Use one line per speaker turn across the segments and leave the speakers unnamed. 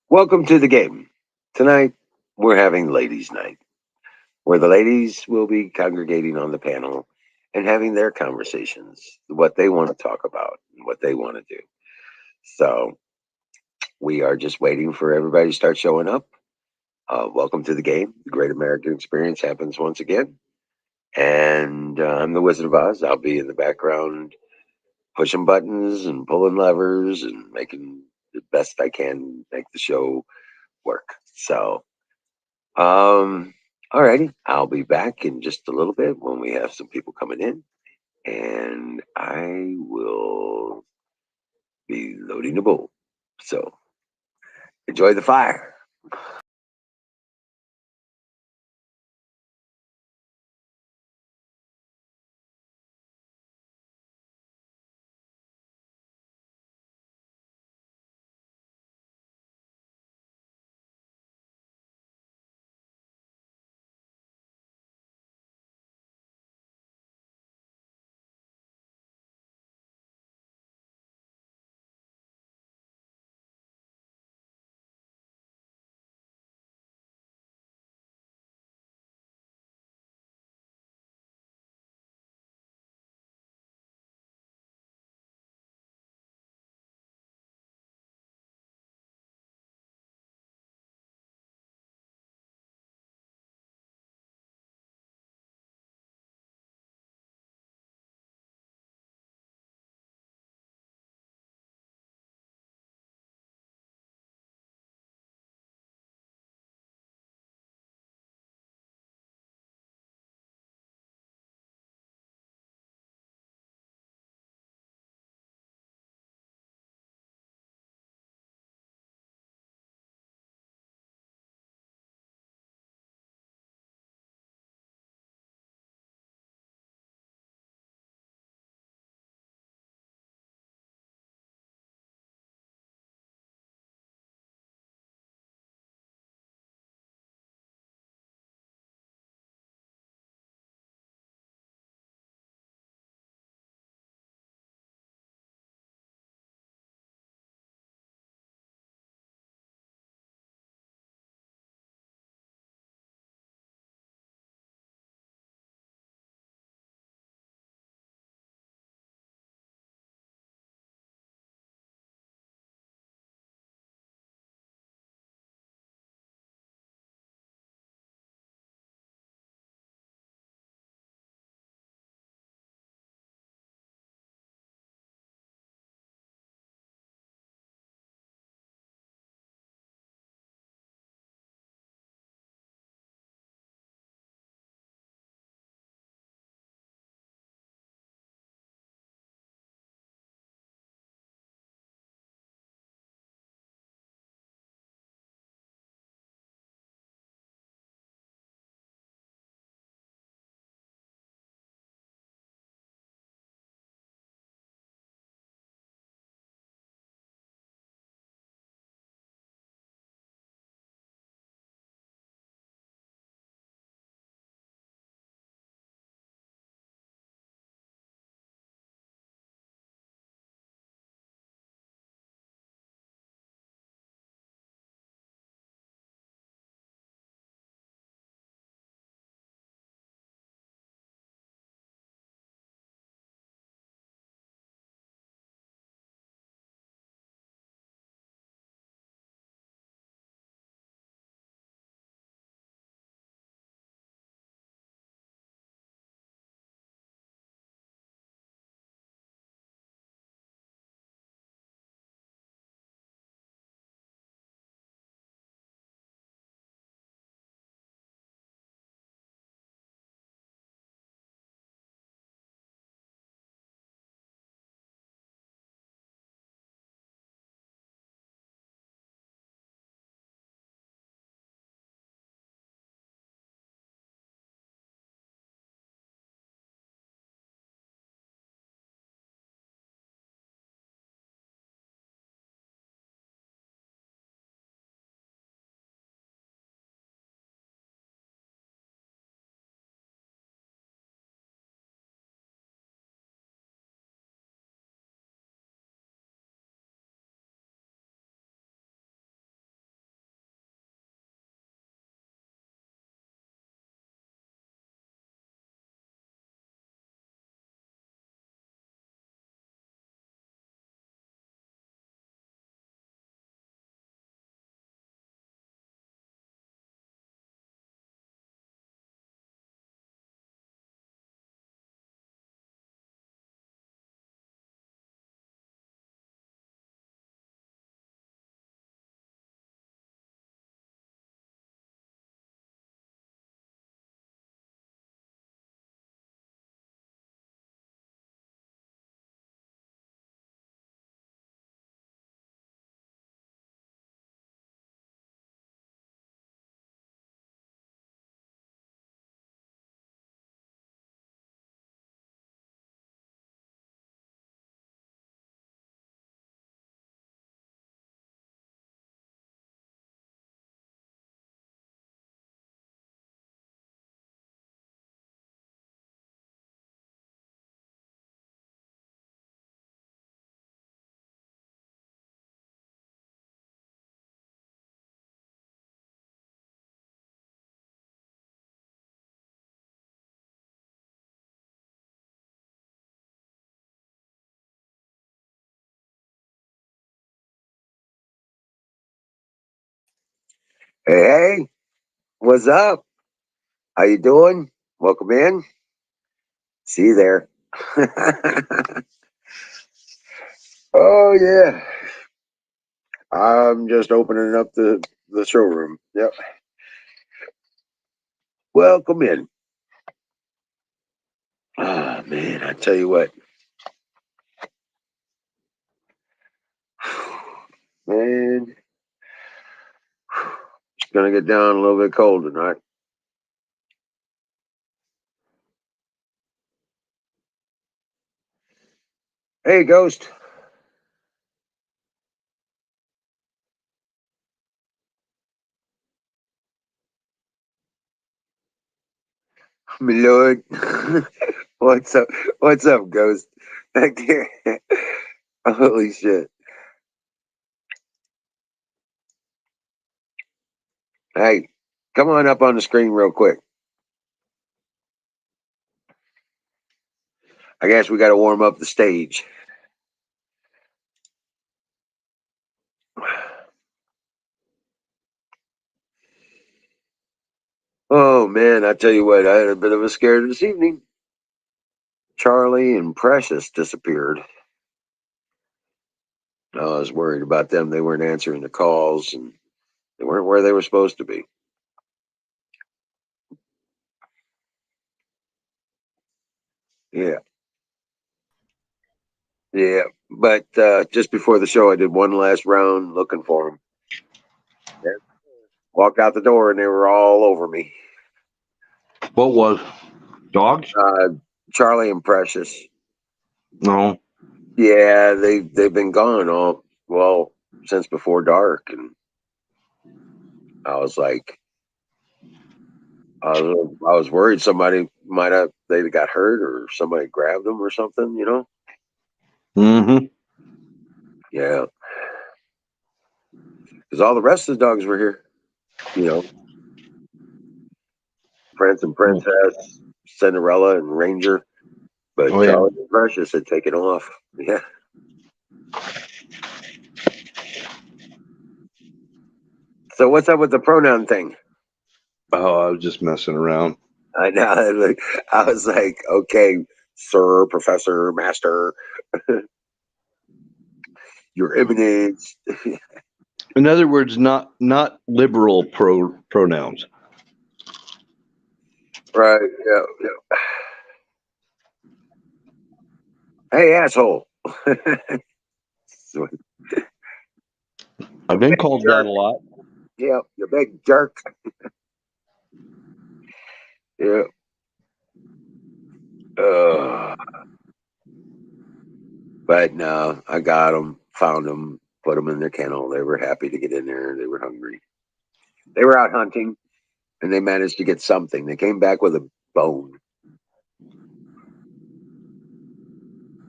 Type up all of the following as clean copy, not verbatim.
Welcome to the game. Tonight, we're having ladies' night, where the ladies will be congregating on the panel and having their conversations, what they want to talk about and what they want to do. So, we are just waiting for everybody to start showing up. Welcome to the game. The Great American Experience happens once again. And I'm the Wizard of Oz. I'll be in the background pushing buttons and pulling levers and making the best I can make the show work. So, alrighty, I'll be back in just a little bit when we have some people coming in, and I will be loading the bowl. So enjoy the fire. Hey, what's up? How you doing? Welcome in. See you there. Oh yeah, I'm just opening up the showroom. Yep. Welcome in. Ah man, I tell you what, man, it's gonna get down a little bit cold tonight. Hey, Ghost. My lord. What's up? What's up, Ghost? Back there. Holy shit. Hey, come on up on the screen real quick. I guess we got to warm up the stage. Oh man, I tell you what, I had a bit of a scare this evening. Charlie and Precious disappeared. I was worried about them. They weren't answering the calls and they weren't where they were supposed to be. Yeah. Yeah. But just before the show, I did one last round looking for them. Walked out the door and they were all over me.
What was dogs?
Uh, Charlie and Precious.
No.
Yeah, they've been gone all well since before dark, and I was like, I was worried somebody might have they got hurt or somebody grabbed them or something, you know?
Mm-hmm.
Yeah, because all the rest of the dogs were here, you know, Prince and Princess, Cinderella and Ranger, but
Oh yeah.
Charlie and Precious had taken off. Yeah. So what's up with the pronoun thing?
Oh, I was just messing around.
I know. Like, I was like, okay, sir, professor, master, your eminence.
In other words, not liberal pronouns.
Right. Yeah. Yeah. Hey, asshole. So,
I've
you
been
big
called that
jerk.
a lot.
Yeah, you big jerk. Yeah. Uh, but no, I got them, found them, put them in their kennel. They were happy to get in there. They were hungry. They were out hunting and they managed to get something. They came back with a bone.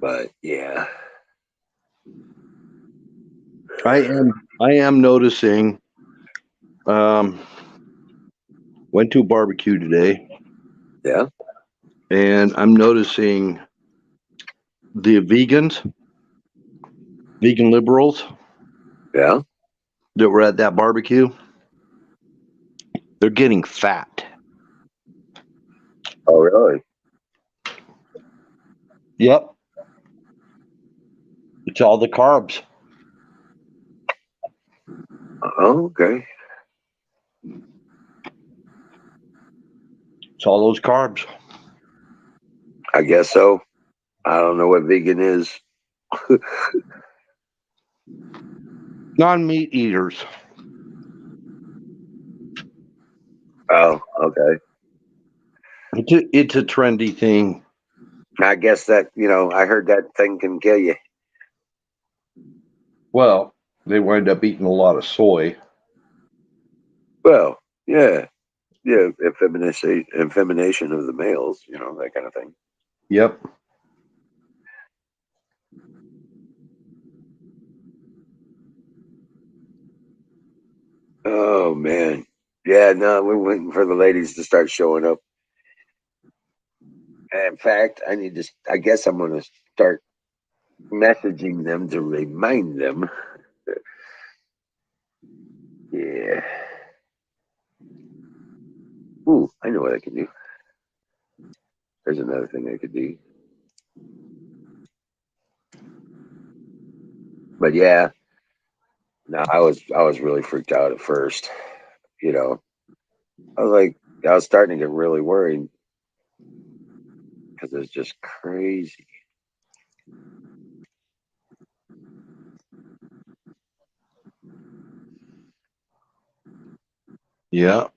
But yeah.
I am noticing. Um, went to a barbecue today,
Yeah.
and I'm noticing the vegan liberals
Yeah.
that were at that barbecue. They're getting fat.
Oh, really?
Yep, it's all the carbs.
Oh, okay.
It's all those carbs.
I guess so. I don't know what vegan is.
Non-meat eaters.
Oh, okay.
It's a trendy thing.
I guess that, I heard that thing can kill you.
Well, they wind up eating a lot of soy.
Well, yeah. Yeah. Infemination of the males, that kind of thing.
Yep.
Oh, man. Yeah, no, we're waiting for the ladies to start showing up. In fact, I guess I'm going to start messaging them to remind them. Yeah. Ooh, I know what I can do. There's another thing I could do. But yeah, no, I was really freaked out at first. You know, I was starting to get really worried because it's just crazy.
Yeah.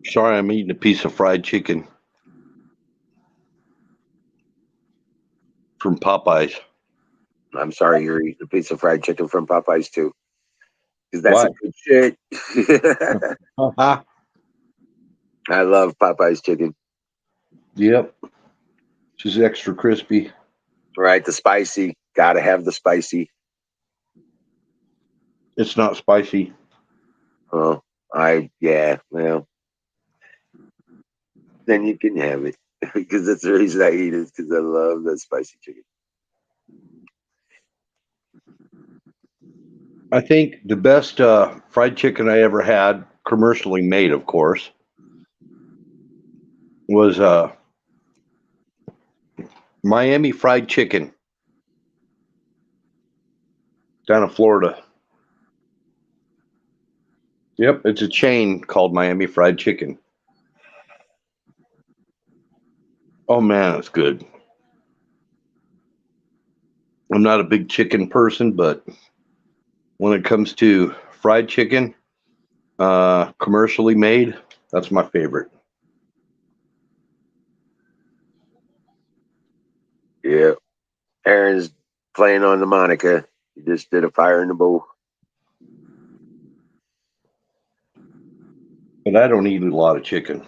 Sorry, I'm eating a piece of fried chicken from Popeyes.
I'm sorry you're eating a piece of fried chicken from Popeyes too, because that's
Why?
some good shit.
Uh-huh.
I love Popeyes chicken.
Yep. Just extra crispy.
Right, the spicy. Gotta have the spicy.
It's not spicy.
Oh, yeah. Well, then you can have it because that's the reason I eat it because I love that spicy chicken.
I think the best fried chicken I ever had, commercially made, of course, was Miami Fried Chicken down in Florida. Yep, it's a chain called Miami Fried Chicken. Oh man, it's good. I'm not a big chicken person, but when it comes to fried chicken, commercially made, that's my favorite.
Yeah, Aaron's playing on the Monica. He just did a fire in the bowl.
But I don't eat a lot of chicken.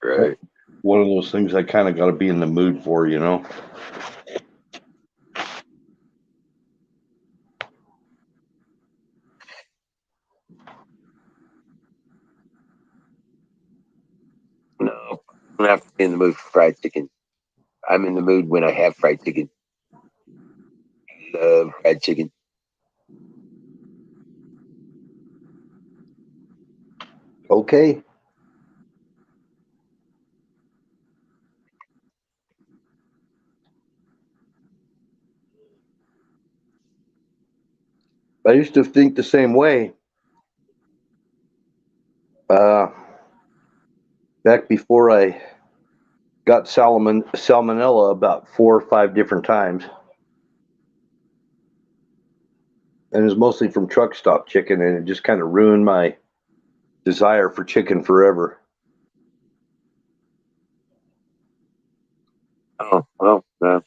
Right.
One of those things I kind of got to be in the mood for, you know?
No, I don't have to be in the mood for fried chicken. I'm in the mood when I have fried chicken. Love fried chicken.
Okay. I used to think the same way. Uh, Back before I got salmonella about 4 or 5 different times, and it was mostly from truck stop chicken, and it just kind of ruined my desire for chicken forever.
Oh well, no.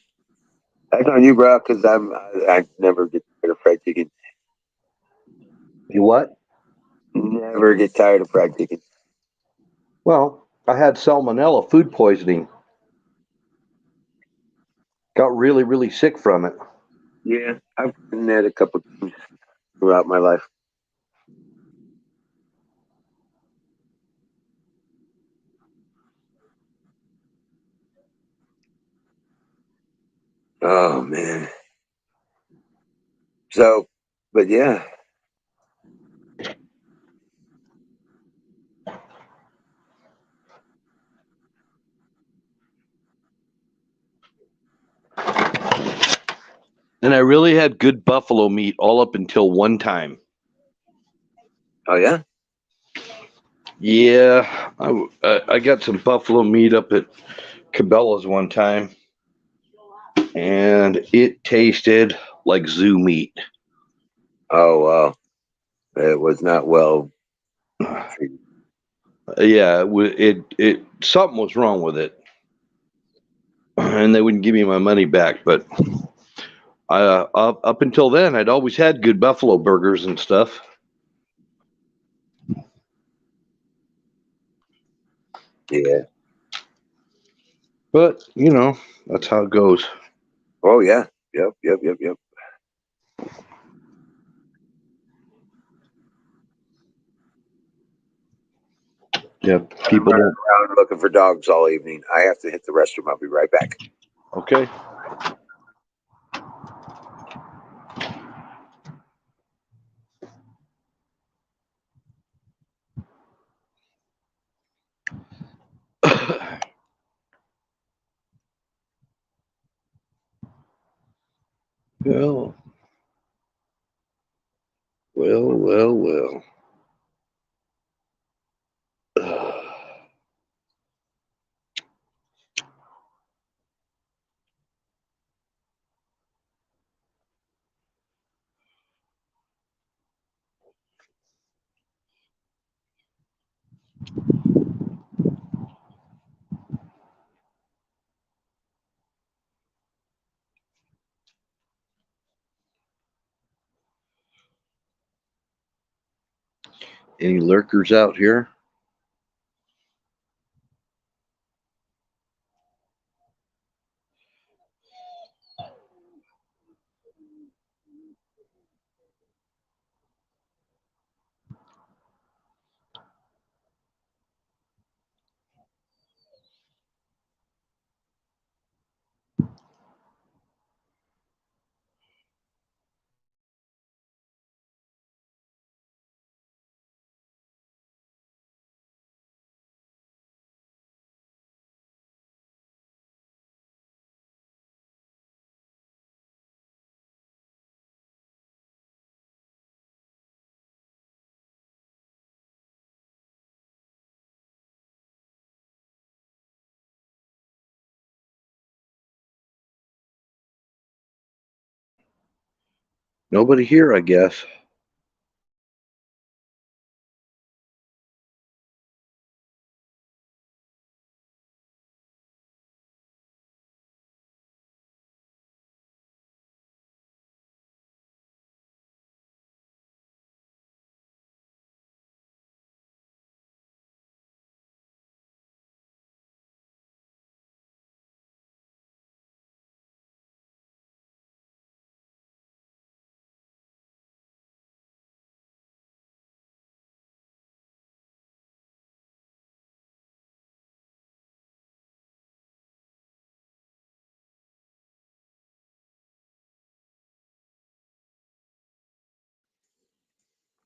That's on you, bro. Because I never get tired of fried chicken.
You what?
Never get tired of fried chicken.
Well, I had salmonella food poisoning. Got really, really sick from it.
Yeah, I've gotten that a couple times throughout my life. Oh man. So, but yeah.
And I really had good buffalo meat all up until one time.
Oh yeah.
Yeah, I got some buffalo meat up at Cabela's one time, and it tasted like zoo meat.
Oh wow. It was not well treated.
Yeah, it something was wrong with it, and they wouldn't give me my money back. But up until then, I'd always had good buffalo burgers and stuff.
Yeah.
But that's how it goes.
Oh yeah. Yep. Yep. Yep. Yep.
Yeah,
I'm
people
running
don't.
around looking for dogs all evening. I have to hit the restroom. I'll be right back.
Okay. Well, well. Any lurkers out here? Nobody here, I guess.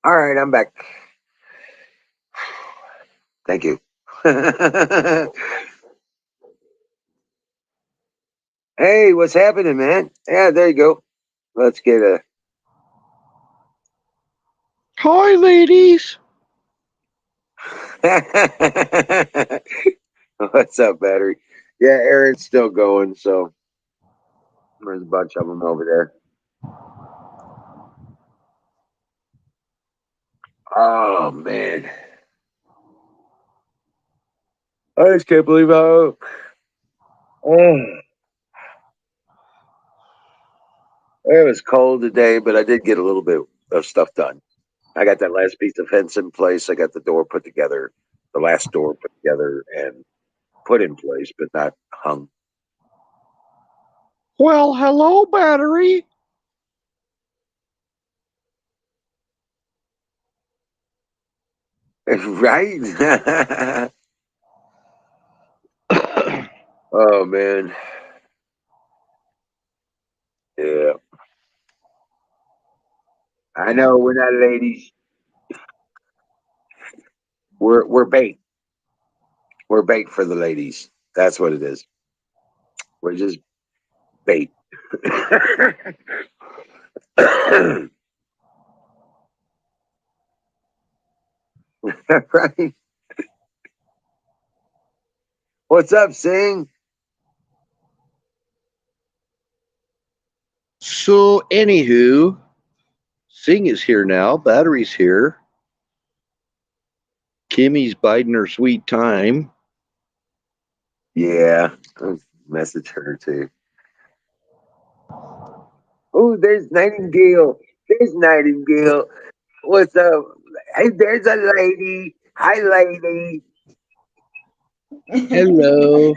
All right, I'm back. Thank you. Hey, what's happening, man? Yeah, there you go. Let's get a.
Hi, ladies.
What's up, battery? Yeah, Aaron's still going, so there's a bunch of them over there. Oh man, I just can't believe how. Oh, it was cold today, but I did get a little bit of stuff done. I got that last piece of fence in place. I got the door put together, the last door put together and put in place, but not hung.
Well, hello, battery.
Right? Oh man, yeah. I know we're not ladies. We're bait. We're bait for the ladies. That's what it is. We're just bait. Right? What's up, Sing?
So, anywho, Sing is here now. Battery's here. Kimmy's biding her sweet time.
Yeah, I'll message her too. Oh, there's Nightingale. There's Nightingale. What's up? Hey, there's a lady. Hi, lady.
Hello.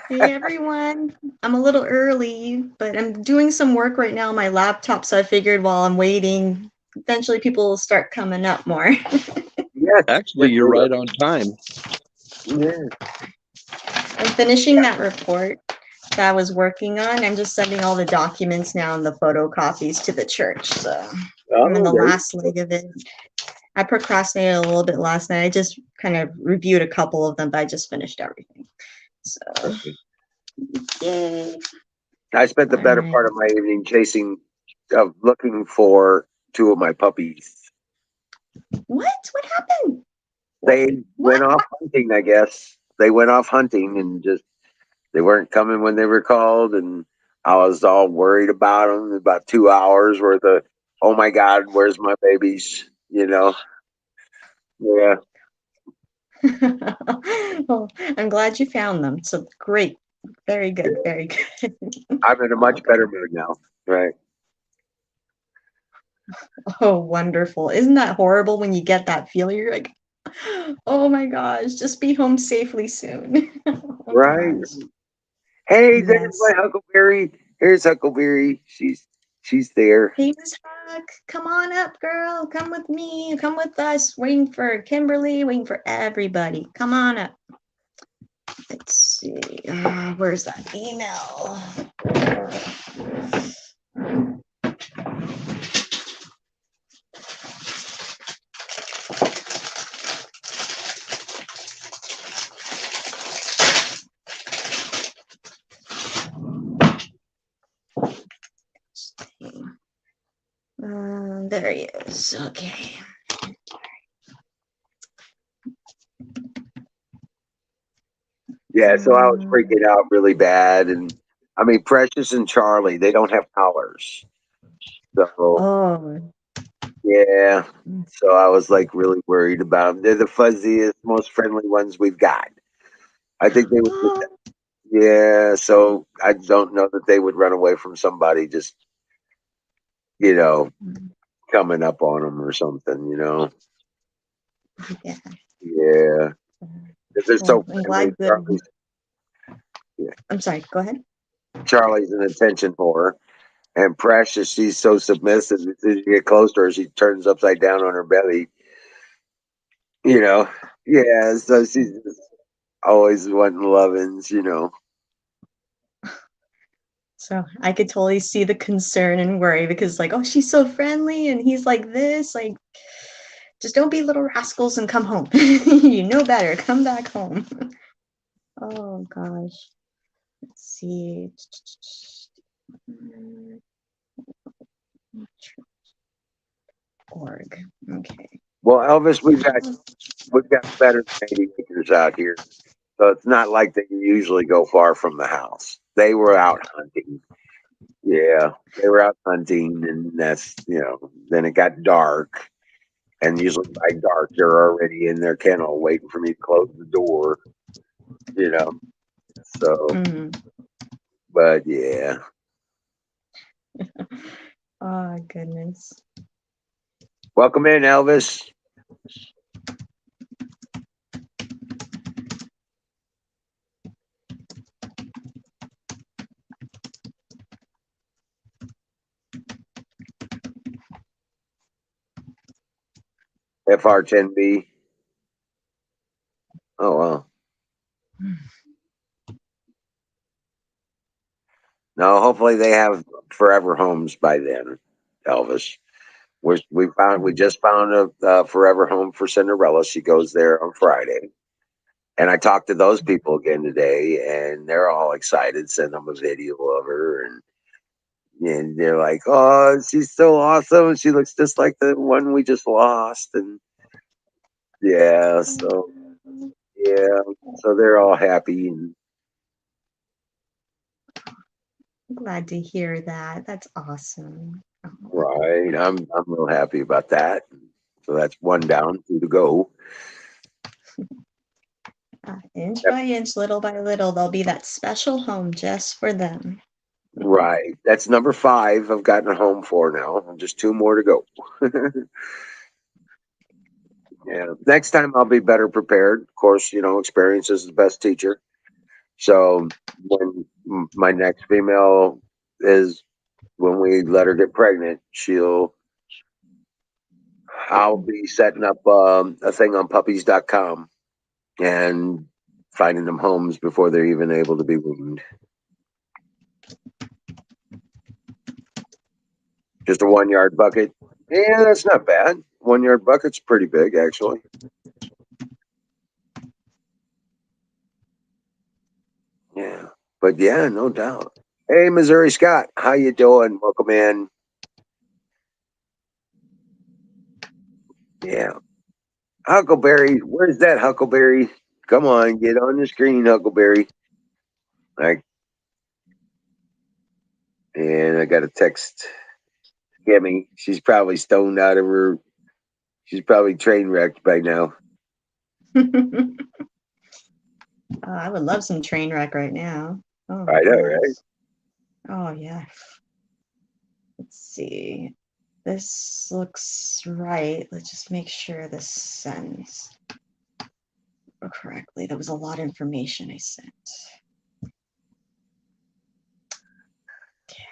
Hey everyone, I'm a little early, but I'm doing some work right now on my laptop, so I figured while I'm waiting, eventually people will start coming up more.
Yeah,
Actually, you're right on time.
Yeah.
I'm finishing that report that I was working on. I'm just sending all the documents now and the photocopies to the church. So I'm in the last leg of it. I procrastinated a little bit last night. I just kind of reviewed a couple of them, but I just finished everything. So, yay.
I spent the better part of my evening looking for two of my puppies.
What? What happened?
They went off hunting, I guess. They went off hunting and they weren't coming when they were called. And I was all worried about them. About 2 hours worth of, oh my God, where's my babies? Yeah.
Well, I'm glad you found them. So great. Very good. Very good.
I'm in a much better mood now. Right.
Oh, wonderful. Isn't that horrible when you get that feeling? You're like, oh my gosh, just be home safely soon. Oh,
Right.
gosh.
Hey, there's
Yes.
my Huckleberry. Here's Huckleberry. She's there.
Hey, Miss Huck, come on up, girl. Come with me. Come with us. Waiting for Kimberly, waiting for everybody. Come on up. Let's see. Where's that email? There he is. Okay.
Yeah, so I was freaking out really bad. And I mean, Precious and Charlie, they don't have collars. So,
Oh.
yeah. So I was like really worried about them. They're the fuzziest, most friendly ones we've got. I think they would, yeah. So I don't know that they would run away from somebody just, you know, coming up on them or something.
Yeah.
Yeah. They're so
I'm
friendly.
glad that. I'm sorry. Go ahead.
Charlie's an attention whore. And Precious, she's so submissive. As soon as you get close to her, she turns upside down on her belly. Yeah. So she's just always wanting lovins.
So I could totally see the concern and worry because, like, oh, she's so friendly and he's like this. Like, just don't be little rascals and come home. You know better. Come back home. Oh, gosh. Let's see. Org. Okay.
Well, Elvis, we've got better than 80 acres out here, so it's not like they usually go far from the house. They were out hunting. Yeah, they were out hunting, and then it got dark, and usually by dark they're already in their kennel waiting for me to close the door. You know, so. But yeah.
Oh, goodness.
Welcome in, Elvis. FR10B. Oh, well. No, hopefully they have forever homes by then, Elvis. We just found a forever home for Cinderella. She goes there on Friday. And I talked to those people again today, and they're all excited. Send them a video of her, and they're like, "Oh, she's so awesome! She looks just like the one we just lost." And yeah, so they're all happy. And
I'm glad to hear that. That's awesome.
right, I'm real happy about that. So that's one down, two to go.
Inch by inch, little by little, there'll be that special home just for them.
Right. That's number 5 I've gotten a home for now. Just 2 more to go. Yeah. Next time I'll be better prepared. Of course, experience is the best teacher. So when my next female when we let her get pregnant, she'll I'll be setting up a thing on puppies.com and finding them homes before they're even able to be weaned. Just a 1 yard bucket. Yeah, that's not bad. 1 yard bucket's pretty big, actually. Yeah, but yeah, no doubt. Hey, Missouri Scott, how you doing? Welcome in. Yeah, Huckleberry, where's that Huckleberry? Come on, get on the screen, Huckleberry. Like, and I got a text. Kimmy, she's probably stoned out of her. She's probably train wrecked by now.
I would love some train wreck right now. Oh,
I know, right?
Oh, yeah. Let's see. This looks right. Let's just make sure this sends correctly. There was a lot of information I sent. Okay.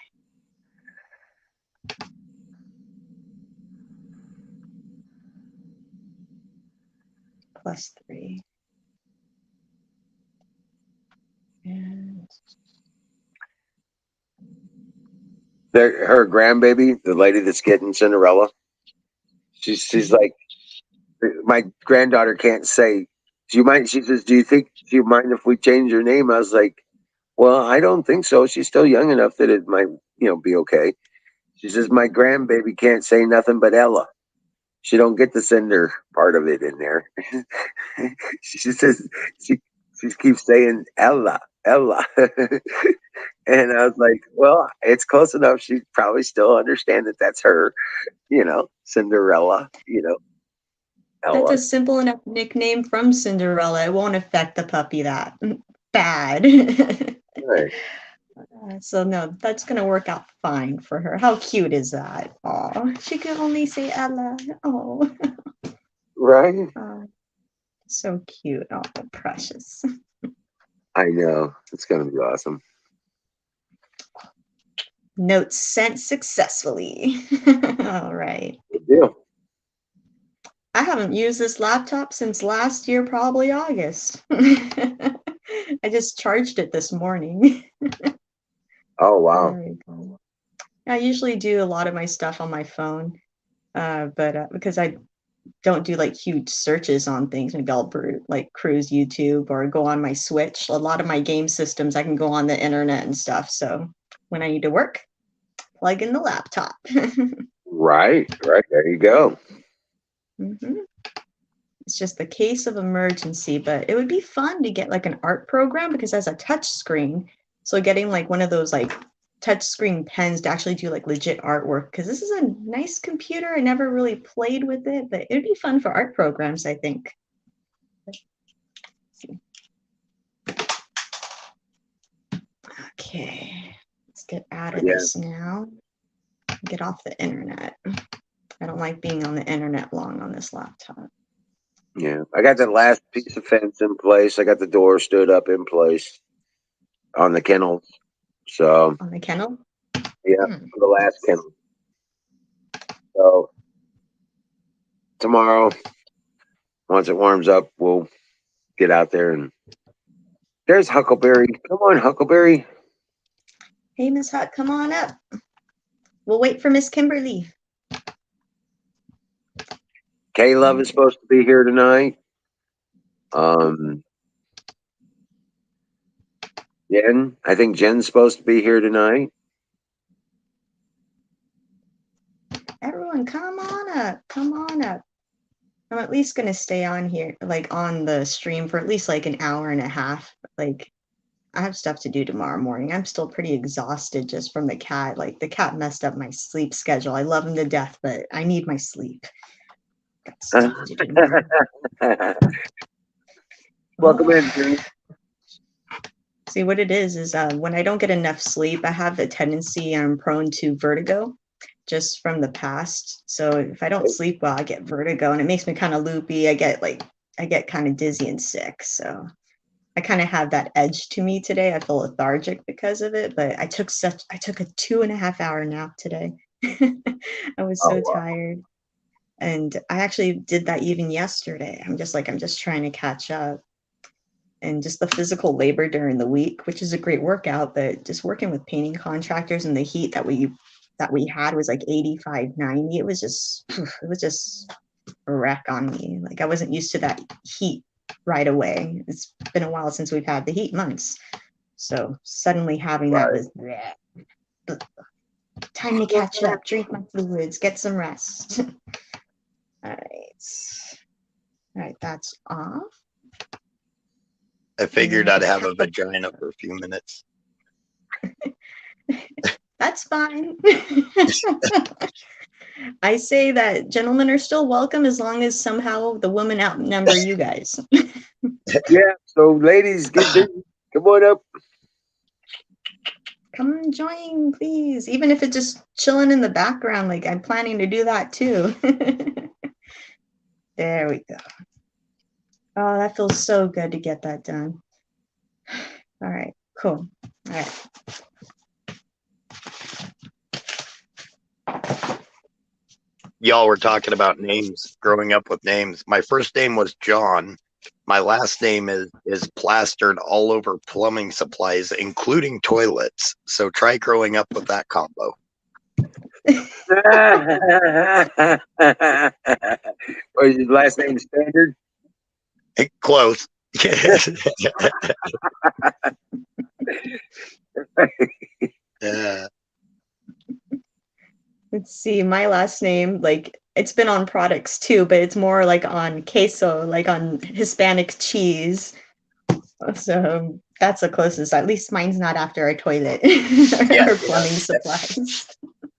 +3. And
Her grandbaby, the lady that's getting Cinderella, she's like, my granddaughter can't say, do you mind? She says, do you mind if we change her name? I was like, well, I don't think so. She's still young enough that it might, be okay. She says, my grandbaby can't say nothing but Ella. She don't get the Cinder part of it in there. She says, she keeps saying Ella, Ella. And I was like, well, it's close enough. She probably still understand that that's her, Cinderella,
that's
Ella.
a simple enough nickname from Cinderella. It won't affect the puppy that bad.
Right.
So no, that's gonna work out fine for her. How cute is that? Oh, she can only say Ella. Oh,
Right.
So cute. Oh, precious.
I know. It's going to be awesome.
Notes sent successfully. All right.
Good deal.
I haven't used this laptop since last year, probably August. I just charged it this morning.
Oh, wow.
There we go. I usually do a lot of my stuff on my phone, but because I don't do like huge searches on things, maybe I'll like cruise YouTube or go on my Switch. A lot of my game systems, I can go on the internet and stuff. So when I need to work, plug in the laptop.
Right. There you go.
Mm-hmm. It's just the case of emergency, but it would be fun to get like an art program because it has a touch screen. So getting like one of those like touch screen pens to actually do like legit artwork, because this is a nice computer. I never really played with it, but it'd be fun for art programs, I think. Okay, let's get out of this now. Get off the internet. I don't like being on the internet long on this laptop.
Yeah. I got the last piece of fence in place. I got the door stood up in place on the kennels. So
On the kennel?
yeah, the last kennel. So tomorrow, once it warms up, we'll get out there and there's Huckleberry. Come on, Huckleberry.
Hey, Miss Huck, come on up. We'll wait for Miss Kimberly.
K-Love is supposed to be here tonight. Jen, I think Jen's supposed to be here tonight.
Everyone, come on up. Come on up. I'm at least going to stay on here, like on the stream for at least like an hour and a half. Like, I have stuff to do tomorrow morning. I'm still pretty exhausted just from the cat. Like, the cat messed up my sleep schedule. I love him to death, but I need my sleep. Got stuff to do.
Welcome in, Drew.
See, what it is when I don't get enough sleep, I have the tendency, I'm prone to vertigo just from the past. So if I don't sleep well, I get vertigo and it makes me kind of loopy. I get kind of dizzy and sick. So I kind of have that edge to me today. I feel lethargic because of it, but I took a 2.5 hour nap today. I was so tired. And I actually did that even yesterday. I'm just trying to catch up. And just the physical labor during the week, which is a great workout, but just working with painting contractors and the heat that we had was like 85, 90. It was just a wreck on me. Like I wasn't used to that heat right away. It's been a while since we've had the heat, months. So suddenly having that was time to catch up, drink my fluids, get some rest. All right, that's off.
I figured I'd have a vagina for a few minutes.
That's fine. I say that gentlemen are still welcome as long as somehow the women outnumber you guys.
Yeah, so ladies, get busy. Come on up.
Come and join, please. Even if it's just chilling in the background, like I'm planning to do that too. There we go. Oh, that feels so good to get that done. All right, cool. All right.
Y'all were talking about names, growing up with names. My first name was John. My last name is plastered all over plumbing supplies, including toilets. So try growing up with that combo.
Or is his last name Standard?
Close.
Let's see, my last name, like it's been on products too, but it's more like on queso, like on Hispanic cheese. So that's the closest. At least mine's not after a toilet or plumbing supplies.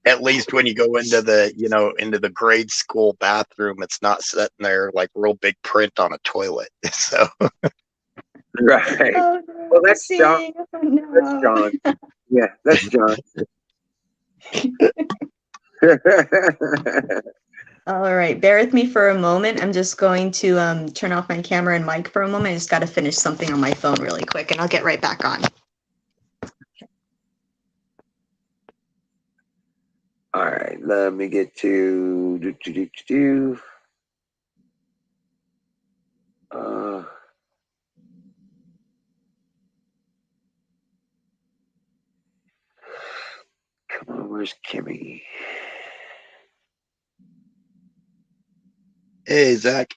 At least when you go into the grade school bathroom, it's not sitting there like real big print on a toilet. So
right.
Oh,
well, that's John.
Oh, no.
That's John. Yeah, that's John.
All right, bear with me for a moment. I'm just going to turn off my camera and mic for a moment. I just got to finish something on my phone really quick, and I'll get right back on.
All right, let me get to come on, where's Kimmy?
hey, Zach.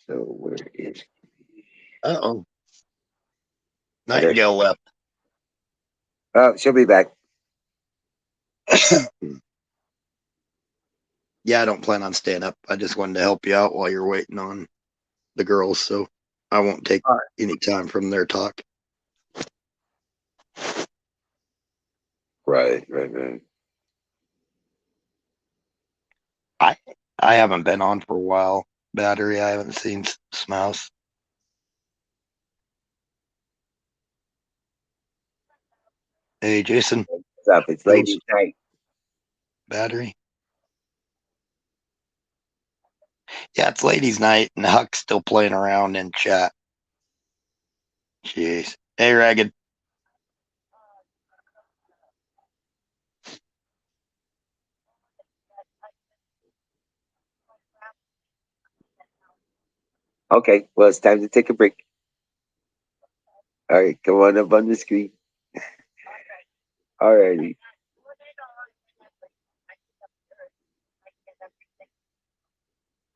So where is
Uh-oh. Nightingale left.
Oh, she'll be back.
Yeah, I don't plan on staying up. I just wanted to help you out while you're waiting on the girls, so I won't take any time from their talk.
Right.
I haven't been on for a while. Battery, I haven't seen Smouse. Hey, Jason.
What's up? It's ladies' night.
Battery. Yeah, it's ladies' night, and Huck's still playing around in chat. Jeez. Hey, Ragged.
Okay, well, it's time to take a break. All right, come on up on the screen. All righty.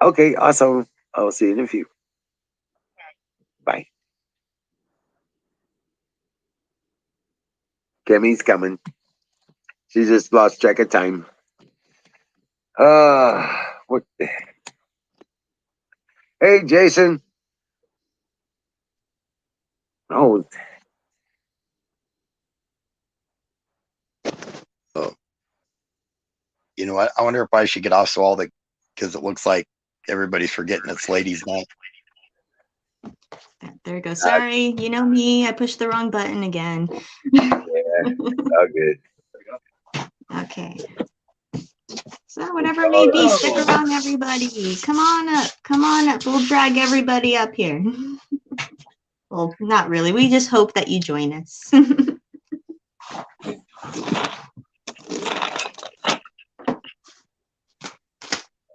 Okay, awesome. I'll see you in a few. Bye. Kimmy's coming. She just lost track of time. What? Hey, Jason. Oh.
Oh. You know what? I wonder if I should get off because it looks like everybody's forgetting it's ladies' night.
There we go. Sorry, you know me. I pushed the wrong button again.
Yeah, all good.
Okay. Okay. So whatever it may be, stick around, everybody. Come on up. Come on up. We'll drag everybody up here. Well, not really. We just hope that you join us.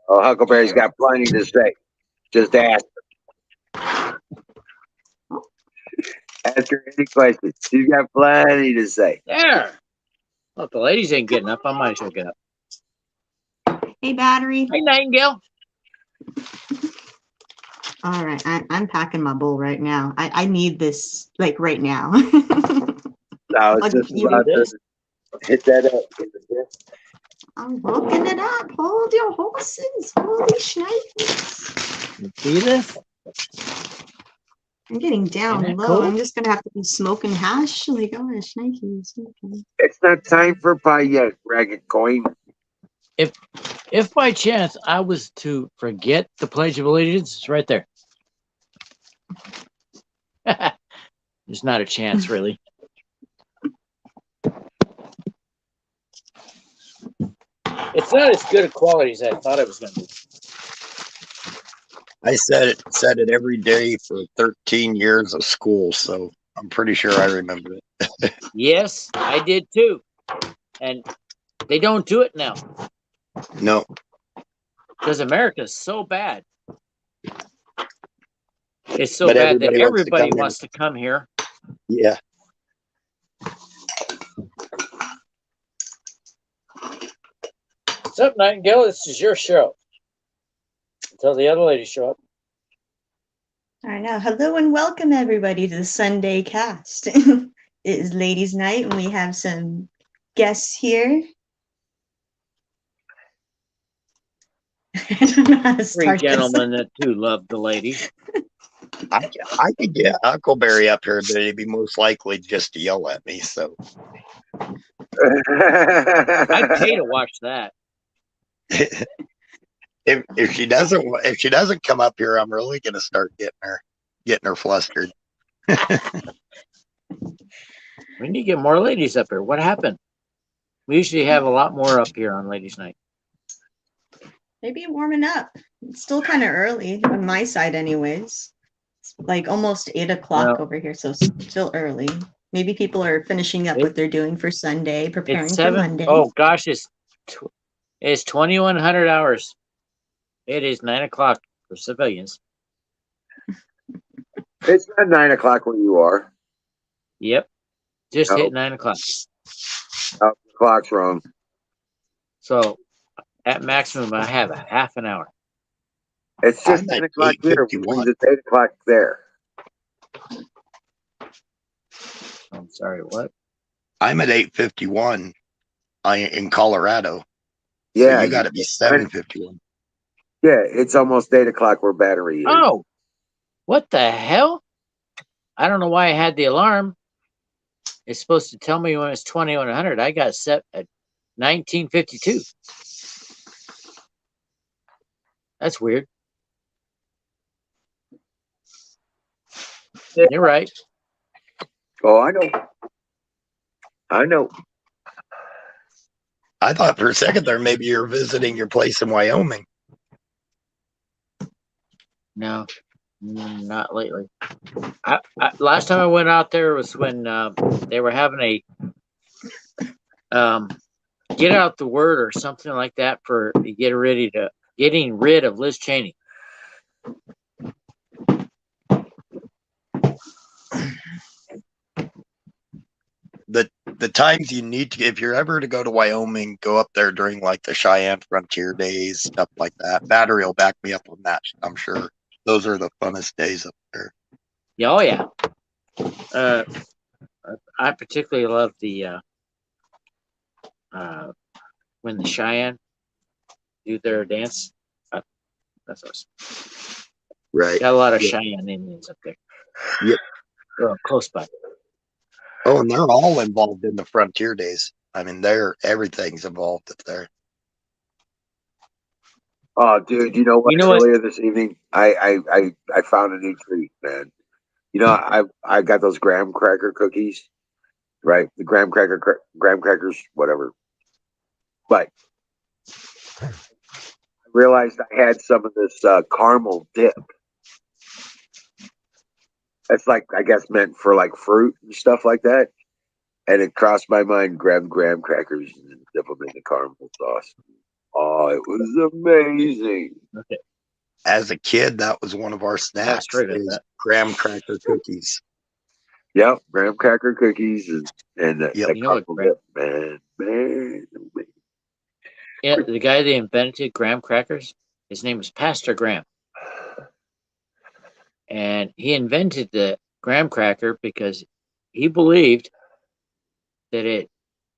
Oh, Huckleberry's got plenty to say. Just ask her. Ask her any questions. She's got plenty to say.
There. Well, if the ladies ain't getting up, I might as well get up.
Hey, Battery.
Hey, Nightingale.
All right, I'm packing my bowl right now. I need this like right now.
I was just about to hit that up.
I'm hooking it up. Hold your horses. Holy shnikes.
You see this?
I'm getting down
Isn't that
low.
cool?
I'm just gonna have to be smoking hash. Like, oh, shnikes.
It's not time for pie yet, Ragged Coin.
If by chance I was to forget the Pledge of Allegiance, it's right there. There's not a chance, really. It's not as good a quality as I thought it was going to be.
I said it every day for 13 years of school, so I'm pretty sure I remember it.
Yes, I did too. And they don't do it now
No,
because America's so bad. It's so
But
bad that
everybody
everybody
wants
wants to come here.
yeah.
What's up, Nightingale? This is your show. Until the other ladies show up.
All right, now, hello and welcome everybody to the Sunday cast. It is Ladies' Night, and we have some guests here. I don't know how to
Three
start this.
gentlemen that too love the ladies.
I could get Huckleberry up here, but he'd be most likely just to yell at me. So
I'd pay to watch that.
if she doesn't come up here, I'm really gonna start getting her flustered.
We need to get more ladies up here. What happened? We usually have a lot more up here on Ladies' Night.
Maybe warming up. It's still kind of early on my side, anyways. It's like almost 8 o'clock
No.
over here, so it's still early. Maybe people are finishing up what they're doing for Sunday, preparing
It's
for
7.
Monday.
Oh gosh, it's 2100 hours. It is 9 o'clock for civilians.
It's not 9 o'clock where you are.
Yep, just
No.
hit 9 o'clock.
Oh, the clock's wrong.
So at maximum, I have a half an hour.
It's just
I'm
9
at
o'clock here, which
8:51.
means it's 8 o'clock there.
I'm sorry, what?
I'm at 8:51 in Colorado.
Yeah,
So you got to be 7:51.
Yeah, it's almost 8 o'clock where Battery is.
Oh, what the hell? I don't know why I had the alarm. It's supposed to tell me when it's 2100. I got set at 1952. That's weird.
Yeah.
You're right.
Oh, I know. I know.
I thought for a second there maybe you're visiting your place in Wyoming.
No, not lately. Last time I went out there was when they were having a get out the word or something like that for getting rid of Liz Cheney.
The times you need to, if you're ever to go to Wyoming, go up there during like the Cheyenne Frontier Days, stuff like that. Battery will back me up on that, I'm sure. Those are the funnest days up there.
Yeah, oh yeah. I particularly love the when the Cheyenne do their dance. That's awesome.
Right.
Got a lot of
Yeah.
Cheyenne Indians up there.
Yep.
They're close by.
Oh, and they're all involved in the Frontier Days. I mean, everything's involved up there.
Oh, dude, you know what?
You know what?
Earlier this evening, I found a new treat, man. You know, I got those graham cracker cookies, right? The graham crackers, whatever. but I realized I had some of this caramel dip. It's like, I guess, meant for like fruit and stuff like that. And it crossed my mind, grab graham crackers and dip them in the caramel sauce. Oh, it was amazing.
Okay.
As a kid, that was one of our snacks,
straight at
is
that.
graham cracker cookies.
Yep, graham cracker cookies and
Yep.
the
You know what,
caramel dip, man.
Yeah, the guy that invented graham crackers, his name was Pastor Graham. And he invented the graham cracker because he believed that it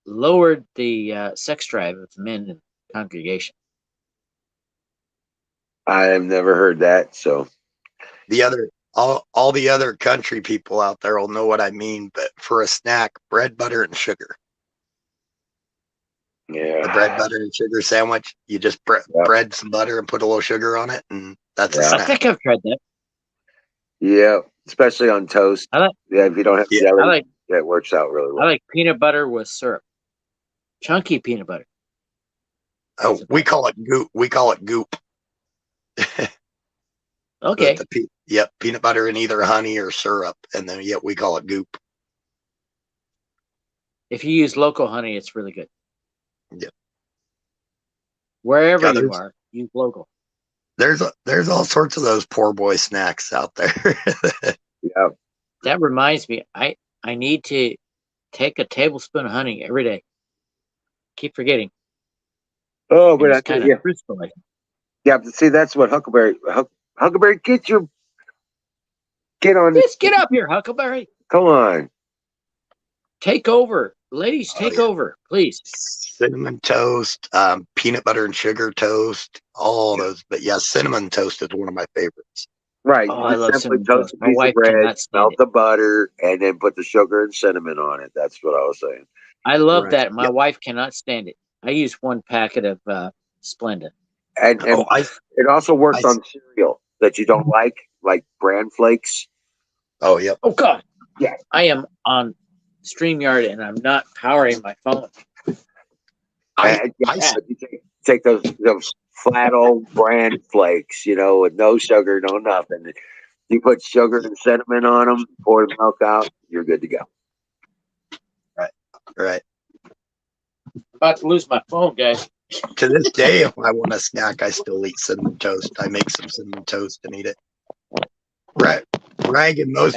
lowered the sex drive of the men in the congregation.
I have never heard that, so
The other, all the other country people out there will know what I mean, but for a snack, bread, butter, and sugar.
yeah.
The bread, butter, and sugar sandwich, you just bread some butter and put a little sugar on it, and that's a
Yeah.
I
snack.
think I've tried that.
Yeah, especially on toast.
I like
Yeah, if you don't have
Yeah,
jelly, that works out really
I
well.
like peanut butter with syrup. Chunky peanut butter.
Oh, we call it goop. We call it goop.
Okay.
Yep, peanut butter and either honey or syrup, and then we call it goop.
If you use local honey, it's really good.
Yep.
Wherever
Yeah,
you
there's-
are, use local.
There's all sorts of those poor boy snacks out there.
Yeah.
That reminds me, I need to take a tablespoon of honey every day. Keep forgetting.
Oh,
And
but
it's kind of crystalline.
yeah. But see, that's what Huckleberry. Huckleberry, get on.
Just get up here, Huckleberry.
Come on.
Take over. Ladies, take over, please.
Cinnamon toast, peanut butter and sugar toast, all those. But yeah, cinnamon toast is one of my favorites.
Right.
Oh,
You
I
just
love
simply
cinnamon
toast
toast.
a
My
piece
wife
of bread,
cannot stand
melt
it.
the butter, and then put the sugar and cinnamon on it. That's what I was saying.
I love
Right.
that. My
Yep.
wife cannot stand it. I use one packet of Splenda.
And it also works on cereal that you don't like bran flakes.
Oh, yep.
Oh God.
Yeah.
I am on StreamYard and I'm not powering my phone.
You take those flat old bran flakes, with no sugar, no nothing. You put sugar and cinnamon on them, pour the milk out, you're good to go.
Right.
About to lose my phone, guys.
To this day, if I want a snack, I still eat cinnamon toast. I make some cinnamon toast and eat it. Right. Ragging those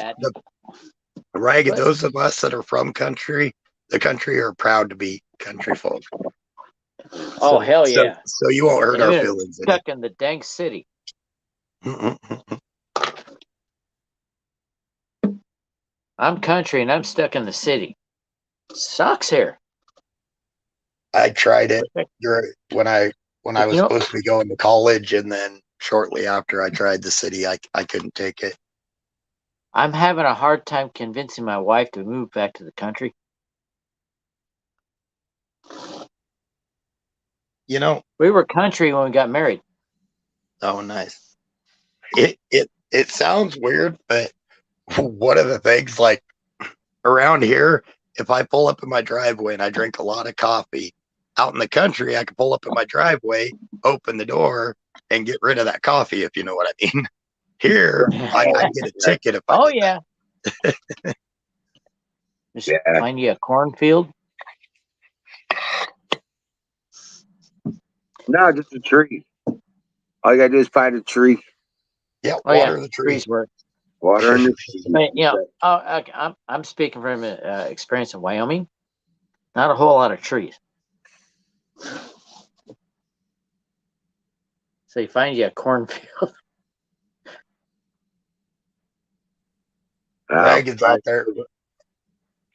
of us that are from the country are proud to be country folk.
Oh, hell yeah.
So you won't hurt our
Yeah.
feelings.
Stuck in the dang city. I'm country and I'm stuck in the city. Sucks here.
I tried it when I was supposed to be going to college, and then shortly after I tried the city, I couldn't take it.
I'm having a hard time convincing my wife to move back to the country.
We
were country when we got married.
Oh, nice. It sounds weird, but one of the things, like around here, if I pull up in my driveway and I drink a lot of coffee, out in the country, I can pull up in my driveway, open the door, and get rid of that coffee, if you know what I mean. Here, I get a ticket if I
yeah. Just find you a cornfield.
No, just a tree. All you gotta do is find a tree.
Yeah, water the tree.
Trees work.
Water in the tree.
I'm speaking from experience in Wyoming. Not a whole lot of trees. So you find you a cornfield.
Ragged's out there.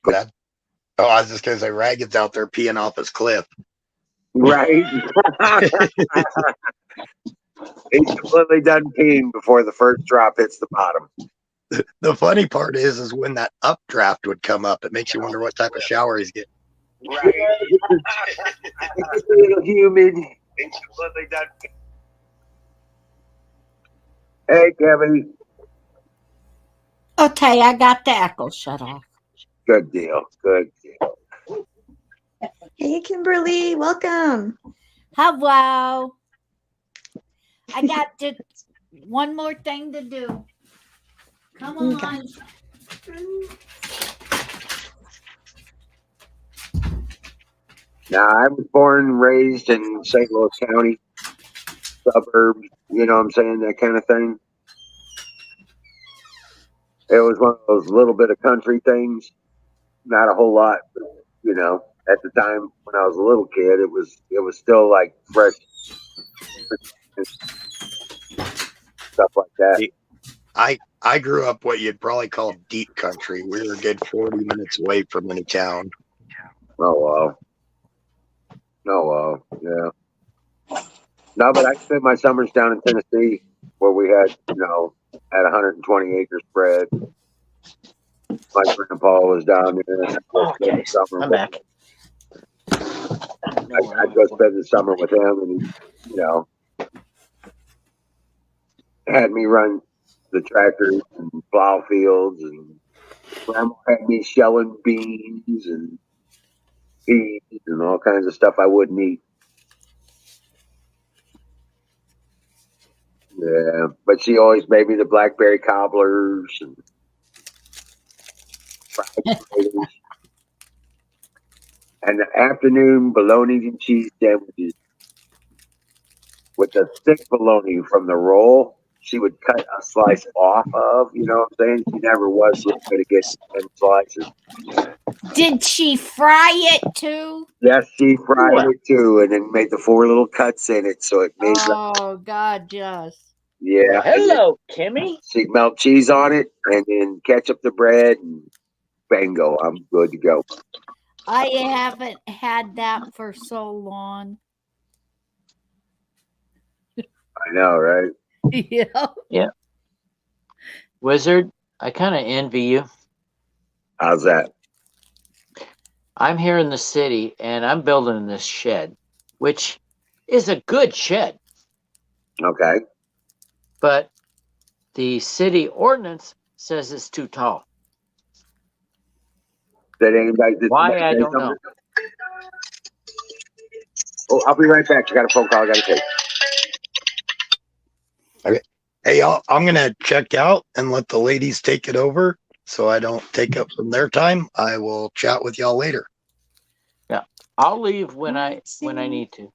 Go ahead. Oh, I was just gonna say Ragged's out there peeing off his cliff.
Right. He's completely done peeing before the first drop hits the bottom.
The funny part is when that updraft would come up, it makes you wonder what type of shower he's getting.
Right. It's a little humid. He's completely done peeing. Hey, Kevin.
Okay, I got the echo shut off.
Good deal. Good deal.
Hey, Kimberly, welcome.
Hello. I got just one more thing to do. Come on.
Okay.
Now, I was born and raised in St. Louis County, suburbs, you know what I'm saying, that kind of thing. It was one of those little bit of country things, not a whole lot, but, you know, at the time when I was a little kid, it was still like fresh and stuff like that.
I grew up what you'd probably call deep country. We were a good 40 minutes away from any town.
Oh wow. Oh wow. Yeah. No, but I spent my summers down in Tennessee where we had, at 120 acre spread. My grandpa was down there. And
Okay, I'm back.
I'd go spend the summer with him, and he, had me run the tractors and plow fields, and grandma had me shelling beans and peas and all kinds of stuff I wouldn't eat. Yeah, but she always made me the blackberry cobblers and fried potatoes and the afternoon bologna and cheese sandwiches with the thick bologna from the roll. She would cut a slice off of, you know what I'm saying? She never was really good at getting 10 slices.
Did she fry it too?
Yes, she fried it too, and then made the 4 little cuts in it, so it made.
Oh God, yes.
Yeah.
Hello, Kimmy.
She'd melt cheese on it, and then ketchup the bread, and bingo, I'm good to go.
I haven't had that for so long.
I know, right?
Yeah.
Yeah. Wizard, I kind of envy you.
How's that?
I'm here in the city and I'm building this shed, which is a good shed.
Okay.
But the city ordinance says it's too tall.
Did anybody?
Why? I don't know.
Oh, I'll be right back. I got a phone call I got to take.
Okay. Hey, I'm going to check out and let the ladies take it over so I don't take up from their time. I will chat with y'all later.
Yeah. I'll leave when I need to.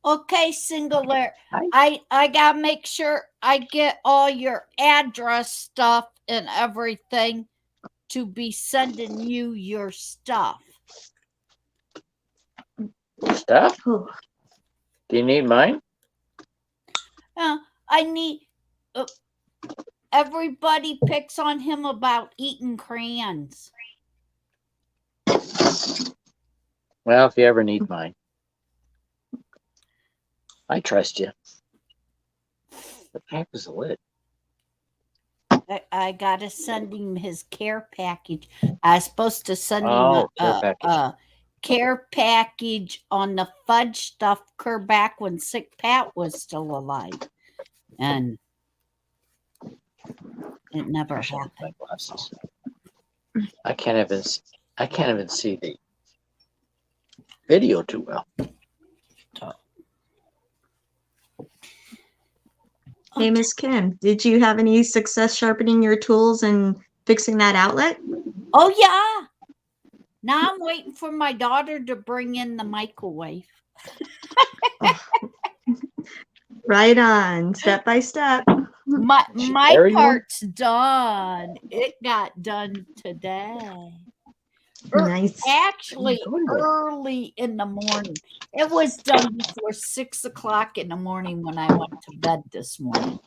Okay, Singular. I gotta make sure I get all your address stuff and everything to be sending you your stuff.
Stuff? Do you need mine?
I need. Everybody picks on him about eating crayons.
Well, if you ever need mine, I trust you. What the heck was the lid?
I gotta send him his care package. I was supposed to send him a care package on the fudge stuff back when Sick Pat was still alive, and it never happened.
My glasses. I can't even see the video too well.
Hey, Miss Kim, did you have any success sharpening your tools and fixing that outlet?
Oh, yeah. Now I'm waiting for my daughter to bring in the microwave.
Right on, step by step.
My part's done. It got done today.
Nice.
Actually, early in the morning. It was done before 6 o'clock in the morning when I went to bed this morning.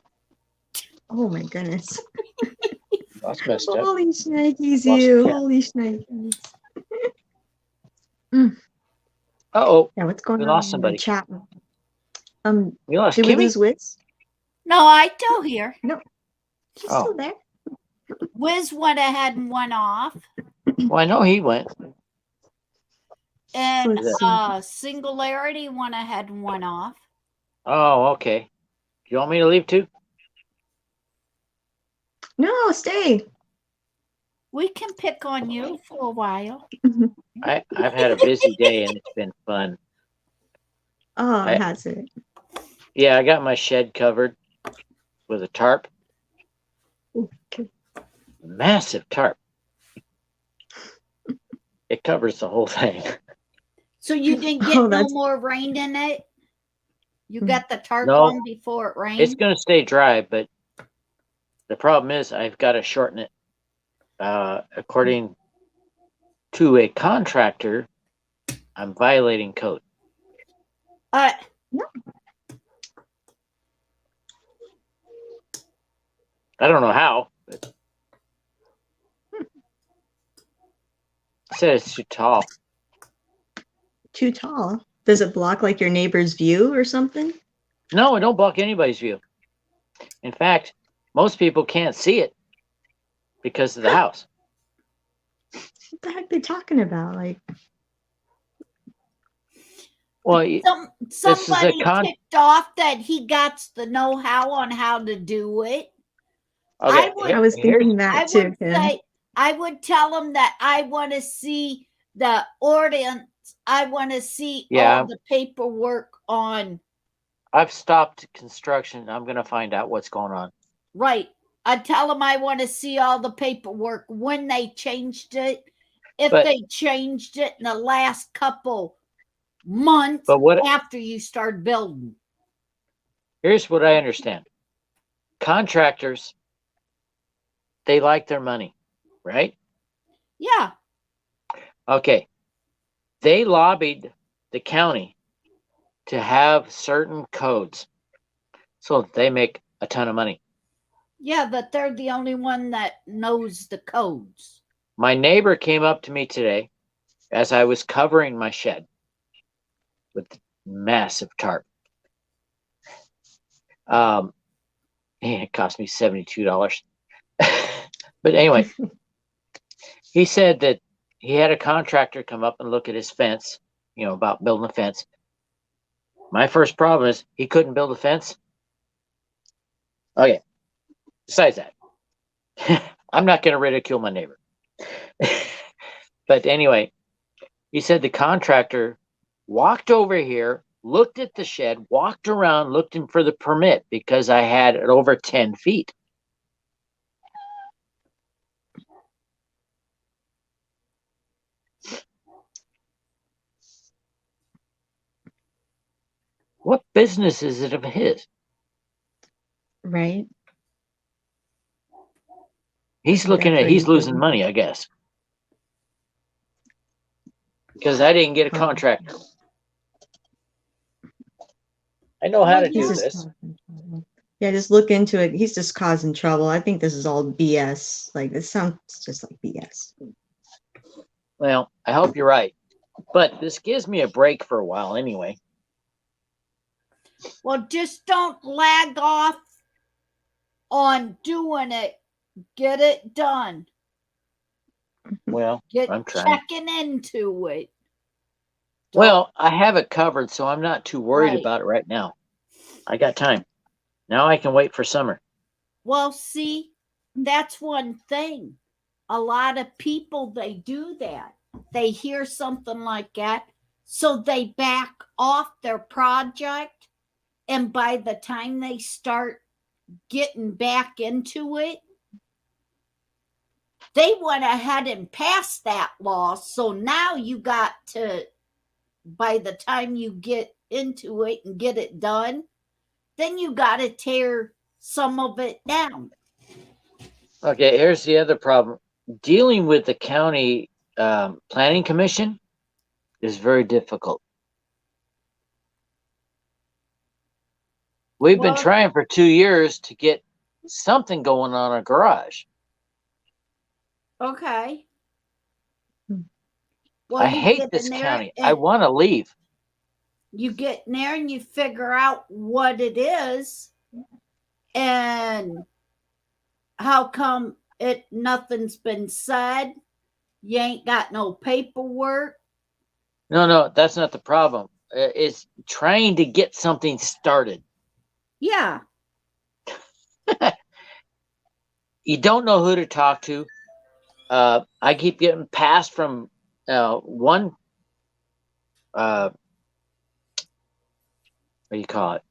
Oh my goodness.
That's messed up.
Holy shnikes, you. Holy shnikes.
Uh-oh.
Yeah, what's going
We
on
lost
in
somebody.
the chat?
We lost
did
Kimmy?
we lose Wiz?
No, I still here.
No. She's still there.
Wiz went ahead and went off.
Well, I know he went.
And Singularity went ahead and went off.
Oh, okay. Do you want me to leave too?
No, stay.
We can pick on you for a while.
I've had a busy day and it's been fun.
Oh, has it?
Yeah, I got my shed covered with a tarp.
Okay.
Massive tarp. It covers the whole thing.
So you didn't get no more rain in it? You got the tarp on before it rained?
It's going to stay dry, but the problem is I've got to shorten it. According to a contractor, I'm violating code.
No.
I don't know how. But I said it's too tall.
Too tall? Does it block like your neighbor's view or something?
No, it don't block anybody's view. In fact, most people can't see it because of the house.
What the heck are they talking about? Like,
well,
somebody ticked off that he got the know-how on how to do it.
Okay,
I was thinking that too.
I would tell him that I want to see the ordinance. I want to see all the paperwork on.
I've stopped construction. I'm going to find out what's going on.
Right. I tell him I want to see all the paperwork when they changed it. If they changed it in the last couple months after you start building.
Here's what I understand. Contractors, they like their money, right?
Yeah.
Okay. They lobbied the county to have certain codes so they make a ton of money.
Yeah, but they're the only one that knows the codes.
My neighbor came up to me today as I was covering my shed with massive tarp. It cost me $72. But anyway, he said that he had a contractor come up and look at his fence, about building a fence. My first problem is he couldn't build a fence. Okay. Besides that, I'm not going to ridicule my neighbor. But anyway, he said the contractor walked over here, looked at the shed, walked around, looked in for the permit because I had it over 10 feet. What business is it of his?
Right.
He's losing money, I guess. Because I didn't get a contractor. I know how to do this.
Yeah, just look into it. He's just causing trouble. I think this is all BS. Like, this sounds just like BS.
Well, I hope you're right. But this gives me a break for a while anyway.
Well, just don't lag off on doing it. Get it done.
Well, I'm trying.
Checking into it.
Well, I have it covered, so I'm not too worried about it right now. I got time. Now I can wait for summer.
Well, see, that's one thing. A lot of people, they do that. They hear something like that, so they back off their project. And by the time they start getting back into it, they went ahead and passed that law. So now you got to, by the time you get into it and get it done, then you got to tear some of it down.
Okay, here's the other problem. Dealing with the county planning commission is very difficult. We've been trying for 2 years to get something going on our garage.
Okay.
Well, I hate this county. I want to leave.
You get in there and you figure out what it is and how come nothing's been said. You ain't got no paperwork.
No, that's not the problem. It's trying to get something started.
Yeah.
You don't know who to talk to. I keep getting passed from one, what do you call it?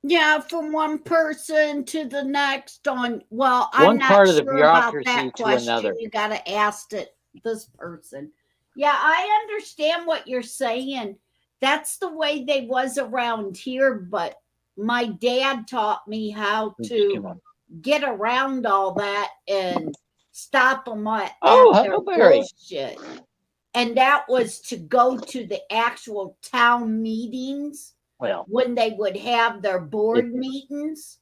Yeah, from one person to the next on. Well, I'm
One
not
part of the
sure about
bureaucracy
that
to
question.
another.
You got to ask it this person. Yeah, I understand what you're saying. That's the way they was around here, but my dad taught me how to get around all that and stop them at
Oh,
their
Huckleberry.
bullshit. And that was to go to the actual town meetings.
Well,
When they would have their board meetings,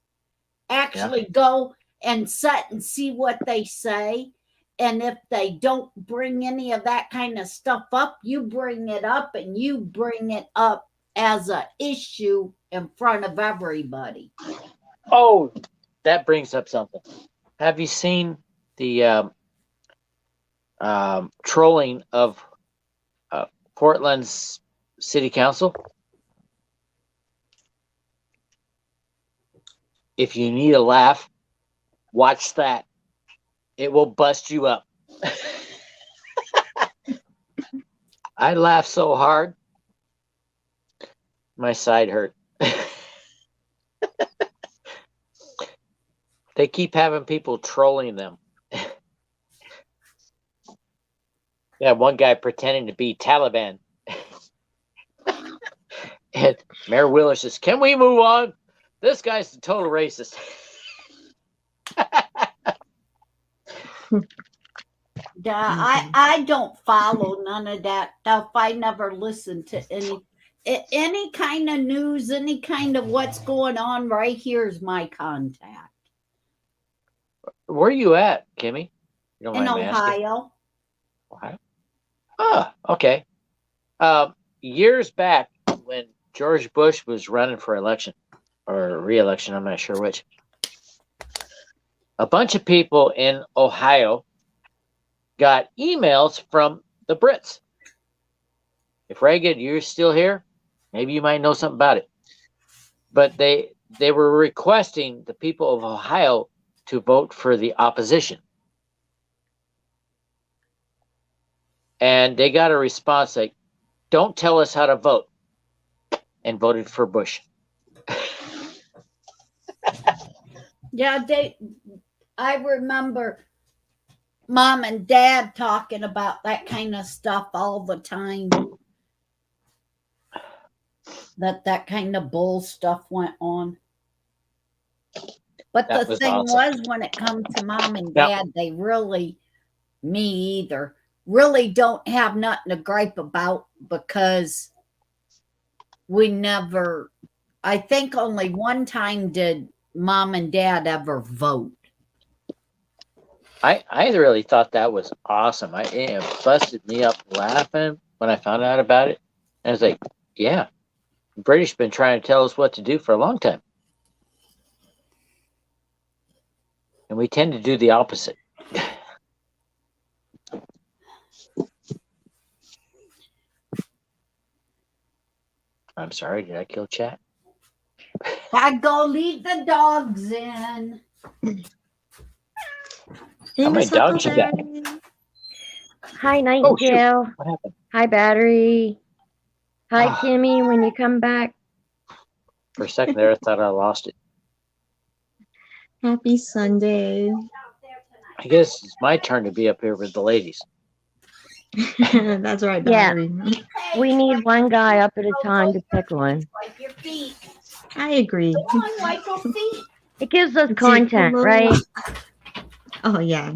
actually go and sit and see what they say. And if they don't bring any of that kind of stuff up, you bring it up and you bring it up as an issue in front of everybody.
Oh, that brings up something. Have you seen the trolling of Portland's city council? If you need a laugh, watch that. It will bust you up. I laughed so hard, my side hurt. They keep having people trolling them. Yeah, one guy pretending to be Taliban. And Mayor Wheeler says, "Can we move on? This guy's a total racist."
I don't follow none of that stuff. I never listen to any kind of news, any kind of what's going on. Right here's my contact.
Where are you at, Kimmy? You don't
In
mind me asking?
Ohio.
Oh, okay. Years back, when George Bush was running for election or re-election, I'm not sure which, a bunch of people in Ohio got emails from the Brits. If Reagan, you're still here, maybe you might know something about it. But they were requesting the people of Ohio to vote for the opposition. And they got a response like, "Don't tell us how to vote," and voted for Bush.
Yeah, I remember Mom and Dad talking about that kind of stuff all the time. That kind of bull stuff went on. But the thing was, when it comes to Mom and Dad, they really, me either, really don't have nothing to gripe about, because we never, I think only one time did Mom and Dad ever vote.
I really thought that was awesome. It busted me up laughing when I found out about it. And I was like, yeah, the British been trying to tell us what to do for a long time. And we tend to do the opposite. I'm sorry, did I kill chat?
I go leave the dogs in.
Hey,
How many dogs you got?
Hi, Nightingale.
What happened?
Hi, Battery. Hi, Kimmy, when you come back.
For a second there, I thought I lost it.
Happy Sunday.
I guess it's my turn to be up here with the ladies.
That's right, Battery.
Yeah. We need one guy up at a time to pick one.
I agree.
It gives us content, right?
Oh, yeah.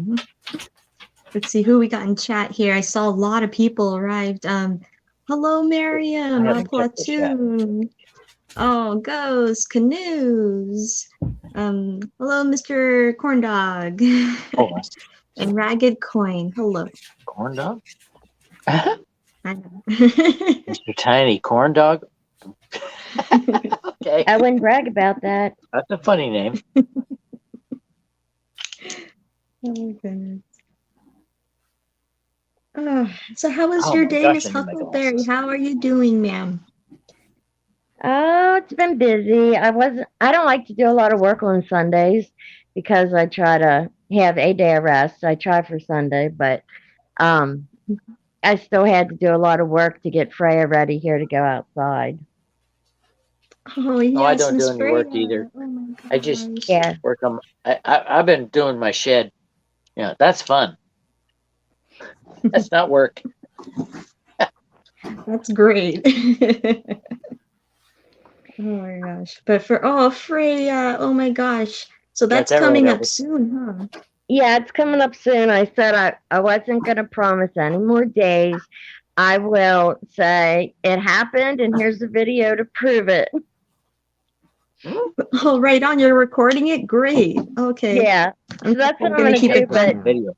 Let's see who we got in chat here. I saw a lot of people arrived. Hello, Miriam, Platoon. Oh, Ghost, Canoes. Hello, Mr. Corn Dog.
Oh,
and Ragged Coin. Hello.
Corn Dog?
I know.
Mr. Tiny Corn Dog? Okay.
I wouldn't brag about that.
That's a funny name.
Oh, goodness. Oh, so how was your day, Miss Huckleberry? How are you doing, ma'am?
Oh, it's been busy. I don't like to do a lot of work on Sundays because I try to have a day of rest. I try for Sunday, but I I still had to do a lot of work to get Freya ready here to go outside.
Oh yes,
No, I don't do
Miss
any work
Freya.
either.
Oh my
I just
gosh.
Yeah.
work on. I've been doing my shed. Yeah, that's fun. That's not work.
That's great. Oh my gosh. But Freya, oh my gosh. So that's
That's all right,
coming up
Elvis.
soon, huh?
Yeah, it's coming up soon. I said I wasn't going to promise any more days. I will say it happened, and here's the video to prove it.
Oh, right on. You're recording it? Great. Okay.
Yeah, so that's what I'm
gonna
going
keep
to do,
it
but
going.
Video.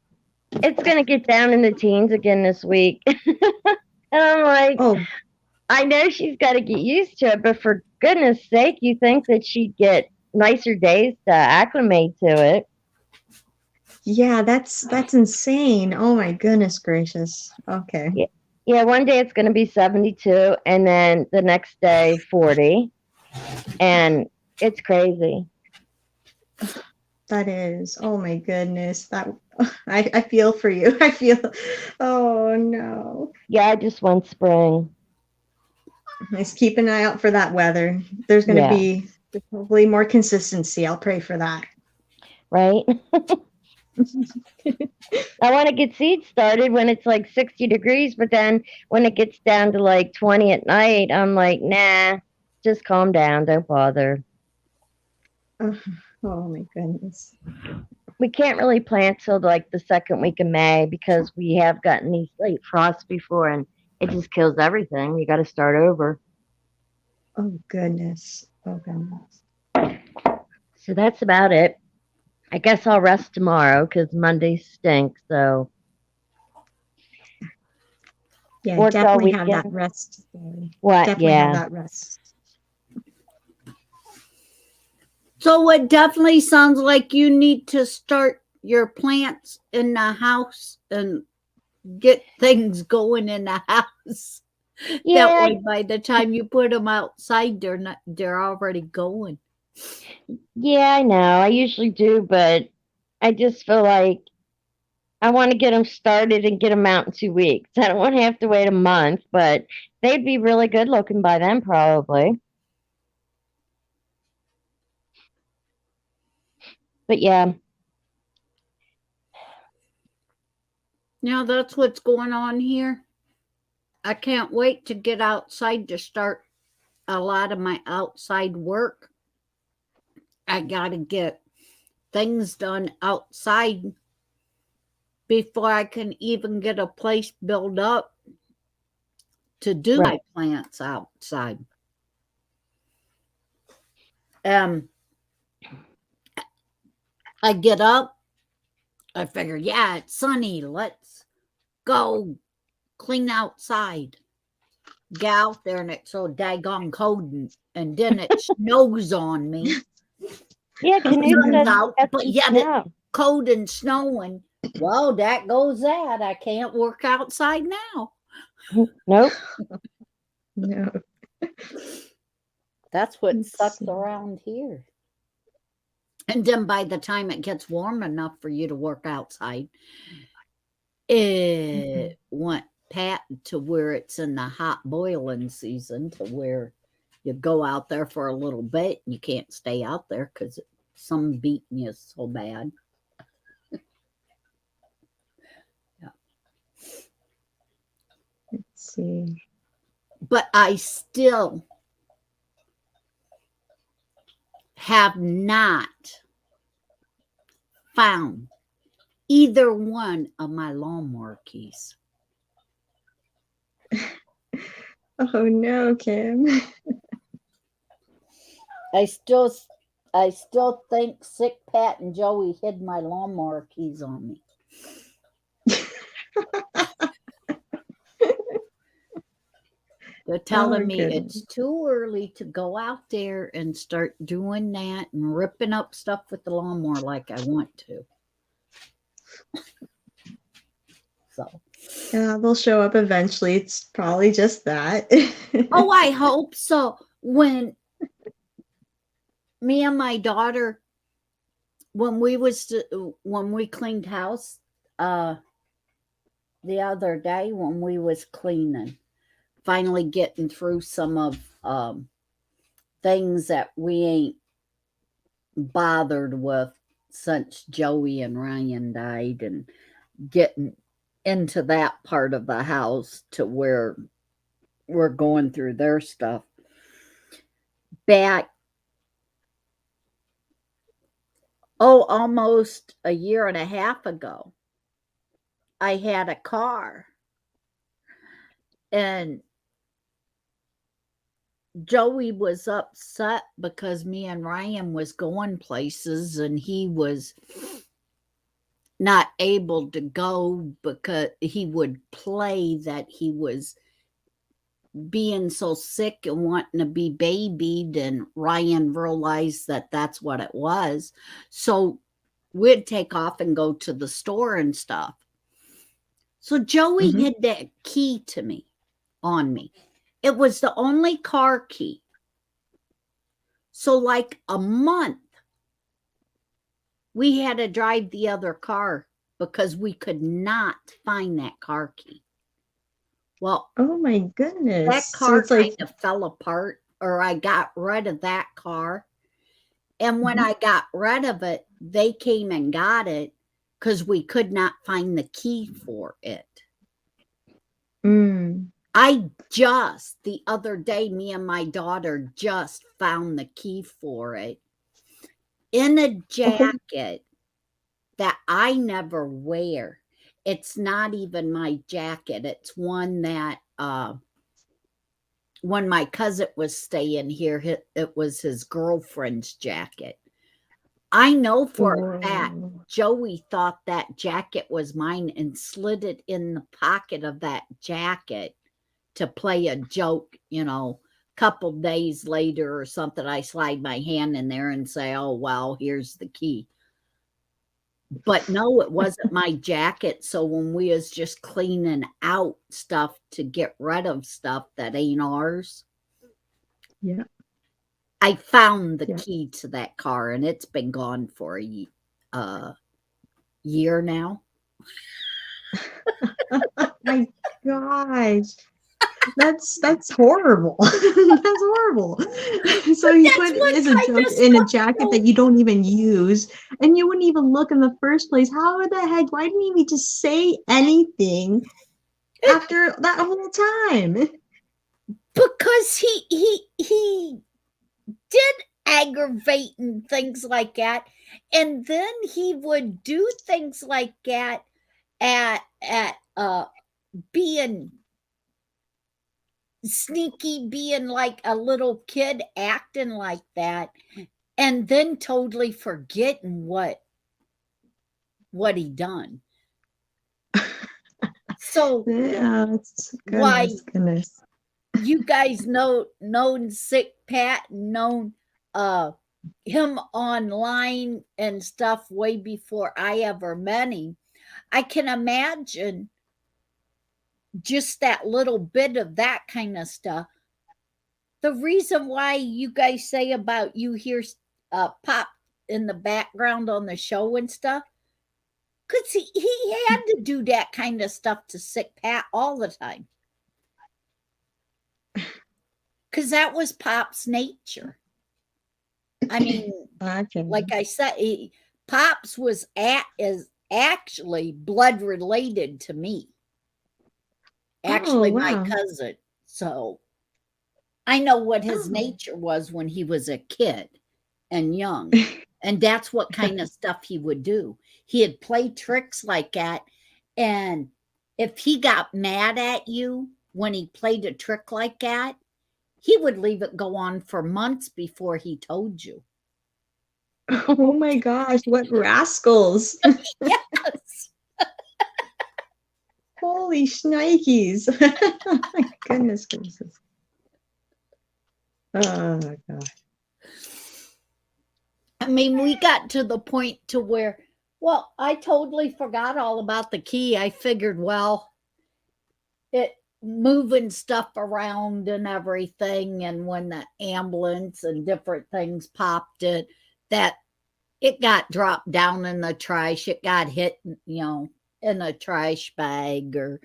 it's going to get down in the teens again this week. And I'm like,
Oh,
I know she's got to get used to it, but for goodness sake, you think that she'd get nicer days to acclimate to it.
yeah, that's insane. Oh my goodness gracious. Okay.
Yeah, one day it's going to be 72, and then the next day 40, and it's crazy.
That is. Oh my goodness. That I feel for you. I feel. Oh no.
Yeah, I just want spring.
Let's keep an eye out for that weather. There's going to
Yeah.
be hopefully more consistency. I'll pray for that.
Right? I want to get seeds started when it's like 60 degrees, but then when it gets down to like 20 at night, I'm like, nah, just calm down. Don't bother.
Oh my goodness.
We can't really plant till like the second week of May because we have gotten these late frosts before and it just kills everything. You got to start over.
Oh goodness. Oh goodness.
So that's about it. I guess I'll rest tomorrow because Monday stinks. So
Yeah,
worked all
definitely have
weekend.
that rest. Today.
What?
Definitely
Yeah.
have that rest.
So it definitely sounds like you need to start your plants in the house and get things going in the house.
Yeah.
That way, by the time you put them outside, they're already going.
Yeah, I know. I usually do, but I just feel like I want to get them started and get them out in 2 weeks. I don't want to have to wait a month, but they'd be really good looking by then, probably. But yeah.
Now that's what's going on here. I can't wait to get outside to start a lot of my outside work. I got to get things done outside before I can even get a place built up to do my plants outside. I get up, I figure, yeah, it's sunny, let's go clean outside. Get out there and it's so daggone cold and then it snows on me.
Yeah,
Sun's out, but yet it's
snow.
cold and snowing. Well, that goes that. I can't work outside now.
Nope.
No.
That's what
Let's
sucks
see.
around here. And then by the time it gets warm enough for you to work outside, it went pat to where it's in the hot boiling season to where you go out there for a little bit and you can't stay out there because some beating you so bad. Yeah.
Let's see.
But I still have not found either one of my lawnmower keys.
Oh no, Kim.
I still think Sick Pat and Joey hid my lawnmower keys on me. They're telling me it's too early to go out there and start doing that and ripping up stuff with the lawnmower like I want to. So,
Yeah, they'll show up eventually. It's probably just that.
oh, I hope so. When me and my daughter, when we cleaned house, the other day when we was cleaning, finally getting through some of things that we ain't bothered with since Joey and Ryan died, and getting into that part of the house to where we're going through their stuff. Back, almost a year and a half ago, I had a car, and Joey was upset because me and Ryan was going places and he was not able to go because he would play that he was being so sick and wanting to be babied, and Ryan realized that that's what it was. So we'd take off and go to the store and stuff. So Joey had that key to me, on me. It was the only car key. So like a month, we had to drive the other car because we could not find that car key. Well,
oh my goodness.
That car kind of fell apart, or I got rid of that car. And when I got rid of it, they came and got it because we could not find the key for it. I just, the other day, me and my daughter just found the key for it in a jacket that I never wear. It's not even my jacket. It's one that when my cousin was staying here, it was his girlfriend's jacket. I know for a fact Joey thought that jacket was mine and slid it in the pocket of that jacket to play a joke, couple days later or something. I slide my hand in there and say, oh, wow, here's the key. But no, it wasn't my jacket. So when we was just cleaning out stuff to get rid of stuff that ain't ours, I found the key to that car, and it's been gone for a year now.
Oh my gosh. That's horrible. That's horrible. So you put it as a joke in a jacket that you don't even use, and you wouldn't even look in the first place. How the heck? Why didn't you even just say anything after that whole time?
Because he did aggravate and things like that, and then he would do things like that at being sneaky, being like a little kid, acting like that, and then totally forgetting what he done. So
goodness.
You guys known Sick Pat, known him online and stuff way before I ever met him. I can imagine just that little bit of that kind of stuff. The reason why you guys say about you hear Pop in the background on the show and stuff, because he had to do that kind of stuff to Sick Pat all the time. Because that was Pop's nature. I mean, like I said, Pops is actually blood related to me. Actually, my cousin. So I know what his nature was when he was a kid and young. And that's what kind of stuff he would do. He'd play tricks like that. And if he got mad at you when he played a trick like that, he would leave it go on for months before he told you.
Oh my gosh, what rascals.
Yes.
Holy shnikes. My goodness gracious. Oh my gosh.
I mean, we got to the point to where, well, I totally forgot all about the key. I figured, well, it moving stuff around and everything, and when the ambulance and different things popped that it got dropped down in the trash, it got hit, in a trash bag or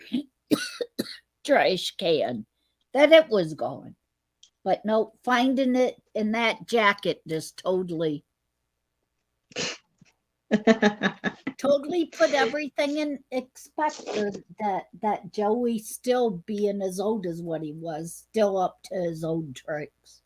trash can that it was gone. But no, finding it in that jacket just totally put everything in expected that Joey still being as old as what he was, still up to his old tricks.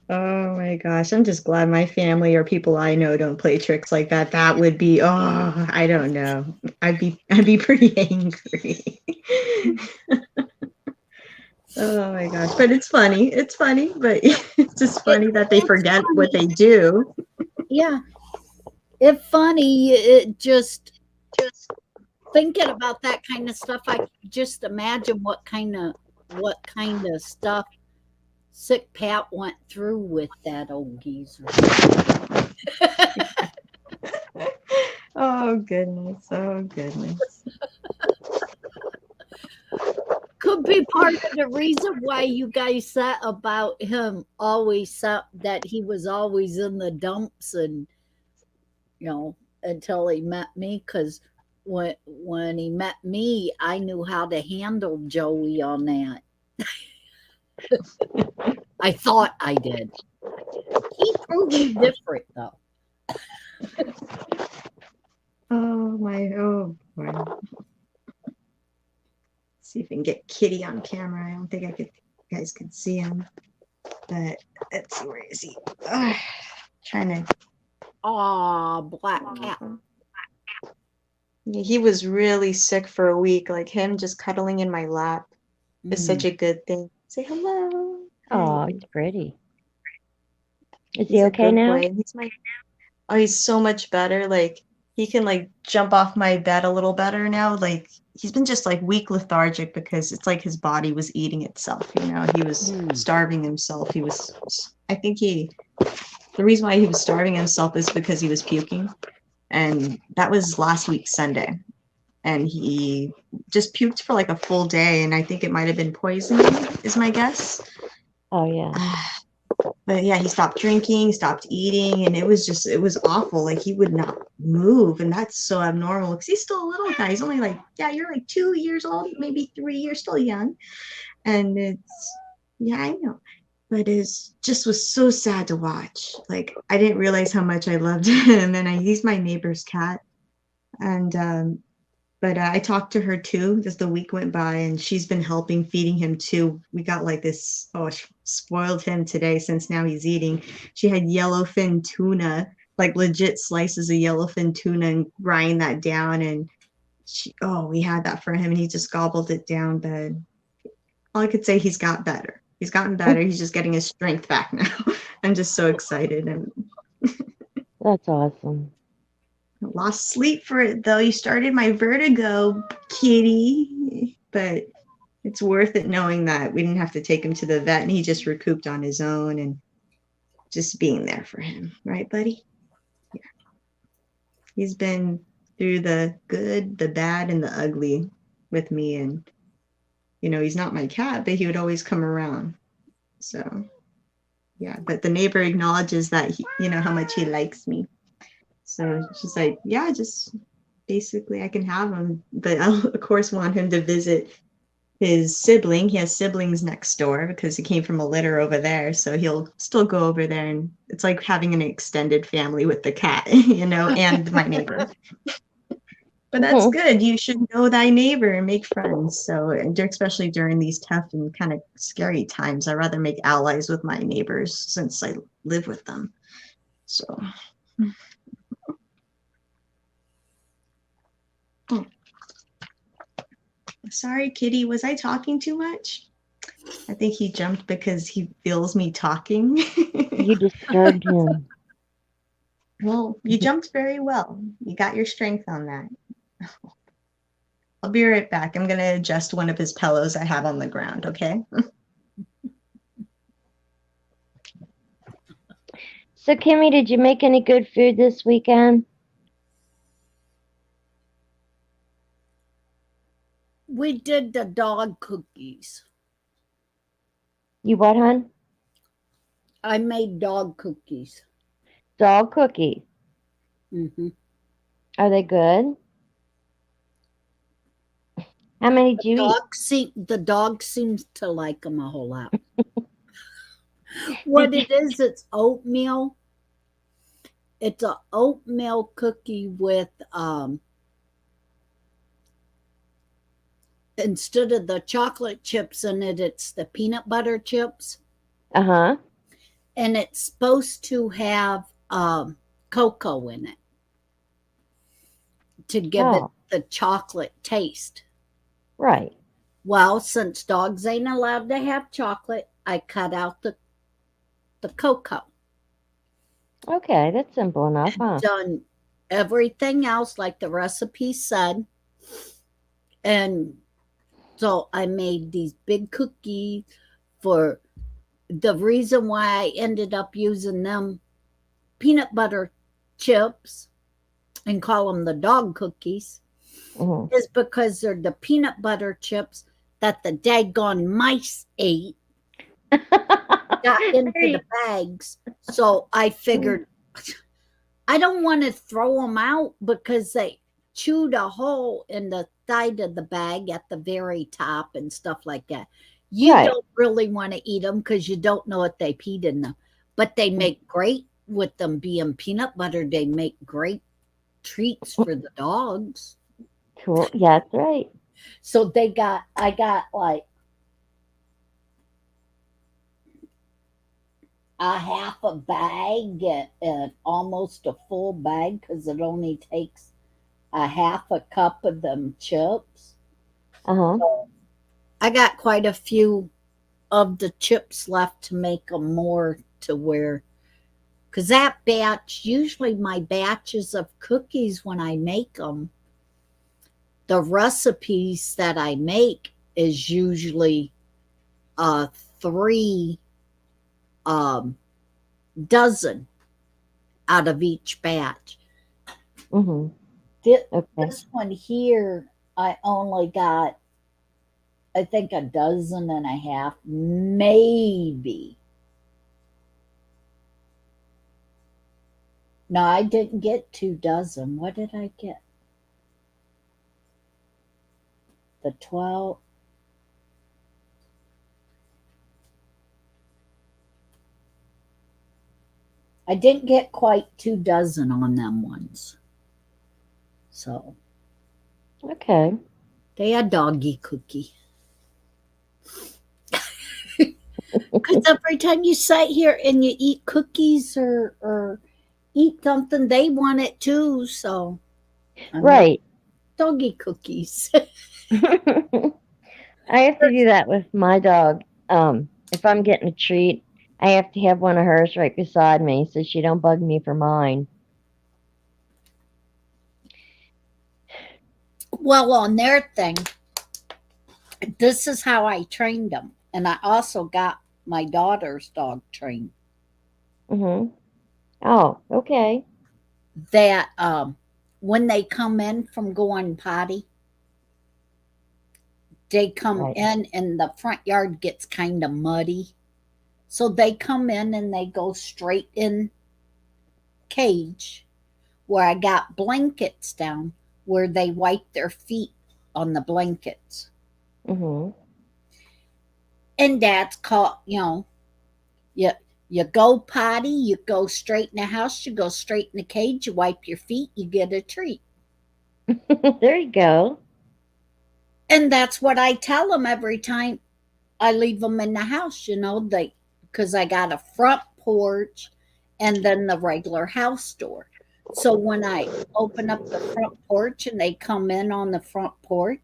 Oh my gosh, I'm just glad my family or people I know don't play tricks like that. That would be, oh, I don't know. I'd be pretty angry. Oh my gosh, but it's funny. It's funny, but it's just funny that they forget what they do.
Yeah. It's funny, it just thinking about that kind of stuff, I just imagine what kind of stuff Sick Pat went through with that old geezer.
Oh goodness. Oh goodness.
Could be part of the reason why you guys said about him that he was always in the dumps and until he met me, because when he met me, I knew how to handle Joey on that. I thought I did. He proved me different, though.
Oh boy. See if we can get Kitty on camera. I don't think you guys could see him. But let's see, where is he? Trying to.
Aw, black cat.
He was really sick for a week. Like him just cuddling in my lap is such a good thing. Say hello.
Oh, it's pretty. Is
He's
he
a
okay
good
now?
boy. He's so much better. Like he can like jump off my bed a little better now. Like he's been just like weak lethargic because it's like his body was eating itself. He was starving himself. I think the reason why he was starving himself is because he was puking, and that was last week Sunday, and he just puked for like a full day, and I think it might have been poisoning is my guess.
Oh yeah.
But yeah, he stopped drinking, stopped eating, and it was awful. Like he would not move, and that's so abnormal because he's still a little guy. He's only like, you're like 2 years old, maybe 3. You're still young, and I know, but it's just was so sad to watch. Like I didn't realize how much I loved him, and he's my neighbor's cat, and but I talked to her too as the week went by, and she's been helping feeding him too. We got like this, she spoiled him today since now he's eating. She had yellowfin tuna, like legit slices of yellowfin tuna, and grind that down. And we had that for him, and he just gobbled it down. But all I could say, he's got better. He's gotten better. He's just getting his strength back now. I'm just so excited. And
that's awesome.
Lost sleep for it though. You started my vertigo, kitty, but it's worth it knowing that we didn't have to take him to the vet and he just recouped on his own and just being there for him, right, buddy? Yeah. He's been through the good, the bad, and the ugly with me, and he's not my cat, but he would always come around. So yeah, but the neighbor acknowledges that how much he likes me. So she's like, yeah, just basically I can have him. But I'll, of course, want him to visit his sibling. He has siblings next door because he came from a litter over there. So he'll still go over there. And it's like having an extended family with the cat, and my neighbor. But that's good. You should know thy neighbor and make friends. So, especially during these tough and kind of scary times, I'd rather make allies with my neighbors since I live with them. So... Oh. Sorry, kitty. Was I talking too much? I think he jumped because he feels me talking.
You disturbed him.
Well, you jumped very well. You got your strength on that. I'll be right back. I'm going to adjust one of his pillows I have on the ground, okay?
So, Kimmy, did you make any good food this weekend?
We did the dog cookies.
You what, hon?
I made dog cookies.
Dog cookies?
Mm-hmm.
Are they good? How many do you eat?
The dog seems to like them a whole lot. What it is, it's oatmeal. It's a oatmeal cookie with instead of the chocolate chips in it, it's the peanut butter chips.
Uh-huh.
And it's supposed to have cocoa in it to give it
Oh,
the chocolate taste.
right.
Well, since dogs ain't allowed to have chocolate, I cut out the cocoa.
Okay, that's simple enough, huh?
Done everything else like the recipe said. And so I made these big cookies. For the reason why I ended up using them peanut butter chips and call them the dog cookies
Mm-hmm.
is because they're the peanut butter chips that the daggone mice ate, got into the bags. So I figured I don't want to throw them out because they chewed a hole in the side of the bag at the very top and stuff like that. You
Right.
don't really want to eat them because you don't know what they peed in them. But they make great, with them being peanut butter, they make great treats for the dogs.
Cool. Yeah, that's right.
So I got like a half a bag and almost a full bag because it only takes a half a cup of them chips.
Uh-huh.
So I got quite a few of the chips left to make them more to where, because that batch, usually my batches of cookies when I make them, the recipes that I make is usually 3 dozen out of each batch.
Mm-hmm.
This,
Okay.
this one here, I only got, I think, a dozen and a half, maybe. No, I didn't get 2 dozen. What did I get? The 12. I didn't get quite 2 dozen on them ones. So
Okay.
they a doggy cookie. Because every time you sit here and you eat cookies or eat something, they want it too. So I make
Right.
doggy cookies.
I have to do that with my dog. If I'm getting a treat, I have to have one of hers right beside me so she don't bug me for mine.
Well, on their thing, this is how I trained them. And I also got my daughter's dog trained.
Mm-hmm. Oh, okay.
That when they come in from going potty, they come
Right.
in and the front yard gets kind of muddy. So they come in and they go straight in cage where I got blankets down where they wipe their feet on the blankets.
Mm-hmm.
And that's called, you go potty, you go straight in the house, you go straight in the cage, you wipe your feet, you get a treat.
There you go.
And that's what I tell them every time I leave them in the house, because I got a front porch and then the regular house door. So when I open up the front porch and they come in on the front porch,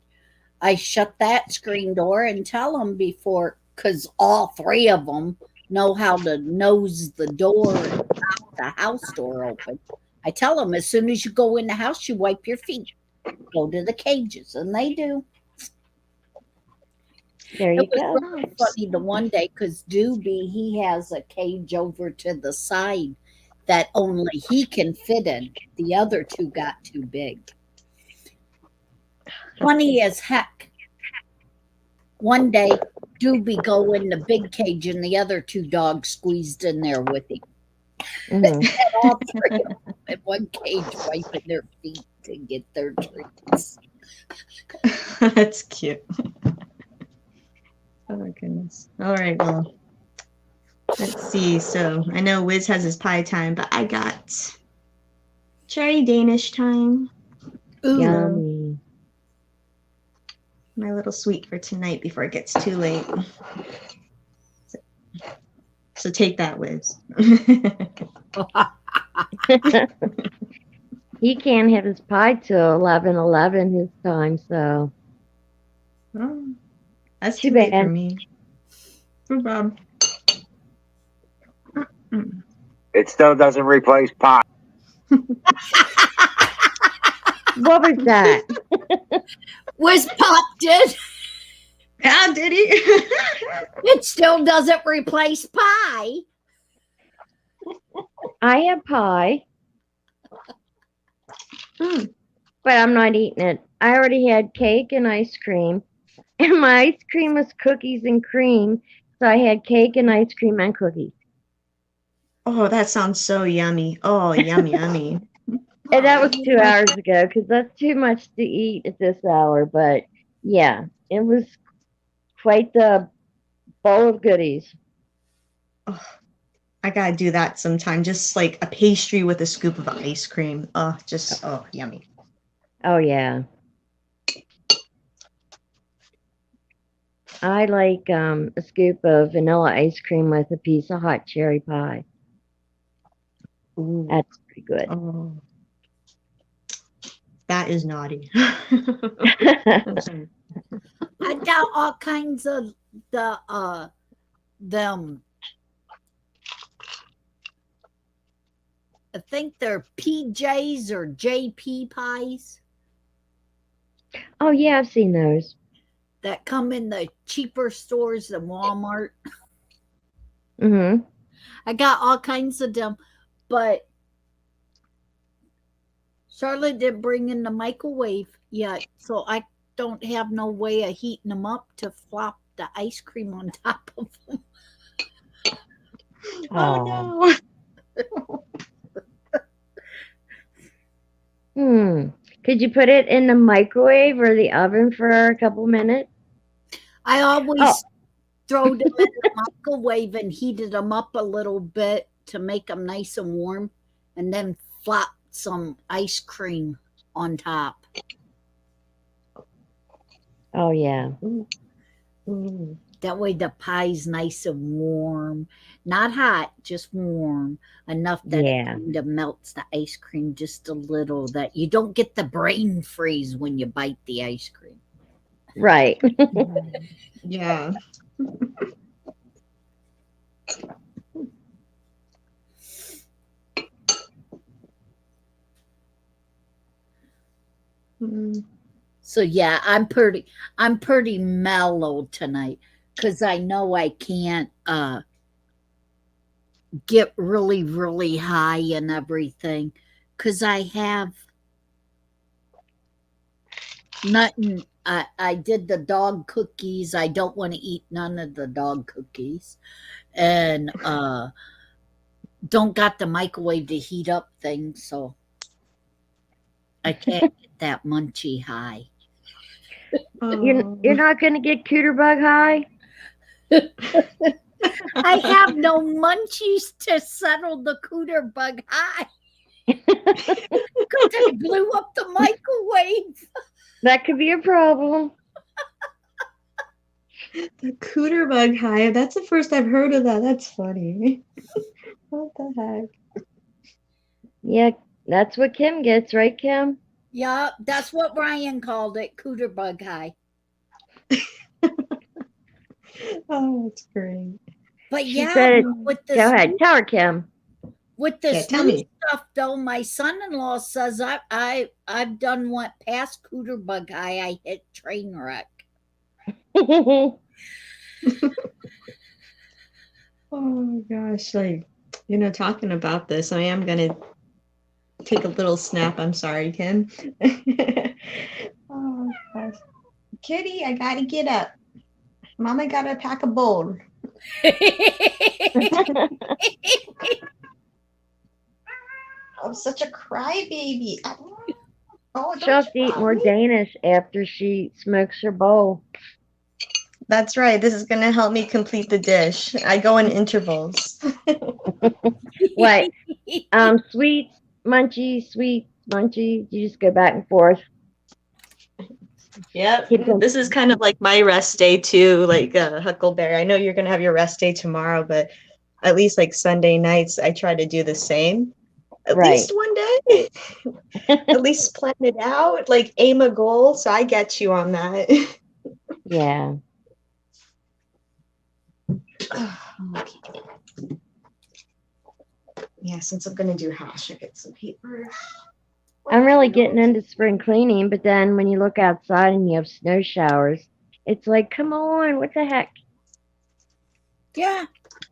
I shut that screen door and tell them before, because all 3 of them know how to nose the door and pop the house door open. I tell them as soon as you go in the house, you wipe your feet, go to the cages, and they do.
There you
It was
go.
really funny the one day because Doobie, he has a cage over to the side that only he can fit in. The other 2 got too big. Funny as heck. One day, Doobie go in the big cage and the other 2 dogs squeezed in there with him.
Mhm.
And all three of them in one cage wiping their feet to get their treats.
That's cute. Oh my goodness. All right, well, let's see. So I know Wiz has his pie time, but I got cherry Danish time.
Ooh.
Yummy.
My little sweet for tonight before it gets too late. So take that, Wiz.
He can't have his pie till 11:11 his time, so
Oh, that's
Too
too late
bad.
for me. No problem.
It still doesn't replace pie.
what was that?
Was Pop did.
How did he?
It still doesn't replace pie.
I have pie, but I'm not eating it. I already had cake and ice cream, and my ice cream was cookies and cream, so I had cake and ice cream and cookies.
Oh, that sounds so yummy. Oh, yummy, yummy.
And that was 2 hours ago because that's too much to eat at this hour. But yeah, it was quite the bowl of goodies.
Oh, I gotta do that sometime. Just like a pastry with a scoop of ice cream. Oh, yummy.
Oh yeah. I like a scoop of vanilla ice cream with a piece of hot cherry pie.
Ooh.
That's pretty good.
Oh, that is naughty.
I got all kinds of them. I think they're PJs or JP pies
Oh yeah, I've seen those.
that come in the cheaper stores than Walmart.
Mm-hmm.
I got all kinds of them, but Charlotte didn't bring in the microwave yet, so I don't have no way of heating them up to flop the ice cream on top of them.
Oh
no. Could you put it in the microwave or the oven for a couple minutes?
I always throw them in the microwave and heated them up a little bit to make them nice and warm, and then flop some ice cream on top.
Oh yeah.
That way the pie's nice and warm. Not hot, just warm. Enough that it kind of melts the ice cream just a little, that you don't get the brain freeze when you bite the ice cream.
Right.
yeah.
So yeah, I'm pretty mellow tonight because I know I can't get really, really high and everything because I have nothing. I did the dog cookies. I don't want to eat none of the dog cookies, and don't got the microwave to heat up things, so I can't get that munchy high.
You're not going to get cooter bug high?
I have no munchies to settle the cooter bug high. Because I blew up the microwave.
That could be a problem.
The cooter bug high. That's the first I've heard of that. That's funny. What the heck?
Yeah, that's what Kim gets, right, Kim?
Yeah, that's what Ryan called it, cooter bug high.
Oh, that's great.
But
She
yeah,
said,
with the
go ahead, tell her, Kim.
With this
tell
new
me.
stuff, though, my son-in-law says I've done what past cooter bug high. I hit train wreck.
Oh gosh, like talking about this, I am gonna take a little snap. I'm sorry, Kim. Oh gosh, Kitty, I gotta get up. Mama gotta pack a bowl.
I'm such a crybaby. Oh,
She'll
don't
have
you
to eat
love
more
me?
Danish after she smokes her bowl.
That's right. This is gonna help me complete the dish. I go in intervals.
What? Sweet, munchy, sweet, munchy. You just go back and forth.
Yep.
Keep them.
This is kind of like my rest day too, like Huckleberry. I know you're gonna have your rest day tomorrow, but at least like Sunday nights, I try to do the same. At
Right.
least one day. At least plan it out, like aim a goal. So I get you on that.
Yeah.
Okay. Yeah, since I'm gonna do hash, I get some paper.
I'm really getting into spring cleaning, but then when you look outside and you have snow showers, it's like, come on, what the heck?
Yeah,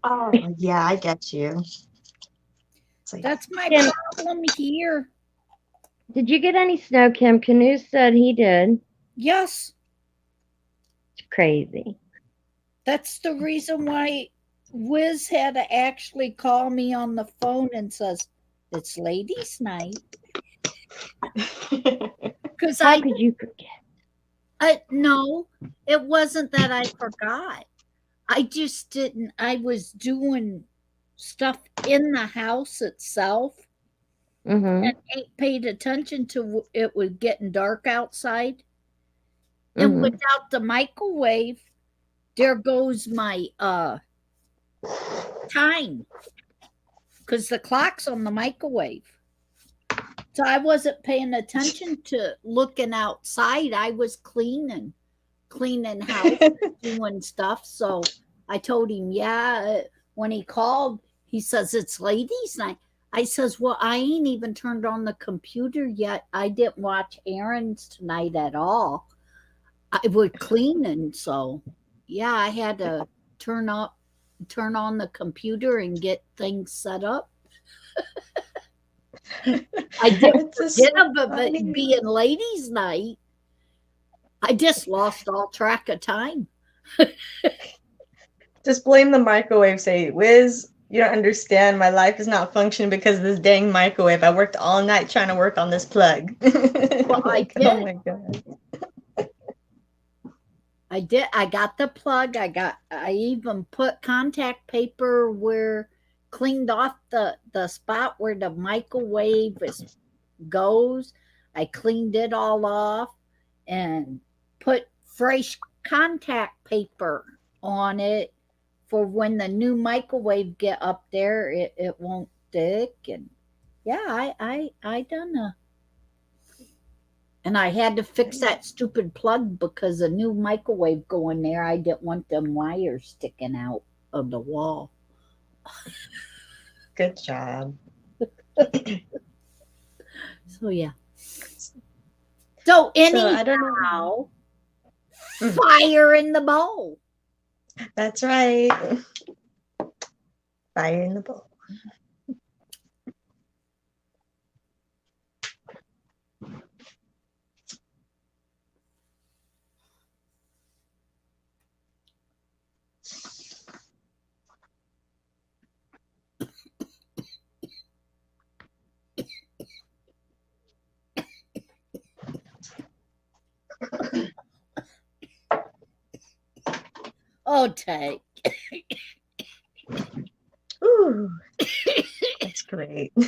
Oh yeah, I get you. It's like,
that's my
Kim,
problem here.
did you get any snow, Kim? Canoe said he did.
Yes,
It's crazy.
that's the reason why Wiz had to actually call me on the phone and says, it's ladies' night. Because
How could you forget?
no, it wasn't that I forgot. I just didn't. I was doing stuff in the house itself
Mm-hmm.
and ain't paid attention to it was getting dark outside. And
Mm-hmm.
without the microwave, there goes my time because the clock's on the microwave. So I wasn't paying attention to looking outside. I was cleaning house, doing stuff. So I told him, yeah. When he called, he says it's ladies' night. I says, well, I ain't even turned on the computer yet. I didn't watch errands tonight at all. I was cleaning, so yeah, I had to turn on the computer and get things set up. I didn't
it's just
forget
so
about
funny.
it being ladies' night. I just lost all track of time.
Just blame the microwave. Say, Wiz, you don't understand. My life is not functioning because of this dang microwave. I worked all night trying to work on this plug.
Well,
Like,
I did.
oh my god.
I did. I got the plug. I even put contact paper where cleaned off the spot where the microwave goes. I cleaned it all off and put fresh contact paper on it for when the new microwave get up there, it won't stick. And yeah, I done and I had to fix that stupid plug because a new microwave going there. I didn't want them wires sticking out of the wall.
Good job.
So yeah. So
I don't
anyhow,
know.
fire in the bowl.
That's right. Fire in the bowl.
Oh, take.
Ooh, that's great. All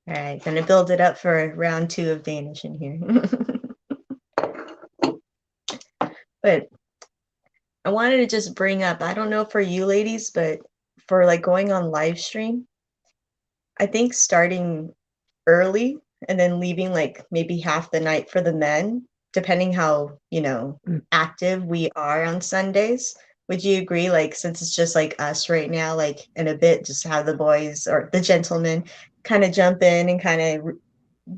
right, gonna build it up for round 2 of Danish in here. But I wanted to just bring up, I don't know for you ladies, but for like going on live stream, I think starting early and then leaving like maybe half the night for the men, depending how, active we are on Sundays. Would you agree? Like, since it's just like us right now, like in a bit, just have the boys or the gentlemen kind of jump in and kind of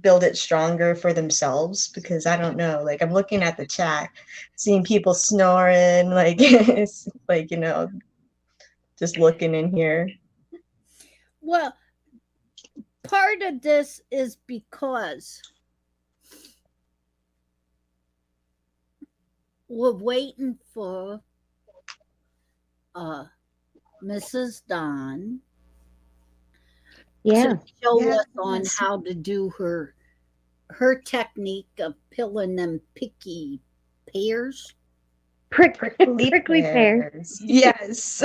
build it stronger for themselves, because I don't know, like I'm looking at the chat, seeing people snoring, like it's like, just looking in here.
Well, part of this is because we're waiting for Mrs. Don
Yeah.
to show
Yeah,
us on
yes.
how to do her technique of peeling them picky pears.
Prickly pear.
pears. Yes.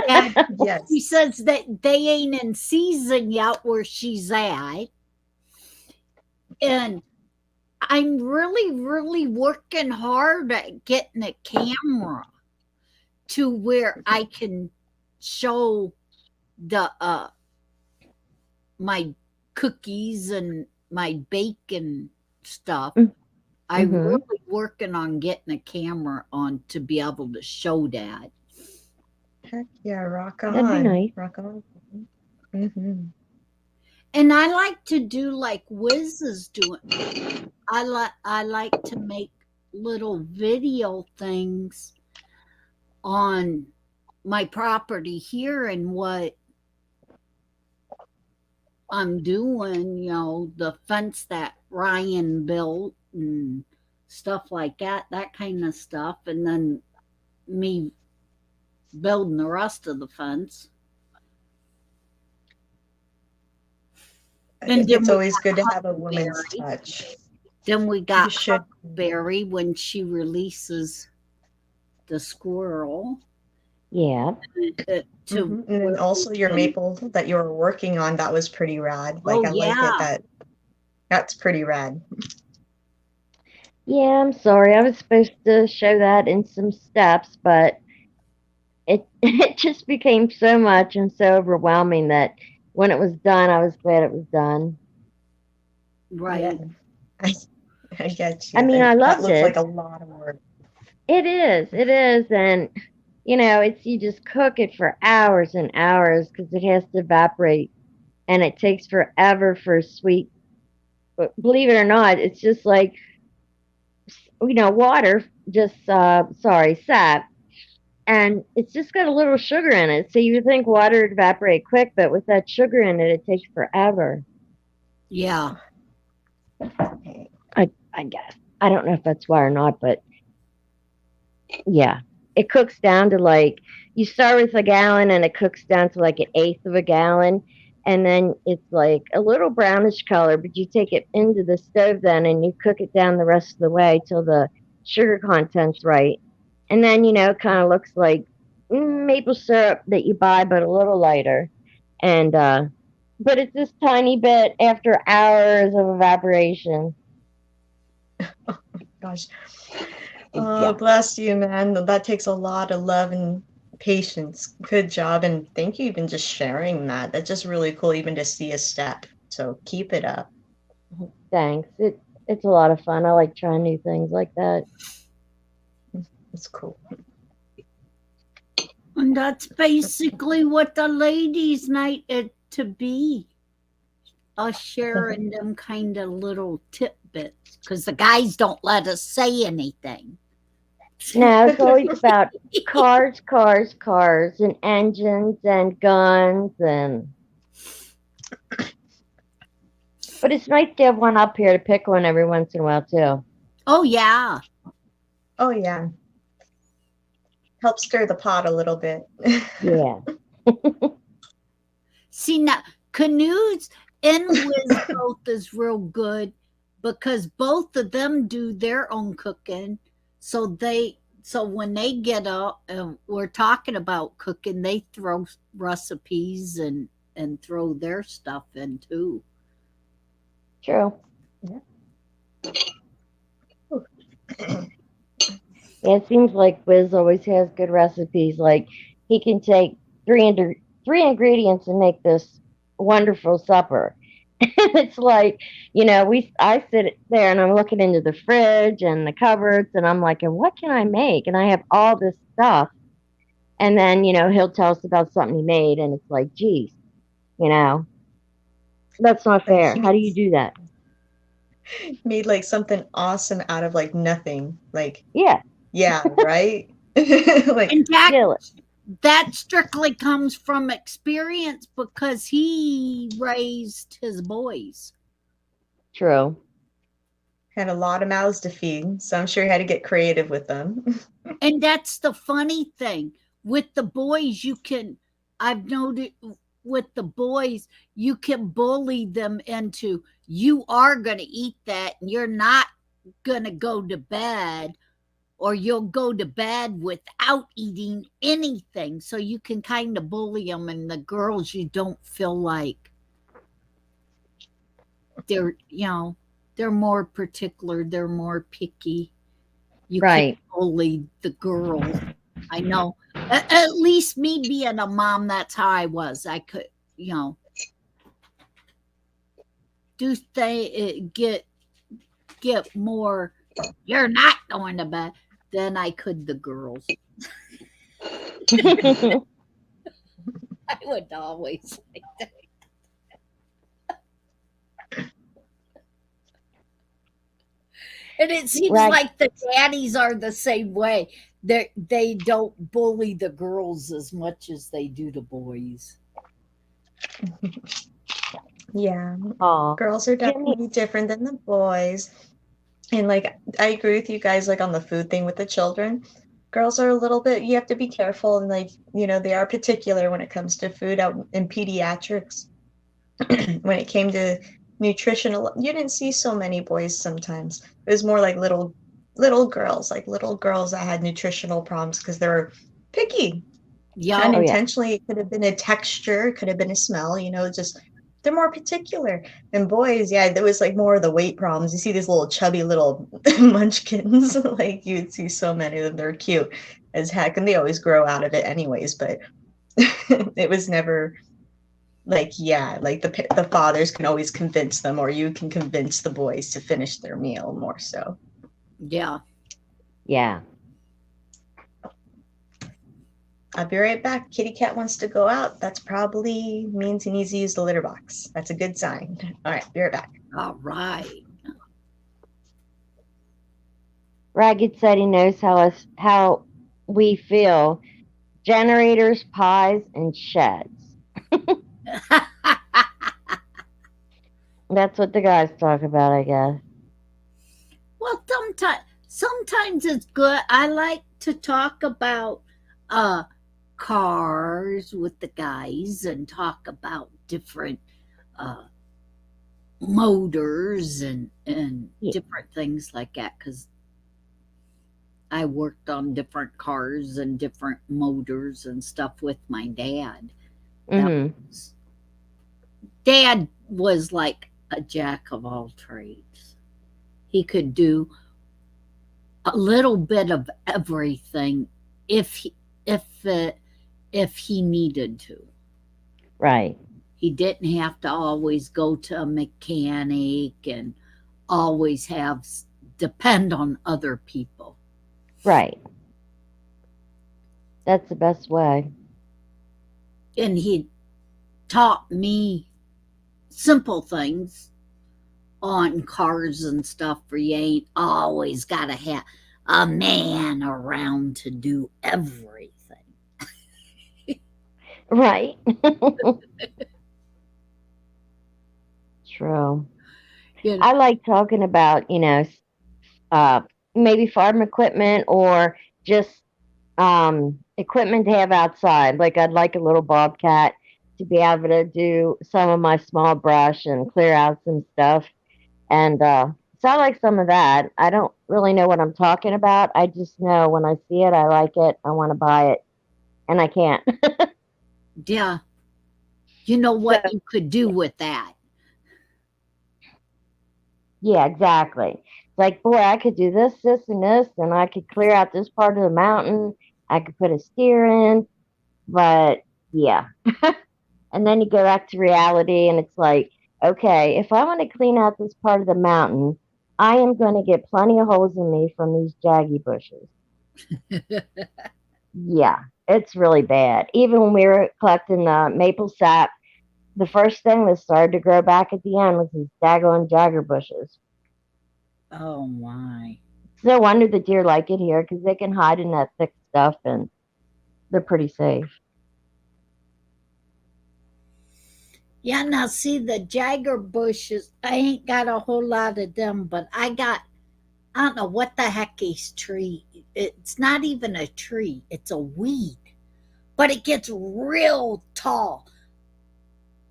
And
Yes.
she says that they ain't in season yet where she's at. And I'm really, really working hard at getting a camera to where I can show the my cookies and my bacon stuff. I'm
Mm-hmm.
really working on getting a camera on to be able to show that.
Heck yeah, rock on.
That'd be nice.
Rock on. Mm-hmm.
And I like to do like Wiz is doing. I like to make little video things on my property here and what I'm doing, you know, the fence that Ryan built and stuff like that kind of stuff. And then me building the rest of the fence.
I think it's always good to have a woman's touch.
Then we got
should.
Huckleberry when she releases the squirrel.
Yeah.
And then also your maple that you were working on, that was pretty rad. Like I like it. That's pretty rad.
Yeah, I'm sorry. I was supposed to show that in some steps, but it just became so much and so overwhelming that when it was done, I was glad it was done.
Right.
Yeah. I get you.
I mean, I loved
that looks
it.
like a lot of work.
It is. And, you know, you just cook it for hours and hours because it has to evaporate. And it takes forever for sweet. But believe it or not, it's just like, you know, water, just, sap. And it's just got a little sugar in it. So you would think water would evaporate quick, but with that sugar in it, it takes forever.
Yeah.
I guess. I don't know if that's why or not, but yeah. It cooks down to like, you start with a gallon and it cooks down to like 1/8 of a gallon. And then it's like a little brownish color, but you take it into the stove then and you cook it down the rest of the way till the sugar content's right. And then, you know, it kind of looks like maple syrup that you buy, but a little lighter. And, but it's this tiny bit after hours of evaporation.
Oh my gosh. Oh, bless you, man. That takes a lot of love and patience. Good job. And thank you even just sharing that. That's just really cool even to see a step. So keep it up.
Thanks. It's a lot of fun. I like trying new things like that.
It's cool.
And that's basically what the ladies' night is to be. Us sharing them kind of little tidbits because the guys don't let us say anything.
No, it's always about cars, and engines and guns and. But it's nice to have one up here to pick one every once in a while too.
Oh yeah.
Oh yeah. Help stir the pot a little bit.
Yeah.
See now, canoes and Wiz both is real good because both of them do their own cooking. So when they get up and we're talking about cooking, they throw recipes and throw their stuff in too.
True.
Yeah.
Yeah, it seems like Wiz always has good recipes. Like he can take three ingredients and make this wonderful supper. It's like, you know, I sit there and I'm looking into the fridge and the cupboards and I'm like, and what can I make? And I have all this stuff. And then, you know, he'll tell us about something he made and it's like, geez, you know, that's not fair. How do you do that?
Made like something awesome out of like nothing. Like
yeah,
right? Like
and that strictly comes from experience because he raised his boys.
True.
Had a lot of mouths to feed, so I'm sure he had to get creative with them.
And that's the funny thing with the boys. I've noted with the boys, you can bully them into, you are going to eat that and you're not going to go to bed, or you'll go to bed without eating anything. So you can kind of bully them. And the girls, you don't feel like they're, they're more particular, they're more picky. You
Right.
can't bully the girls. I know. At least me being a mom, that's how I was. I could, do they get more, you're not going to bed, than I could the girls. I would always like that. And it seems like the daddies are the same way. They don't bully the girls as much as they do the boys.
Yeah.
Aw.
Girls are definitely different than the boys. And like I agree with you guys like on the food thing with the children. Girls are a little bit, you have to be careful, and like, they are particular when it comes to food out in pediatrics. When it came to nutritional, you didn't see so many boys sometimes. It was more like little girls, that had nutritional problems because they were picky.
Yeah.
Unintentionally. It could have been a texture, it could have been a smell, just they're more particular. And boys, yeah, there was like more of the weight problems. You see these little chubby little munchkins, like you'd see so many of them. They're cute as heck, and they always grow out of it anyways, but it was never like, like the fathers can always convince them, or you can convince the boys to finish their meal more so.
Yeah.
Yeah.
I'll be right back. Kitty cat wants to go out. That's probably means he needs to use the litter box. That's a good sign. All right, be right back.
All right.
Ragged said he knows how we feel. Generators, pies, and sheds. That's what the guys talk about, I guess.
Well, sometimes it's good. I like to talk about cars with the guys and talk about different motors and different things like that, because I worked on different cars and different motors and stuff with my dad. Dad was like a jack of all trades. He could do a little bit of everything if he needed to.
Right.
He didn't have to always go to a mechanic and always depend on other people.
Right. That's the best way.
And he taught me simple things on cars and stuff, where you ain't always got to have a man around to do everything.
Right. True. I like talking about, maybe farm equipment or just equipment to have outside. Like I'd like a little bobcat to be able to do some of my small brush and clear out some stuff. And so I like some of that. I don't really know what I'm talking about. I just know when I see it, I like it. I want to buy it. And I can't.
Yeah. You know what you could do with that.
Yeah, exactly. It's like, boy, I could do this, and this, and I could clear out this part of the mountain. I could put a steer in. But yeah. And then you go back to reality, and it's like, okay, if I want to clean out this part of the mountain, I am going to get plenty of holes in me from these jaggy bushes. Yeah, it's really bad. Even when we were collecting the maple sap, the first thing that started to grow back at the end was these daggone jagger bushes.
Oh, my.
It's no wonder the deer like it here, because they can hide in that thick stuff, and they're pretty safe.
Yeah, now see the jagger bushes, I ain't got a whole lot of them, but I don't know what the heck is tree. It's not even a tree, it's a weed, but it gets real tall.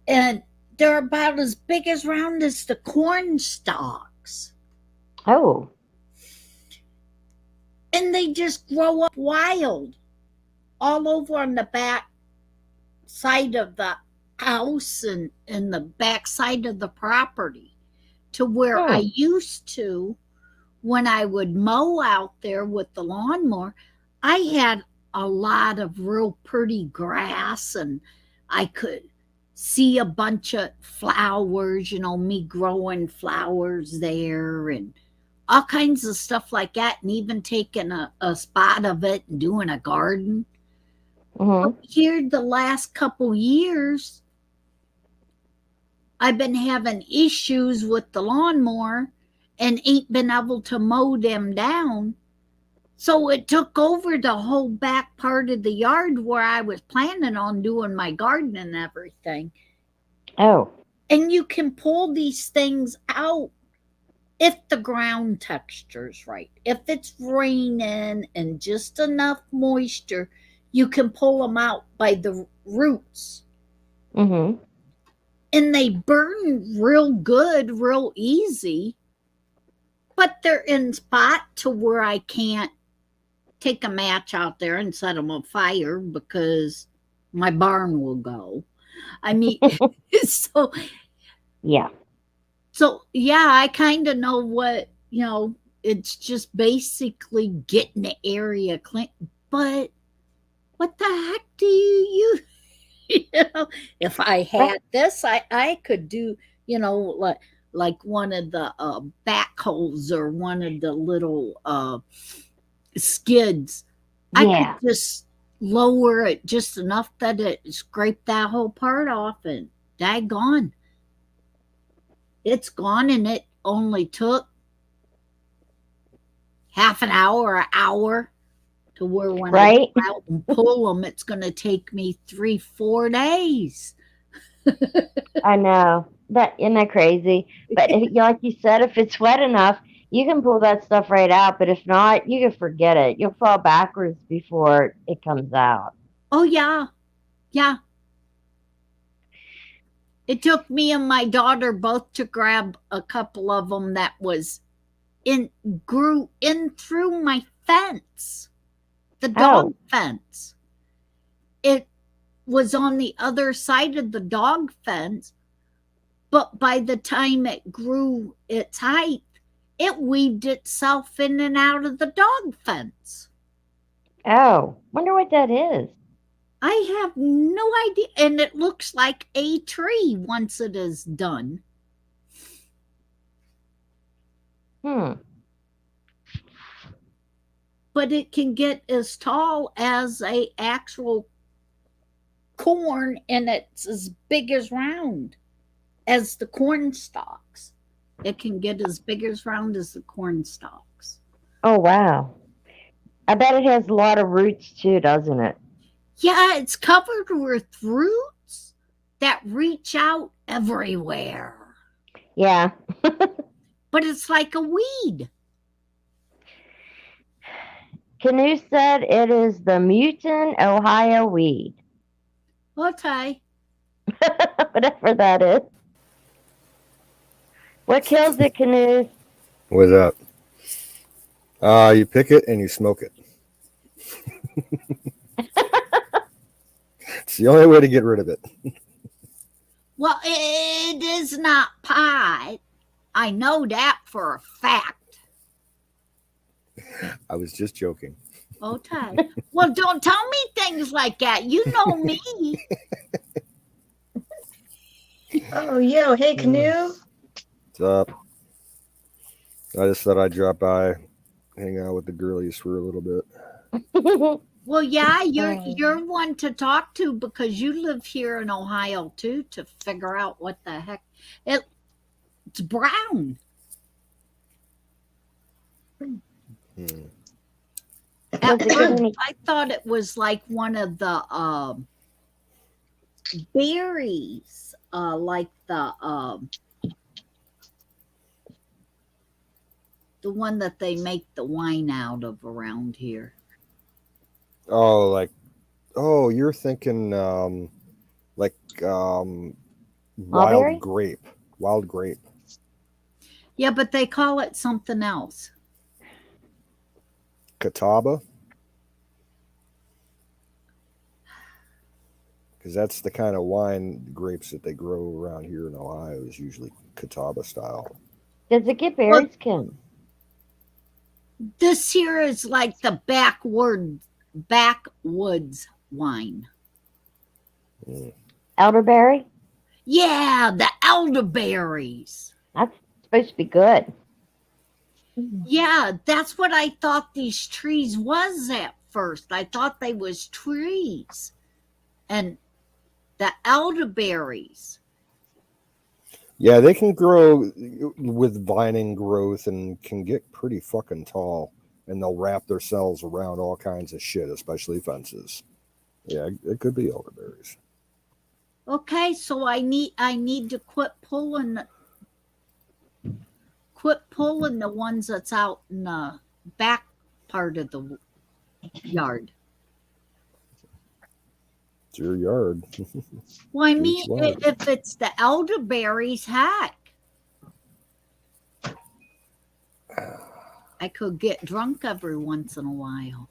and they're about as big as round as the corn stalks.
Oh.
And they just grow up wild all over on the back side of the house and the back side of the property, to where I used to, when I would mow out there with the lawnmower, I had a lot of real pretty grass, and I could see a bunch of flowers, me growing flowers there and all kinds of stuff like that, and even taking a spot of it and doing a garden.
Mm-hmm.
Here, the last couple years, I've been having issues with the lawnmower and ain't been able to mow them down. So it took over the whole back part of the yard where I was planning on doing my garden and everything.
Oh.
And you can pull these things out if the ground texture's right. If it's raining and just enough moisture, you can pull them out by the roots.
Mm-hmm.
And they burn real good, real easy, but they're in spot to where I can't take a match out there and set them on fire because my barn will go. I mean, so
yeah.
So yeah, I kind of know what, it's just basically getting the area clean. But what the heck do you use? If I had this, I could do, like one of the backhoes or one of the little skids.
Yeah.
I could just lower it just enough that it scraped that whole part off, and daggone, it's gone. And it only took half an hour to where when I go out and pull them, it's going to take me 3-4 days.
I know. Isn't that crazy? But like you said, if it's wet enough, you can pull that stuff right out. But if not, you can forget it. You'll fall backwards before it comes out.
Oh, yeah. Yeah. It took me and my daughter both to grab a couple of them that grew in through my fence, the dog fence. It was on the other side of the dog fence, but by the time it grew its height, it weaved itself in and out of the dog fence.
Oh, wonder what that is.
I have no idea. And it looks like a tree once it is done. But it can get as tall as a actual corn, and it's as big as round as the corn stalks. It can get as big as round as the corn stalks.
Oh, wow. I bet it has a lot of roots too, doesn't it?
Yeah, it's covered with roots that reach out everywhere.
Yeah.
But it's like a weed.
Canoe said it is the mutant Ohio weed.
Okay.
Whatever that is. What kills it, Canoe?
What's up? You pick it and you smoke it. It's the only way to get rid of it.
Well, it is not pot. I know that for a fact.
I was just joking.
Okay. Well, don't tell me things like that. You know me.
Oh, yo, hey, Canoe.
What's up? I just thought I'd drop by, hang out with the girlies for a little bit.
Well, yeah, you're one to talk to because you live here in Ohio too, to figure out what the heck it's brown. At first, I thought it was like one of the berries, like the one that they make the wine out of around here.
Oh, you're thinking
Mulberry?
Wild grape.
Yeah, but they call it something else.
Catawba. Because that's the kind of wine grapes that they grow around here in Ohio is usually Catawba style.
Does it get berries, Kim?
This here is like the backwoods wine.
Elderberry?
Yeah, the elderberries.
That's supposed to be good.
Yeah, that's what I thought these trees was at first. I thought they was trees. And the elderberries.
Yeah, they can grow with vining growth and can get pretty fucking tall. And they'll wrap themselves around all kinds of shit, especially fences. Yeah, it could be elderberries.
Okay, so I need to quit pulling the ones that's out in the back part of the yard.
It's your yard.
Well, I mean, if it's the elderberries, heck, I could get drunk every once in a while.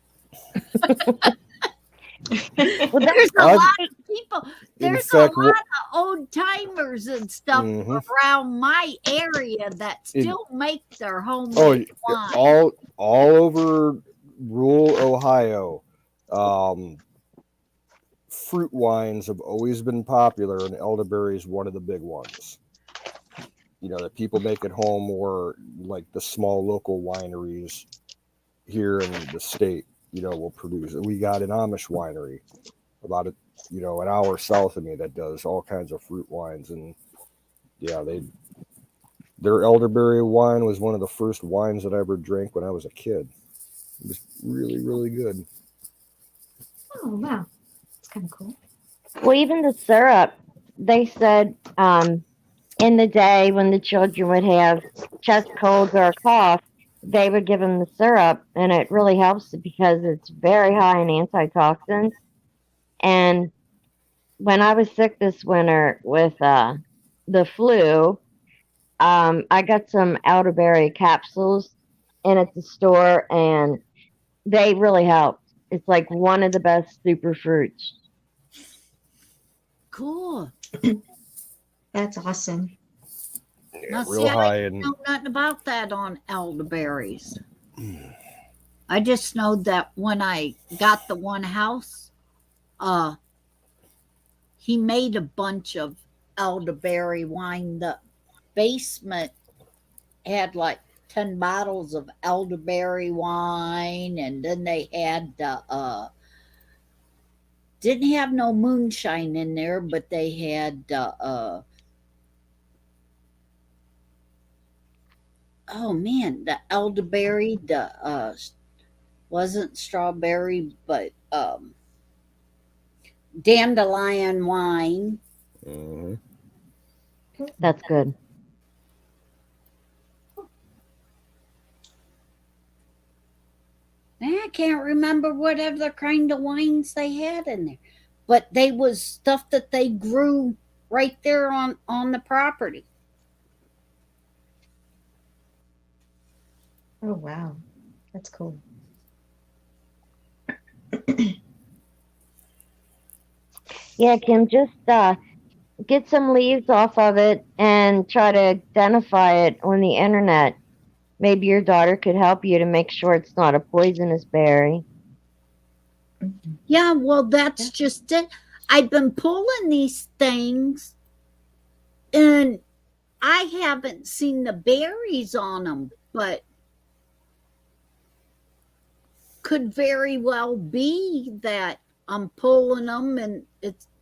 Well, there's a lot of people. There's a lot of old timers and stuff around my area that still make their homemade wine.
All over rural Ohio. Fruit wines have always been popular, and elderberry is one of the big ones. You know, that people make at home, or like the small local wineries here in the state, you know, will produce. We got an Amish winery about an hour south of me that does all kinds of fruit wines, and yeah, their elderberry wine was one of the first wines that I ever drank when I was a kid. It was really, really good.
Oh wow. Kind of cool.
Well, even the syrup, they said in the day when the children would have chest colds or a cough, they would give them the syrup, and it really helps because it's very high in antitoxins. And when I was sick this winter with the flu, I got some elderberry capsules in at the store, and they really helped. It's like one of the best superfruits.
Cool.
That's awesome.
Yeah, real high.
I don't know nothing about that on elderberries. I just know that when I got the one house, he made a bunch of elderberry wine. The basement had like 10 bottles of elderberry wine, and then they had didn't have no moonshine in there, but they had oh man, the elderberry, the wasn't strawberry, but dandelion wine.
That's good.
I can't remember what other kind of wines they had in there, but they was stuff that they grew right there on the property.
Oh wow, that's cool.
Yeah, Kim, just get some leaves off of it and try to identify it on the internet. Maybe your daughter could help you to make sure it's not a poisonous berry.
Yeah, well, that's just it. I've been pulling these things, and I haven't seen the berries on them, but could very well be that I'm pulling them and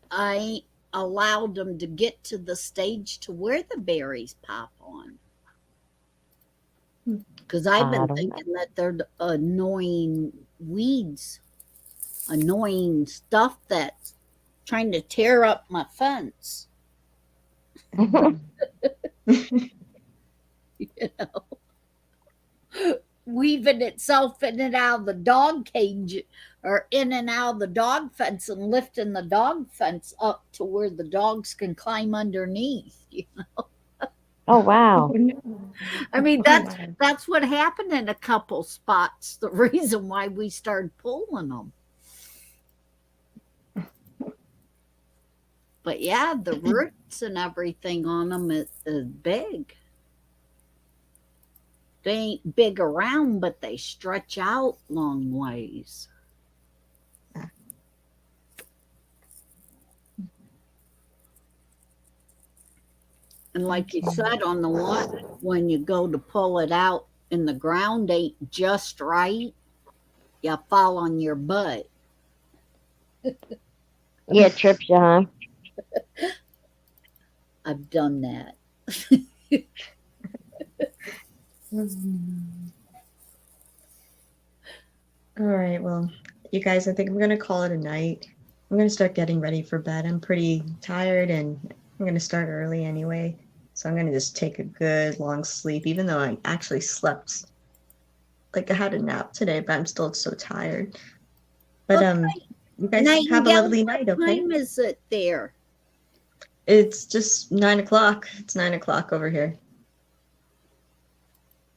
I ain't allowed them to get to the stage to where the berries pop on. Because I've been thinking that they're annoying weeds, annoying stuff that's trying to tear up my fence. You know, weaving itself in and out of the dog cage or in and out of the dog fence and lifting the dog fence up to where the dogs can climb underneath.
Oh wow.
I mean,
Oh, wow.
that's what happened in a couple spots. The reason why we started pulling them. But yeah, the roots and everything on them is big. They ain't big around, but they stretch out long ways. And like you said, on the one, when you go to pull it out and the ground ain't just right, you fall on your butt.
Yeah, it trips you, huh?
I've done that.
All right, well, you guys, I think I'm gonna call it a night. I'm gonna start getting ready for bed. I'm pretty tired and I'm gonna start early anyway. So I'm gonna just take a good long sleep, even though I actually slept like I had a nap today, but I'm still so tired. But you guys have a lovely night,
what
okay?
time is it there?
It's just 9 o'clock. It's 9 o'clock over here.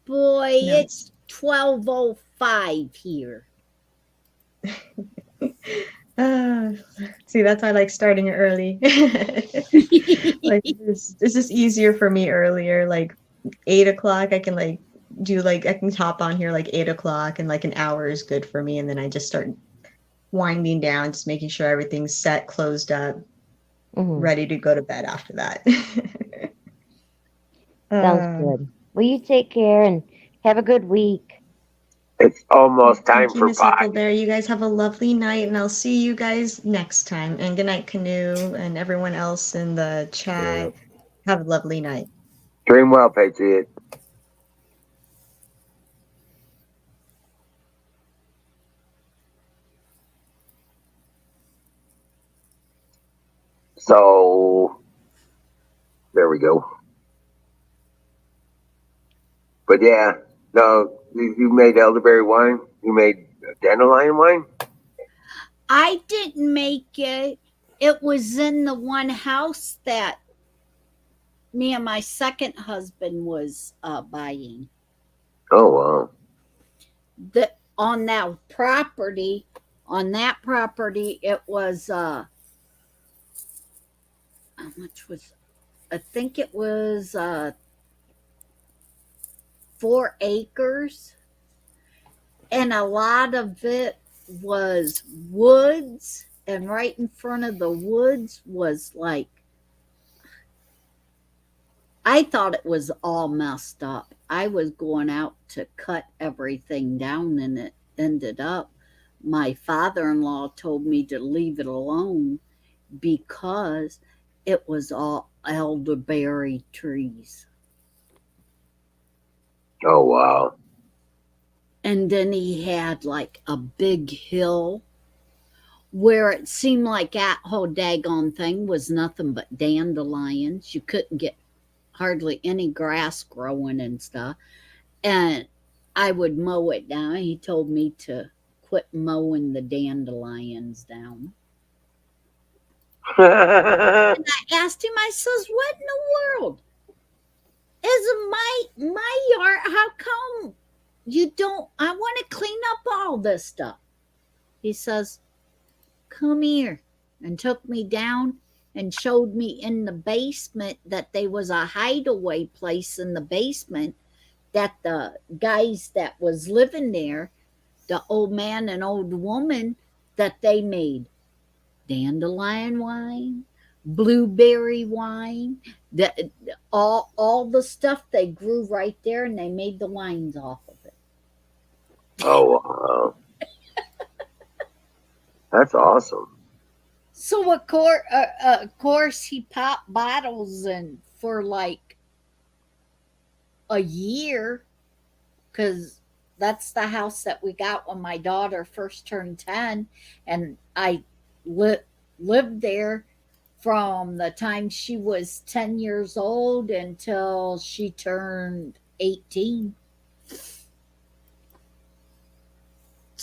Boy,
No.
it's 12:05 here.
See, that's why I like starting early. Like it's just easier for me earlier. Like 8 o'clock, I can like do like I can hop on here like 8 o'clock, and like an hour is good for me. And then I just start winding down, just making sure everything's set, closed up, ready to go to bed after that.
Sounds good. Well, you take care and have a good week.
It's almost time
Thank you,
for
Miss
pie.
Huckleberry. You guys have a lovely night, and I'll see you guys next time. And good night, Canoe, and everyone else in the chat. Have a lovely night.
Dream well, Patriot. So there we go. But yeah, no, you made elderberry wine. You made dandelion wine.
I didn't make it. It was in the one house that me and my second husband was buying.
Oh wow.
On that property, it was how much was, I think it was 4 acres, and a lot of it was woods, and right in front of the woods was like, I thought it was all messed up. I was going out to cut everything down, and it ended up my father-in-law told me to leave it alone because it was all elderberry trees.
Oh wow.
And then he had like a big hill where it seemed like that whole daggone thing was nothing but dandelions. You couldn't get hardly any grass growing and stuff. And I would mow it down. He told me to quit mowing the dandelions down. And I asked him, I says, what in the world is my yard? How come you don't? I want to clean up all this stuff. He says, come here, and took me down and showed me in the basement that there was a hideaway place in the basement that the guys that was living there, the old man and old woman, that they made dandelion wine, blueberry wine, all the stuff they grew right there, and they made the wines off of it.
Oh wow. That's awesome.
So of course he popped bottles and for like a year, because that's the house that we got when my daughter first turned 10, and I lived there from the time she was 10 years old until she turned 18.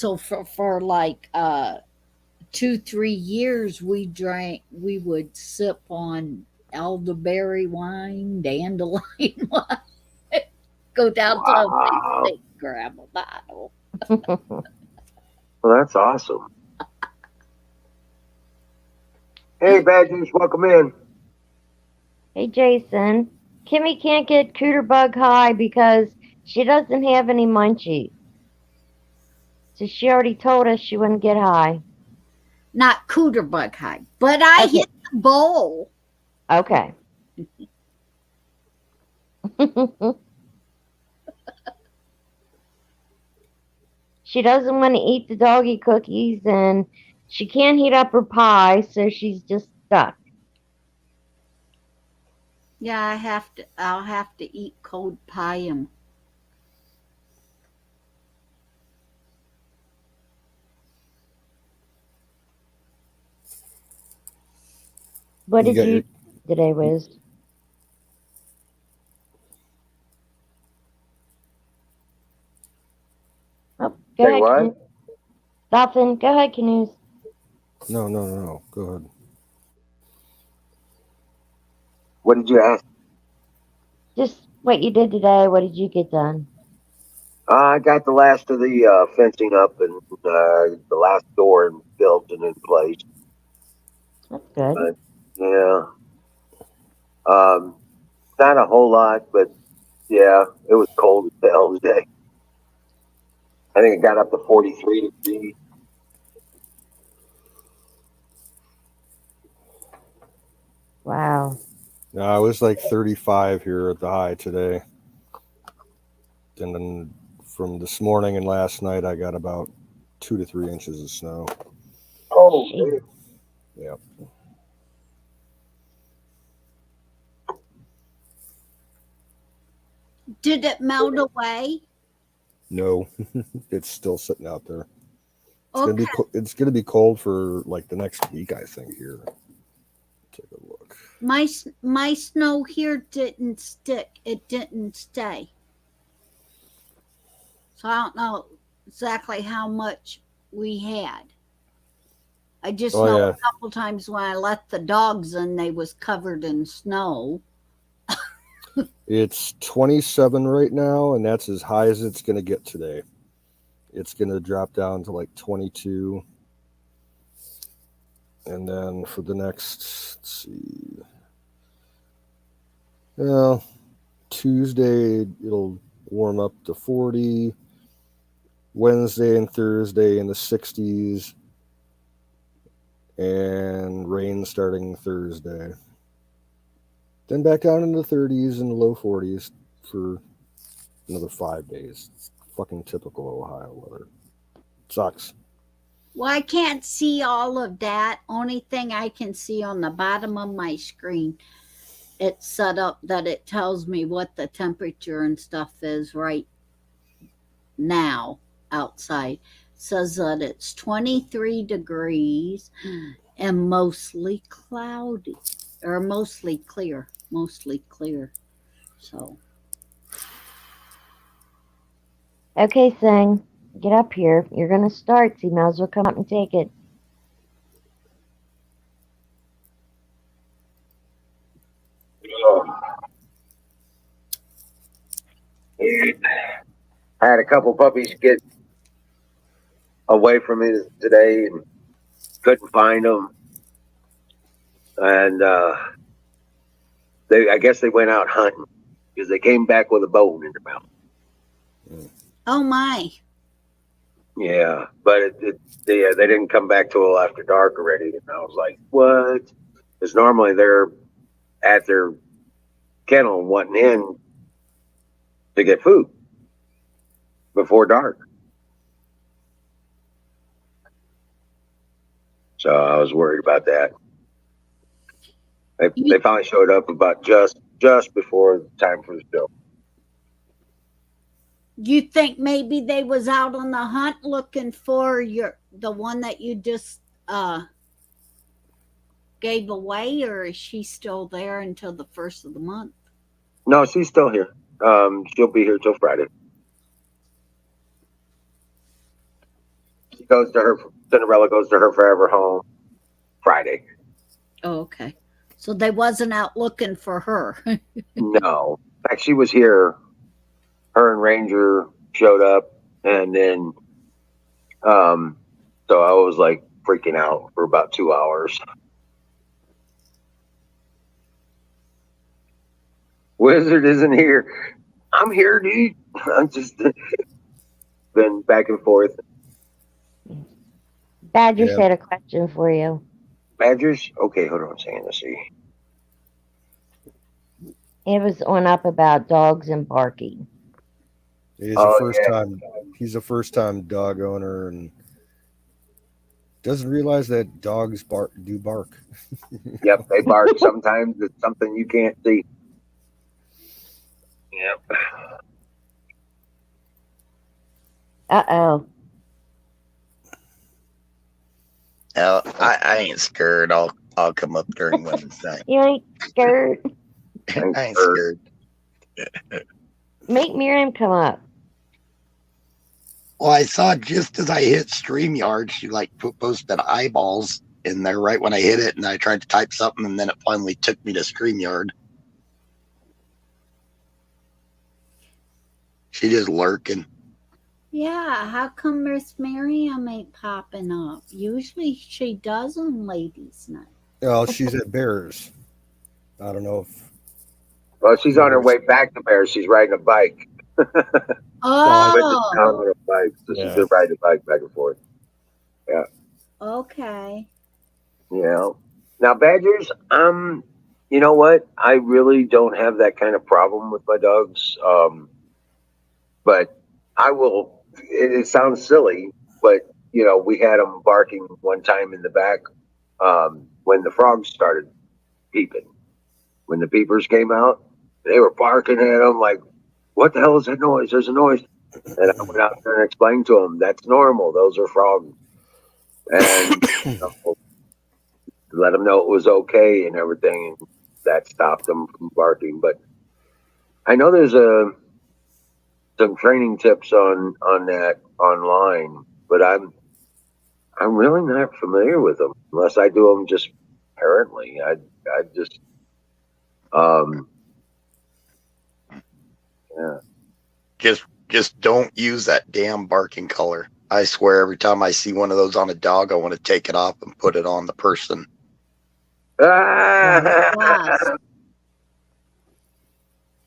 So for like 2-3 years we would sip on elderberry wine, dandelion wine, go down to a big
Wow.
state, grab a bottle.
Well, that's awesome. Hey, Badgers, welcome in.
Hey, Jason. Kimmy can't get Cooter Bug high because she doesn't have any munchies. So she already told us she wouldn't get high.
Not cooter bug high, but I hit the bowl.
Okay. She doesn't want to eat the doggy cookies, and she can't heat up her pie, so she's just stuck.
Yeah, I'll have to eat cold pie and
What did you today, Wiz? Oh, go ahead,
what?
Canoes. Nothing. Go ahead, Canoes.
No. Go ahead.
What did you ask?
Just what you did today. What did you get done?
I got the last of the fencing up and the last door built and in place.
That's good.
But, yeah. Not a whole lot, but yeah, it was cold as hell today. I think it got up to 43 degrees.
Wow.
No, it was like 35 here at the high today. And then from this morning and last night, I got about 2 to 3 inches of snow.
Oh,
Yep.
Did it melt away?
No, it's still sitting out there.
Okay.
It's gonna be cold for like the next week, I think. Here, take a look.
My snow here didn't stick. It didn't stay. So I don't know exactly how much we had. I just know a couple times when I let the dogs in, they was covered in snow.
It's 27 right now, and that's as high as it's going to get today. It's going to drop down to like 22. And then for the next, let's see, well, Tuesday, it'll warm up to 40. Wednesday and Thursday in the 60s. And rain starting Thursday. Then back down into the 30s and the low 40s for another 5 days. It's fucking typical Ohio weather. Sucks.
Well, I can't see all of that. Only thing I can see on the bottom of my screen, it's set up that it tells me what the temperature and stuff is right now outside. It says that it's 23 degrees and mostly cloudy, or mostly clear. So.
Okay, Sang, get up here. You're going to start, so you might as well come up and take it.
I had a couple puppies get away from me today and couldn't find them. And I guess they went out hunting because they came back with a bone in their mouth.
Oh my.
Yeah, but they didn't come back till after dark already. And I was like, what? Because normally they're at their kennel wanting in to get food before dark. So I was worried about that. They finally showed up about just before the time for the show.
You think maybe they was out on the hunt looking for the one that you just gave away, or is she still there until the first of the month?
No, she's still here. She'll be here till Friday. She goes to her. Cinderella goes to her forever home Friday.
Oh, okay. So they wasn't out looking for her.
No, in fact, she was here. Her and Ranger showed up, and then, so I was like freaking out for about 2 hours. Wizard isn't here. I'm here, dude. I'm just been back and forth.
Badger's
Yeah.
had a question for you.
Badgers? Okay, hold on a second. Let's see.
It was on up about dogs and barking.
He's
Oh,
a first
yeah.
time. He's a first time dog owner and doesn't realize that dogs do bark.
Yep, they bark. Sometimes it's something you can't see. Yep.
Uh-oh.
I ain't scared. I'll come up during women's night.
You ain't scared.
I ain't scared.
Make Miriam come up.
Well, I saw just as I hit StreamYard, she like posted eyeballs in there right when I hit it, and I tried to type something, and then it finally took me to StreamYard. She just lurking.
Yeah, how come Miss Miriam ain't popping up? Usually she does on ladies' night.
Oh, she's at Bears. I don't know if.
Well, she's on her way back to Bears. She's riding a bike.
Oh,
On a bike, so she's been riding a bike back and forth. Yeah.
okay.
Yeah. Now, Badgers, you know what? I really don't have that kind of problem with my dogs. But I will. It sounds silly, but you know, we had them barking one time in the back when the frogs started peeping. When the peepers came out, they were barking at them like, "What the hell is that noise? There's a noise!" And I went out there and explained to them, "That's normal. Those are frogs." And you know, let them know it was okay and everything, and that stopped them from barking. But I know there's some training tips on that online, but I'm really not familiar with them unless I do them just apparently. I just yeah.
Just don't use that damn barking color. I swear, every time I see one of those on a dog, I want to take it off and put it on the person.
Yes.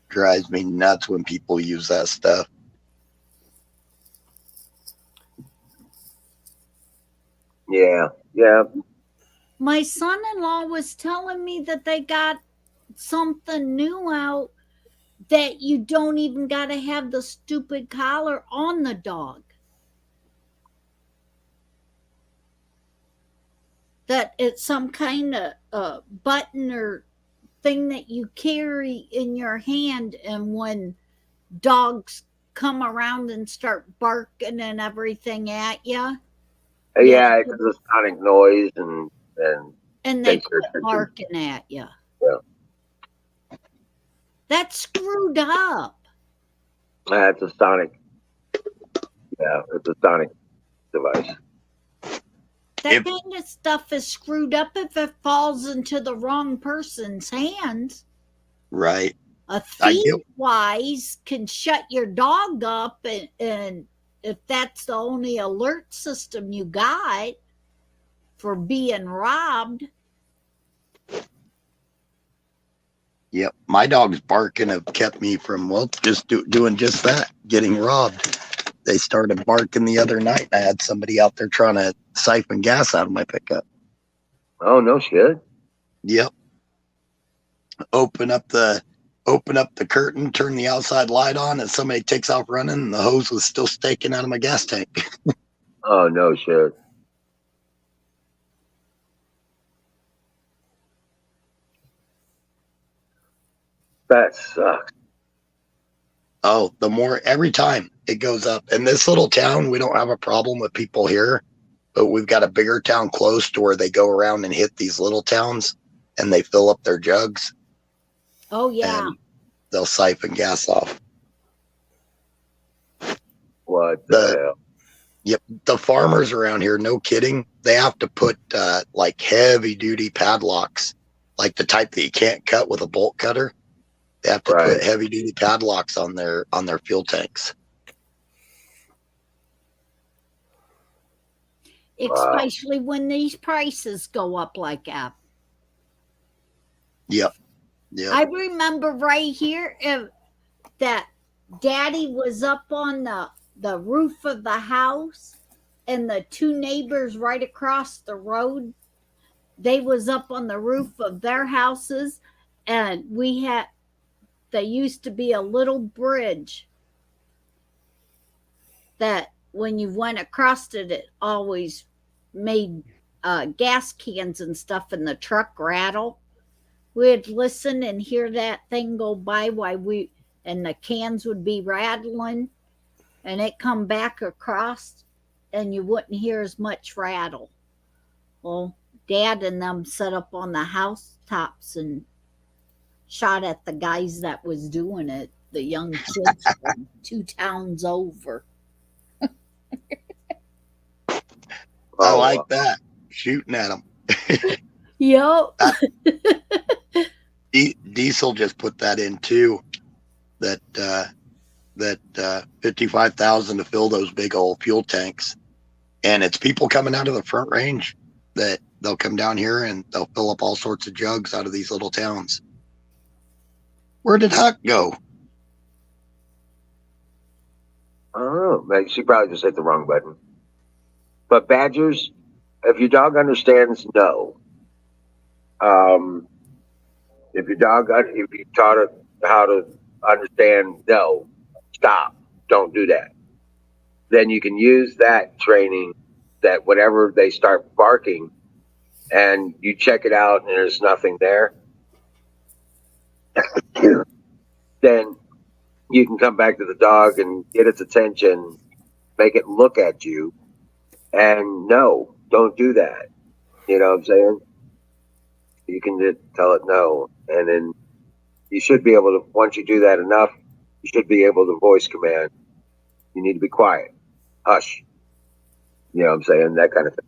Drives me nuts when people use that stuff.
Yeah.
My son-in-law was telling me that they got something new out that you don't even got to have the stupid collar on the dog. That it's some kind of button or thing that you carry in your hand, and when dogs come around and start barking and everything at you,
Yeah, it's a sonic noise and
they quit barking at you.
Yeah.
That's screwed up.
It's a sonic. Yeah, it's a sonic device.
That kind of stuff is screwed up if it falls into the wrong person's hands.
Right.
A thief wise can shut your dog up, and if that's the only alert system you got for being robbed.
Yep. My dog's barking have kept me from, just doing just that, getting robbed. They started barking the other night. I had somebody out there trying to siphon gas out of my pickup.
Oh, no shit.
Yep. Open up the curtain, turn the outside light on, and somebody takes off running, and the hose was still staking out of my gas tank.
Oh, no shit. That sucks.
Oh, every time it goes up. In this little town, we don't have a problem with people here, but we've got a bigger town close to where they go around and hit these little towns, and they fill up their jugs.
Oh, yeah.
They'll siphon gas off.
What the hell?
Yep. The farmers around here, no kidding, they have to put like heavy duty padlocks, like the type that you can't cut with a bolt cutter. They have to put heavy duty padlocks on their fuel tanks.
Especially when these prices go up like that.
Yep. Yeah.
I remember right here that Daddy was up on the roof of the house, and the two neighbors right across the road, they was up on the roof of their houses, and there used to be a little bridge that when you went across it, it always made gas cans and stuff in the truck rattle. We'd listen and hear that thing go by and the cans would be rattling, and it come back across, and you wouldn't hear as much rattle. Well, Dad and them set up on the housetops and shot at the guys that was doing it, the young kids from 2 towns over.
I like that. Shooting at them.
Yep.
Diesel just put that in too. That $55,000 to fill those big old fuel tanks, and it's people coming out of the Front Range that they'll come down here and they'll fill up all sorts of jugs out of these little towns. Where did Huck go?
I don't know. She probably just hit the wrong button. But badgers, if your dog understands no, if you taught it how to understand no, stop, don't do that, then you can use that training, that whenever they start barking and you check it out and there's nothing there, then you can come back to the dog and get its attention, make it look at you, and no, don't do that. You know what I'm saying? You can just tell it no, and then you should be able to, once you do that enough, you should be able to voice command. You need to be quiet. Hush. You know what I'm saying? That kind of thing.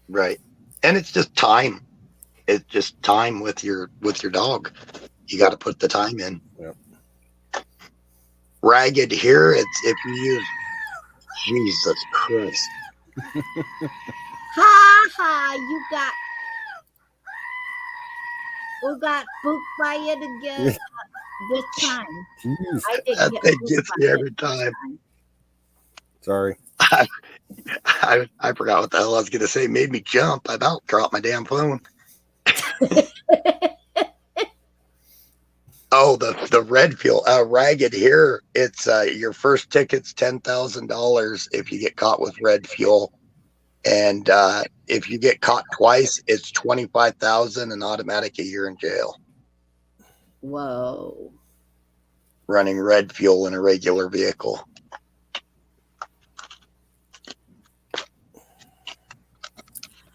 Right. And it's just time. It's just time with your dog. You got to put the time in.
Yep.
Ragged here, it's if you use Jesus Christ.
Ha, we got spooked by it again this time.
Jeez.
I didn't
That
get
thing
spooked
gets
by
me
it
every
this
time.
Sorry.
I forgot what the hell I was going to say. Made me jump. I about dropped my damn phone. Oh, the red fuel. Ragged here, it's your first ticket's $10,000 if you get caught with red fuel. And if you get caught twice, it's $25,000 and automatic a year in jail.
Whoa.
Running red fuel in a regular vehicle.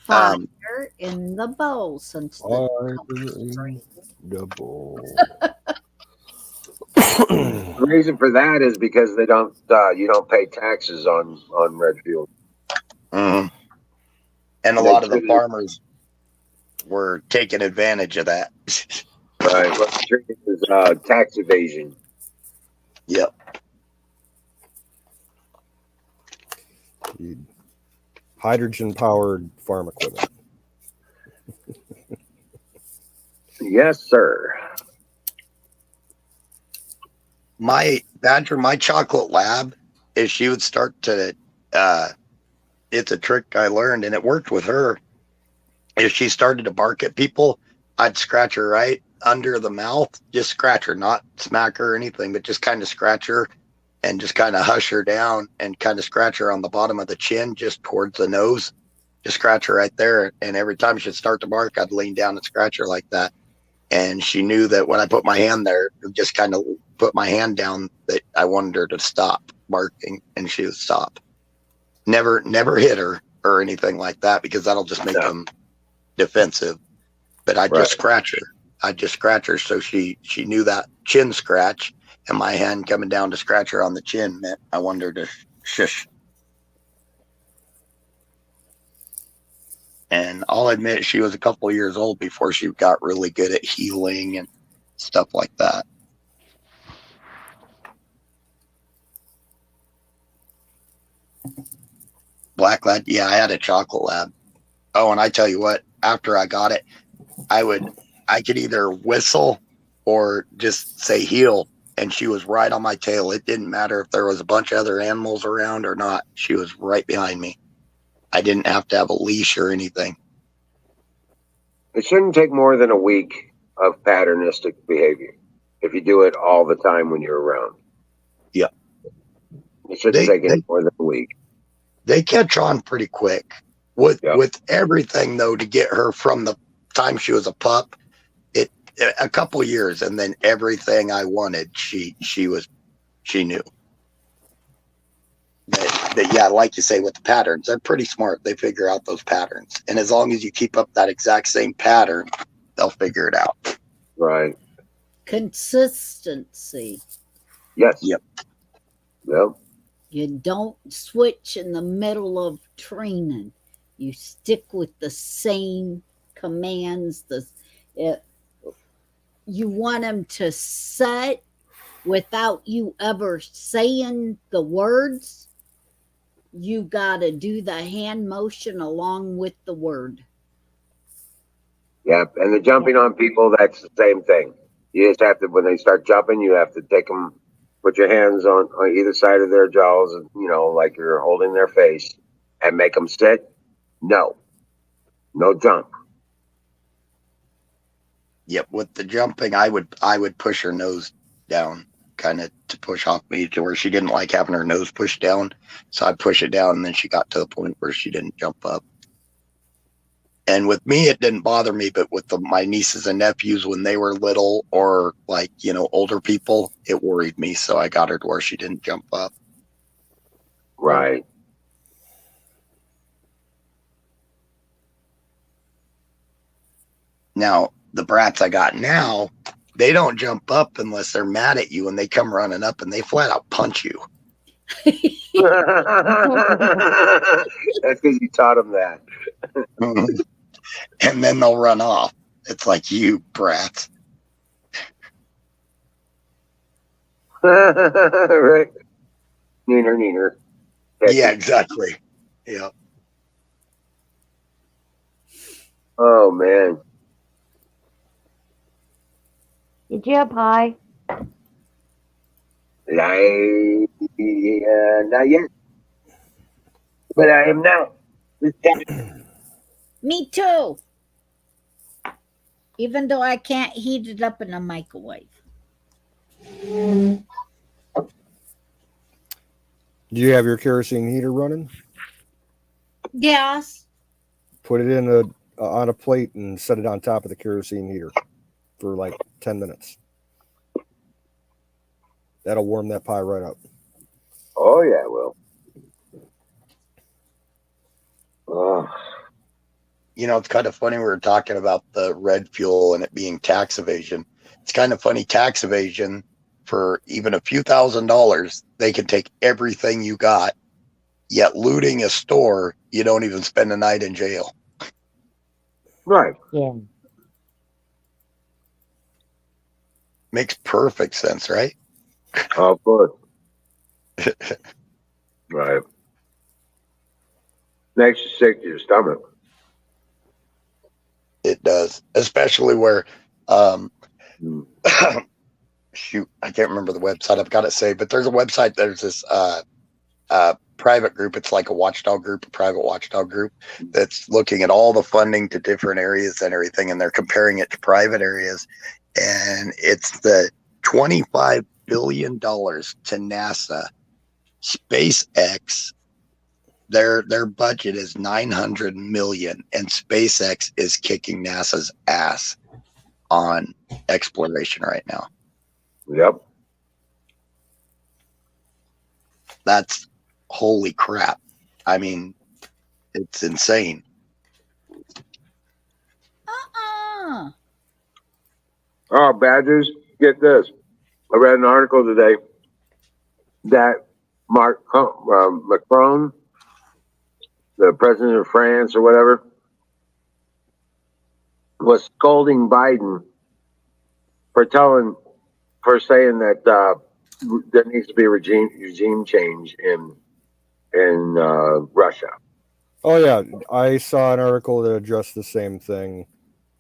Fire in the bowl since
Fire in the bowl.
The reason for that is because they don't, you don't pay taxes on red fuel.
Mm-hmm. And a lot of the farmers were taking advantage of that.
Right. What's treated as tax evasion.
Yep.
Hydrogen-powered farm equipment.
Yes, sir.
My chocolate lab, if she would start to, it's a trick I learned and it worked with her. If she started to bark at people, I'd scratch her right under the mouth, just scratch her, not smack her or anything, but just kind of scratch her and just kind of hush her down and kind of scratch her on the bottom of the chin, just towards the nose, just scratch her right there. And every time she'd start to bark, I'd lean down and scratch her like that. And she knew that when I put my hand there, just kind of put my hand down, that I wanted her to stop barking, and she would stop. Never hit her or anything like that, because that'll just make them defensive. But I'd just scratch her. So she knew that chin scratch, and my hand coming down to scratch her on the chin meant I wanted her to Shush. And I'll admit she was a couple of years old before she got really good at healing and stuff like that. Black lad, yeah, I had a chocolate lab. Oh, and I tell you what, after I got it, I could either whistle or just say heel, and she was right on my tail. It didn't matter if there was a bunch of other animals around or not. She was right behind me. I didn't have to have a leash or anything.
It shouldn't take more than a week of patternistic behavior if you do it all the time when you're around.
Yeah.
It shouldn't take any more than a week.
They catch on pretty quick. With everything, though, to get her from the time she was a pup, a couple years, and then everything I wanted, she knew. That yeah, like you say, with the patterns, they're pretty smart. They figure out those patterns, and as long as you keep up that exact same pattern, they'll figure it out.
Right.
Consistency.
Yes.
Yep.
Yep.
You don't switch in the middle of training. You stick with the same commands. You want them to set without you ever saying the words. You got to do the hand motion along with the word.
Yep. And the jumping on people, that's the same thing. You just have to, when they start jumping, you have to take them, put your hands on either side of their jaws, like you're holding their face, and make them sit. No jump.
Yep. With the jumping, I would push her nose down, kind of to push off me to where she didn't like having her nose pushed down. So I'd push it down, and then she got to the point where she didn't jump up. And with me, it didn't bother me, but with my nieces and nephews, when they were little or older people, it worried me. So I got her to where she didn't jump up.
Right.
Now, the brats I got now, they don't jump up unless they're mad at you, and they come running up and they flat out punch you.
That's because you taught them that.
And then they'll run off. It's like, you brats.
Right. Neener.
Yeah, exactly. Yeah.
Oh, man.
Did you have pie?
Not yet. But I am now.
Me too. Even though I can't heat it up in a microwave.
Do you have your kerosene heater running?
Yes.
Put it in on a plate and set it on top of the kerosene heater for like 10 minutes. That'll warm that pie right up.
Oh, yeah, it will. Oh.
It's kind of funny. We were talking about the red fuel and it being tax evasion. It's kind of funny, tax evasion, for even a few $1,000s, they can take everything you got, yet looting a store, you don't even spend a night in jail.
Right.
Yeah.
Makes perfect sense, right?
Oh, of course. Right. Makes you sick to your stomach.
It does, especially where, shoot, I can't remember the website. I've got it saved, but there's a website. There's this private group. It's like a watchdog group, a private watchdog group that's looking at all the funding to different areas and everything, and they're comparing it to private areas. And it's the $25 billion to NASA. SpaceX, their budget is $900 million, and SpaceX is kicking NASA's ass on exploration right now.
Yep.
That's holy crap. I mean, it's insane.
Oh, Badgers, get this. I read an article today that Macron, the president of France or whatever, was scolding Biden for saying that there needs to be a regime change in Russia.
Oh yeah, I saw an article that addressed the same thing.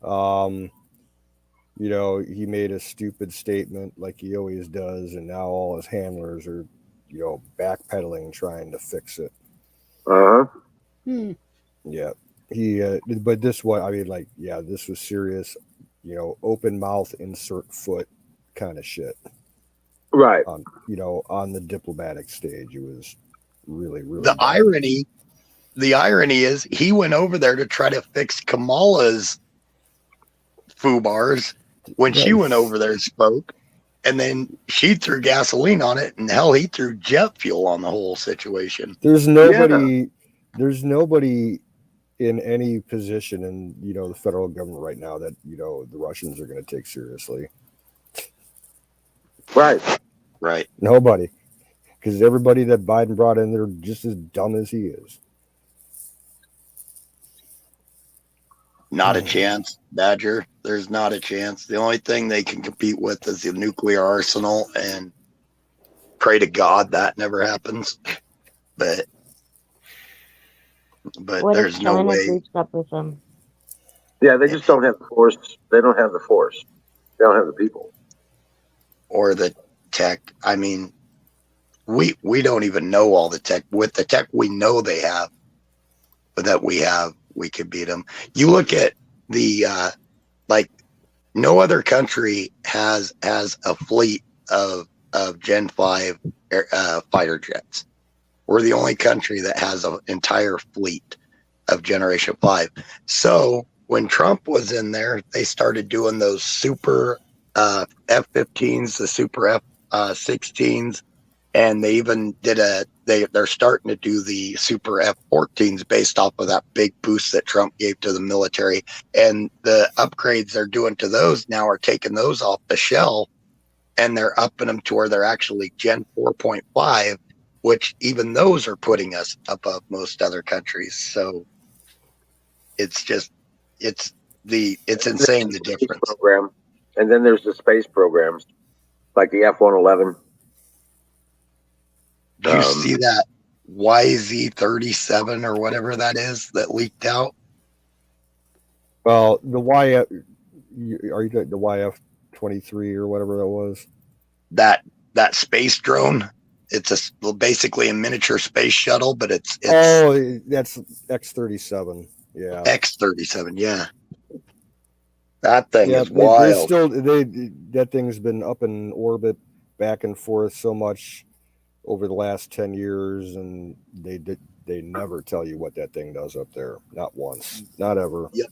You know, he made a stupid statement like he always does, and now all his handlers are, you know, backpedaling trying to fix it. Yeah, but this one, I mean, like, yeah, this was serious. You know, open mouth, insert foot, kind of shit.
Right.
You know, on the diplomatic stage, it was really, really.
The irony is he went over there to try to fix Kamala's FUBARs when she went over there and spoke, and then she threw gasoline on it, and hell, he threw jet fuel on the whole situation.
There's nobody in any position in, you know, the federal government right now that, you know, the Russians are going to take seriously.
Right.
Nobody, because everybody that Biden brought in, they're just as dumb as he is.
Not a chance, Badger. There's not a chance. The only thing they can compete with is the nuclear arsenal, and pray to God that never happens. But
what
there's
if
no
China
way.
groups up with them?
Yeah, they just don't have the force. They don't have the force. They don't have the people.
Or the tech. I mean, we don't even know all the tech. With the tech we know they have, but that we could beat them. You look at the like, no other country has a fleet of Gen 5 fighter jets. We're the only country that has an entire fleet of Generation 5. So when Trump was in there, they started doing those super F-15s, the super F-16s, and they even did they're starting to do the super F-14s based off of that big boost that Trump gave to the military. And the upgrades they're doing to those now are taking those off the shelf, and they're upping them to where they're actually Gen 4.5, which even those are putting us above most other countries. So it's insane, the difference.
Program. And then there's the space programs, like the F-111.
Did you see that YZ-37 or whatever that is that leaked out?
Well, the YF, are you the YF-23 or whatever that was?
That space drone. It's basically a miniature space shuttle, but it's
that's X-37. Yeah,
X-37. Yeah, that thing is wild.
That thing's been up in orbit, back and forth so much over the last 10 years, and they never tell you what that thing does up there. Not once, not ever.
Yep.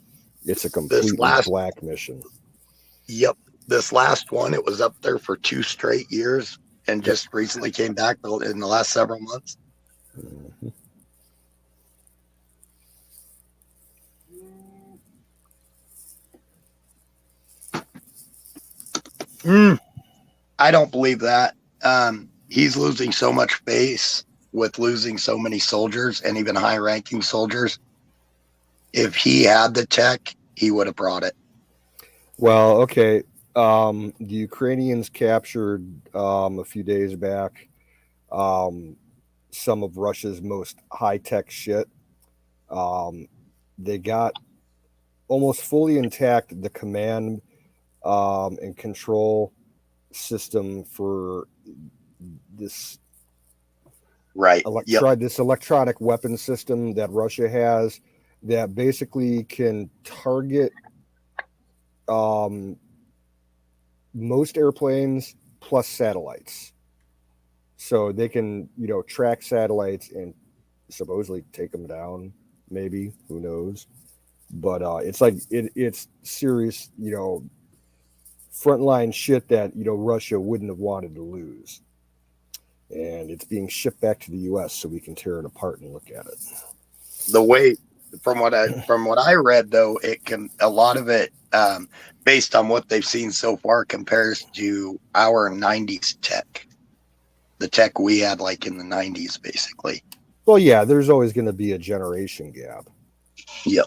It's a completely black mission. Yep.
This last one, it was up there for 2 straight years, and just recently came back in the last several months. I don't believe that. He's losing so much face with losing so many soldiers, and even high-ranking soldiers. If he had the tech, he would have brought it.
Well, okay. The Ukrainians captured a few days back some of Russia's most high-tech shit. They got almost fully intact the command and control system for this this electronic weapon system that Russia has that basically can target most airplanes plus satellites. So they can, track satellites and supposedly take them down, maybe, who knows. But it's like it's serious, frontline shit that, Russia wouldn't have wanted to lose. And it's being shipped back to the US so we can tear it apart and look at it.
The way, from what I read, though, a lot of it, based on what they've seen so far, compares to our 90s tech. the tech we had like in the 90s, basically.
Well, yeah, there's always going to be a generation gap.
Yep.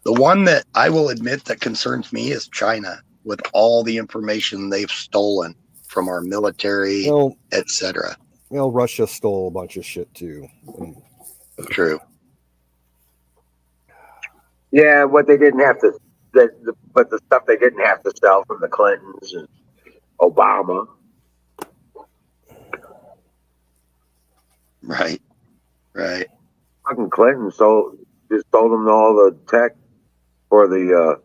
The one that I will admit that concerns me is China, with all the information they've stolen from our military, etc.
Russia stole a bunch of shit too.
True.
Yeah, what they didn't have to, but the stuff they didn't have to sell from the Clintons and Obama.
Right.
Fucking Clinton just sold them all the tech for the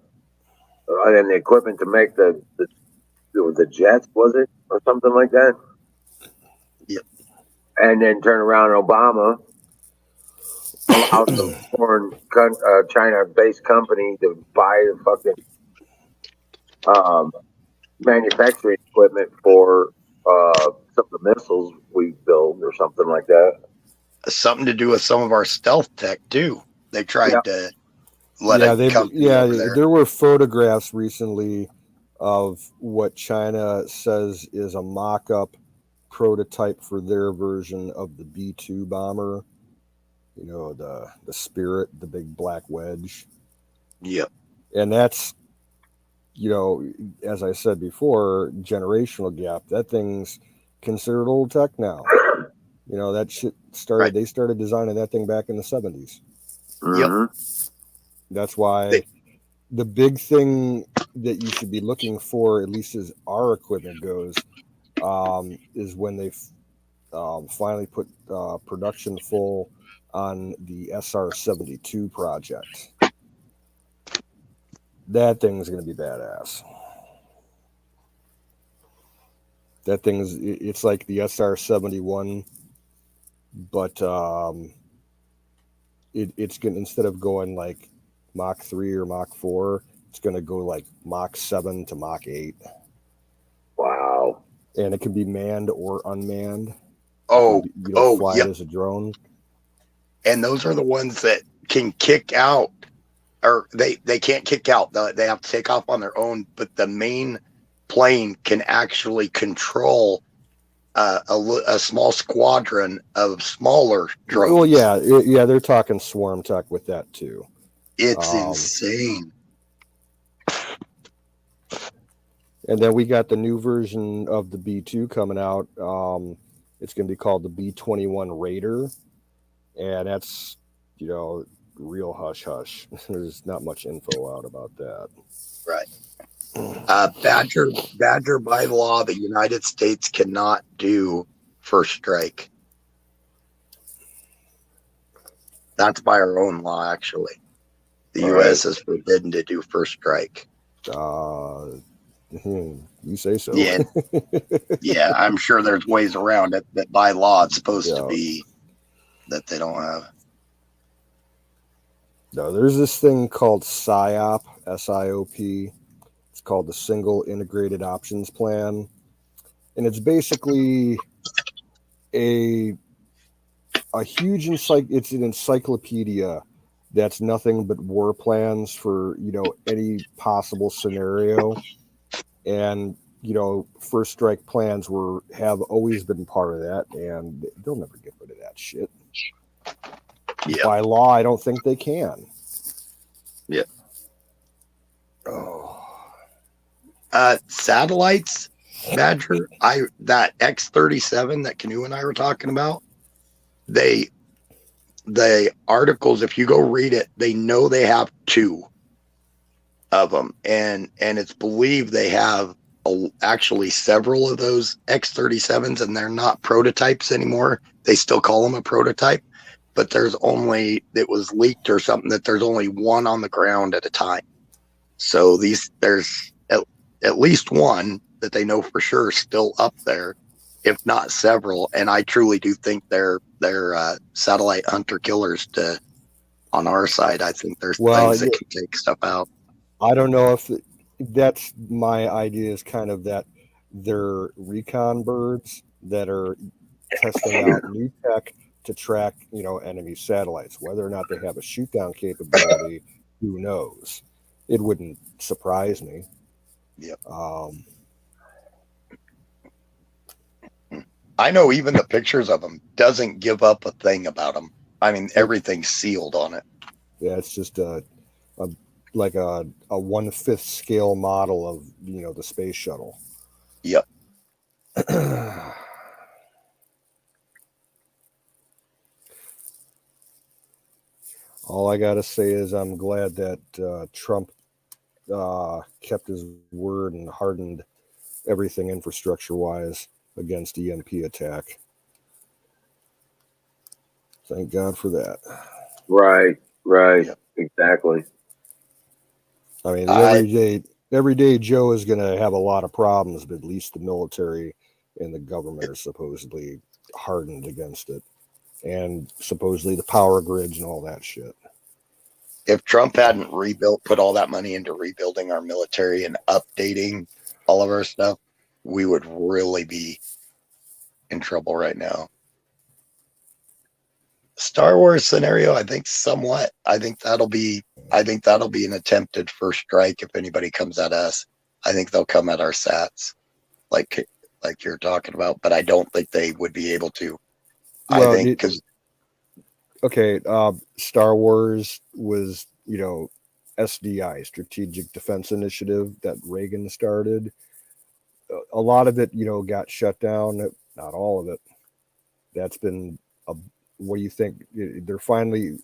and the equipment to make the jets, was it, or something like that?
Yep.
And then turn around, Obama allowed some foreign China-based company to buy the fucking manufacturing equipment for some of the missiles we build or something like that.
Something to do with some of our stealth tech too. They tried to let a company over there.
There were photographs recently of what China says is a mock-up prototype for their version of the B-2 bomber. You know, the Spirit, the big black wedge.
Yep.
And that's, you know, as I said before, generational gap. That thing's considered old tech now. You know, that shit started, they started designing that thing back in the 70s.
Yep.
That's why the big thing that you should be looking for, at least as our equipment goes, is when they finally put production full on the SR-72 project. That thing's going to be badass. That thing's, it's like the SR-71, but it's going to, instead of going like Mach 3 or Mach 4, it's going to go like Mach 7 to Mach 8.
Wow.
And it can be manned or unmanned.
You
fly it as a drone.
And those are the ones that can kick out, or they can't kick out. They have to take off on their own, but the main plane can actually control a small squadron of smaller drones.
Well, yeah, they're talking swarm tech with that too.
It's insane.
And then we got the new version of the B-2 coming out. It's going to be called the B-21 Raider. And that's, you know, real hush-hush. There's not much info out about that.
Right. Badger by law, the United States cannot do first strike. That's by our own law, actually. The U.S. is forbidden to do first strike.
You say so.
Yeah. Yeah, I'm sure there's ways around it, but by law it's supposed to be that they don't have.
No, there's this thing called SIOP, SIOP. It's called the Single Integrated Options Plan. And it's basically a huge it's an encyclopedia that's nothing but war plans for, you know, any possible scenario. And, you know, first strike plans have always been part of that, and they'll never get rid of that shit. Yep. By law, I don't think they can.
Yep. Satellites, Badger, that X-37 that Canoe and I were talking about, the articles, if you go read it, they know they have 2 of them, and it's believed they have actually several of those X-37s, and they're not prototypes anymore. They still call them a prototype, but it was leaked or something that there's only one on the ground at a time. So there's at least one that they know for sure still up there, if not several. And I truly do think they're satellite hunter killers on our side. I think there's things that can take stuff out.
I don't know if that's my idea, is kind of that they're recon birds that are testing out new tech to track, you know, enemy satellites. Whether or not they have a shoot down capability, who knows? It wouldn't surprise me.
Yep. I know even the pictures of them doesn't give up a thing about them. I mean, everything's sealed on it.
Yeah, it's just like a 1/5 scale model of the space shuttle.
Yep.
All I gotta say is I'm glad that Trump kept his word and hardened everything infrastructure wise against EMP attack. Thank God for that.
Right. Yep. Exactly.
I mean, everyday Joe is going to have a lot of problems, but at least the military and the government are supposedly hardened against it, and supposedly the power grids and all that shit.
If Trump hadn't put all that money into rebuilding our military and updating all of our stuff, we would really be in trouble right now. Star Wars scenario, I think somewhat. I think that'll be an attempted first strike if anybody comes at us. I think they'll come at our sats, like you're talking about, but I don't think they would be able to.
Well,
I think because
Star Wars was SDI, Strategic Defense Initiative, that Reagan started. A lot of it got shut down. Not all of it. That's been what do you think? They're finally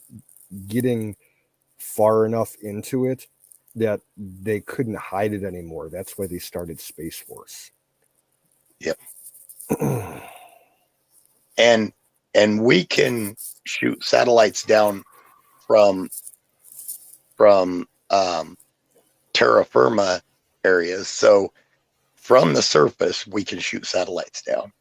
getting far enough into it that they couldn't hide it anymore. That's why they started Space Force.
Yep. and we can shoot satellites down from terra firma areas. So from the surface, we can shoot satellites down.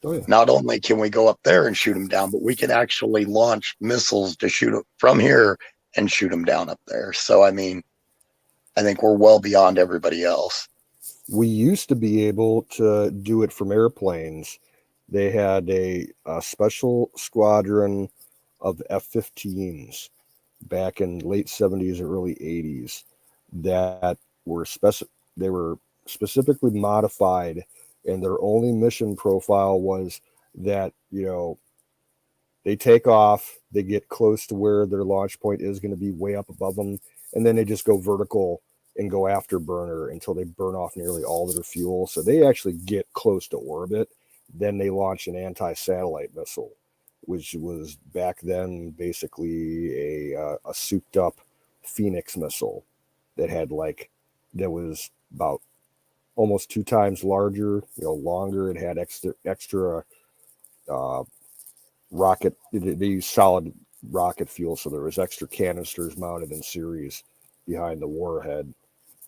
Oh, yeah.
Not only can we go up there and shoot them down, but we can actually launch missiles to shoot them from here and shoot them down up there. So, I mean, I think we're well beyond everybody else.
We used to be able to do it from airplanes. They had a special squadron of F-15s back in late 70s or early 80s that were specifically modified, and their only mission profile was that they take off, they get close to where their launch point is going to be way up above them, and then they just go vertical and go afterburner until they burn off nearly all of their fuel. So they actually get close to orbit. Then they launch an anti-satellite missile, which was back then basically a souped up Phoenix missile that was about almost 2 times larger, longer. It had extra rocket. They use solid rocket fuel, so there was extra canisters mounted in series behind the warhead.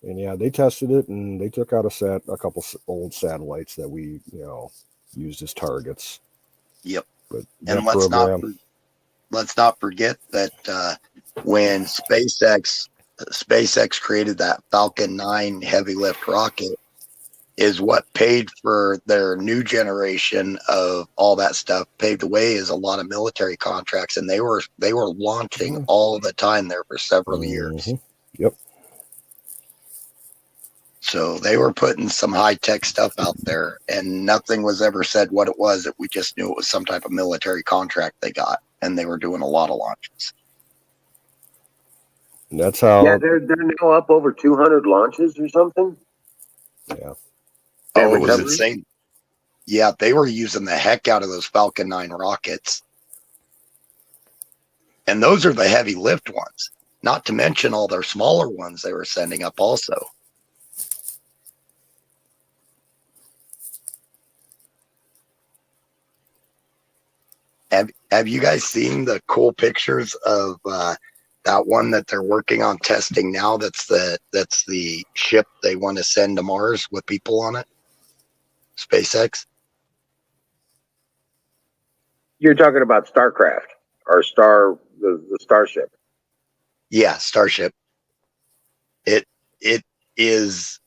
And yeah, they tested it, and they took out a couple old satellites that we used as targets.
Yep.
But
and let's not forget that when SpaceX created that Falcon 9 heavy lift rocket, is what paid for their new generation of all that stuff. Paved the way is a lot of military contracts, and they were launching all the time there for several years.
Yep.
So they were putting some high tech stuff out there, and nothing was ever said what it was. We just knew it was some type of military contract they got, and they were doing a lot of launches.
And that's how.
Yeah, they're now up over 200 launches or something.
Yeah.
Oh, it was insane. Yeah, they were using the heck out of those Falcon 9 rockets. And those are the heavy lift ones, not to mention all their smaller ones they were sending up also. Have you guys seen the cool pictures of that one that they're working on testing now? That's the ship they want to send to Mars with people on it. SpaceX.
You're talking about Starcraft or the Starship.
Yeah, Starship. It is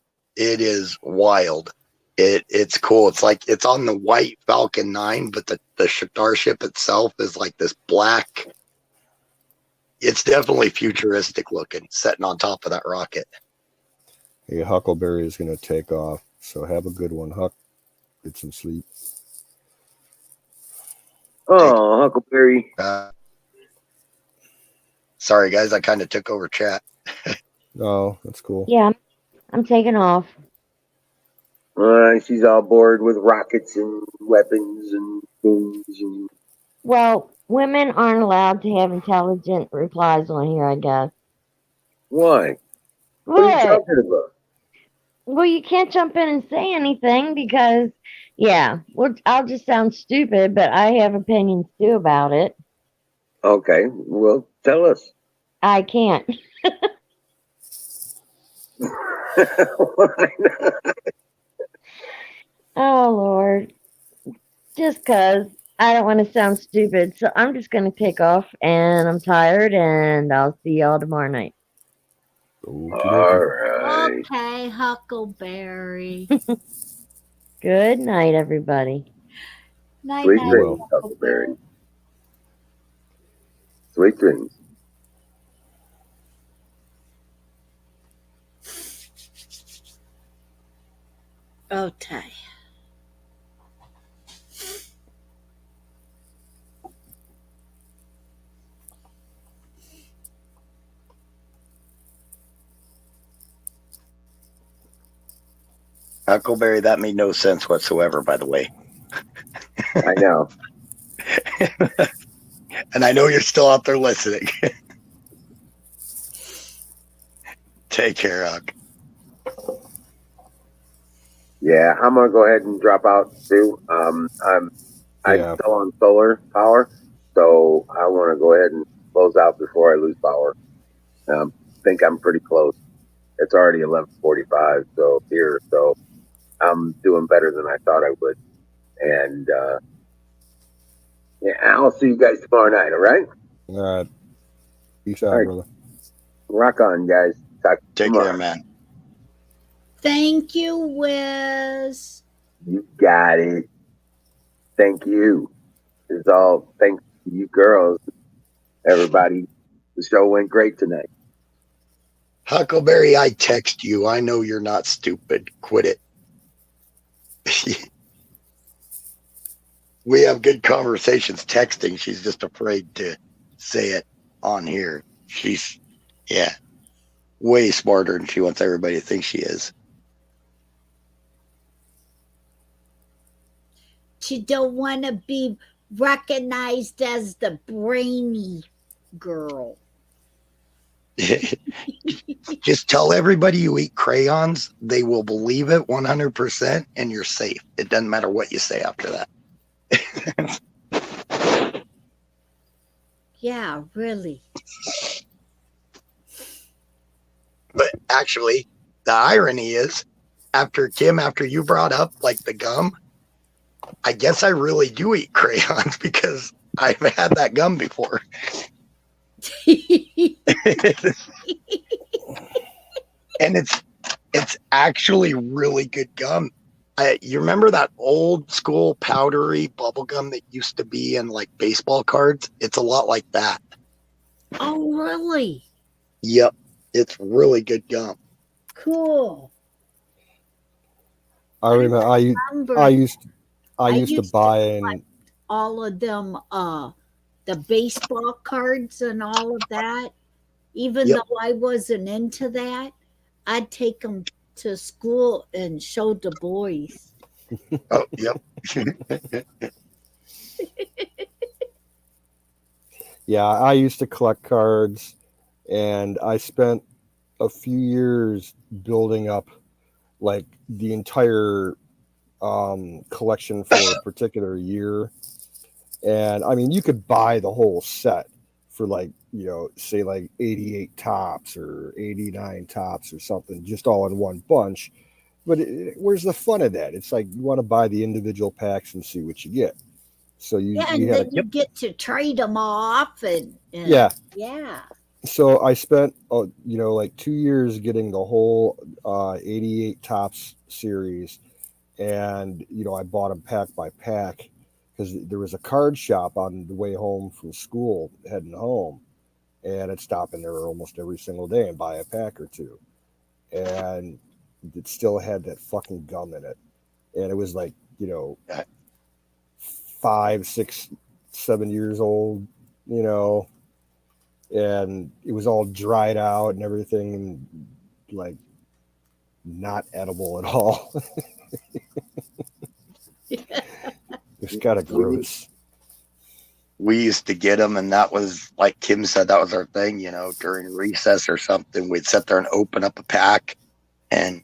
wild. It's cool. It's like it's on the white Falcon 9, but the Starship itself is like this black. It's definitely futuristic looking, sitting on top of that rocket.
Hey, Huckleberry is going to take off, so have a good one, Huck. Get some sleep.
Oh, Huckleberry.
Sorry, guys. I kind of took over chat.
Oh, that's cool.
Yeah, I'm taking off.
She's all bored with rockets and weapons and things. And...
Well, women aren't allowed to have intelligent replies on here, I guess.
Why? What are you talking about?
Well, you can't jump in and say anything because, yeah, well, I'll just sound stupid, but I have opinions too about it.
Okay, well, tell us.
I can't.
Why not?
Oh, Lord. Just because I don't want to sound stupid. So I'm just going to take off, and I'm tired, and I'll see y'all tomorrow night.
All right.
Okay, Huckleberry.
Good night, everybody.
Night,
Sweet
night,
dreams, Huckleberry. Sweet dreams.
Okay.
Huckleberry, that made no sense whatsoever, by the way.
I know.
And I know you're still out there listening. Take care, Huck.
Yeah, I'm gonna go ahead and drop out too. I'm still on solar power, so I want to go ahead and close out before I lose power. Think I'm pretty close. It's already 11:45, so here, so I'm doing better than I thought I would. And yeah, I'll see you guys tomorrow night. All right.
All right. Peace out, brother.
Rock on, guys.
Take care, man.
Thank you, Wiz.
You got it. Thank you. It's all thanks to you girls. Everybody, the show went great tonight.
Huckleberry, I text you. I know you're not stupid. Quit it. We have good conversations texting. She's just afraid to say it on here. She's, way smarter than she wants everybody to think she is.
She don't want to be recognized as the brainy girl.
Just tell everybody you eat crayons. They will believe it 100%, and you're safe. It doesn't matter what you say after that.
Yeah, really.
But actually, the irony is, after you brought up like the gum, I guess I really do eat crayons because I've had that gum before. And it's actually really good gum. You remember that old school powdery bubble gum that used to be in like baseball cards? It's a lot like that.
Oh, really?
Yep. It's really good gum.
Cool.
I remember I used to buy in
all of them the baseball cards and all of that. Even though I wasn't into that, I'd take them to school and show the boys.
Oh, yep.
Yeah, I used to collect cards, and I spent a few years building up like the entire collection for a particular year. And I mean, you could buy the whole set for like, say like 88 tops or 89 tops or something, just all in one bunch. But where's the fun of that? It's like you want to buy the individual packs and see what you get. So you
get to trade them off and
yeah. So I spent like 2 years getting the whole 88 tops series, and I bought them pack by pack because there was a card shop on the way home from school heading home, and I'd stop in there almost every single day and buy a pack or two, and it still had that fucking gum in it, and it was like 5, 6 7 years old, you know, and it was all dried out and everything, and like not edible at all. It's kind of gross.
We used to get them, and that was, like Kim said, that was our thing, you know, during recess or something. We'd sit there and open up a pack and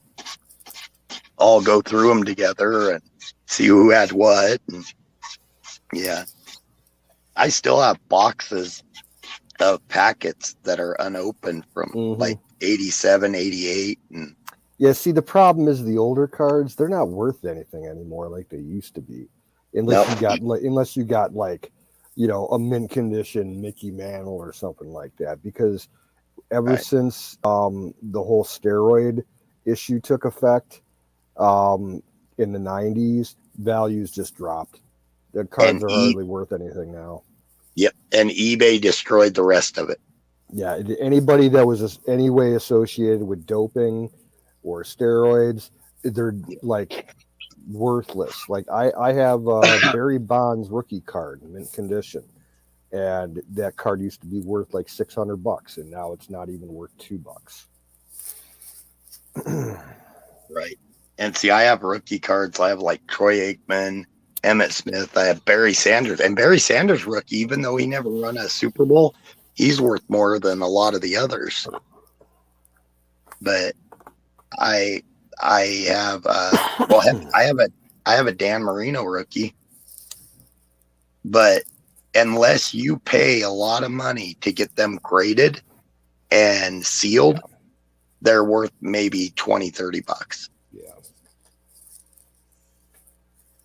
all go through them together and see who had what. And yeah, I still have boxes of packets that are unopened from like 87, 88. And
yeah, see, the problem is the older cards, they're not worth anything anymore like they used to be. Unless you got like, you know, a mint condition Mickey Mantle or something like that. Because ever since the whole steroid issue took effect in the 90s, values just dropped. The cards are hardly worth anything now.
Yep, and eBay destroyed the rest of it.
Yeah, anybody that was any way associated with doping or steroids, they're like worthless. Like I have Barry Bonds rookie card, mint condition, and that card used to be worth like $600, and now it's not even worth $2.
Right. And see, I have rookie cards. I have like Troy Aikman, Emmitt Smith. I have Barry Sanders, and Barry Sanders rookie, even though he never won a Super Bowl, he's worth more than a lot of the others. But I have I have a Dan Marino rookie, but unless you pay a lot of money to get them graded and sealed, they're worth maybe $20-$30.
Yeah.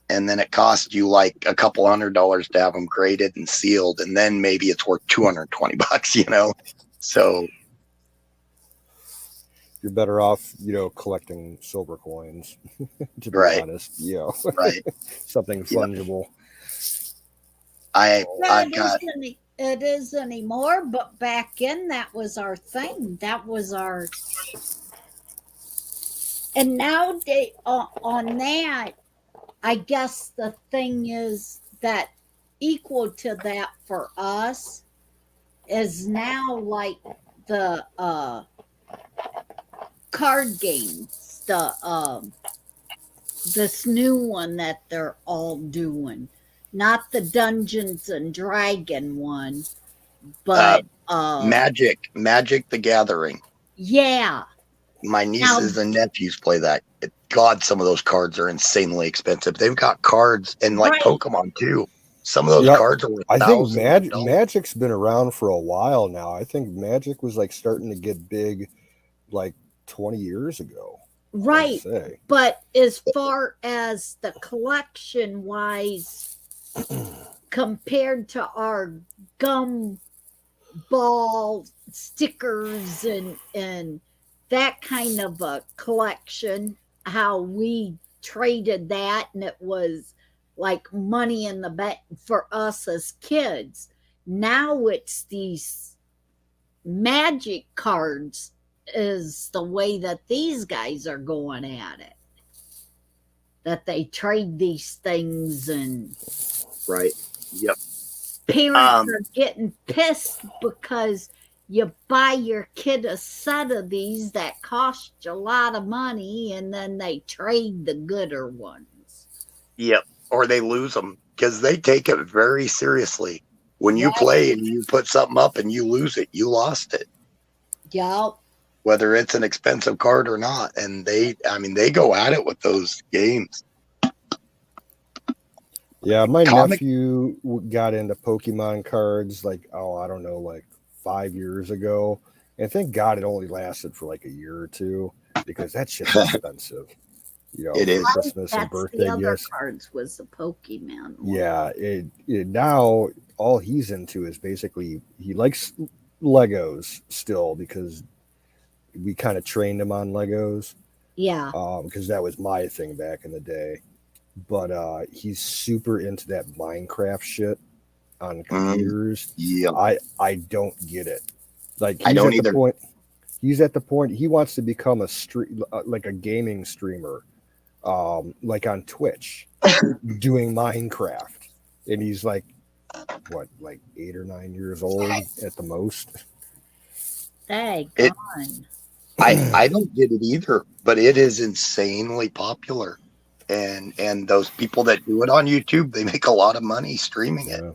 And then it costs you like a couple $100 to have them graded and sealed, and then maybe it's worth $220, you know. So
you're better off, you know, collecting silver coins, to be honest. You know, something fungible.
It is anymore, but back in that was our thing. That was our. And now on that, I guess the thing is that equal to that for us is now like the card games, this new one that they're all doing, not the Dungeons and Dragon one, but
Magic the Gathering.
Yeah.
My nieces and nephews play that. God, some of those cards are insanely expensive. They've got cards, and like Pokemon too. Some of those cards are worth thousands.
I think Magic's been around for a while now. I think Magic was like starting to get big like 20 years ago.
Right. But as far as the collection wise, compared to our gum ball stickers and that kind of a collection, how we traded that, and it was like money in the bank for us as kids. Now it's these Magic cards is the way that these guys are going at it, that they trade these things, and parents are getting pissed because you buy your kid a set of these that cost you a lot of money, and then they trade the gooder ones.
Yep. Or they lose them because they take it very seriously. When you play and you put something up and you lose it, you lost it.
Yep.
Whether it's an expensive card or not. And they go at it with those games.
Yeah, my nephew got into Pokemon cards like 5 years ago, and thank God it only lasted for like a year or two, because that shit's expensive. You know,
it is.
Christmas and birthday.
The other cards was the Pokemon one.
Yeah, now all he's into is basically he likes Legos still, because we kind of trained him on Legos.
Yeah.
Because that was my thing back in the day. But he's super into that Minecraft shit on computers.
Yeah.
I don't get it. Like,
I don't either.
He's at the point he wants to become like a gaming streamer, like on Twitch, doing Minecraft. And he's like, what, like 8 or 9 years old at the most.
Dang
It-
on.
I don't get it either, but it is insanely popular. And those people that do it on YouTube, they make a lot of money streaming it.
Yeah.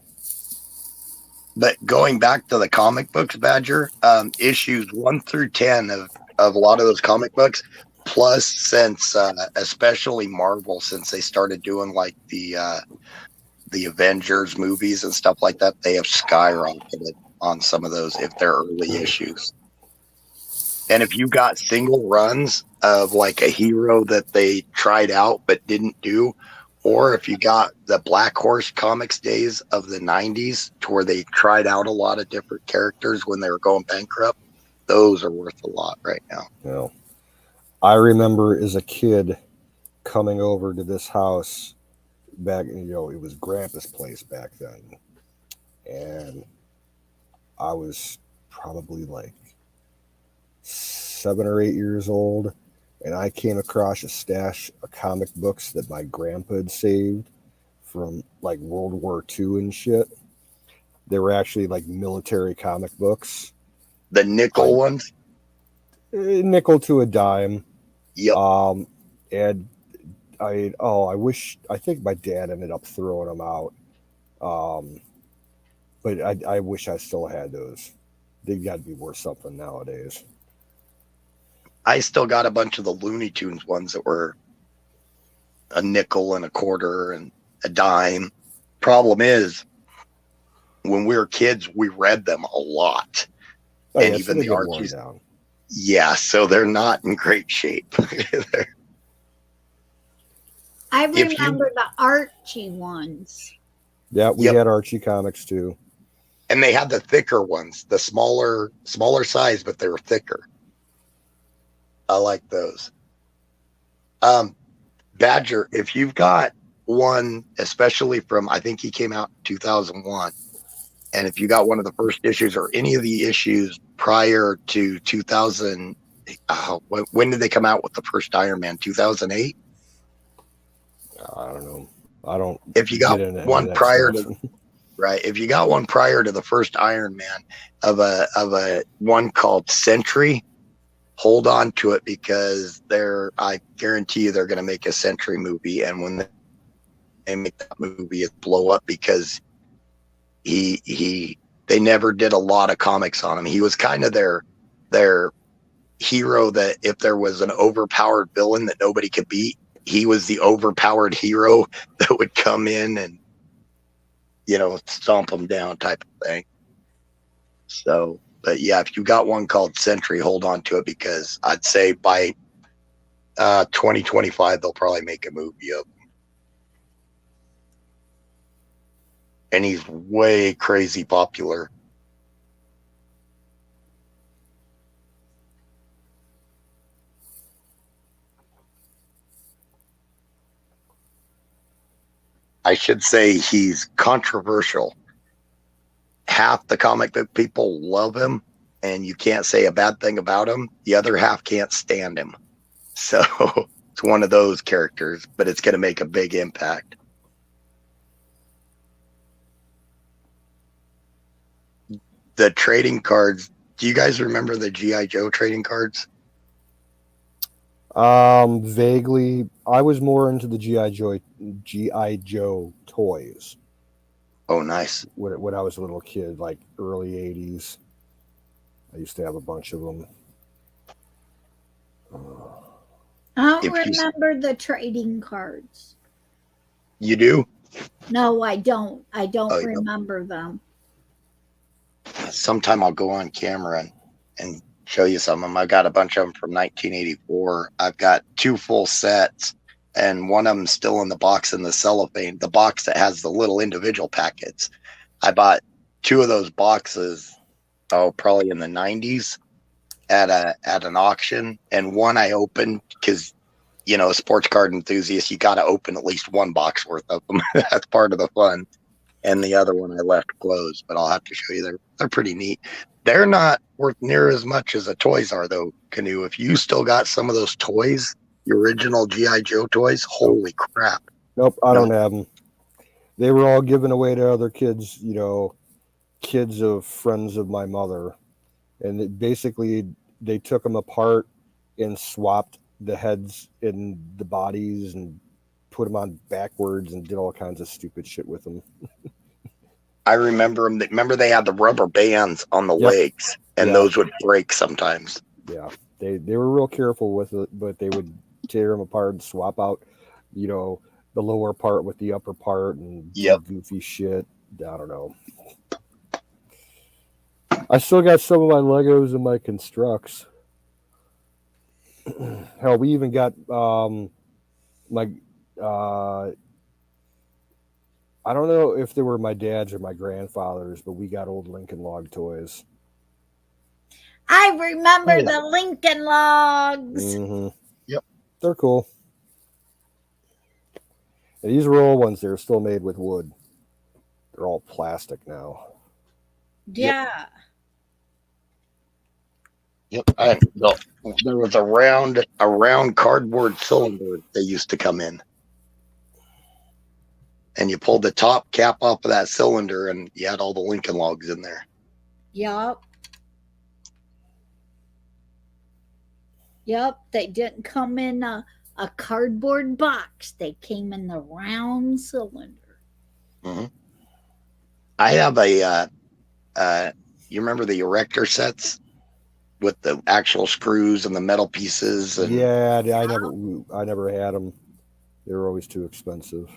But going back to the comic books, Badger, issues 1 through 10 of a lot of those comic books, plus since especially Marvel, since they started doing like the Avengers movies and stuff like that, they have skyrocketed on some of those if they're early issues. And if you got single runs of like a hero that they tried out but didn't do, or if you got the Black Horse Comics days of the 90s to where they tried out a lot of different characters when they were going bankrupt, those are worth a lot right now.
Yeah. I remember as a kid coming over to this house back, it was Grandpa's place back then. And I was probably like 7 or 8 years old. And I came across a stash of comic books that my grandpa had saved from like World War II and shit. They were actually like military comic books.
The nickel ones?
Nickel to a dime.
Yep.
And I think my dad ended up throwing them out. But I wish I still had those. They got to be worth something nowadays.
I still got a bunch of the Looney Tunes ones that were a nickel and a quarter and a dime. Problem is, when we were kids, we read them a lot.
Oh,
and
yeah,
even the Archies.
Down.
Yeah, so they're not in great shape.
I remember the Archie ones.
Yeah, we had Archie comics too.
And they had the thicker ones, the smaller size, but they were thicker. I like those. Badger, if you've got one, especially from, I think he came out in 2001, and if you got one of the first issues or any of the issues prior to 2000, when did they come out with the first Iron Man? 2008?
I don't know. I don't.
If you got one prior to, right? If you got one prior to the first Iron Man of a one called Sentry, hold on to it because I guarantee you they're going to make a Sentry movie, and when they make that movie, it blow up because they never did a lot of comics on him. He was kind of their hero that if there was an overpowered villain that nobody could beat, he was the overpowered hero that would come in and, stomp them down type of thing. So, but yeah, if you got one called Sentry, hold on to it because I'd say by 2025, they'll probably make a movie of him. And he's way crazy popular. I should say he's controversial. Half the comic book people love him, and you can't say a bad thing about him. The other half can't stand him. So it's one of those characters, but it's going to make a big impact. The trading cards. Do you guys remember the G.I. Joe trading cards?
Vaguely. I was more into the G.I. Joe toys.
Oh, nice.
When I was a little kid, like early 80s. I used to have a bunch of them.
I don't remember the trading cards.
You do?
No, I don't. I don't remember them.
Sometime I'll go on camera and show you some of them. I got a bunch of them from 1984. I've got 2 full sets, and one of them still in the box in the cellophane, the box that has the little individual packets. I bought 2 of those boxes, probably in the 90s at an auction, and one I opened because, a sports card enthusiast, you got to open at least one box worth of them. That's part of the fun. And the other one I left closed, but I'll have to show you. They're pretty neat. They're not worth near as much as the toys are, though, Canoe. If you still got some of those toys, the original G.I. Joe toys, holy crap.
Nope, I don't have them. they were all given away to other kids, kids of friends of my mother. And basically, they took them apart and swapped the heads and the bodies and put them on backwards and did all kinds of stupid shit with them.
I remember them. Remember they had the rubber bands on the legs, and those would break sometimes.
Yeah, they were real careful with it, but they would tear them apart and swap out, the lower part with the upper part and do goofy shit. I don't know. I still got some of my Legos and my constructs. Hell, we even got my I don't know if they were my dad's or my grandfather's, but we got old Lincoln Log toys.
I remember the Lincoln Logs.
Mm-hmm. Yep, they're cool. And these are old ones. They're still made with wood. They're all plastic now.
Yeah.
Yep. There was a round cardboard cylinder they used to come in. And you pulled the top cap off of that cylinder and you had all the Lincoln Logs in there.
Yep. Yep. They didn't come in a cardboard box. They came in the round cylinder.
Mm-hmm. I have you remember the erector sets with the actual screws and the metal pieces? And
yeah, I never had them. They were always too expensive.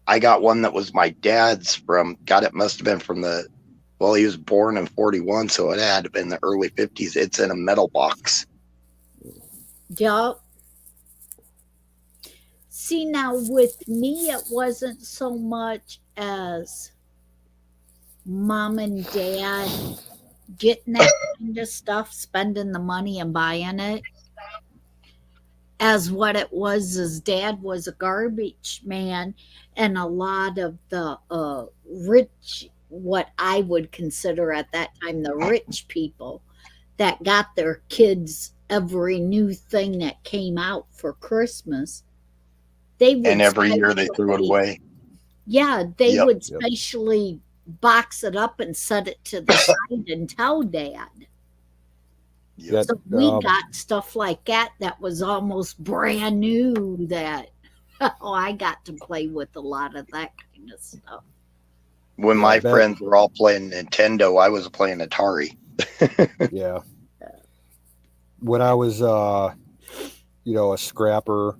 I got one that was my dad's it must have been from he was born in 41, so it had been the early 50s. It's in a metal box.
Yep. See, now with me, it wasn't so much as mom and dad getting that kind of stuff, spending the money and buying it, as what it was is dad was a garbage man, and a lot of the rich, what I would consider at that time the rich people that got their kids every new thing that came out for Christmas, they would,
and every year they threw it away.
Yeah, they would specially box it up and set it to the side and tell dad.
Yep.
So we got stuff like that was almost brand new that I got to play with a lot of that kind of stuff.
When my friends were all playing Nintendo, I was playing Atari.
Yeah. When I was a scrapper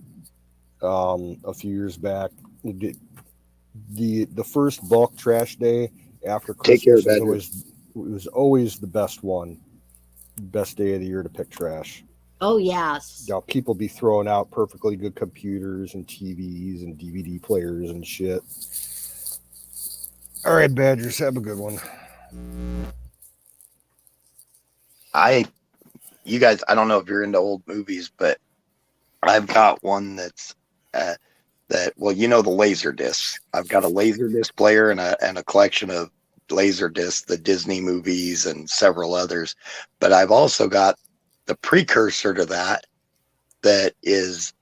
a few years back, the first bulk trash day after Christmas was always the best one. Best day of the year to pick trash.
Oh yes.
People be throwing out perfectly good computers and TVs and DVD players and shit. All right, Badgers, have a good one.
You guys, I don't know if you're into old movies, but I've got one that's the laser discs. I've got a laser disc player and a collection of laser discs, the Disney movies and several others. But I've also got the precursor to that is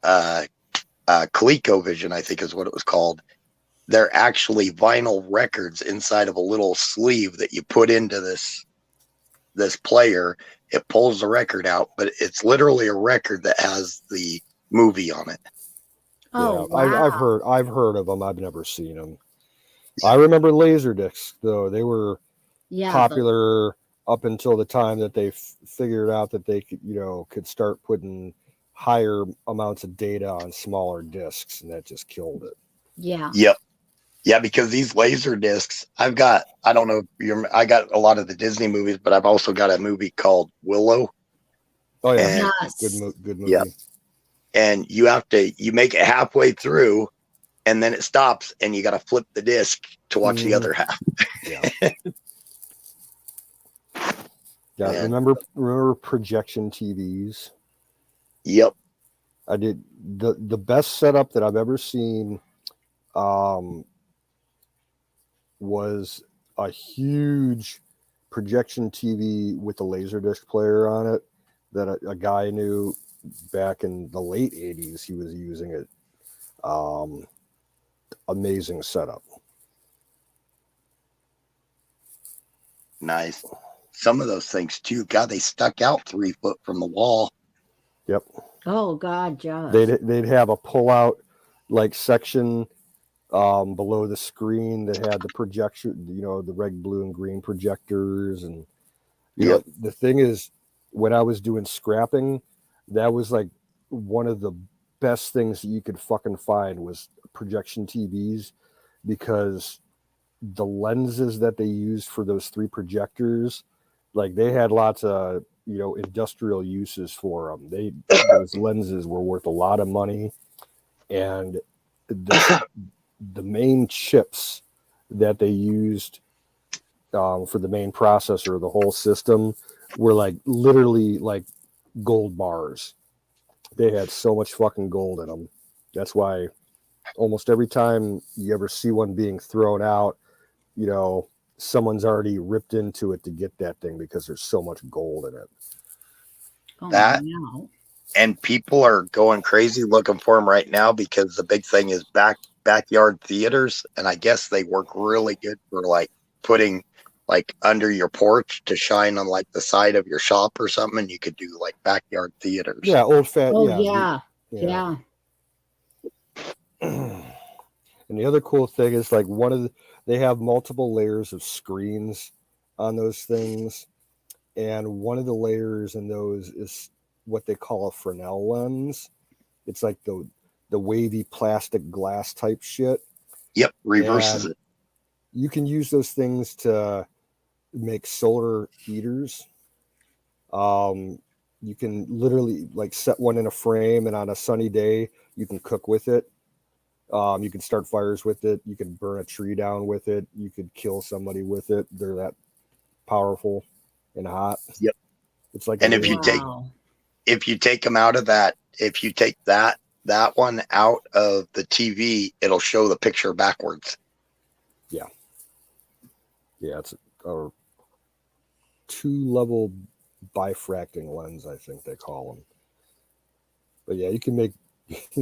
ColecoVision, I think is what it was called. They're actually vinyl records inside of a little sleeve that you put into this player. It pulls the record out, but it's literally a record that has the movie on it.
Oh,
yeah,
wow.
I've heard of them. I've never seen them. I remember laser discs, though. They were popular up until the time that they figured out that they could start putting higher amounts of data on smaller discs, and that just killed it.
Yeah.
Yep. Yeah, because these laser discs, I got a lot of the Disney movies, but I've also got a movie called Willow.
Oh yeah, good movie.
Yeah. And you make it halfway through, and then it stops, and you got to flip the disc to watch the other half.
Yeah. Remember projection TVs?
Yep.
I did the best setup that I've ever seen. Was a huge projection TV with a Laserdisc player on it that a guy knew back in the late 80s. He was using it. amazing setup.
Nice. Some of those things too. God, they stuck out 3 foot from the wall.
Yep.
Oh God, Josh.
They'd have a pull-out like section below the screen that had the projection, the red, blue, and green projectors. And the thing is, when I was doing scrapping, that was like one of the best things that you could fucking find was projection TVs, because the lenses that they used for those 3 projectors, like they had lots of industrial uses for them. Those lenses were worth a lot of money, and the main chips that they used for the main processor of the whole system were like literally like gold bars. They had so much fucking gold in them. That's why almost every time you ever see one being thrown out, someone's already ripped into it to get that thing because there's so much gold in it.
That, and people are going crazy looking for them right now because the big thing is backyard theaters, and I guess they work really good for like putting like under your porch to shine on like the side of your shop or something, and you could do like backyard theaters.
Yeah, old fat.
Oh
yeah. And the other cool thing is like they have multiple layers of screens on those things, and one of the layers in those is what they call a Fresnel lens. It's like the wavy plastic glass type shit.
Yep, reverses it.
You can use those things to make solar heaters. You can literally like set one in a frame, and on a sunny day you can cook with it. You can start fires with it. You can burn a tree down with it. You could kill somebody with it. They're that powerful and hot.
Yep.
It's like,
and if you take them out of that, if you take that one out of the TV, it'll show the picture backwards.
Yeah. Yeah, it's a 2-level bifracting lens, I think they call them. But yeah, you can make,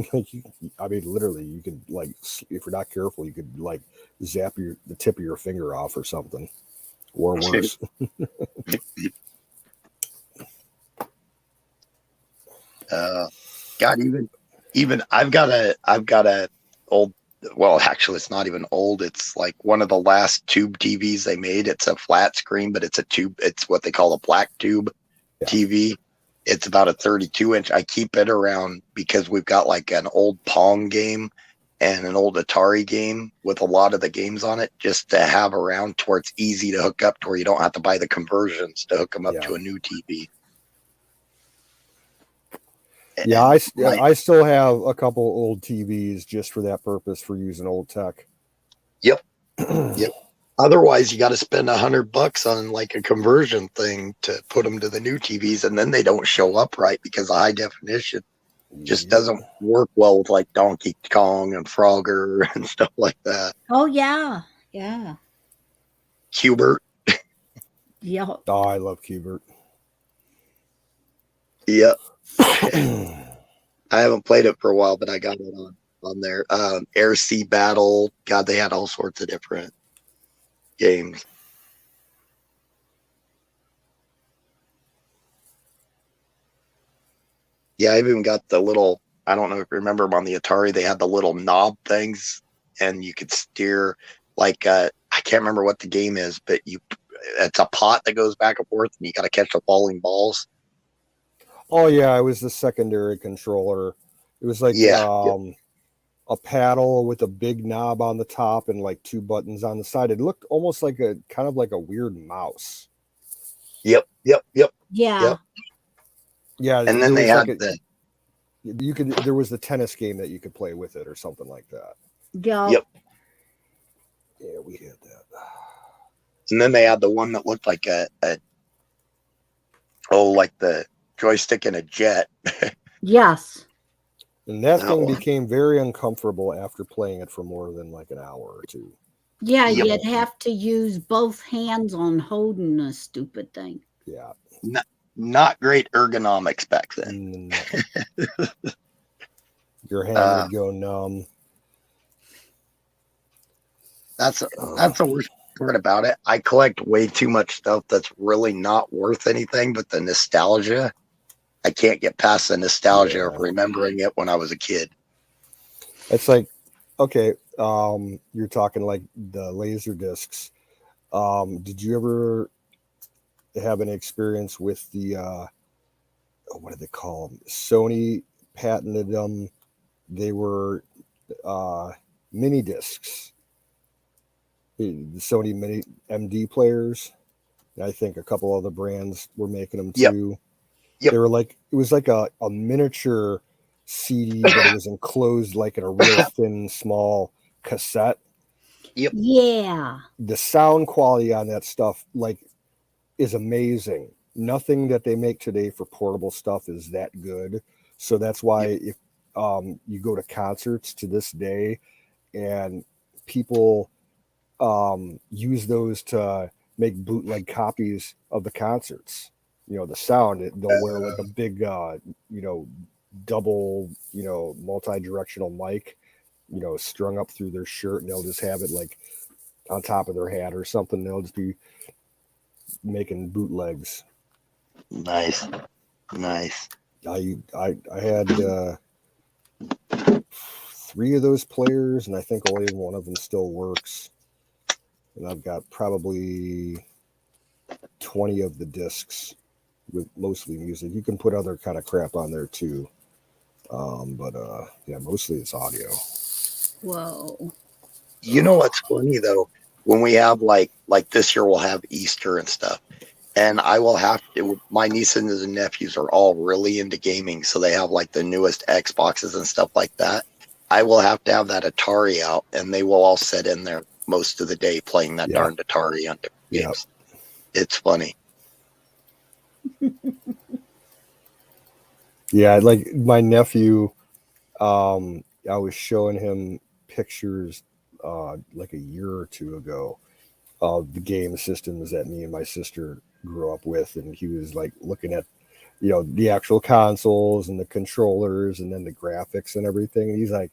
literally, you could like, if you're not careful, you could like zap the tip of your finger off or something, or worse.
God, even I've got a old. Well, actually, it's not even old. It's like one of the last tube TVs they made. It's a flat screen, but it's a tube. It's what they call a black tube TV. It's about a 32-inch. I keep it around because we've got like an old Pong game and an old Atari game with a lot of the games on it, just to have around to where it's easy to hook up to where you don't have to buy the conversions to hook them up to a new TV.
Yeah, I still have a couple old TVs just for that purpose, for using old tech.
Yep. Yep. Otherwise, you got to spend $100 on like a conversion thing to put them to the new TVs, and then they don't show up right because the high definition just doesn't work well with like Donkey Kong and Frogger and stuff like that.
Oh yeah, yeah.
Cubert.
Yeah.
Oh, I love Cubert.
Yep. I haven't played it for a while, but I got it on there. Air Sea Battle. God, they had all sorts of different games. Yeah, I've even got the little, I don't know if you remember them on the Atari, they had the little knob things, and you could steer like I can't remember what the game is, but it's a pot that goes back and forth, and you got to catch the falling balls.
Oh yeah, it was the secondary controller. It was like a paddle with a big knob on the top and like 2 buttons on the side. It looked almost like a kind of like a weird mouse.
Yep.
Yeah.
Yeah,
and then they had
there was the tennis game that you could play with it or something like that.
Yep.
Yeah, we had that.
And then they had the one that looked like like the joystick in a jet.
Yes.
And that thing became very uncomfortable after playing it for more than like an hour or two.
Yeah, you'd have to use both hands on holding the stupid thing.
Yeah.
Not great ergonomics back then.
Your hand would go numb.
That's the worst part about it. I collect way too much stuff that's really not worth anything, but the nostalgia, I can't get past the nostalgia of remembering it when I was a kid.
It's like, okay, you're talking like the laser discs. Did you ever have an experience with the what do they call them? Sony patented them. They were mini discs. The Sony mini MD players. And I think a couple other brands were making them too.
Yep.
They were like, it was like a miniature CD, but it was enclosed like in a real thin, small cassette.
Yep.
Yeah.
The sound quality on that stuff like is amazing. Nothing that they make today for portable stuff is that good. So that's why if you go to concerts to this day and people use those to make bootleg copies of the concerts, you know, the sound, they'll wear like a big double, multi-directional mic, strung up through their shirt, and they'll just have it like on top of their hat or something. They'll just be making bootlegs.
Nice.
I had 3 of those players, and I think only one of them still works. And I've got probably 20 of the discs with mostly music. You can put other kind of crap on there too. But mostly it's audio.
Whoa.
You know what's funny though? When we have like this year, we'll have Easter and stuff. And I will have to, my nieces and nephews are all really into gaming. So they have like the newest Xboxes and stuff like that. I will have to have that Atari out, and they will all sit in there most of the day playing that darned Atari on different games. It's funny.
Yeah, like my nephew, I was showing him pictures like a year or 2 ago of the game systems that me and my sister grew up with, and he was like looking at the actual consoles and the controllers and then the graphics and everything, and he's like,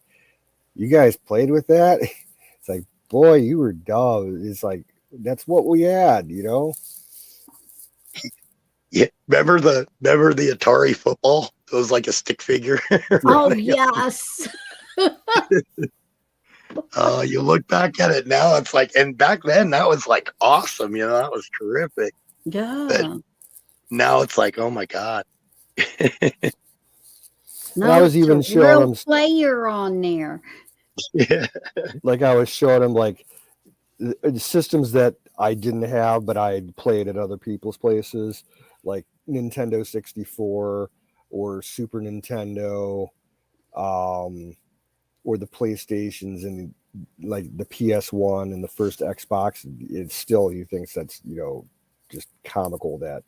"You guys played with that?" It's like, "Boy, you were dumb." It's like, that's what we had,
Yeah, remember the Atari football? It was like a stick figure.
Oh yes.
You look back at it now, it's like, and back then that was like awesome, that was terrific.
Yeah.
But now it's like, oh my God.
No,
I was even showing him
player on there.
Yeah.
Like I was showing him like systems that I didn't have, but I played at other people's places, like Nintendo 64 or Super Nintendo, or the PlayStations and like the PS1 and the first Xbox. It's still, he thinks that's, just comical that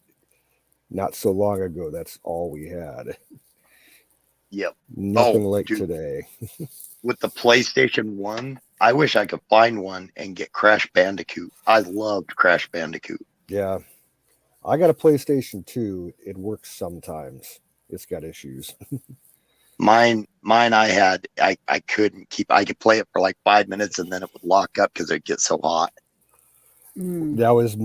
not so long ago, that's all we had.
Yep.
Nothing like today.
With the PlayStation 1, I wish I could find one and get Crash Bandicoot. I loved Crash Bandicoot.
Yeah. I got a PlayStation 2. It works sometimes. It's got issues.
Mine I couldn't keep, I could play it for like 5 minutes and then it would lock up because it'd get so hot.
That was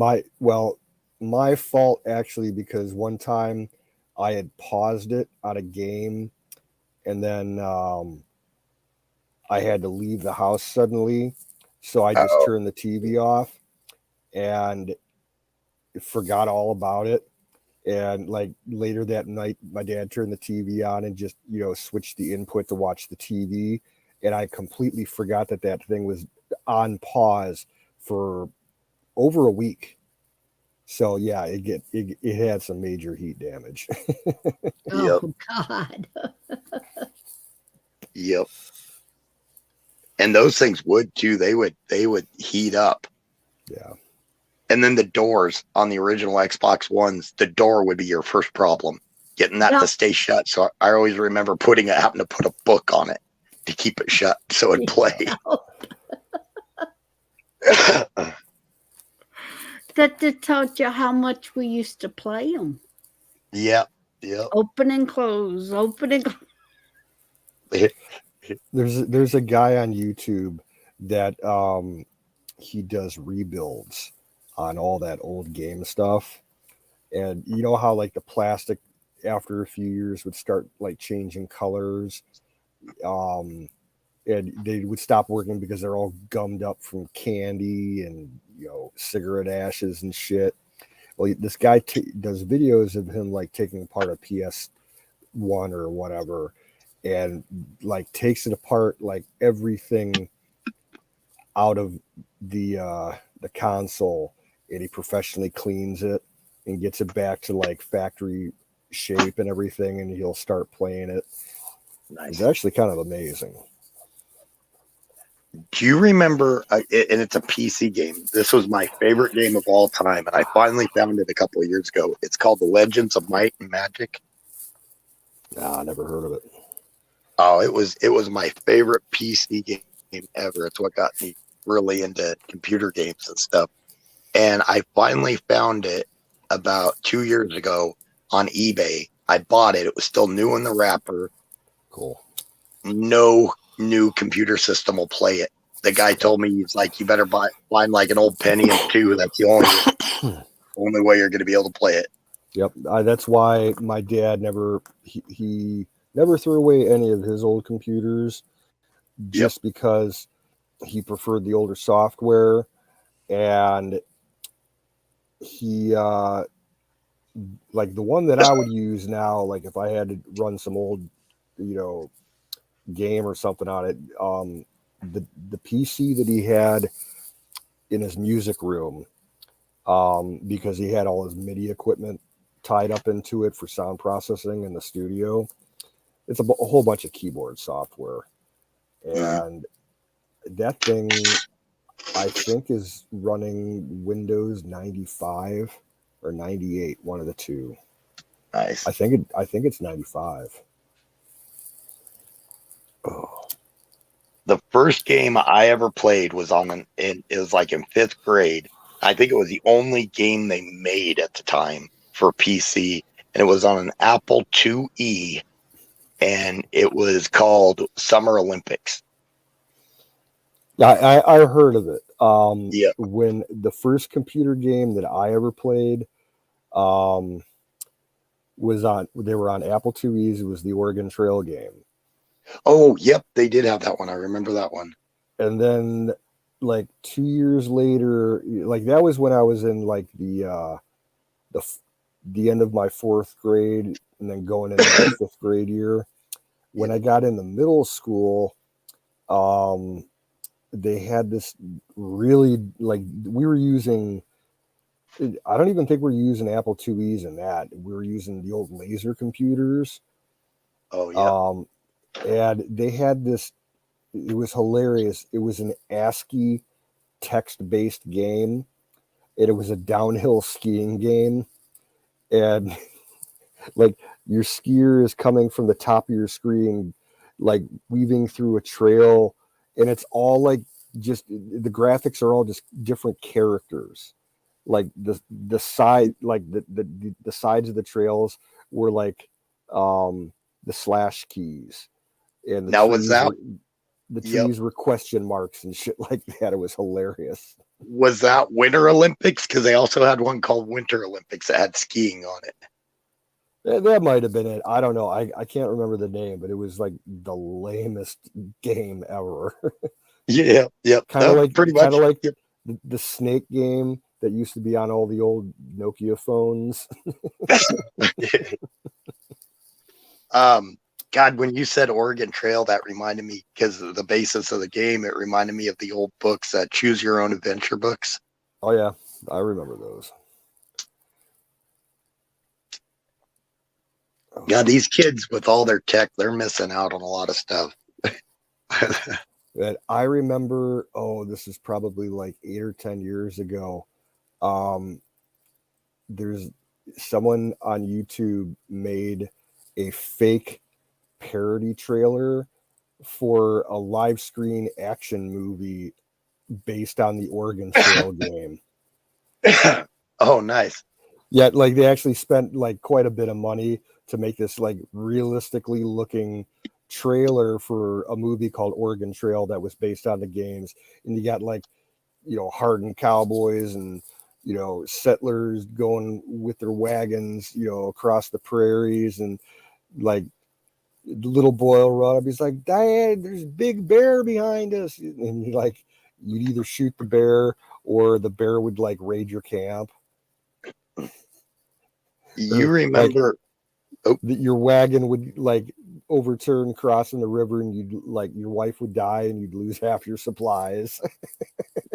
my fault actually, because one time I had paused it on a game and then I had to leave the house suddenly. So I just turned the TV off and forgot all about it. And like later that night, my dad turned the TV on and just, switched the input to watch the TV. And I completely forgot that thing was on pause for over a week. So yeah, it had some major heat damage.
Oh God.
Yep. And those things would too. They would heat up.
Yeah.
And then the doors on the original Xbox Ones, the door would be your first problem, getting that to stay shut. So I always remember having to put a book on it to keep it shut so it'd play.
That told you how much we used to play them.
Yeah.
Open and close, open and close.
There's a guy on YouTube that he does rebuilds on all that old game stuff. And you know how like the plastic after a few years would start like changing colors. And they would stop working because they're all gummed up from candy and cigarette ashes and shit. Well, this guy does videos of him like taking apart a PS1 or whatever, and like takes it apart, like everything out of the console, and he professionally cleans it and gets it back to like factory shape and everything, and he'll start playing it. Nice. It's actually kind of amazing.
Do you remember, and it's a PC game, this was my favorite game of all time, and I finally found it a couple of years ago. It's called The Legends of Might and Magic.
Nah, I never heard of it.
Oh, it was my favorite PC game ever. It's what got me really into computer games and stuff. And I finally found it about 2 years ago on eBay. I bought it. It was still new in the wrapper.
Cool.
No new computer system will play it. The guy told me, he's like, you better find like an old Pentium 2. That's the only way you're going to be able to play it.
Yep. That's why my dad he never threw away any of his old computers, just because he preferred the older software. And he like the one that I would use now, like if I had to run some old game or something on it, the PC that he had in his music room, because he had all his MIDI equipment tied up into it for sound processing in the studio. It's a whole bunch of keyboard software, and that thing I think is running Windows 95 or 98, one of the two.
Nice.
I think it's 95. Oh.
The first game I ever played was it was like in 5th grade. I think it was the only game they made at the time for PC, and it was on an Apple IIe, and it was called Summer Olympics.
Yeah, I heard of it. When the first computer game that I ever played they were on Apple IIes. It was the Oregon Trail game.
Oh, yep, they did have that one. I remember that one.
And then like 2 years later, like that was when I was in like the end of my 4th grade and then going into my 5th grade year. When I got into middle school, they had this really, like, we were using, I don't even think we're using Apple IIes in that. We were using the old laser computers.
Oh, yeah.
And they had this, it was hilarious. It was an ASCII text-based game, and it was a downhill skiing game. And like your skier is coming from the top of your screen, like weaving through a trail, and it's all like just the graphics are all just different characters. Like the side, like the sides of the trails were like the slash keys, and the trees were question marks and shit like that. It was hilarious.
Was that Winter Olympics? Because they also had one called Winter Olympics that had skiing on it.
That might have been it. I don't know. I can't remember the name, but it was like the lamest game ever.
Yeah.
Kind of like
the
snake game that used to be on all the old Nokia phones.
God, when you said Oregon Trail, that reminded me, because of the basis of the game, it reminded me of the old books, Choose Your Own Adventure books.
Oh, yeah. I remember those.
God, these kids with all their tech, they're missing out on a lot of stuff.
That I remember, this is probably like 8 or 10 years ago. There's someone on YouTube made a fake parody trailer for a live screen action movie based on the Oregon Trail game.
Oh, nice.
Yeah, like they actually spent like quite a bit of money to make this like realistically looking trailer for a movie called Oregon Trail that was based on the games. And you got like hardened cowboys and settlers going with their wagons across the prairies, and like the little boy will run up, he's like, Dad, there's a big bear behind us, and you'd either shoot the bear or the bear would like raid your camp.
You remember
your wagon would like overturn crossing the river, and your wife would die and you'd lose half your supplies.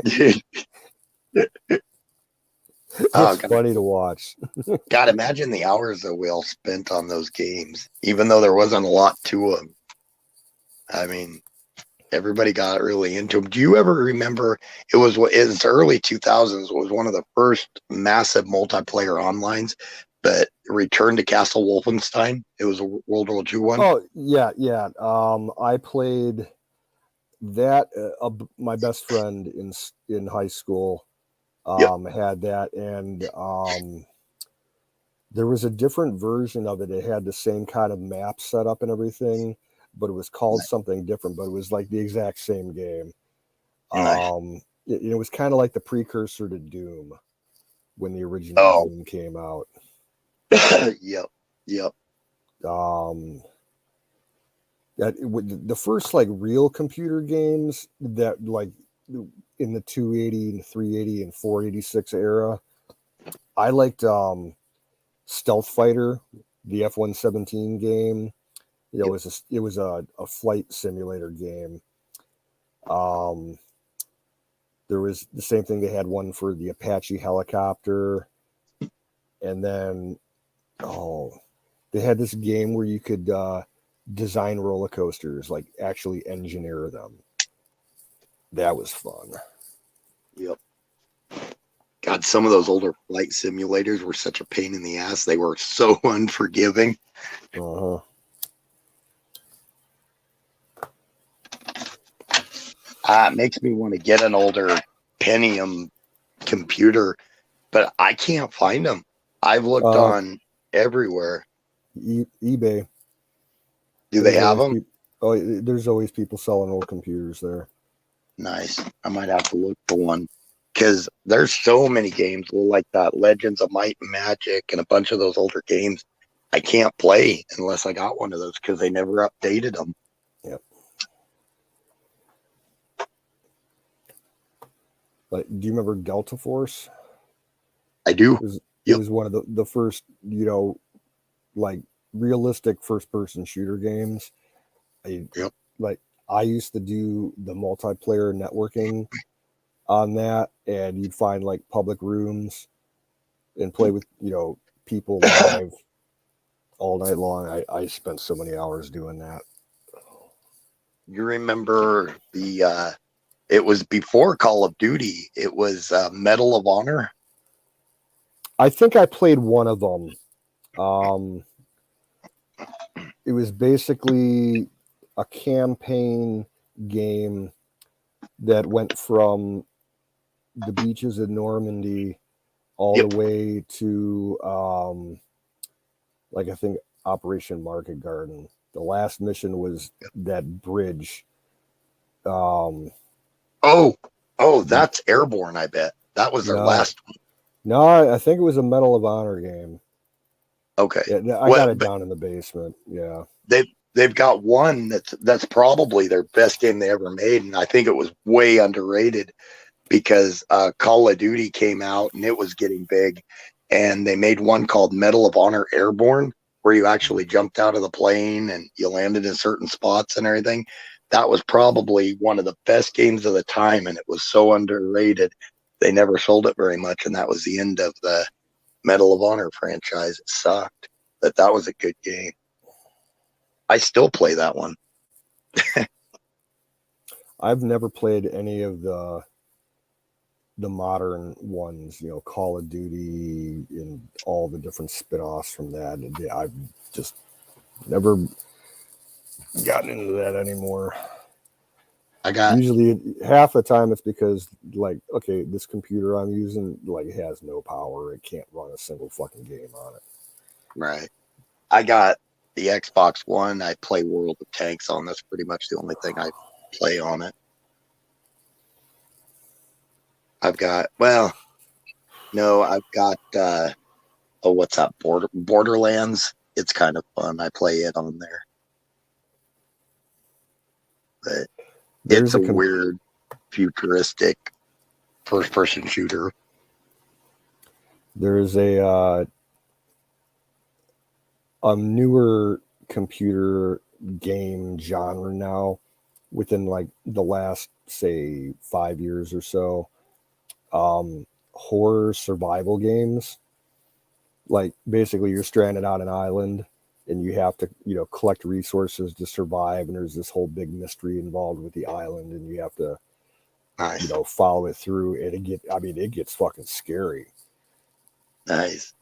It's funny to watch.
God, imagine the hours that we all spent on those games, even though there wasn't a lot to them. I mean, everybody got really into them. Do you ever remember it's early 2000s? It was one of the first massive multiplayer onlines, but Return to Castle Wolfenstein. It was a World War II one.
Oh yeah. I played that. My best friend in high school had that, and there was a different version of it. It had the same kind of map setup and everything, but it was called something different. But it was like the exact same game.
Nice.
It was kind of like the precursor to Doom when the original Doom came out.
Yep.
The first like real computer games that like in the 280 and 380 and 486 era, I liked Stealth Fighter, the F-117 game. It was a flight simulator game. There was the same thing. They had one for the Apache helicopter, and then they had this game where you could design roller coasters, like actually engineer them. That was fun.
Yep. God, some of those older flight simulators were such a pain in the ass. They were so unforgiving.
Uh-huh.
It makes me want to get an older Pentium computer, but I can't find them. I've looked on everywhere.
eBay.
Do they have them?
There's always people selling old computers there.
Nice. I might have to look for one, because there's so many games like that Legends of Might and Magic and a bunch of those older games I can't play unless I got one of those, because they never updated them.
Yep. Like, do you remember Delta Force?
I do.
It was one of the first, like realistic first-person shooter games. I used to do the multiplayer networking on that, and you'd find like public rooms and play with people live all night long. I spent so many hours doing that.
You remember it was before Call of Duty. It was Medal of Honor.
I think I played one of them. It was basically a campaign game that went from the beaches of Normandy all the way to I think Operation Market Garden. The last mission was that bridge.
That's Airborne, I bet. That was their last one.
No, I think it was a Medal of Honor game.
Okay.
Yeah, I got it down in the basement. Yeah.
They've got one that's probably their best game they ever made, and I think it was way underrated, because Call of Duty came out and it was getting big, and they made one called Medal of Honor Airborne, where you actually jumped out of the plane and you landed in certain spots and everything. That was probably one of the best games of the time, and it was so underrated. They never sold it very much, and that was the end of the Medal of Honor franchise. It sucked, but that was a good game. I still play that one.
I've never played any of the modern ones, Call of Duty and all the different spin-offs from that. I've just never gotten into that anymore. Usually half the time it's because this computer I'm using has no power. It can't run a single fucking game on it.
Right. I got the Xbox One. I play World of Tanks on. That's pretty much the only thing I play on it. I've got what's that? Borderlands. It's kind of fun. I play it on there. But it's a weird, futuristic first-person shooter.
There's a newer computer game genre now within like the last, say, 5 years or so. Horror survival games. Like basically you're stranded on an island and you have to, collect resources to survive. And there's this whole big mystery involved with the island and you have to, follow it through. And it gets fucking scary.
Nice.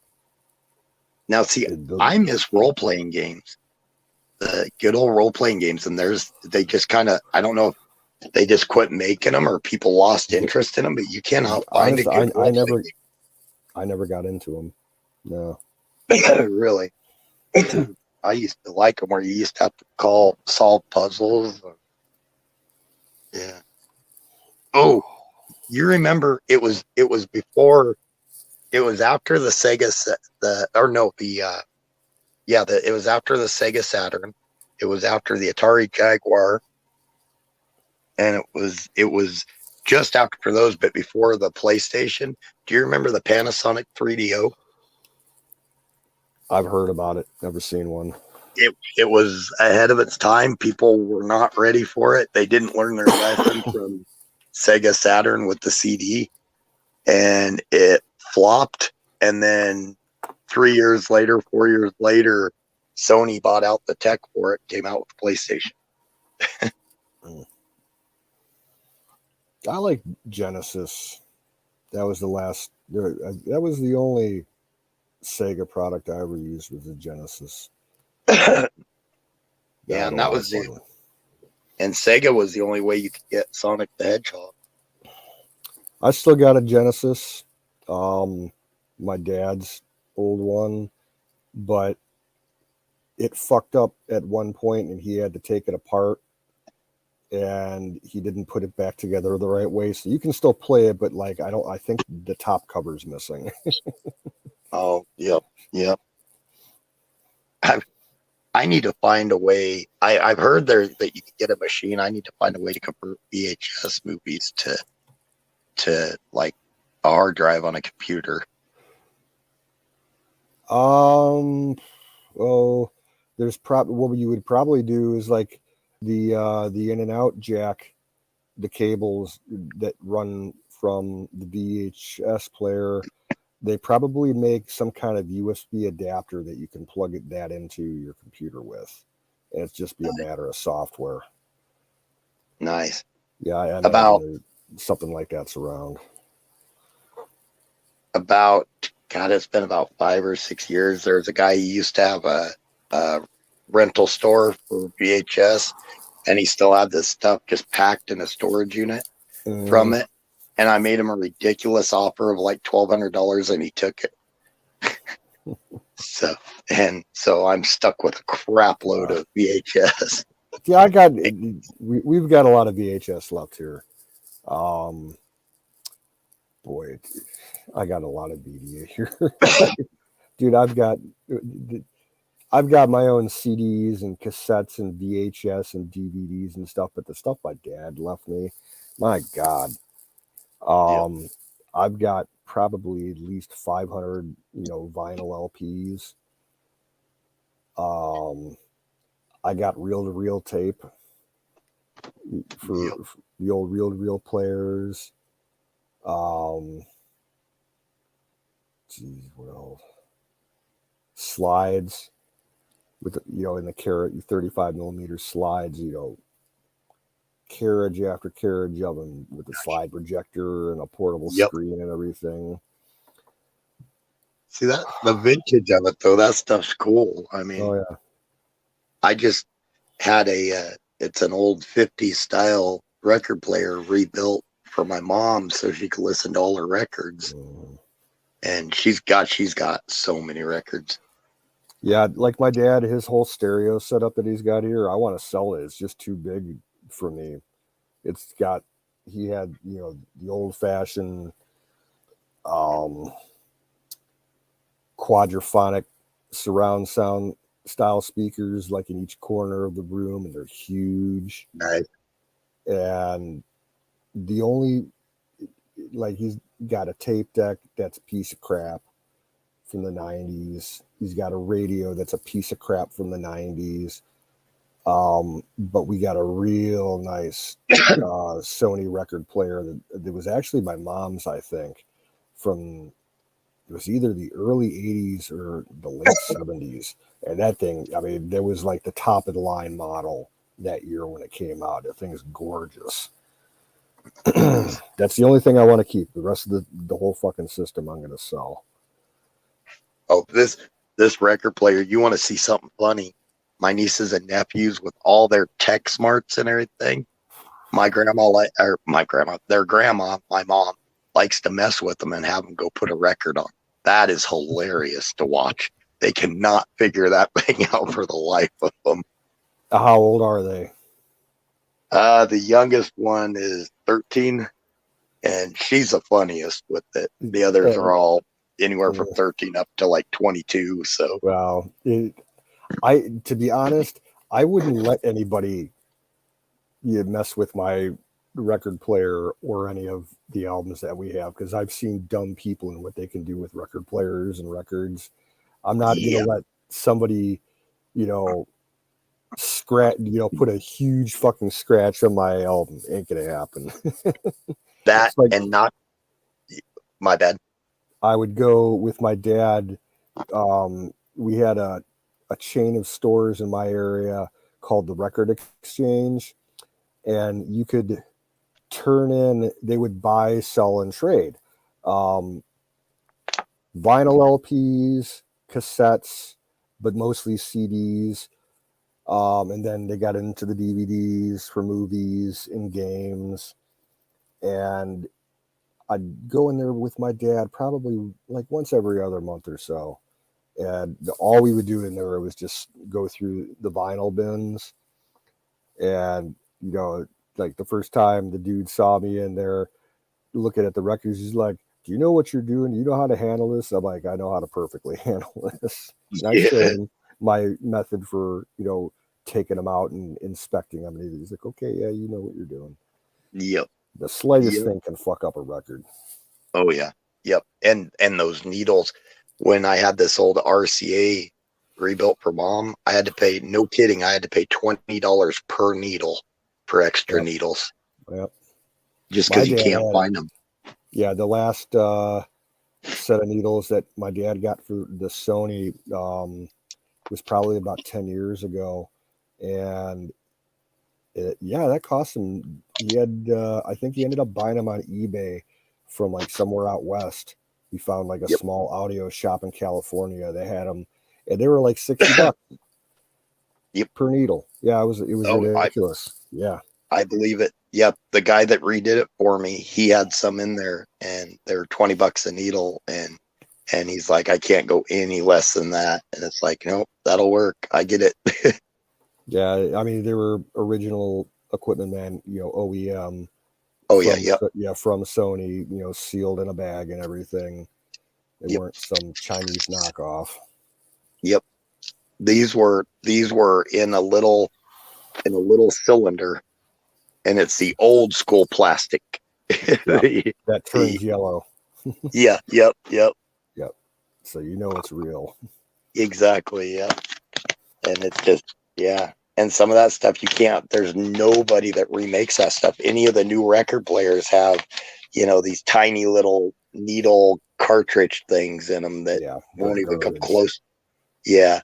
Now, see, I miss role-playing games. The good old role-playing games. And they just kind of, I don't know if they just quit making them or people lost interest in them, but you cannot find a good role-playing game.
I never got into them. No.
Really? I used to like them where you used to have to solve puzzles. Yeah. Oh, you remember it was before, it was after the Sega it was after the Sega Saturn. It was after the Atari Jaguar. And it was just after those, but before the PlayStation. Do you remember the Panasonic 3DO?
I've heard about it. Never seen one.
It was ahead of its time. People were not ready for it. They didn't learn their lesson from Sega Saturn with the CD, and it flopped. And then 4 years later, Sony bought out the tech for it, came out with PlayStation.
I like Genesis. That was the only Sega product I ever used was the Genesis.
Yeah, and that was it. And Sega was the only way you could get Sonic the Hedgehog.
I still got a Genesis, my dad's old one, but it fucked up at one point and he had to take it apart and he didn't put it back together the right way. So you can still play it, but I think the top cover's missing.
Oh, yep. I need to find a way. I've heard that you can get a machine. I need to find a way to convert VHS movies to like a hard drive on a computer.
Well, there's what you would probably do is like the in and out jack, the cables that run from the VHS player. They probably make some kind of USB adapter that you can plug that into your computer with. And it's just be a matter of software.
Nice.
Yeah, I imagine something like that's around.
It's been about 5 or 6 years. There's a guy who used to have a rental store for VHS, and he still had this stuff just packed in a storage unit from it. And I made him a ridiculous offer of like $1,200, and he took it. So I'm stuck with a crap load of VHS.
Yeah, we've got a lot of VHS left here. Boy, I got a lot of VDA here. Dude, I've got my own CDs and cassettes and VHS and DVDs and stuff, but the stuff my dad left me, my God. I've got probably at least 500, vinyl LPs. I got reel-to-reel tape for the old reel-to-reel players. What else? Slides with in the carrot, 35 millimeter slides, carriage after carriage of them with a slide projector and a portable screen and everything.
See that the vintage of it though, that stuff's cool. I mean,
oh yeah.
I just had it's an old 50s style record player rebuilt for my mom so she could listen to all her records. And she's got so many records.
Yeah, like my dad, his whole stereo setup that he's got here, I want to sell it. It's just too big for me. It's got he had, you know, the old fashioned quadraphonic surround sound style speakers, like in each corner of the room, and they're huge.
Right.
And the only, like, he's got a tape deck that's a piece of crap from the 90s. He's got a radio that's a piece of crap from the 90s. But we got a real nice Sony record player that was actually my mom's, I think, from, it was either the early 80s or the late 70s. And that thing, I mean, there was like the top of the line model that year when it came out. That thing is gorgeous. That's the only thing I want to keep. The rest of the whole fucking system I'm going to sell.
Oh, this record player, you want to see something funny? My nieces and nephews with all their tech smarts and everything. My grandma, their grandma, my mom, likes to mess with them and have them go put a record on. That is hilarious to watch. They cannot figure that thing out for the life of them.
How old are they?
The youngest one is 13, and she's the funniest with it. The others are all anywhere from 13 up to like 22. So,
well, to be honest, I wouldn't let anybody mess with my record player or any of the albums that we have, because I've seen dumb people and what they can do with record players and records. I'm not going to let somebody, put a huge fucking scratch on my album. Ain't going to happen.
That, like, and not my bad.
I would go with my dad. We had a chain of stores in my area called the Record Exchange, and you could turn in, they would buy, sell, and trade vinyl LPs, cassettes, but mostly CDs. And then they got into the DVDs for movies and games. And I'd go in there with my dad probably like once every other month or so. And all we would do in there was just go through the vinyl bins. And, like the first time the dude saw me in there looking at the records, he's like, "Do you know what you're doing? Do you know how to handle this?" I'm like, "I know how to perfectly handle this." And I showed him my method for, taking them out and inspecting them. And he's like, "Okay, yeah, you know what you're doing."
Yep.
The slightest thing can fuck up a record.
Oh yeah. Yep. And those needles, when I had this old RCA rebuilt for Mom, I had to pay, no kidding, I had to pay $20 per needle for extra needles.
Yep.
Just because you can't find them.
Yeah, the last set of needles that my dad got for the Sony was probably about 10 years ago. And that cost him, I think he ended up buying them on eBay from like somewhere out west. He found like a small audio shop in California. They had them, and they were like $60 per needle. Yeah, it was ridiculous.
I believe it. Yep. The guy that redid it for me, he had some in there, and they're $20 a needle, and he's like, "I can't go any less than that." And it's like, "Nope, that'll work. I get it."
Yeah, I mean, they were original equipment, man. OEM.
Oh
from Sony. Sealed in a bag and everything. They weren't some Chinese knockoff.
Yep. These were in a little cylinder, and it's the old school plastic.
That turns yellow.
Yeah. Yep.
So it's real.
Exactly. Yeah. And it's just, and some of that stuff you can't, there's nobody that remakes that stuff. Any of the new record players have, these tiny little needle cartridge things in them that won't even come close. Yeah.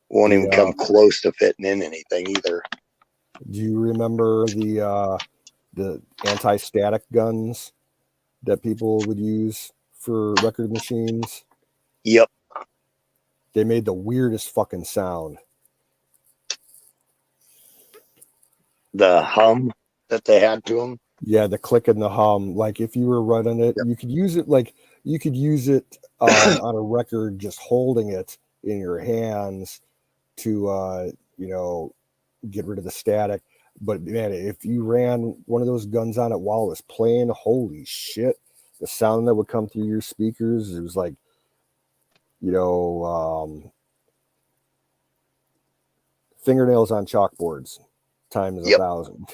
Won't even come close to fitting in anything either.
Do you remember the anti-static guns that people would use for record machines?
Yep.
They made the weirdest fucking sound.
The hum that they had to them.
Yeah, the click and the hum. Like if you were running it, you could use it on a record, just holding it in your hands to get rid of the static. But man, if you ran one of those guns on it while it was playing, holy shit, the sound that would come through your speakers, it was like, fingernails on chalkboards times 1,000.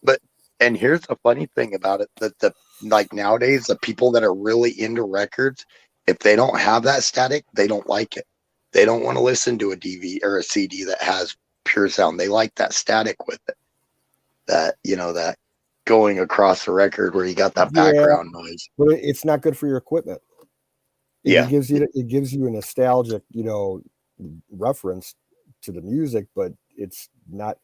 But and here's the funny thing about it, that the like nowadays the people that are really into records, if they don't have that static, they don't like it. They don't want to listen to a DVD or a CD that has pure sound. They like that static with it. That that going across the record where you got that background noise.
But it's not good for your equipment. It gives you a nostalgic, reference to the music, but it's not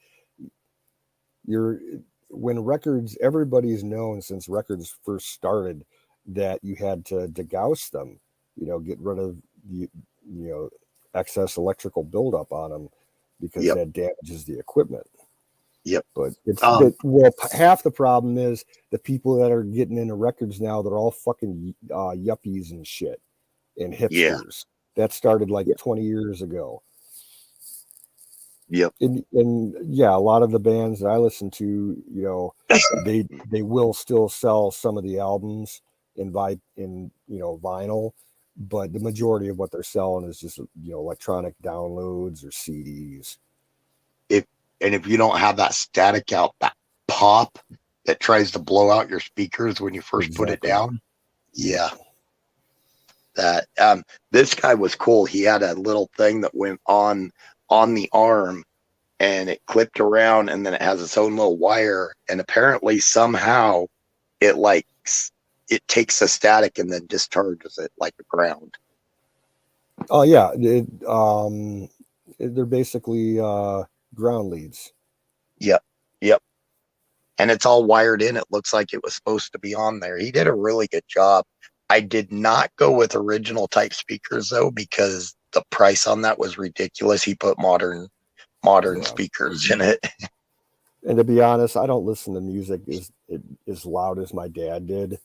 when records, everybody's known since records first started that you had to degauss them, get rid of the excess electrical buildup on them because that damages the equipment. But it's half the problem is the people that are getting into records now, they're all fucking yuppies and shit and hipsters. That started like 20 years ago. And a lot of the bands that I listen to, they will still sell some of the albums in vinyl, but the majority of what they're selling is just electronic downloads or CDs.
If you don't have that static out, that pop that tries to blow out your speakers when you first put it down, that this guy was cool. He had a little thing that went on the arm, and it clipped around, and then it has its own little wire, and apparently somehow it takes the static and then discharges it like a ground.
Oh yeah, they're basically ground leads.
Yep. And it's all wired in. It looks like it was supposed to be on there. He did a really good job. I did not go with original type speakers though, because the price on that was ridiculous. He put modern speakers in it.
And to be honest, I don't listen to music as loud as my dad did.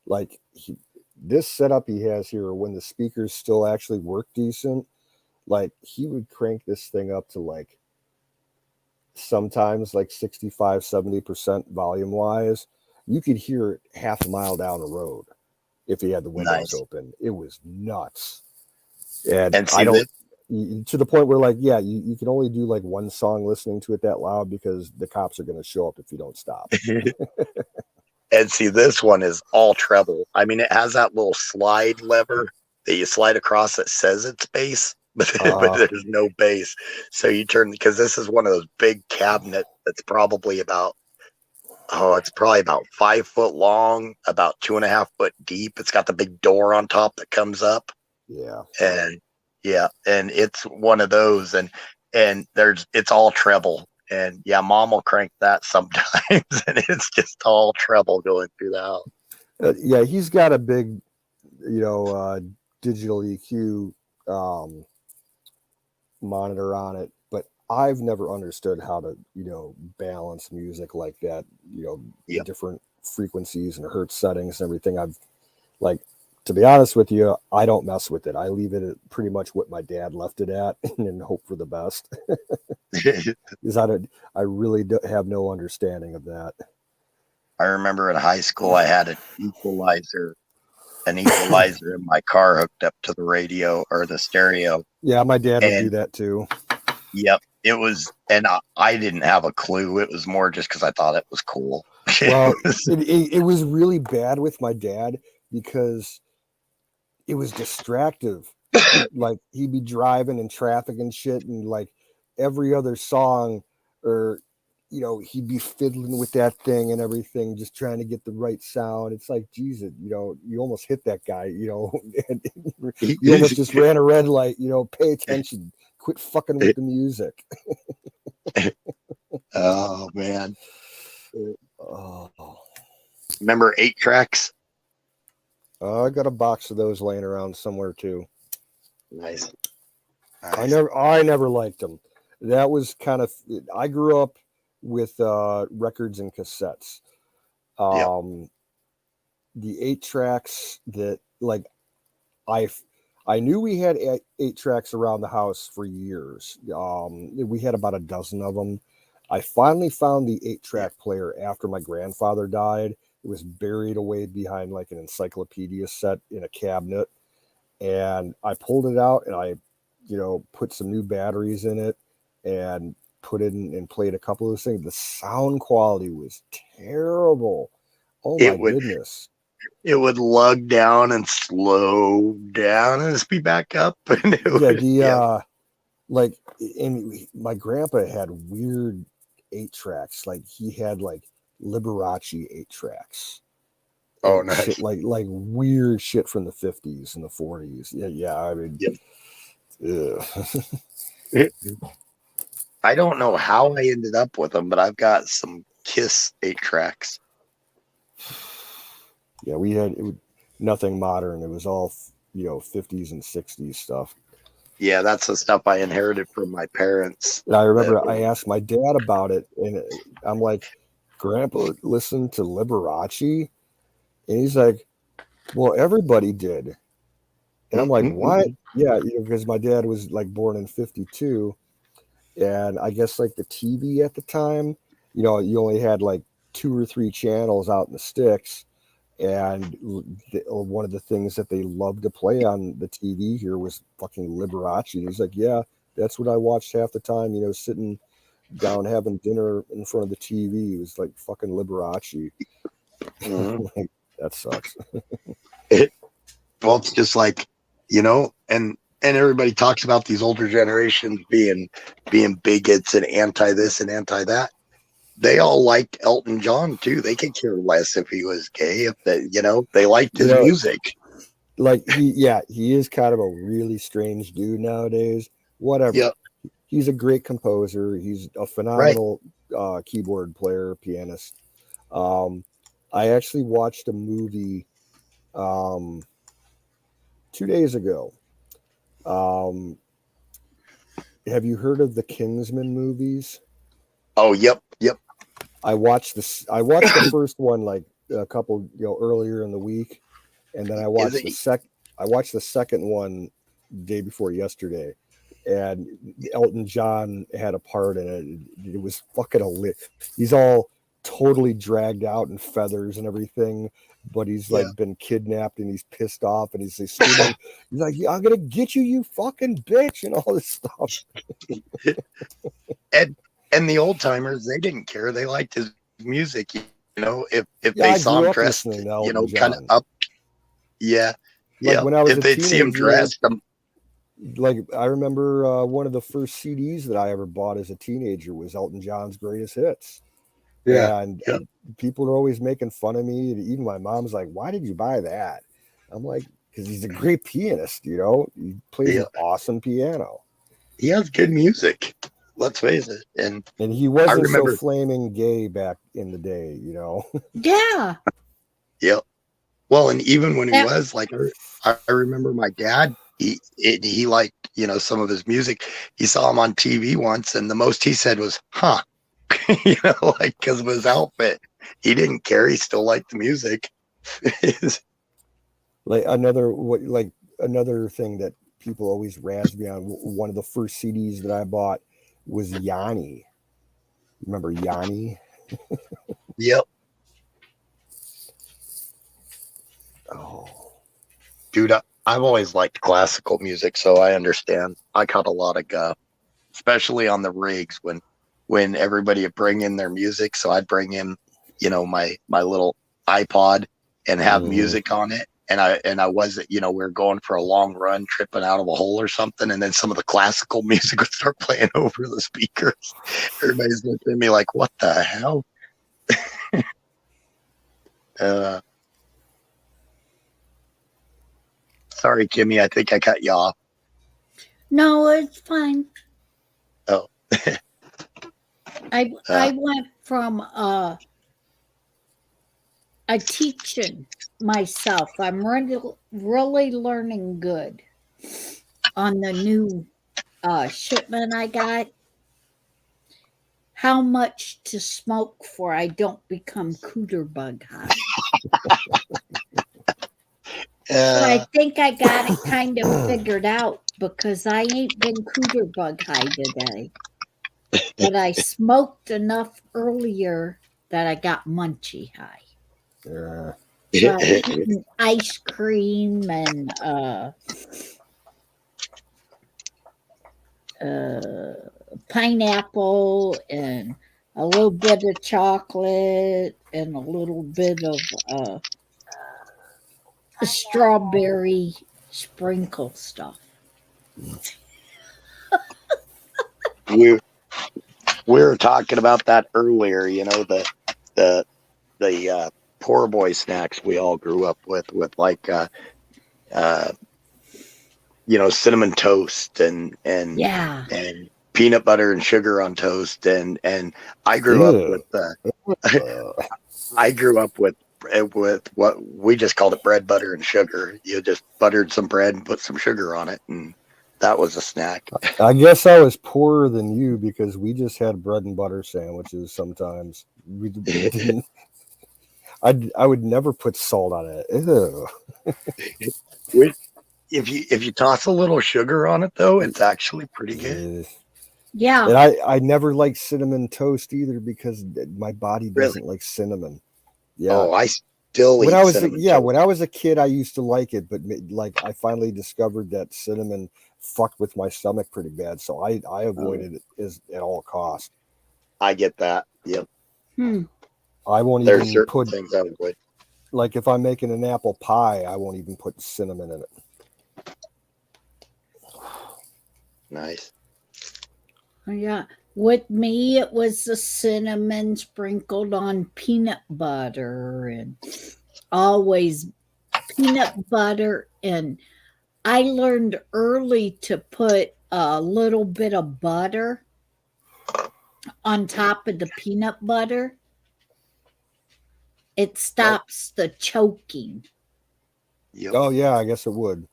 Like this setup he has here, when the speakers still actually work decent, like he would crank this thing up to like sometimes like 65-70% volume wise. You could hear it half a mile down the road if he had the windows open. It was nuts. And I don't to the point where like, you can only do like one song listening to it that loud because the cops are going to show up if you don't stop.
And see, this one is all treble. I mean, it has that little slide lever that you slide across that says it's bass, but there's no bass. So you turn, because this is one of those big cabinets that's probably about 5 foot long, about 2.5 foot deep. It's got the big door on top that comes up. And it's one of those, and it's all treble. And Mom will crank that sometimes, and it's just all treble going through the house.
He's got a big, digital EQ monitor on it, but I've never understood how to, balance music like that. Different frequencies and hertz settings and everything. To be honest with you, I don't mess with it. I leave it at pretty much what my dad left it at and hope for the best. Because I really have no understanding of that.
I remember in high school, I had an equalizer in my car hooked up to the radio or the stereo.
Yeah, my dad would do that too.
Yep. It was, and I didn't have a clue. It was more just because I thought it was cool.
Well, it was really bad with my dad because it was distractive. Like he'd be driving in traffic and shit, and like every other song, or he'd be fiddling with that thing and everything, just trying to get the right sound. It's like, Jesus, you almost hit that guy, and you almost just ran a red light. Pay attention, quit fucking with the music.
Oh man. Remember 8-tracks?
I got a box of those laying around somewhere too.
Nice.
I never liked them. That was kind of, I grew up with records and cassettes. The 8-tracks that like I knew we had 8-tracks around the house for years. We had about a dozen of them. I finally found the 8-track player after my grandfather died. It was buried away behind like an encyclopedia set in a cabinet. And I pulled it out and I, put some new batteries in it and put it in and played a couple of those things. The sound quality was terrible. Oh my goodness.
It would lug down and slow down and speed back up. And
and my grandpa had weird 8-tracks. Like he had like Liberace 8-tracks.
Oh, nice.
Shit, like weird shit from the 50s and the 40s. Yeah. I mean,
I don't know how I ended up with them, but I've got some Kiss 8-tracks.
Yeah, we had nothing modern. It was all 50s and 60s stuff.
Yeah, that's the stuff I inherited from my parents.
And I remember I asked my dad about it, and I'm like, Grandpa listened to Liberace? And he's like, well, everybody did. And I'm like, what? Yeah, because my dad was like born in 52. And I guess like the TV at the time, you only had like 2 or 3 channels out in the sticks. And one of the things that they loved to play on the TV here was fucking Liberace. And he's like, yeah, that's what I watched half the time, sitting down having dinner in front of the TV. It was like fucking Liberace. Like, that sucks.
Well, it's just like, and everybody talks about these older generations being bigots and anti this and anti that. They all liked Elton John too. They could care less if he was gay. If they liked his music.
Like he is kind of a really strange dude nowadays. Whatever.
Yep.
He's a great composer. He's a phenomenal keyboard player, pianist. I actually watched a movie 2 days ago. Have you heard of the Kingsman movies?
Oh, yep.
I watched the first one like a couple earlier in the week, and then I watched the second one day before yesterday, and Elton John had a part in it. It was fucking he's all totally dragged out in feathers and everything, but he's like been kidnapped and he's pissed off and he's like, yeah, I'm gonna get you, you fucking bitch, and all this stuff.
And the old timers, they didn't care. They liked his music, if they saw him dressed, kind of up. Yeah.
Like when I was
if they'd see him dressed.
Like I remember one of the first CDs that I ever bought as a teenager was Elton John's Greatest Hits. Yeah. And people are always making fun of me. And even my mom's like, why did you buy that? I'm like, because he's a great pianist, He plays an awesome piano.
He has good music. Let's face it. And
he wasn't so flaming gay back in the day,
Yeah.
Yep. Well, and even when he was like, I remember my dad, he liked, some of his music. He saw him on TV once, and the most he said was, huh, because of his outfit. He didn't care. He still liked the music.
Another thing that people always razz me on, one of the first CDs that I bought was Yanni. Remember Yanni?
Yep.
Oh,
dude, I've always liked classical music, so I understand. I caught a lot of guff, especially on the rigs when everybody would bring in their music. So I'd bring in, my little iPod and have music on it. And I wasn't, we were going for a long run, tripping out of a hole or something. And then some of the classical music would start playing over the speakers. Everybody's looking at me like, what the hell? Sorry, Kimmy. I think I cut you off.
No, it's fine.
Oh.
I went from teaching myself. I'm really learning good on the new shipment I got. How much to smoke for I don't become cooter bug high. But I think I got it kind of figured out because I ain't been cooter bug high today. but I smoked enough earlier that I got munchy high.
Yeah.
So I'm eating ice cream and pineapple and a little bit of chocolate and a little bit of strawberry sprinkle stuff.
we were talking about that earlier. You know, the poor boy snacks we all grew up with like you know, cinnamon toast and
Yeah.
peanut butter and sugar on toast, and I grew up with I grew up with what we just called it bread, butter, and sugar. You just buttered some bread and put some sugar on it, and that was a snack.
I guess I was poorer than you because we just had bread and butter sandwiches sometimes. We didn't. I would never put salt on it. Ew.
If you toss a little sugar on it, though, it's actually pretty good.
Yeah.
And I never liked cinnamon toast either because my body doesn't like cinnamon. Yeah.
Oh, I still
when
eat
I was
cinnamon
yeah
toast.
when I was a kid I used to like it, but like I finally discovered that cinnamon fucked with my stomach pretty bad, so I avoided it at all costs.
I get that. Yep.
I won't
There's
even
certain
put
things I avoid.
like if I'm making an apple pie, I won't even put cinnamon in it.
Nice.
Yeah. With me, it was the cinnamon sprinkled on peanut butter and always peanut butter. And I learned early to put a little bit of butter on top of the peanut butter. It stops the choking.
Yep.
Oh yeah, I guess it would.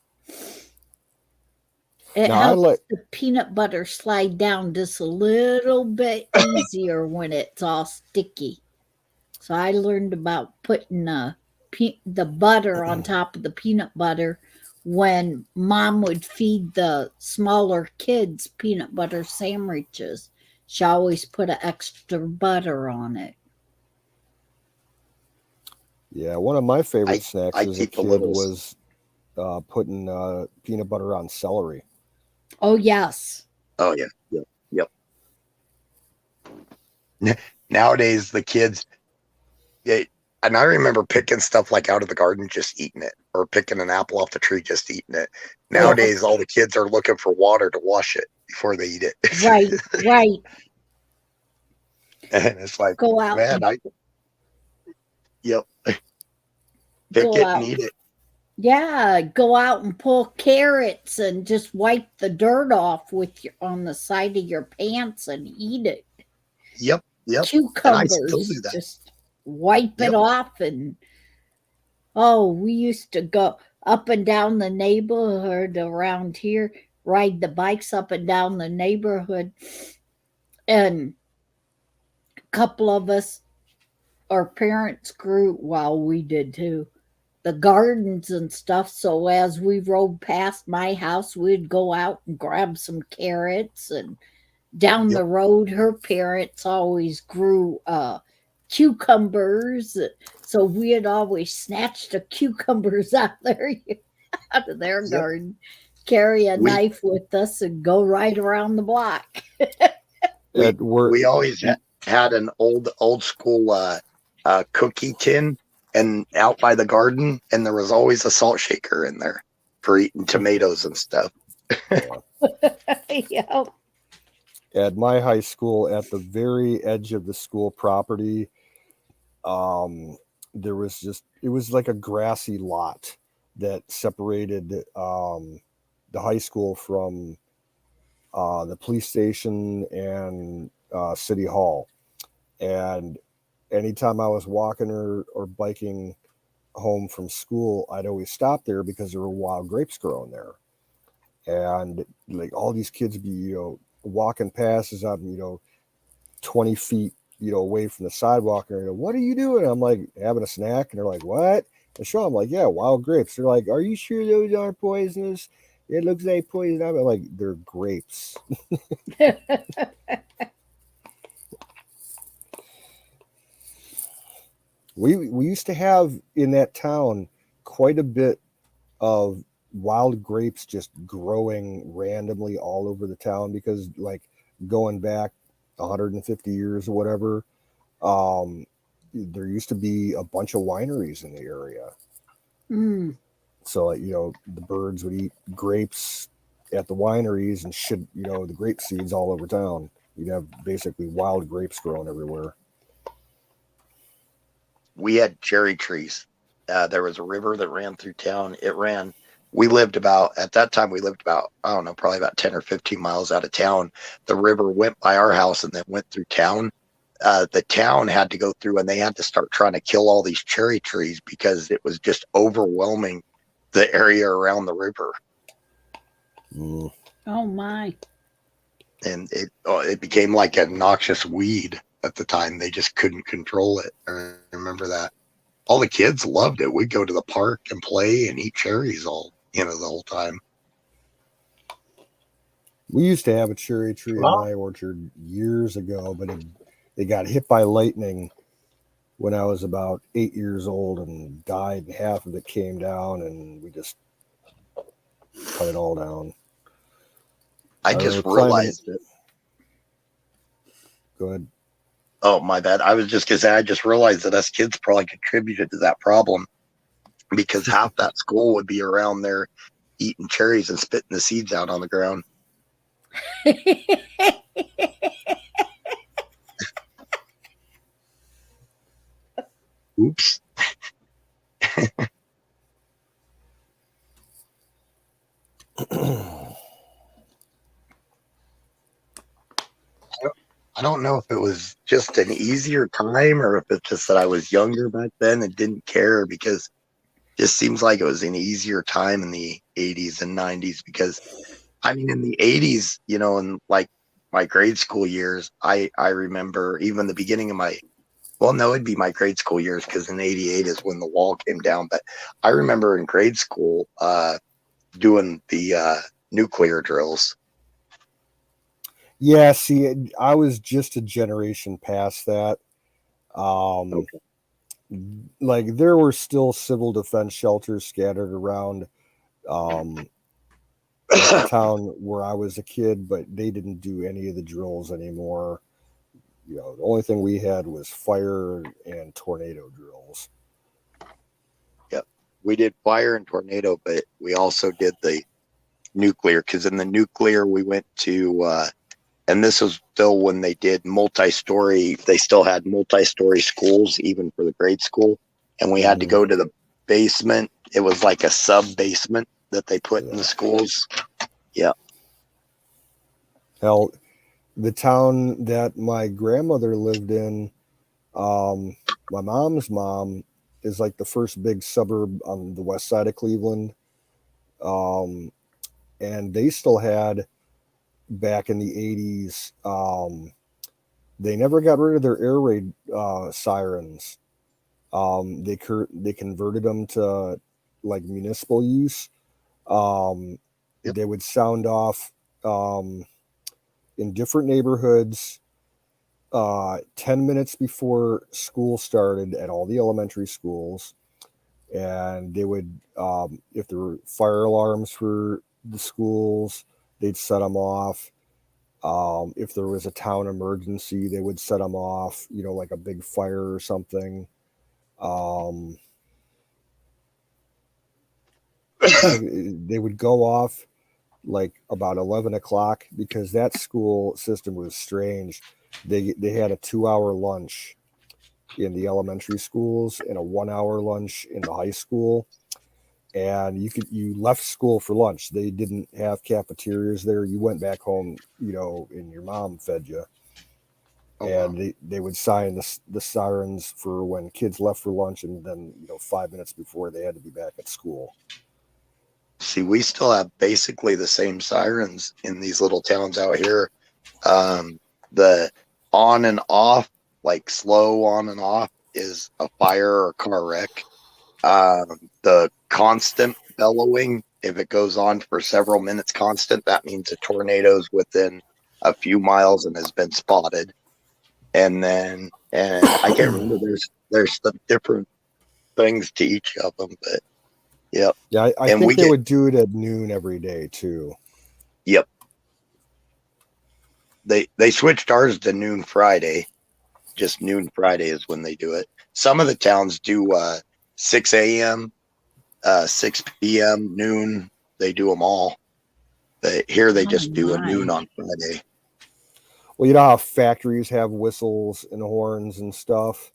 It
Now,
helps the peanut butter slide down just a little bit easier when it's all sticky. So I learned about putting the butter on top of the peanut butter when Mom would feed the smaller kids peanut butter sandwiches. She always put an extra butter on it.
Yeah, one of my favorite snacks as a kid was putting peanut butter on celery.
Oh, yes.
Oh, yeah. Yep. Nowadays, the kids, and I remember picking stuff like out of the garden, just eating it, or picking an apple off the tree, just eating it. Nowadays, all the kids are looking for water to wash it before they eat it.
Right.
And it's like,
go out,
man, yep. Pick it and eat it.
Yeah, go out and pull carrots and just wipe the dirt off on the side of your pants and eat it.
Yep.
Cucumbers,
and I still do that.
Just wipe it off. And we used to go up and down the neighborhood around here, ride the bikes up and down the neighborhood, and a couple of us, our parents grew, we did too, the gardens and stuff. So as we rode past my house, we'd go out and grab some carrots. And down the road, her parents always grew cucumbers. So we had always snatched the cucumbers out of their garden, carry a knife with us, and go right around the block.
We always had an old school cookie tin and out by the garden, and there was always a salt shaker in there for eating tomatoes and stuff.
Yep.
At my high school, at the very edge of the school property, there was it was like a grassy lot that separated the high school from the police station and City Hall. And anytime I was walking or biking home from school, I'd always stop there because there were wild grapes growing there. And like all these kids would be, walking past as I'm, 20 feet, away from the sidewalk. And they're like, what are you doing? I'm like, having a snack. And they're like, what? I show them, like, yeah, wild grapes. They're like, are you sure those aren't poisonous? It looks like poison. I'm like, they're grapes. We used to have in that town quite a bit of wild grapes just growing randomly all over the town because, like, going back 150 years or whatever, there used to be a bunch of wineries in the area.
Mm.
So, like, the birds would eat grapes at the wineries and shit, the grape seeds all over town. You'd have basically wild grapes growing everywhere.
We had cherry trees. There was a river that ran through town. At that time, we lived about, I don't know, probably about 10 or 15 miles out of town. The river went by our house and then went through town. The town had to go through and they had to start trying to kill all these cherry trees because it was just overwhelming the area around the river.
Mm.
Oh my.
And it became like a noxious weed at the time. They just couldn't control it. I remember that. All the kids loved it. We'd go to the park and play and eat cherries the whole time.
We used to have a cherry tree in my orchard years ago, but it got hit by lightning when I was about 8 years old and died. Half of it came down, and we just cut it all down.
I just realized it.
Go ahead.
Oh, my bad. I was just going to say, I just realized that us kids probably contributed to that problem because half that school would be around there eating cherries and spitting the seeds out on the ground. Oops. I don't know if it was just an easier time or if it's just that I was younger back then and didn't care, because it just seems like it was an easier time in the 80s and 90s. Because I mean, in the 80s, in like my grade school years, I remember even the beginning of it'd be my grade school years because in 88 is when the wall came down. But I remember in grade school doing the nuclear drills.
Yeah, see, I was just a generation past that. Okay. Like, there were still civil defense shelters scattered around the town where I was a kid, but they didn't do any of the drills anymore. The only thing we had was fire and tornado drills.
Yep, we did fire and tornado, but we also did the nuclear, because in the nuclear we went to and this was still when they did multi-story. They still had multi-story schools even for the grade school, and we had to go to the basement. It was like a sub-basement that they put in the schools. Yeah.
Hell, the town that my grandmother lived in, my mom's mom, is like the first big suburb on the west side of Cleveland. And they still had, back in the 80s, they never got rid of their air raid sirens. They converted them to like municipal use. They would sound off in different neighborhoods 10 minutes before school started at all the elementary schools. And they would, if there were fire alarms for the schools, they'd set them off. If there was a town emergency, they would set them off, like a big fire or something. They would go off like about 11 o'clock because that school system was strange. They had a 2-hour lunch in the elementary schools and a 1-hour lunch in the high school. And you left school for lunch. They didn't have cafeterias there. You went back home, and your mom fed you. Oh, and wow. They would sign the sirens for when kids left for lunch, and then 5 minutes before they had to be back at school.
See, we still have basically the same sirens in these little towns out here. The on and off, like slow on and off, is a fire or car wreck. The constant bellowing, if it goes on for several minutes constant, that means a tornado's within a few miles and has been spotted. And I can't remember, there's some different things to each of them, but yep.
Yeah, I
And
think they would do it at noon every day too.
Yep. They switched ours to noon Friday. Just noon Friday is when they do it. Some of the towns do 6 a.m., 6 p.m., noon. They do them all. But here they just do a noon on Friday.
Well, you know how factories have whistles and horns and stuff?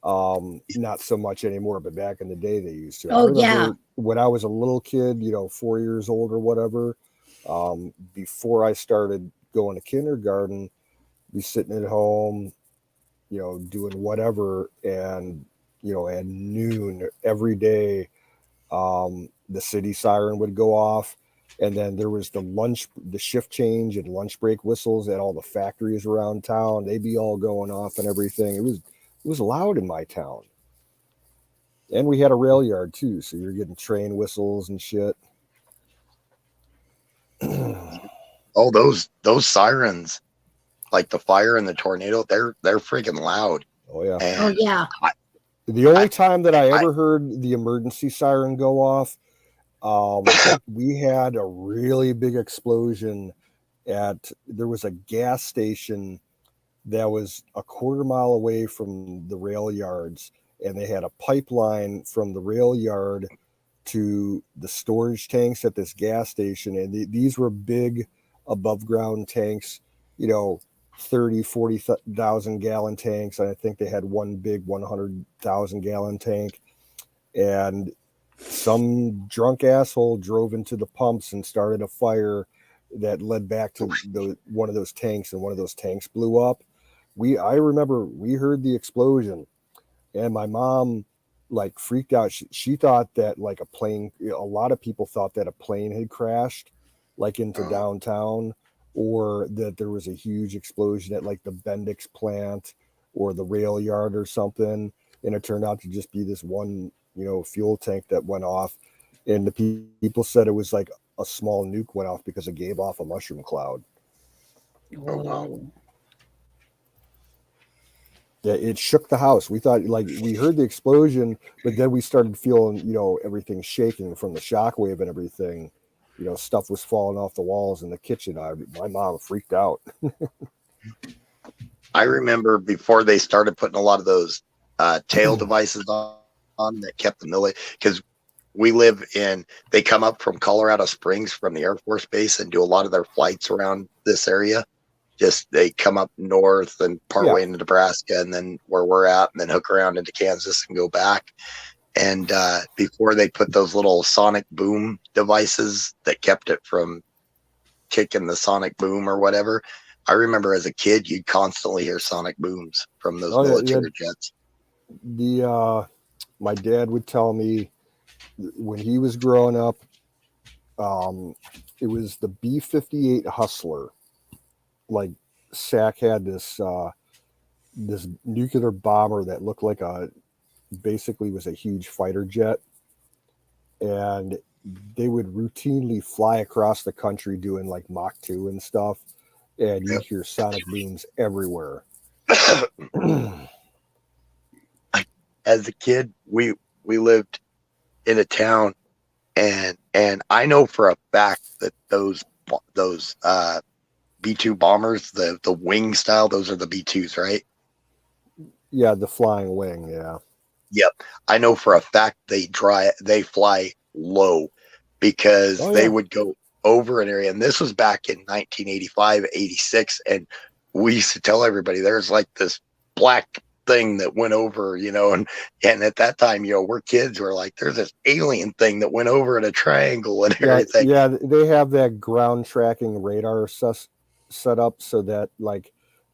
Not so much anymore, but back in the day they used to.
Oh,
I remember
yeah.
when I was a little kid, 4 years old or whatever, before I started going to kindergarten, be sitting at home, doing whatever, and at noon every day, the city siren would go off, and then there was the shift change and lunch break whistles at all the factories around town. They'd be all going off and everything. It was loud in my town, and we had a rail yard too, so you're getting train whistles and shit.
Oh, those sirens, like the fire and the tornado, they're freaking loud.
Oh yeah.
And
Oh yeah.
The only time that I ever heard the emergency siren go off, we had a really big explosion there was a gas station that was a quarter mile away from the rail yards, and they had a pipeline from the rail yard to the storage tanks at this gas station. And these were big above ground tanks, 40,000 gallon tanks. And I think they had one big 100,000 gallon tank. And some drunk asshole drove into the pumps and started a fire that led back to one of those tanks, and one of those tanks blew up. I remember we heard the explosion, and my mom freaked out. She thought that a lot of people thought that a plane had crashed into downtown, or that there was a huge explosion at the Bendix plant or the rail yard or something. And it turned out to just be this one, fuel tank that went off. And the people said it was like a small nuke went off because it gave off a mushroom cloud.
Oh, wow.
Yeah, it shook the house. We thought we heard the explosion, but then we started feeling, everything shaking from the shockwave and everything. Stuff was falling off the walls in the kitchen. My mom freaked out.
I remember before they started putting a lot of those tail devices on that kept them military, because they come up from Colorado Springs from the Air Force Base and do a lot of their flights around this area. They come up north and partway into Nebraska, and then where we're at, and then hook around into Kansas and go back. And before they put those little sonic boom devices that kept it from kicking the sonic boom or whatever, I remember as a kid, you'd constantly hear sonic booms from those military jets.
My dad would tell me when he was growing up, it was the B-58 Hustler. SAC had this nuclear bomber that looked like basically was a huge fighter jet, and they would routinely fly across the country doing Mach 2 and stuff, and you'd hear sonic booms everywhere.
As a kid, we lived in a town, and I know for a fact that those B-2 bombers, the wing style, those are the B-2s, right?
Yeah, the flying wing, yeah.
Yep. I know for a fact they fly low, because they would go over an area. And this was back in 1985, 86. And we used to tell everybody there's this black thing that went over, and at that time, we're kids, we're like, there's this alien thing that went over in a triangle and everything.
Yeah, they have that ground tracking radar set up so that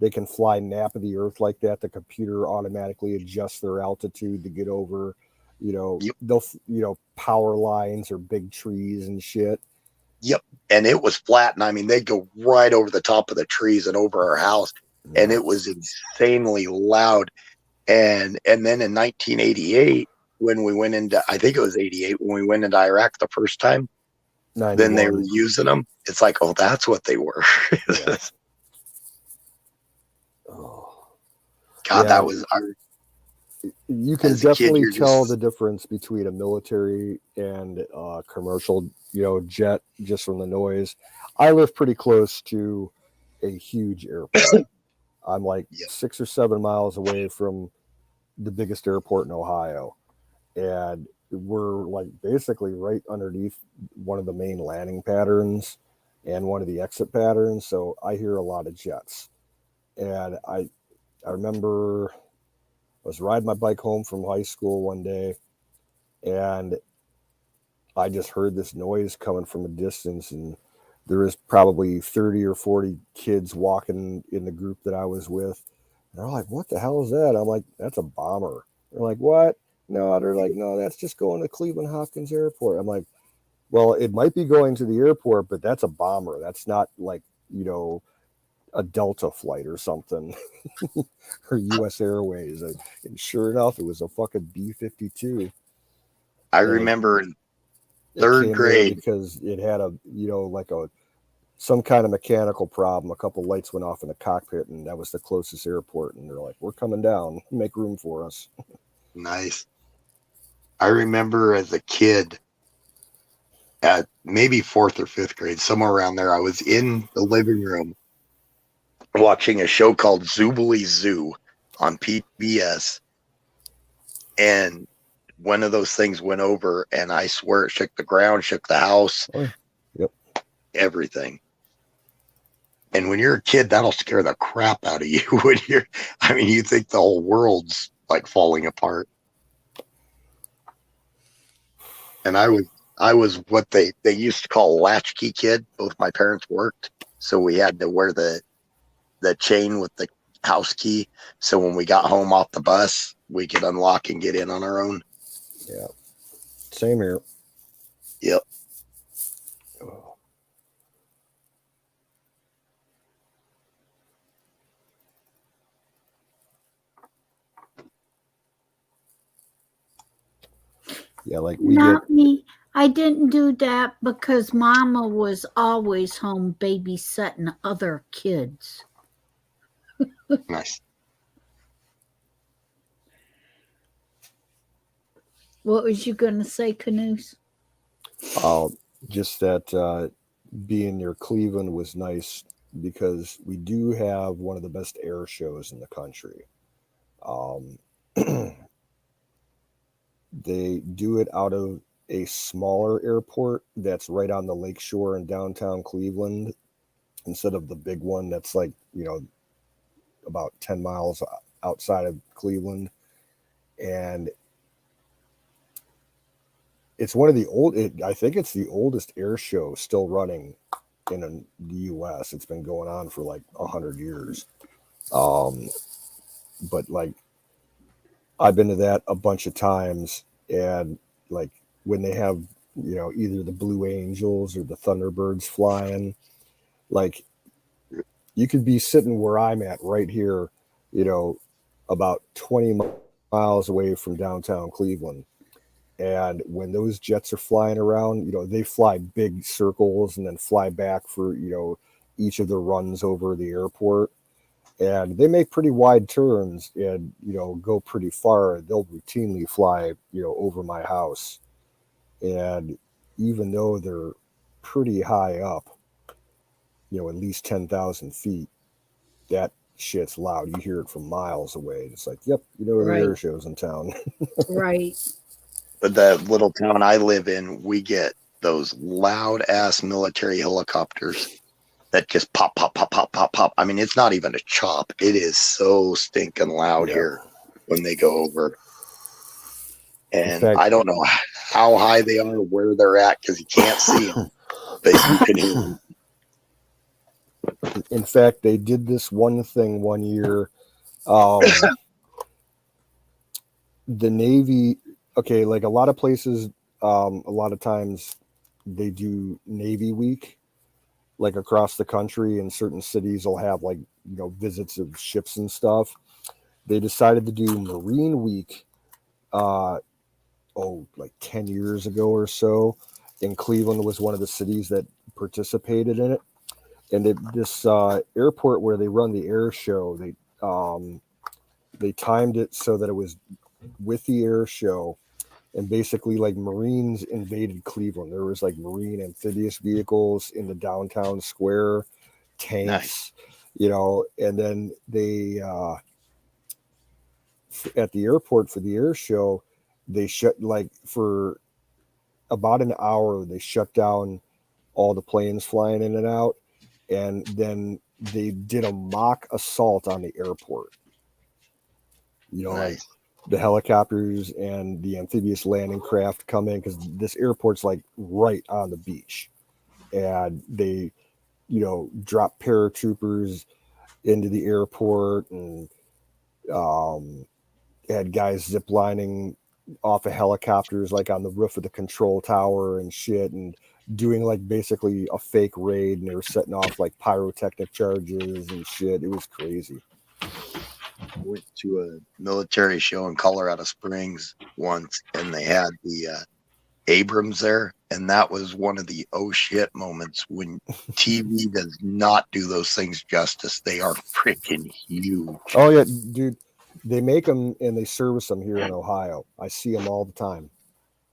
they can fly nap of the earth like that. The computer automatically adjusts their altitude to get over, they'll power lines or big trees and shit.
Yep. And it was flat. And they'd go right over the top of the trees and over our house. Nice. And it was insanely loud. And then in 1988, when we went into, I think it was 88, when we went into Iraq the first time, 91. Then they were using them. It's like, oh, that's what they were. Yeah. God, that was
You can definitely tell the difference between a military and commercial, jet just from the noise. I live pretty close to a huge airport. I'm like 6 or 7 miles away from the biggest airport in Ohio, and we're like basically right underneath one of the main landing patterns and one of the exit patterns. So I hear a lot of jets, and I remember I was riding my bike home from high school one day, and I just heard this noise coming from a distance, and there was probably 30 or 40 kids walking in the group that I was with. And they're like, "What the hell is that?" I'm like, "That's a bomber." They're like, "What?" No, they're like, "No, that's just going to Cleveland Hopkins Airport." I'm like, "Well, it might be going to the airport, but that's a bomber. That's not like, a Delta flight or something." Or US Airways. And sure enough, it was a fucking B-52.
I remember in third grade
because it had some kind of mechanical problem. A couple lights went off in the cockpit, and that was the closest airport. And they're like, "We're coming down. Make room for us."
Nice. I remember as a kid, at maybe 4th or 5th grade, somewhere around there, I was in the living room watching a show called Zoobly Zoo on PBS, and one of those things went over, and I swear it shook the ground, shook the house, everything. And when you're a kid, that'll scare the crap out of you. When you think the whole world's like falling apart. And I was what they used to call a latchkey kid. Both my parents worked, so we had to wear the chain with the house key. So when we got home off the bus, we could unlock and get in on our own.
Yeah. Same here.
Yep.
Yeah, like
Not me. I didn't do that because Mama was always home babysitting other kids.
Nice.
What was you going to say, Canoes?
Just that being near Cleveland was nice because we do have one of the best air shows in the country. They do it out of a smaller airport that's right on the lakeshore in downtown Cleveland instead of the big one that's like, about 10 miles outside of Cleveland. And it's one of the I think it's the oldest air show still running in the US. It's been going on for like 100 years. But like, I've been to that a bunch of times, and like when they have, either the Blue Angels or the Thunderbirds flying, like you could be sitting where I'm at right here, about 20 miles away from downtown Cleveland. And when those jets are flying around, they fly big circles and then fly back for, each of the runs over the airport. And they make pretty wide turns and, go pretty far. They'll routinely fly, over my house. And even though they're pretty high up, at least 10,000 feet, that shit's loud. You hear it from miles away. It's like, yep, the air show's in town.
Right.
But the little town I live in, we get those loud ass military helicopters that just pop, pop, pop, pop, pop, pop. I mean, it's not even a chop. It is so stinking loud here when they go over. And fact, I don't know how high they are, where they're at, because you can't see them, but you can hear them.
In fact, they did this one thing one year. The Navy, like a lot of places, a lot of times they do Navy Week, like across the country, and certain cities will have like, visits of ships and stuff. They decided to do Marine Week, like 10 years ago or so. And Cleveland was one of the cities that participated in it. And this airport where they run the air show, they timed it so that it was with the air show, and basically like Marines invaded Cleveland. There was like Marine amphibious vehicles in the downtown square, tanks, you know, and then they at the airport for the air show, they shut like for about an hour. They shut down all the planes flying in and out, and then they did a mock assault on the airport. You know, like the helicopters and the amphibious landing craft come in because this airport's like right on the beach, and they, you know, drop paratroopers into the airport and had guys zip lining off of helicopters like on the roof of the control tower and shit, and doing like basically a fake raid, and they were setting off like pyrotechnic charges and shit. It was crazy.
I went to a military show in Colorado Springs once, and they had the Abrams there, and that was one of the oh shit moments when TV does not do those things justice. They are freaking huge.
Oh yeah, dude, they make them and they service them here in Ohio. I see them all the time.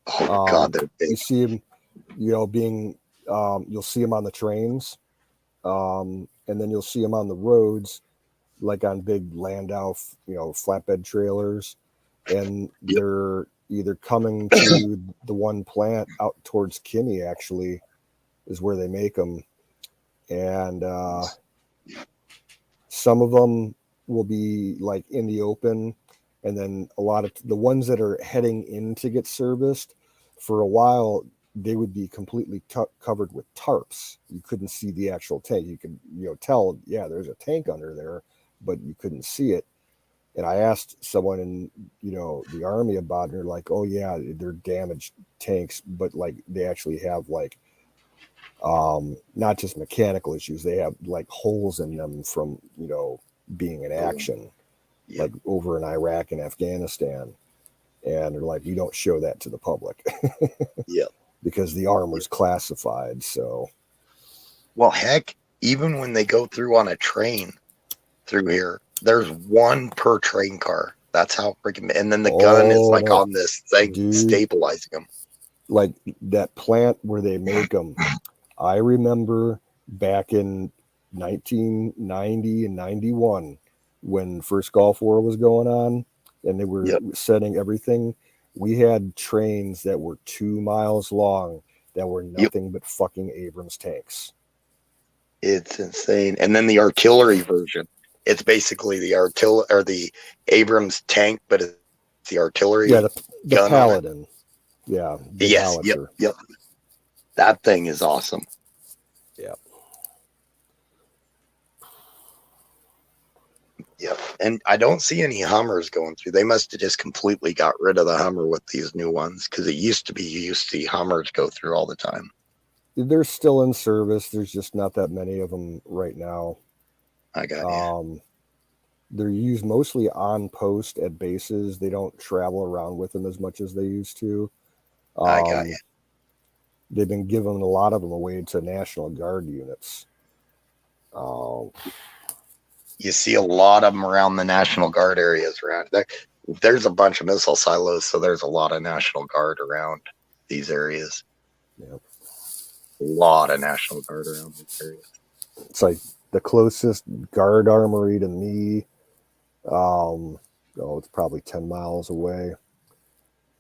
Oh God, they're big.
You see them, you know, being you'll see them on the trains, and then you'll see them on the roads, like on big Landau, you know, flatbed trailers, and they're either coming to the one plant out towards Kinney, actually, is where they make them, and some of them will be like in the open, and then a lot of the ones that are heading in to get serviced, for a while they would be completely covered with tarps. You couldn't see the actual tank. You could, you know, tell, yeah, there's a tank under there, but you couldn't see it. And I asked someone in, you know, the Army about it, and they're like, oh yeah, they're damaged tanks, but like they actually have like not just mechanical issues, they have like holes in them from, you know, being in action, like over in Iraq and Afghanistan. And they're like, you don't show that to the public. Because the armor's classified. So,
well, heck, even when they go through on a train through here, there's one per train car. That's how freaking. And then the gun is like on this thing, dude, stabilizing them.
Like that plant where they make them. I remember back in 1990 and 91 when first Gulf War was going on, and they were setting everything. We had trains that were 2 miles long that were nothing but fucking Abrams tanks.
It's insane. And then the artillery version. It's basically the artillery or the Abrams tank, but it's the artillery.
Yeah, the Paladin. Yeah.
Yes. Yep. That thing is awesome.
Yeah.
Yep. And I don't see any Hummers going through. They must have just completely got rid of the Hummer with these new ones, because it used to be you used to see Hummers go through all the time.
They're still in service. There's just not that many of them right now.
I got you.
They're used mostly on post at bases. They don't travel around with them as much as they used to.
I got you.
They've been giving a lot of them away to National Guard units.
You see a lot of them around the National Guard areas around there. There's a bunch of missile silos, so there's a lot of National Guard around these areas.
Yep.
A lot of National Guard around these areas.
It's like the closest guard armory to me. It's probably 10 miles away.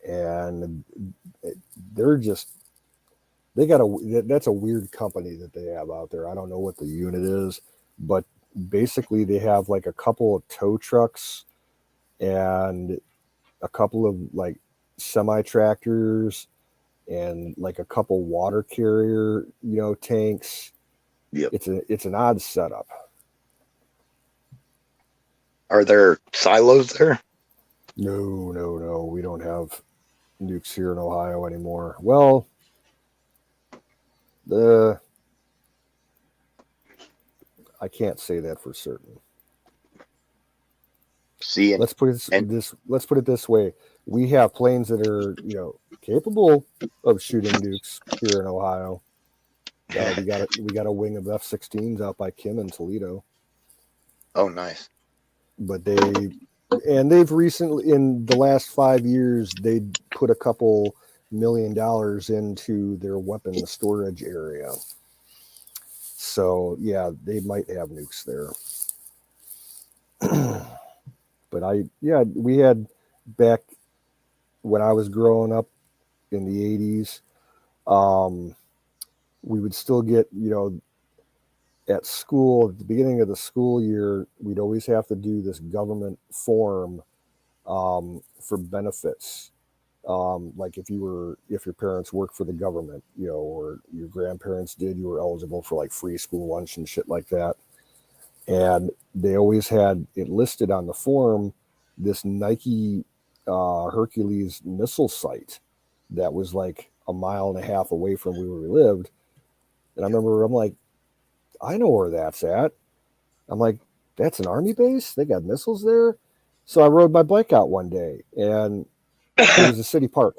And that's a weird company that they have out there. I don't know what the unit is, but basically they have like a couple of tow trucks and a couple of like semi tractors and like a couple water carrier, you know, tanks.
Yep.
It's an odd setup.
Are there silos there?
No. We don't have nukes here in Ohio anymore. Well, I can't say that for certain.
See,
let's put it this way: we have planes that are, you know, capable of shooting nukes here in Ohio. We got a wing of F-16s out by Kim in Toledo.
Oh, nice.
But they And they've recently, in the last 5 years, they put a couple $1 million into their weapon storage area. So yeah, they might have nukes there. But we had back when I was growing up in the 80s, we would still get, at school, at the beginning of the school year, we'd always have to do this government form for benefits. Like if your parents worked for the government, or your grandparents did, you were eligible for like free school lunch and shit like that. And they always had it listed on the form, this Nike Hercules missile site that was like 1.5 miles away from where we lived. And I remember I'm like, I know where that's at. I'm like, that's an army base? They got missiles there? So I rode my bike out one day, and it was a city park.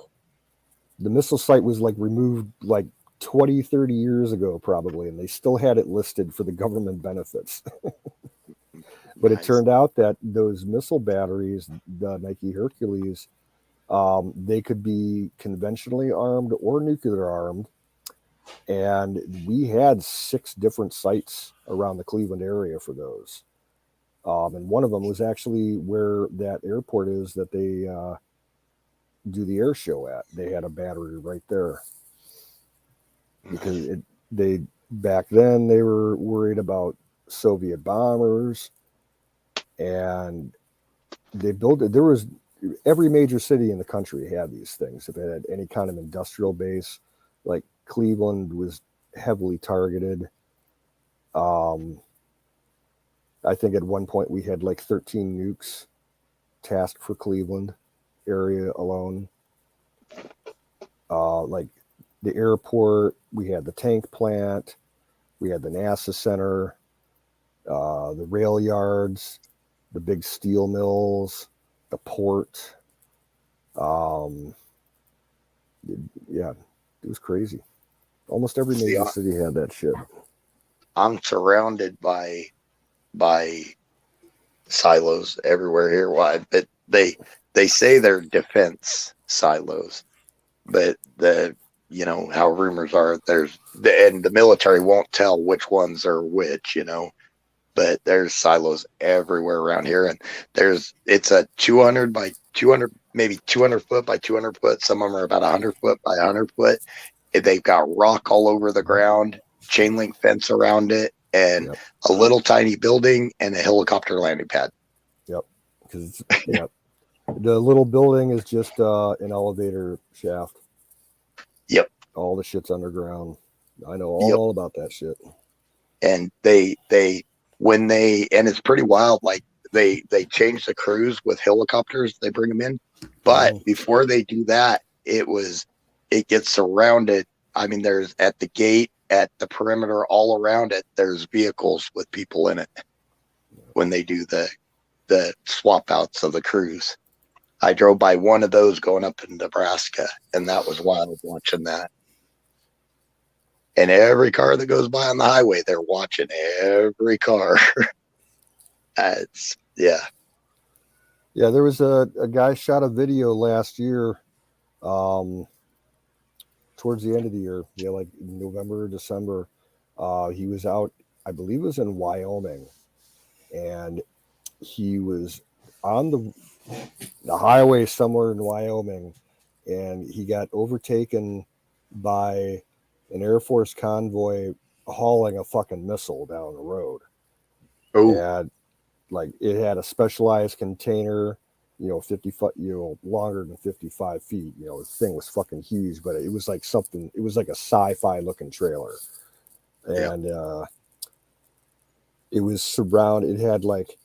The missile site was like removed like 20, 30 years ago probably, and they still had it listed for the government benefits. But it turned out that those missile batteries, the Nike Hercules, they could be conventionally armed or nuclear armed. And we had 6 different sites around the Cleveland area for those. And one of them was actually where that airport is that they do the air show at. They had a battery right there. Because back then they were worried about Soviet bombers, and they built it. There was every major city in the country had these things. If it had any kind of industrial base, like Cleveland was heavily targeted. I think at one point we had like 13 nukes tasked for Cleveland area alone. Like the airport, we had the tank plant, we had the NASA center, the rail yards, the big steel mills, the port. Yeah, it was crazy. Almost every major city had that shit.
I'm surrounded by silos everywhere here. Why? But they say they're defense silos, but how rumors are, and the military won't tell which ones are which, but there's silos everywhere around here, and it's a 200 by 200, maybe 200 foot by 200 foot. Some of them are about 100 foot by 100 foot. They've got rock all over the ground, chain link fence around it, and a little tiny building and a helicopter landing pad.
Yep. Because the little building is just an elevator shaft.
Yep.
All the shit's underground. I know all about that shit.
And and it's pretty wild. Like they change the crews with helicopters. They bring them in, but before they do that, it gets surrounded. I mean, there's at the gate, at the perimeter, all around it, there's vehicles with people in it when they do the swap outs of the crews. I drove by one of those going up in Nebraska, and that was wild watching that. And every car that goes by on the highway, they're watching every car. Yeah,
there was a guy shot a video last year, towards the end of the year, like November, December. He was out, I believe it was in Wyoming, and he was on the highway somewhere in Wyoming, and he got overtaken by an Air Force convoy hauling a fucking missile down the road.
Oh,
and like it had a specialized container, 50 foot, longer than 55 feet. The thing was fucking huge, but it was like it was like a sci-fi looking trailer. And it was surrounded. It had like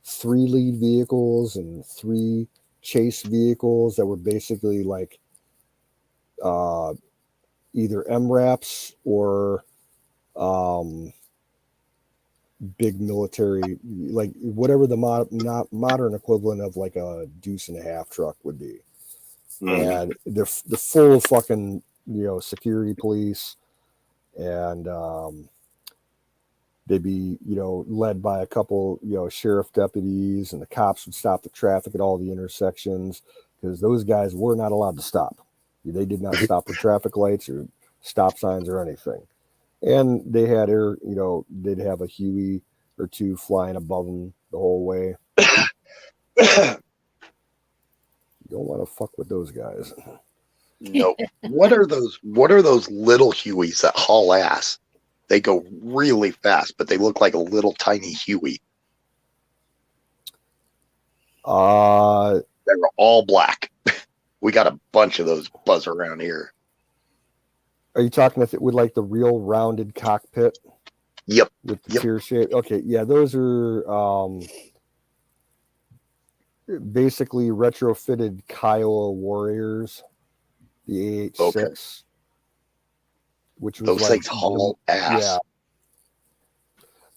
3 lead vehicles and 3 chase vehicles that were basically like either MRAPs or big military, like whatever the modern equivalent of like a deuce and a half truck would be. And the full fucking security police, and they'd be, led by a couple, sheriff deputies, and the cops would stop the traffic at all the intersections because those guys were not allowed to stop. They did not stop for traffic lights or stop signs or anything. And they had they'd have a Huey or two flying above them the whole way. You don't want to fuck with those guys.
No. What are those little Hueys that haul ass? They go really fast, but they look like a little tiny Huey. They're all black. We got a bunch of those buzz around here.
Are you talking with like the real rounded cockpit?
Yep.
With the tear shape? Okay, yeah, those are basically retrofitted Kiowa Warriors, the AH-6, okay. Which was
those things haul ass.
Yeah.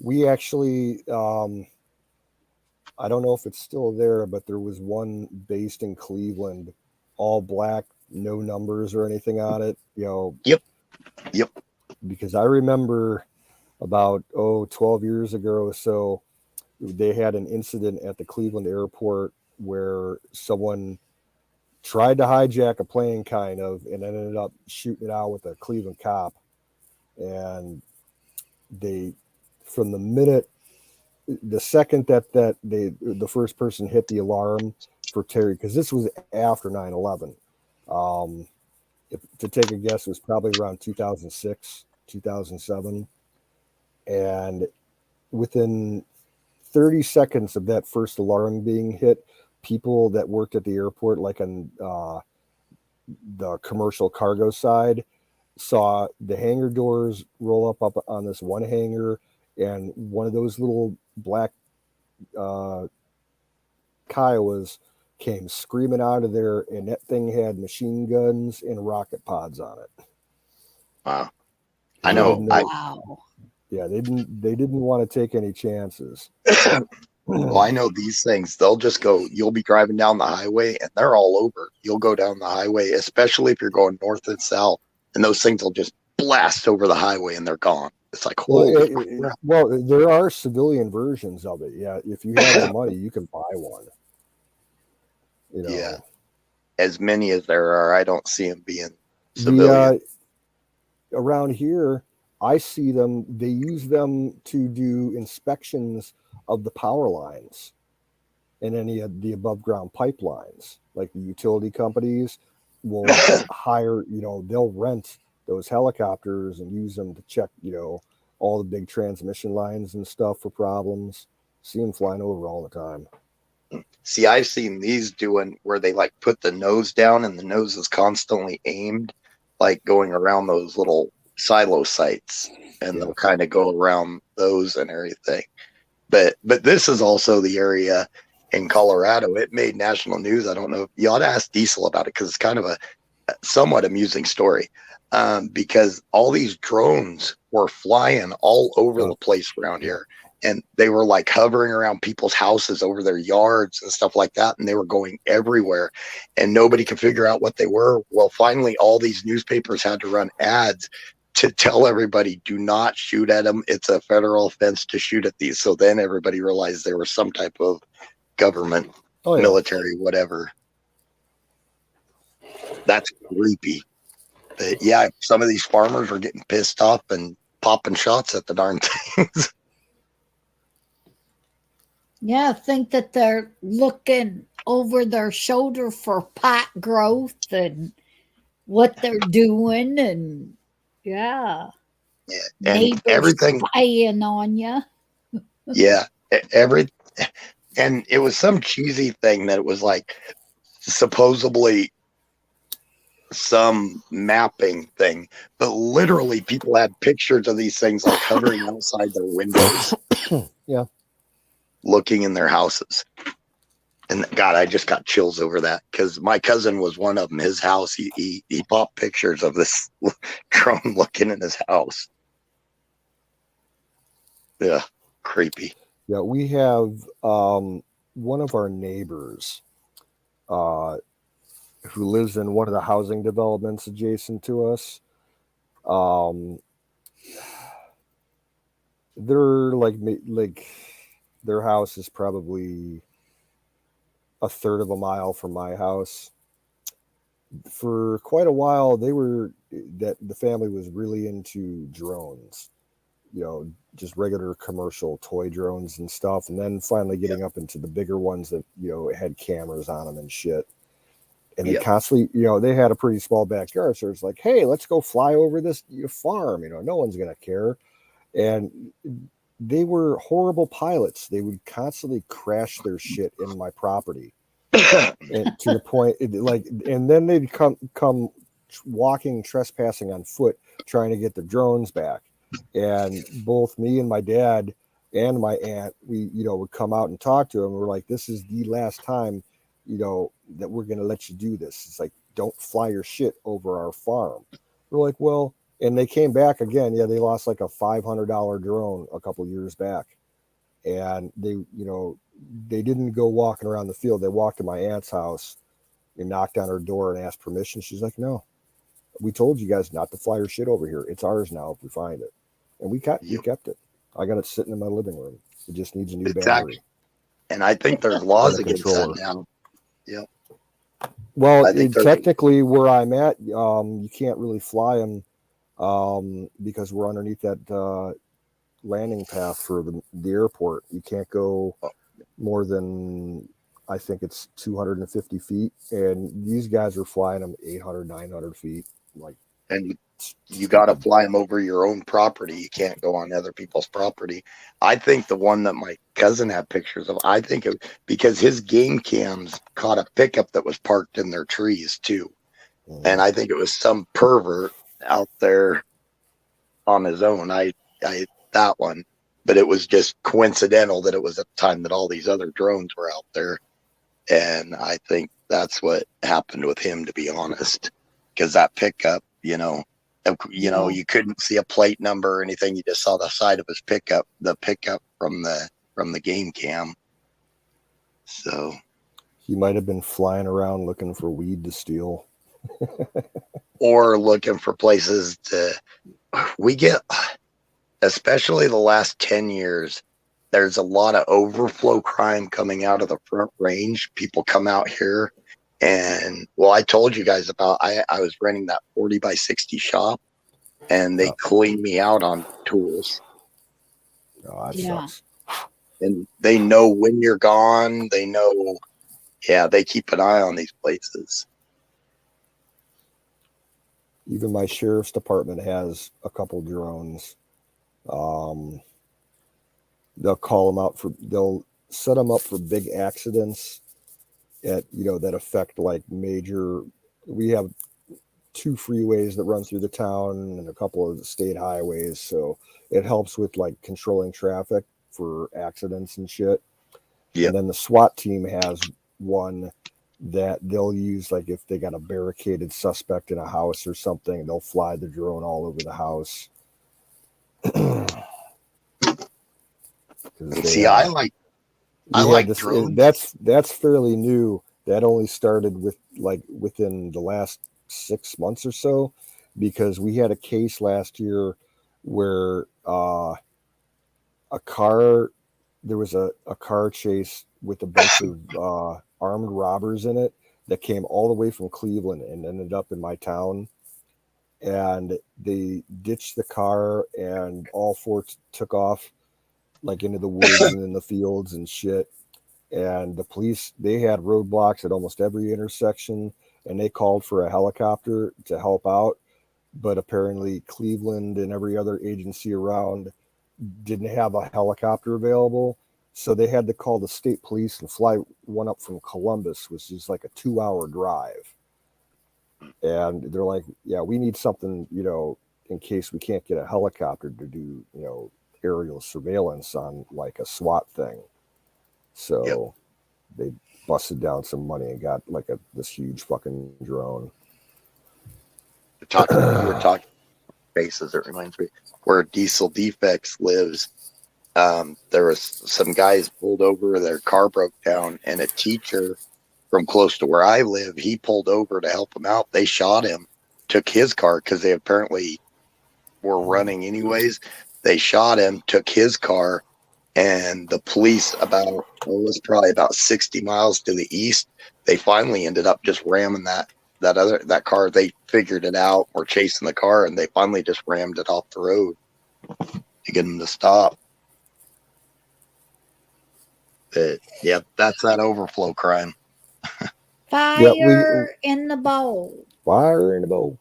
We actually, I don't know if it's still there, but there was one based in Cleveland, all black, no numbers or anything on it.
Yep.
Because I remember about 12 years ago or so, they had an incident at the Cleveland airport where someone tried to hijack a plane kind of and ended up shooting it out with a Cleveland cop. And they, from the second that the first person hit the alarm for Terry, because this was after 9/11. To take a guess, it was probably around 2006, 2007. And within 30 seconds of that first alarm being hit, people that worked at the airport, like on the commercial cargo side, saw the hangar doors roll up on this one hangar, and one of those little black Kiowas came screaming out of there, and that thing had machine guns and rocket pods on it.
Wow. I know.
Wow.
Yeah, they didn't want to take any chances.
Well, I know these things. They'll just go, you'll be driving down the highway and they're all over. You'll go down the highway, especially if you're going north and south, and those things will just blast over the highway and they're gone. It's like,
well, there are civilian versions of it. Yeah, if you have the money, you can buy one.
Yeah. As many as there are, I don't see them being civilian.
Around here, I see them. They use them to do inspections of the power lines and any of the above ground pipelines. Like the utility companies will hire, they'll rent those helicopters and use them to check, all the big transmission lines and stuff for problems. See them flying over all the time.
See, I've seen these doing where they like put the nose down and the nose is constantly aimed, like going around those little silo sites, and they'll kind of go around those and everything. But this is also the area in Colorado. It made national news. I don't know. You ought to ask Diesel about it because it's kind of a somewhat amusing story. Because all these drones were flying all over the place around here. And they were like hovering around people's houses over their yards and stuff like that. And they were going everywhere and nobody could figure out what they were. Well, finally, all these newspapers had to run ads to tell everybody, do not shoot at them. It's a federal offense to shoot at these. So then everybody realized there was some type of government, military, whatever. That's creepy. But yeah, some of these farmers are getting pissed off and popping shots at the darn things.
Yeah, I think that they're looking over their shoulder for pot growth and what they're doing, and and
everything
spying on you.
And it was some cheesy thing that it was like supposedly some mapping thing, but literally people had pictures of these things like hovering outside their windows.
Yeah.
Looking in their houses. And God, I just got chills over that because my cousin was one of them. His house, he popped pictures of this drone looking in his house. Yeah, creepy.
Yeah, we have one of our neighbors who lives in one of the housing developments adjacent to us. They're like their house is probably a third of a mile from my house. For quite a while, the family was really into drones, just regular commercial toy drones and stuff. And then finally getting up into the bigger ones that, had cameras on them and shit. And they constantly, they had a pretty small backyard. So it's like, hey, let's go fly over this farm. No one's going to care. And they were horrible pilots. They would constantly crash their shit in my property. And to the point, and then they'd come walking, trespassing on foot, trying to get the drones back. And both me and my dad and my aunt, we, would come out and talk to them. We're like, this is the last time, that we're going to let you do this. It's like, don't fly your shit over our farm. We're like, well, and they came back again. Yeah, they lost like a $500 drone a couple years back. And they, they didn't go walking around the field. They walked to my aunt's house and knocked on her door and asked permission. She's like, no, we told you guys not to fly your shit over here. It's ours now if we find it. And we kept it. I got it sitting in my living room. It just needs a new battery.
And I think there's laws against that now. Yep.
Well, technically where I'm at, you can't really fly them because we're underneath that landing path for the airport. You can't go more than, I think it's 250 feet. And these guys are flying them 800, 900 feet.
And you got to fly them over your own property. You can't go on other people's property. I think the one that my cousin had pictures of, because his game cams caught a pickup that was parked in their trees too. And I think it was some pervert out there on his own. That one, but it was just coincidental that it was at the time that all these other drones were out there. And I think that's what happened with him, to be honest, because that pickup, you couldn't see a plate number or anything. You just saw the side of his pickup, the pickup from the game cam. So
he might have been flying around looking for weed to steal.
Or looking for places we get, especially the last 10 years, there's a lot of overflow crime coming out of the Front Range. People come out here and, well, I told you guys about, I was renting that 40 by 60 shop and they cleaned me out on tools.
Oh, that sucks.
And they know when you're gone. They know, they keep an eye on these places.
Even my sheriff's department has a couple drones. They'll call them out they'll set them up for big accidents that affect major. We have 2 freeways that run through the town and a couple of the state highways. So it helps with controlling traffic for accidents and shit. Yep. And then the SWAT team has one that they'll use, if they got a barricaded suspect in a house or something, they'll fly the drone all over the house.
See, I like drones.
That's fairly new. That only started within the last 6 months or so, because we had a case last year where there was a car chase with a bunch of armed robbers in it that came all the way from Cleveland and ended up in my town. And they ditched the car and all 4 took off into the woods and in the fields and shit. And the police, they had roadblocks at almost every intersection and they called for a helicopter to help out. But apparently Cleveland and every other agency around didn't have a helicopter available. So they had to call the state police and fly one up from Columbus, which is like a 2-hour drive. And they're like, yeah, we need something, in case we can't get a helicopter to do, aerial surveillance on a SWAT thing. So they busted down some money and got this huge fucking drone.
You were talking bases. It reminds me where Diesel Defects lives. There was some guys pulled over, their car broke down, and a teacher from close to where I live, he pulled over to help him out. They shot him, took his car because they apparently were running anyways. They shot him, took his car, and the police it was probably about 60 miles to the east. They finally ended up just ramming that car. They figured it out, were chasing the car, and they finally just rammed it off the road to get him to stop. But yeah, that's that overflow crime.
Fire in the bowl.
Fire in the bowl.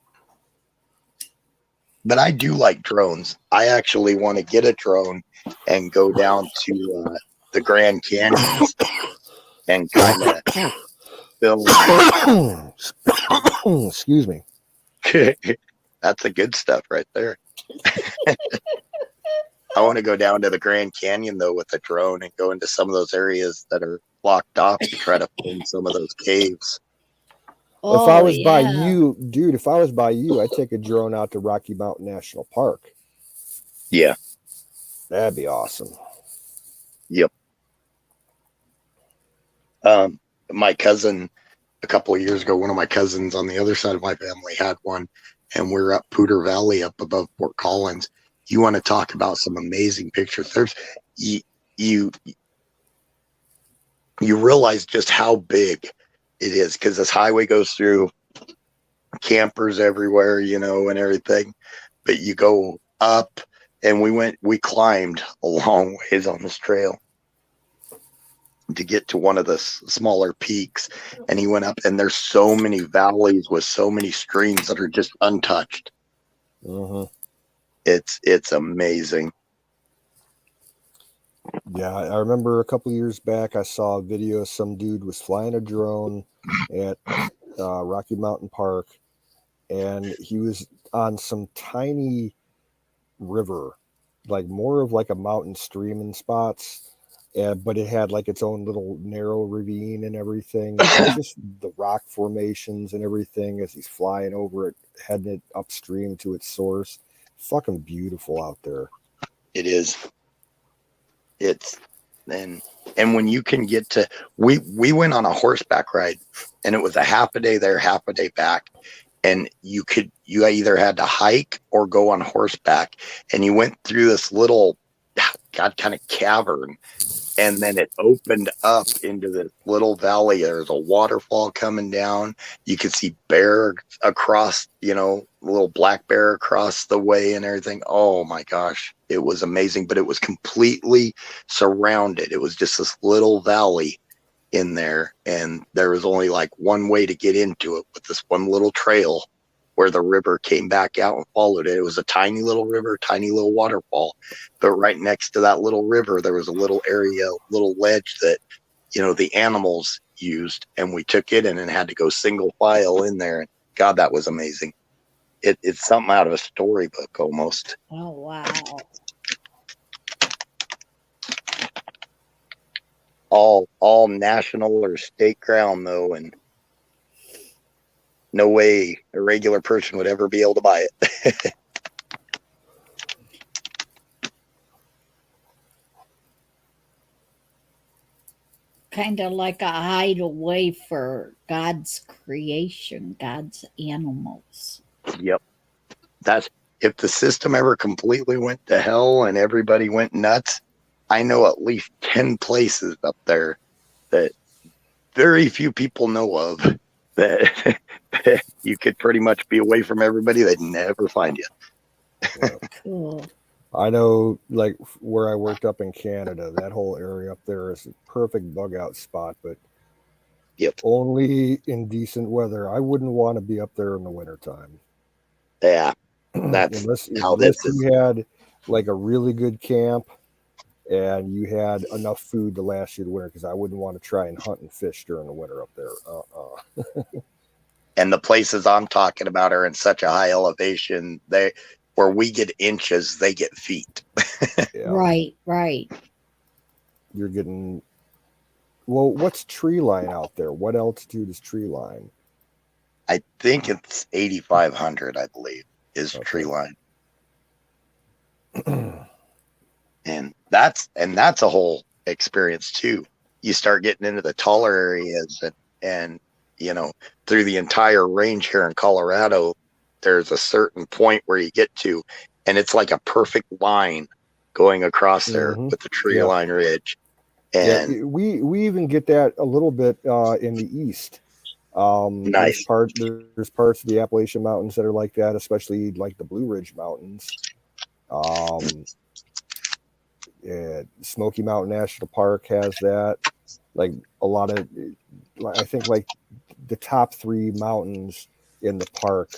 But I do like drones. I actually want to get a drone and go down to the Grand Canyon and kind of film.
Excuse me.
That's the good stuff right there. I want to go down to the Grand Canyon though with a drone and go into some of those areas that are blocked off to try to find some of those caves.
If I was by you, dude, I'd take a drone out to Rocky Mountain National Park.
Yeah.
That'd be awesome.
Yep. My cousin, a couple of years ago, one of my cousins on the other side of my family had one, and we're up Poudre Valley up above Fort Collins. You want to talk about some amazing pictures. There's you realize just how big it is because this highway goes through, campers everywhere, and everything. But you go up, and we climbed a long ways on this trail to get to one of the smaller peaks, and he went up, and there's so many valleys with so many streams that are just untouched.
Uh-huh.
It's amazing.
Yeah, I remember a couple years back, I saw a video. Some dude was flying a drone at Rocky Mountain Park, and he was on some tiny river, like more of like a mountain stream in spots, but it had like its own little narrow ravine and everything. Just the rock formations and everything as he's flying over it, heading it upstream to its source. Fucking beautiful out there.
It is. And when you can get to, we went on a horseback ride, and it was a half a day there, half a day back, and you either had to hike or go on horseback, and you went through this little kind of cavern, and then it opened up into this little valley. There's a waterfall coming down. You could see bear across, little black bear across the way and everything. Oh my gosh, it was amazing, but it was completely surrounded. It was just this little valley in there, and there was only like one way to get into it with this one little trail where the river came back out and followed it. It was a tiny little river, tiny little waterfall, but right next to that little river, there was a little area, little ledge that, the animals used, and we took it in and had to go single file in there. And God, that was amazing. It's something out of a storybook almost.
Oh, wow.
All national or state ground though, and no way a regular person would ever be able to buy it.
Kind of like a hideaway for God's creation, God's animals.
Yep. That's, if the system ever completely went to hell and everybody went nuts, I know at least 10 places up there that very few people know of that you could pretty much be away from everybody. They'd never find you.
Cool.
I know, like where I worked up in Canada, that whole area up there is a perfect bug out spot, but only in decent weather. I wouldn't want to be up there in the wintertime.
Yeah. That's
unless
is.
You had like a really good camp and you had enough food to last you the winter, because I wouldn't want to try and hunt and fish during the winter up there.
And the places I'm talking about are in such a high elevation, where we get inches, they get feet.
Right.
You're getting, well, what's tree line out there? What altitude is tree line?
I think it's 8,500, I believe, is tree line. And that's a whole experience too. You start getting into the taller areas, and through the entire range here in Colorado, there's a certain point where you get to, and it's like a perfect line going across there with the tree line ridge. And
we even get that a little bit in the east.
Nice.
There's parts of the Appalachian Mountains that are like that, especially like the Blue Ridge Mountains. Smoky Mountain National Park has that. Like a lot of, I think like the top 3 mountains in the park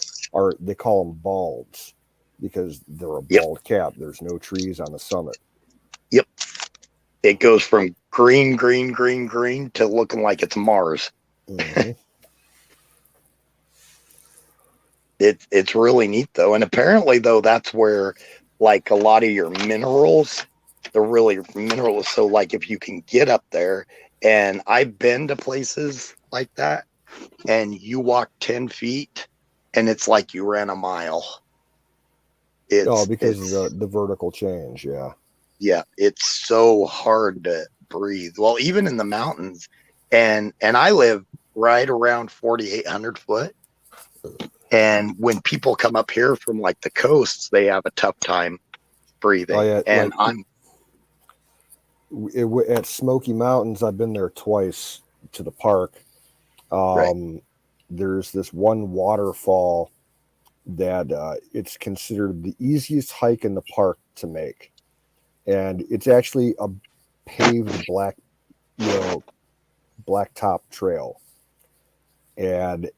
they call them balds because they're a bald cap. There's no trees on the summit.
Yep. It goes from green to looking like it's Mars.
Mm-hmm.
It's really neat though. And apparently though, that's where like a lot of your minerals, they're really minerals. So like if you can get up there, and I've been to places like that, and you walk 10 feet and it's like you ran a mile.
Because of the vertical change.
Yeah, it's so hard to breathe. Well, even in the mountains, and I live right around 4,800 foot. And when people come up here from like the coasts, they have a tough time breathing.
Oh, yeah,
and
at Smoky Mountains, I've been there twice to the park. There's this one waterfall that it's considered the easiest hike in the park to make, and it's actually a paved blacktop trail, and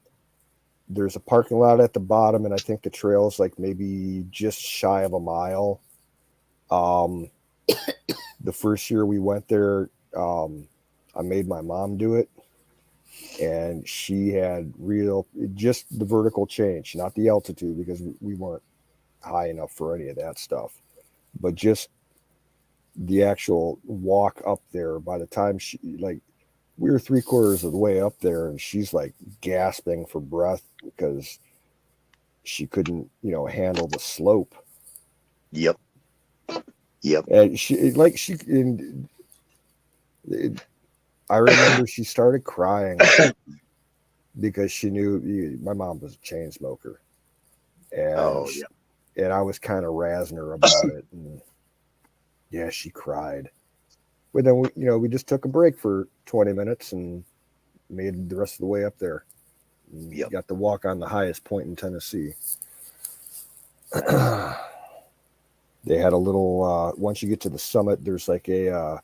there's a parking lot at the bottom, and I think the trail is like maybe just shy of a mile. The first year we went there, I made my mom do it, and she had just the vertical change, not the altitude, because we weren't high enough for any of that stuff, but just the actual walk up there. By the time we were 3/4 of the way up there, and she's like gasping for breath because she couldn't, handle the slope.
Yep.
And I remember she started crying because she knew my mom was a chain smoker, and and I was kind of razzing her about it, and she cried. But then we just took a break for 20 minutes and made the rest of the way up there. Got to walk on the highest point in Tennessee. They had a little once you get to the summit, there's like an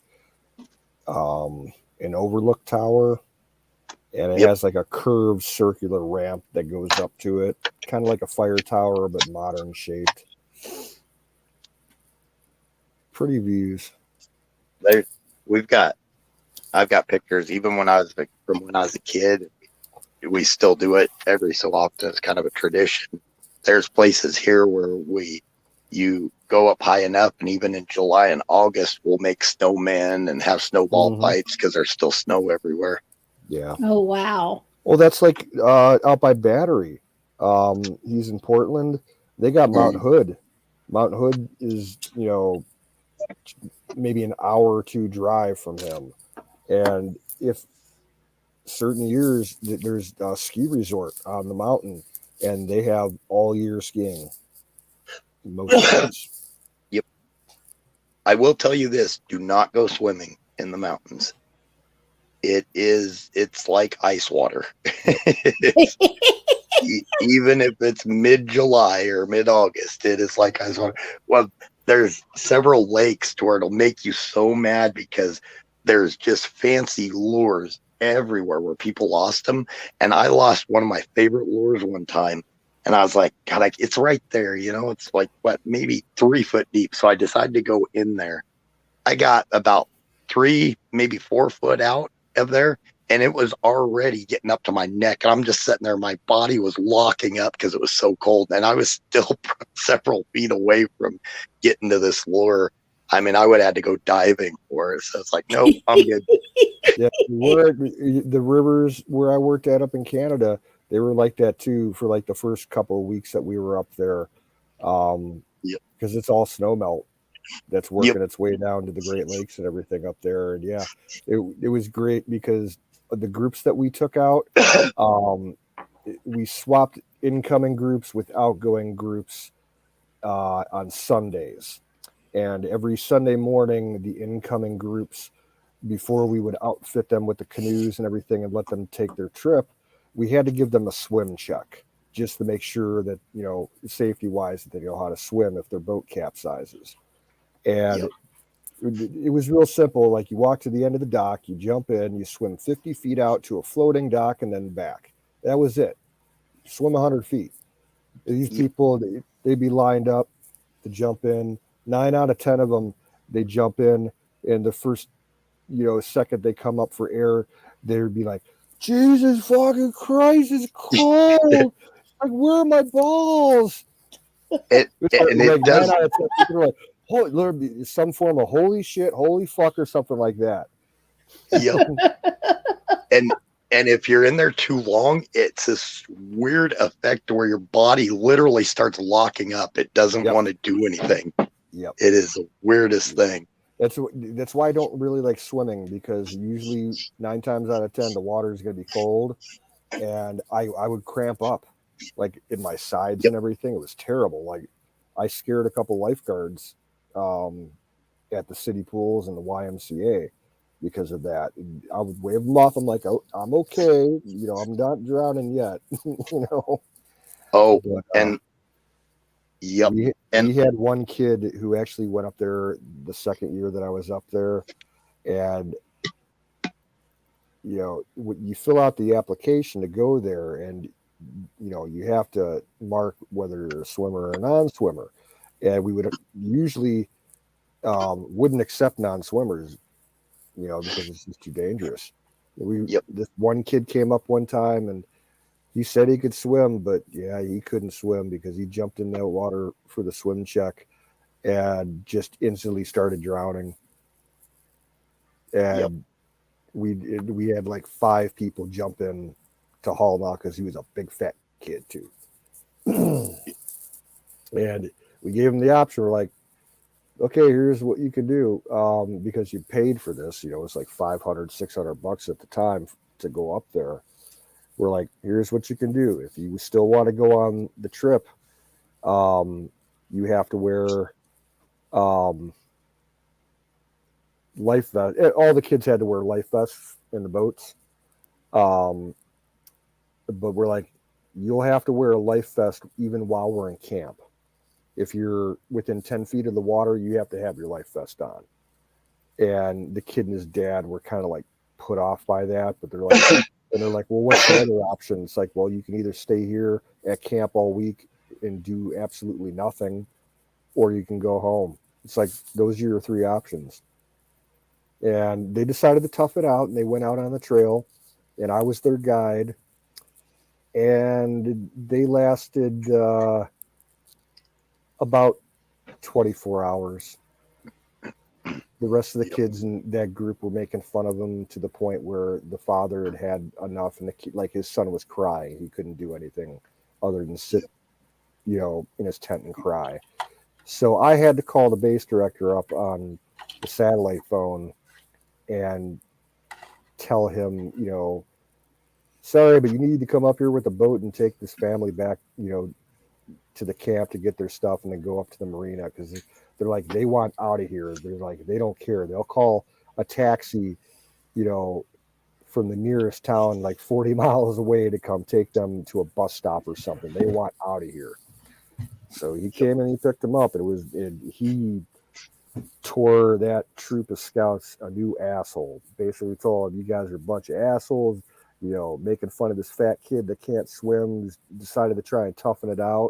overlook tower, and it has like a curved circular ramp that goes up to it, kind of like a fire tower but modern shaped. Pretty views.
I've got pictures even when I was a kid. We still do it every so often. It's kind of a tradition. There's places here where you go up high enough, and even in July and August, we'll make snowmen and have snowball fights because there's still snow everywhere.
Yeah.
Oh, wow.
Well, that's like out by Battery. He's in Portland. They got Mount Hood. Mount Hood is, maybe an hour or two drive from him. And if certain years, there's a ski resort on the mountain, and they have all year skiing. Most years.
Yep. I will tell you this: do not go swimming in the mountains. It's like ice water. Even if it's mid-July or mid-August, it is like ice water. Well, there's several lakes to where it'll make you so mad because there's just fancy lures everywhere where people lost them. And I lost one of my favorite lures one time. And I was like, God, it's right there. It's like, maybe 3 foot deep. So I decided to go in there. I got about 3, maybe 4 foot out of there, and it was already getting up to my neck. And I'm just sitting there. My body was locking up because it was so cold. And I was still several feet away from getting to this lure. I mean, I would have had to go diving for it. So it's like, nope, I'm good.
Yeah, the rivers where I worked at up in Canada, they were like that too for like the first couple of weeks that we were up there. Because it's all snow melt that's working its way down to the Great Lakes and everything up there. And it was great because the groups that we took out, we swapped incoming groups with outgoing groups on Sundays. And every Sunday morning, the incoming groups, before we would outfit them with the canoes and everything and let them take their trip, we had to give them a swim check just to make sure that, safety wise, that they know how to swim if their boat capsizes. And it was real simple. Like, you walk to the end of the dock, you jump in, you swim 50 feet out to a floating dock and then back. That was it. Swim 100 feet. These people, they'd be lined up to jump in. 9 out of 10 of them, they jump in, and the first, second they come up for air, they'd be like, Jesus fucking Christ, it's cold. Like, where are my balls?
It
9
does.
out of 10 people are like, Lord, some form of holy shit, holy fuck, or something like that.
Yep. And if you're in there too long, it's this weird effect where your body literally starts locking up. It doesn't want to do anything.
Yep.
It is the weirdest thing.
That's why I don't really like swimming, because usually 9 times out of 10 the water is going to be cold, and I would cramp up, like, in my sides and everything. It was terrible. Like, I scared a couple lifeguards at the city pools and the YMCA because of that. I would wave them off. I'm like, oh, I'm okay. I'm not drowning yet.
Oh,
but,
and yep.
We had one kid who actually went up there the second year that I was up there, and you fill out the application to go there, and you have to mark whether you're a swimmer or a non-swimmer, and we would usually wouldn't accept non-swimmers, because it's just too dangerous. This one kid came up one time and he said he could swim, but he couldn't swim because he jumped in that water for the swim check and just instantly started drowning. And we had like 5 people jump in to haul him out because he was a big fat kid too. And we gave him the option. We're like, okay, here's what you can do, because you paid for this. It's like $500-$600 at the time to go up there. We're like, here's what you can do. If you still want to go on the trip, you have to wear life vest. All the kids had to wear life vests in the boats. But we're like, you'll have to wear a life vest even while we're in camp. If you're within 10 feet of the water, you have to have your life vest on. And the kid and his dad were kind of like put off by that, but they're like, well, what's the other option? It's like, well, you can either stay here at camp all week and do absolutely nothing, or you can go home. It's like, those are your 3 options. And they decided to tough it out, and they went out on the trail, and I was their guide. And they lasted about 24 hours. The rest of the kids in that group were making fun of him to the point where the father had had enough, and the kid, like, his son was crying. He couldn't do anything other than sit, in his tent and cry. So I had to call the base director up on the satellite phone and tell him, sorry, but you need to come up here with a boat and take this family back, to the camp to get their stuff and then go up to the marina, because they're like, they want out of here. They're like, they don't care. They'll call a taxi, from the nearest town, like 40 miles away, to come take them to a bus stop or something. They want out of here. So he came and he picked them up. He tore that troop of scouts a new asshole. Basically told them, you guys are a bunch of assholes, making fun of this fat kid that can't swim, decided to try and toughen it out.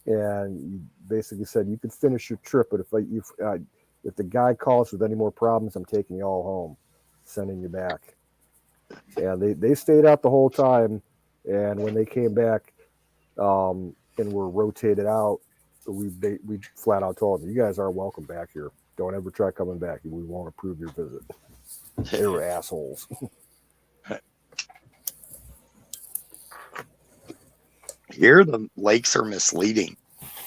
And he basically said, you can finish your trip, but if the guy calls with any more problems, I'm taking you all home, sending you back. And they stayed out the whole time. And when they came back and were rotated out, we flat out told them, you guys aren't welcome back here. Don't ever try coming back. We won't approve your visit. They were assholes.
Here, the lakes are misleading.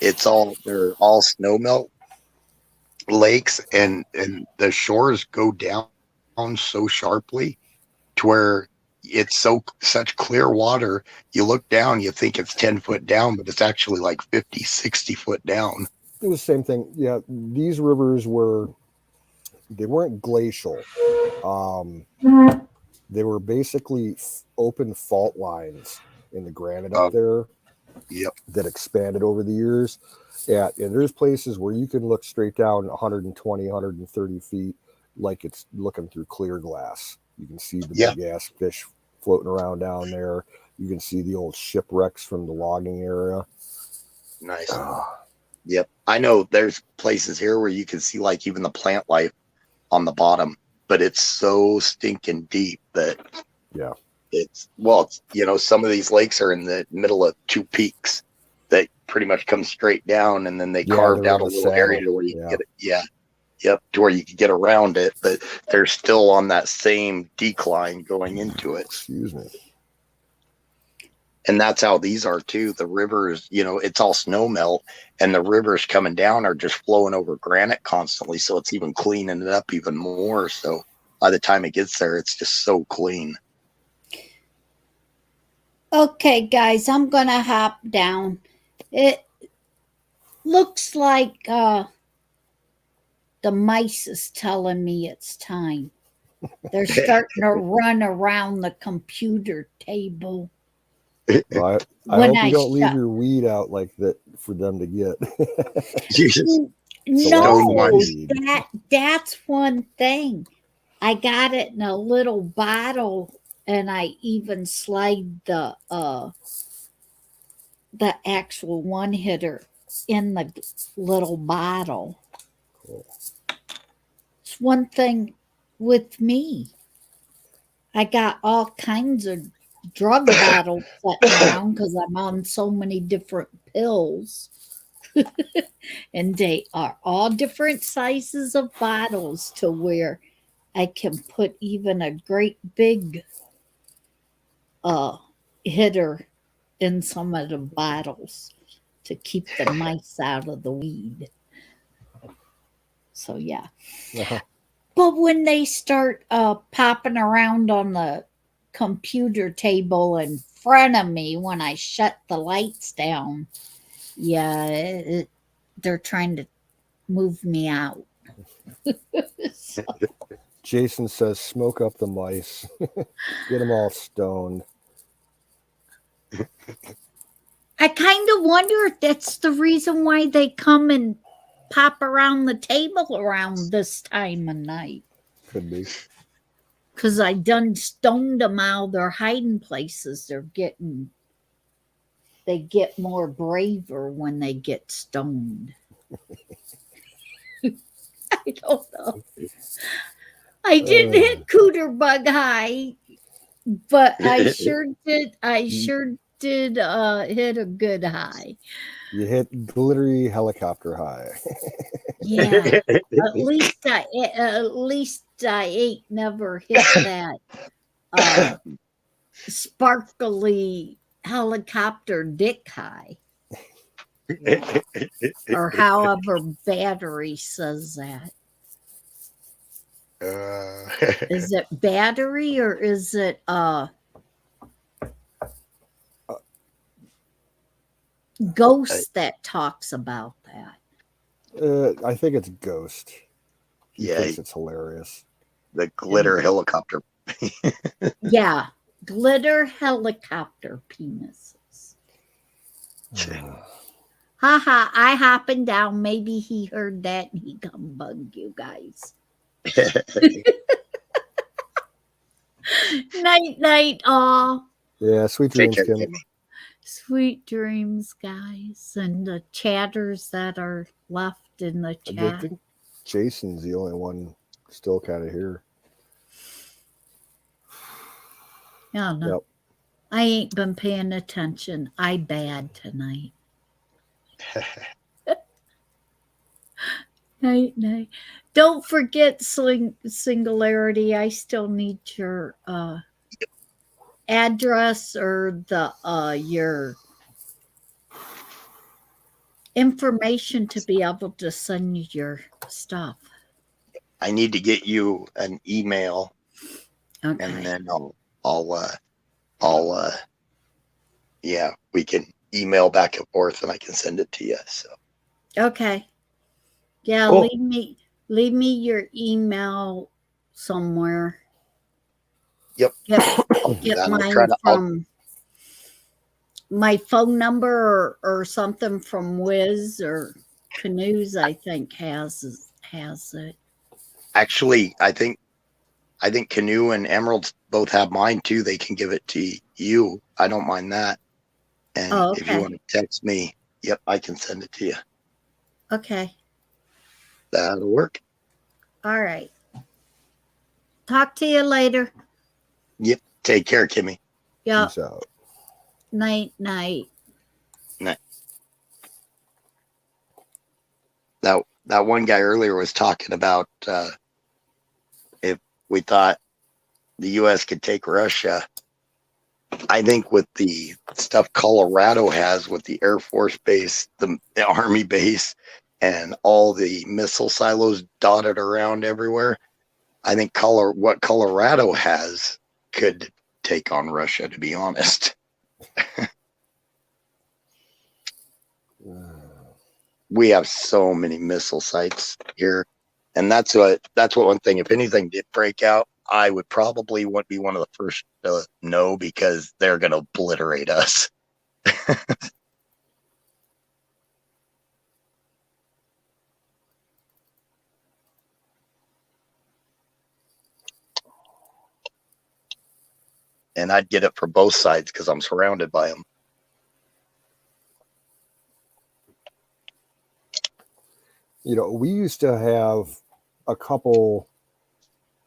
They're all snowmelt lakes, and the shores go down so sharply to where it's such clear water. You look down, you think it's 10 foot down, but it's actually like 50, 60 foot down.
It was the same thing. Yeah, these rivers they weren't glacial. They were basically open fault lines in the granite up there.
Yep.
That expanded over the years. Yeah, and there's places where you can look straight down 120, 130 feet like it's looking through clear glass. You can see the big ass fish floating around down there. You can see the old shipwrecks from the logging area.
Nice. Yep. I know there's places here where you can see like even the plant life on the bottom, but it's so stinking deep that it's some of these lakes are in the middle of two peaks that pretty much come straight down, and then they carved out a little area to where you can get it. To where you can get around it, but they're still on that same decline going into it.
Excuse me.
And that's how these are too. The rivers, it's all snow melt, and the rivers coming down are just flowing over granite constantly. So it's even cleaning it up even more. So by the time it gets there, it's just so clean.
Okay, guys, I'm going to hop down. It looks like the mice is telling me it's time. They're starting to run around the computer table.
Well, I hope you don't leave your weed out like that for them to get.
No, that's one thing. I got it in a little bottle, and I even slide the actual one hitter in the little bottle.
Cool.
It's one thing with me. I got all kinds of drug bottles sitting around because I'm on so many different pills. And they are all different sizes of bottles to where I can put even a great big hitter in some of the bottles to keep the mice out of the weed. So yeah.
Uh-huh.
But when they start popping around on the computer table in front of me when I shut the lights down, they're trying to move me out. So.
Jason says, smoke up the mice. Get them all stoned.
I kind of wonder if that's the reason why they come and pop around the table around this time of night.
Could be.
Because I done stoned them out of their hiding places. They get more braver when they get stoned. I don't know. I didn't hit Cooter Bug High, but I sure did. Hit a good high.
You hit glittery helicopter high.
Yeah. At least I ain't never hit that sparkly helicopter dick high. Or however battery says that. Is it battery or is it Ghost that talks about that?
I think it's Ghost. He
Yeah,
thinks it's hilarious.
The glitter helicopter.
Yeah, glitter helicopter penises. Haha, I hopping down. Maybe he heard that and he come bug you guys. Night, all.
Yeah, sweet dreams, Kim.
Sweet dreams, guys, and the chatters that are left in the chat.
I think Jason's the only one still kind of here.
Yeah, no. Yep. I ain't been paying attention. I bad tonight. Night. Don't forget Singularity. I still need your address or your information to be able to send you your stuff.
I need to get you an email,
okay.
And then yeah, we can email back and forth and I can send it to you. So
Okay. Yeah,
cool.
leave me your email somewhere.
Yep.
Get mine from my phone number or something from Wiz or Canoes, I think has it.
Actually, I think Canoe and Emeralds both have mine too. They can give it to you. I don't mind that. And if you want to text me, yep, I can send it to you.
Okay.
That'll work.
All right. Talk to you later.
Yep. Take care, Kimmy.
Yep.
Peace out.
Night.
Night. That one guy earlier was talking about if we thought the U.S. could take Russia. I think with the stuff Colorado has with the Air Force base, the Army base, and all the missile silos dotted around everywhere, I think what Colorado has could take on Russia, to be honest. We have so many missile sites here. And that's what one thing, if anything did break out, I would probably be one of the first to know because they're going to obliterate us. And I'd get it for both sides because I'm surrounded by them.
You know, we used to have a couple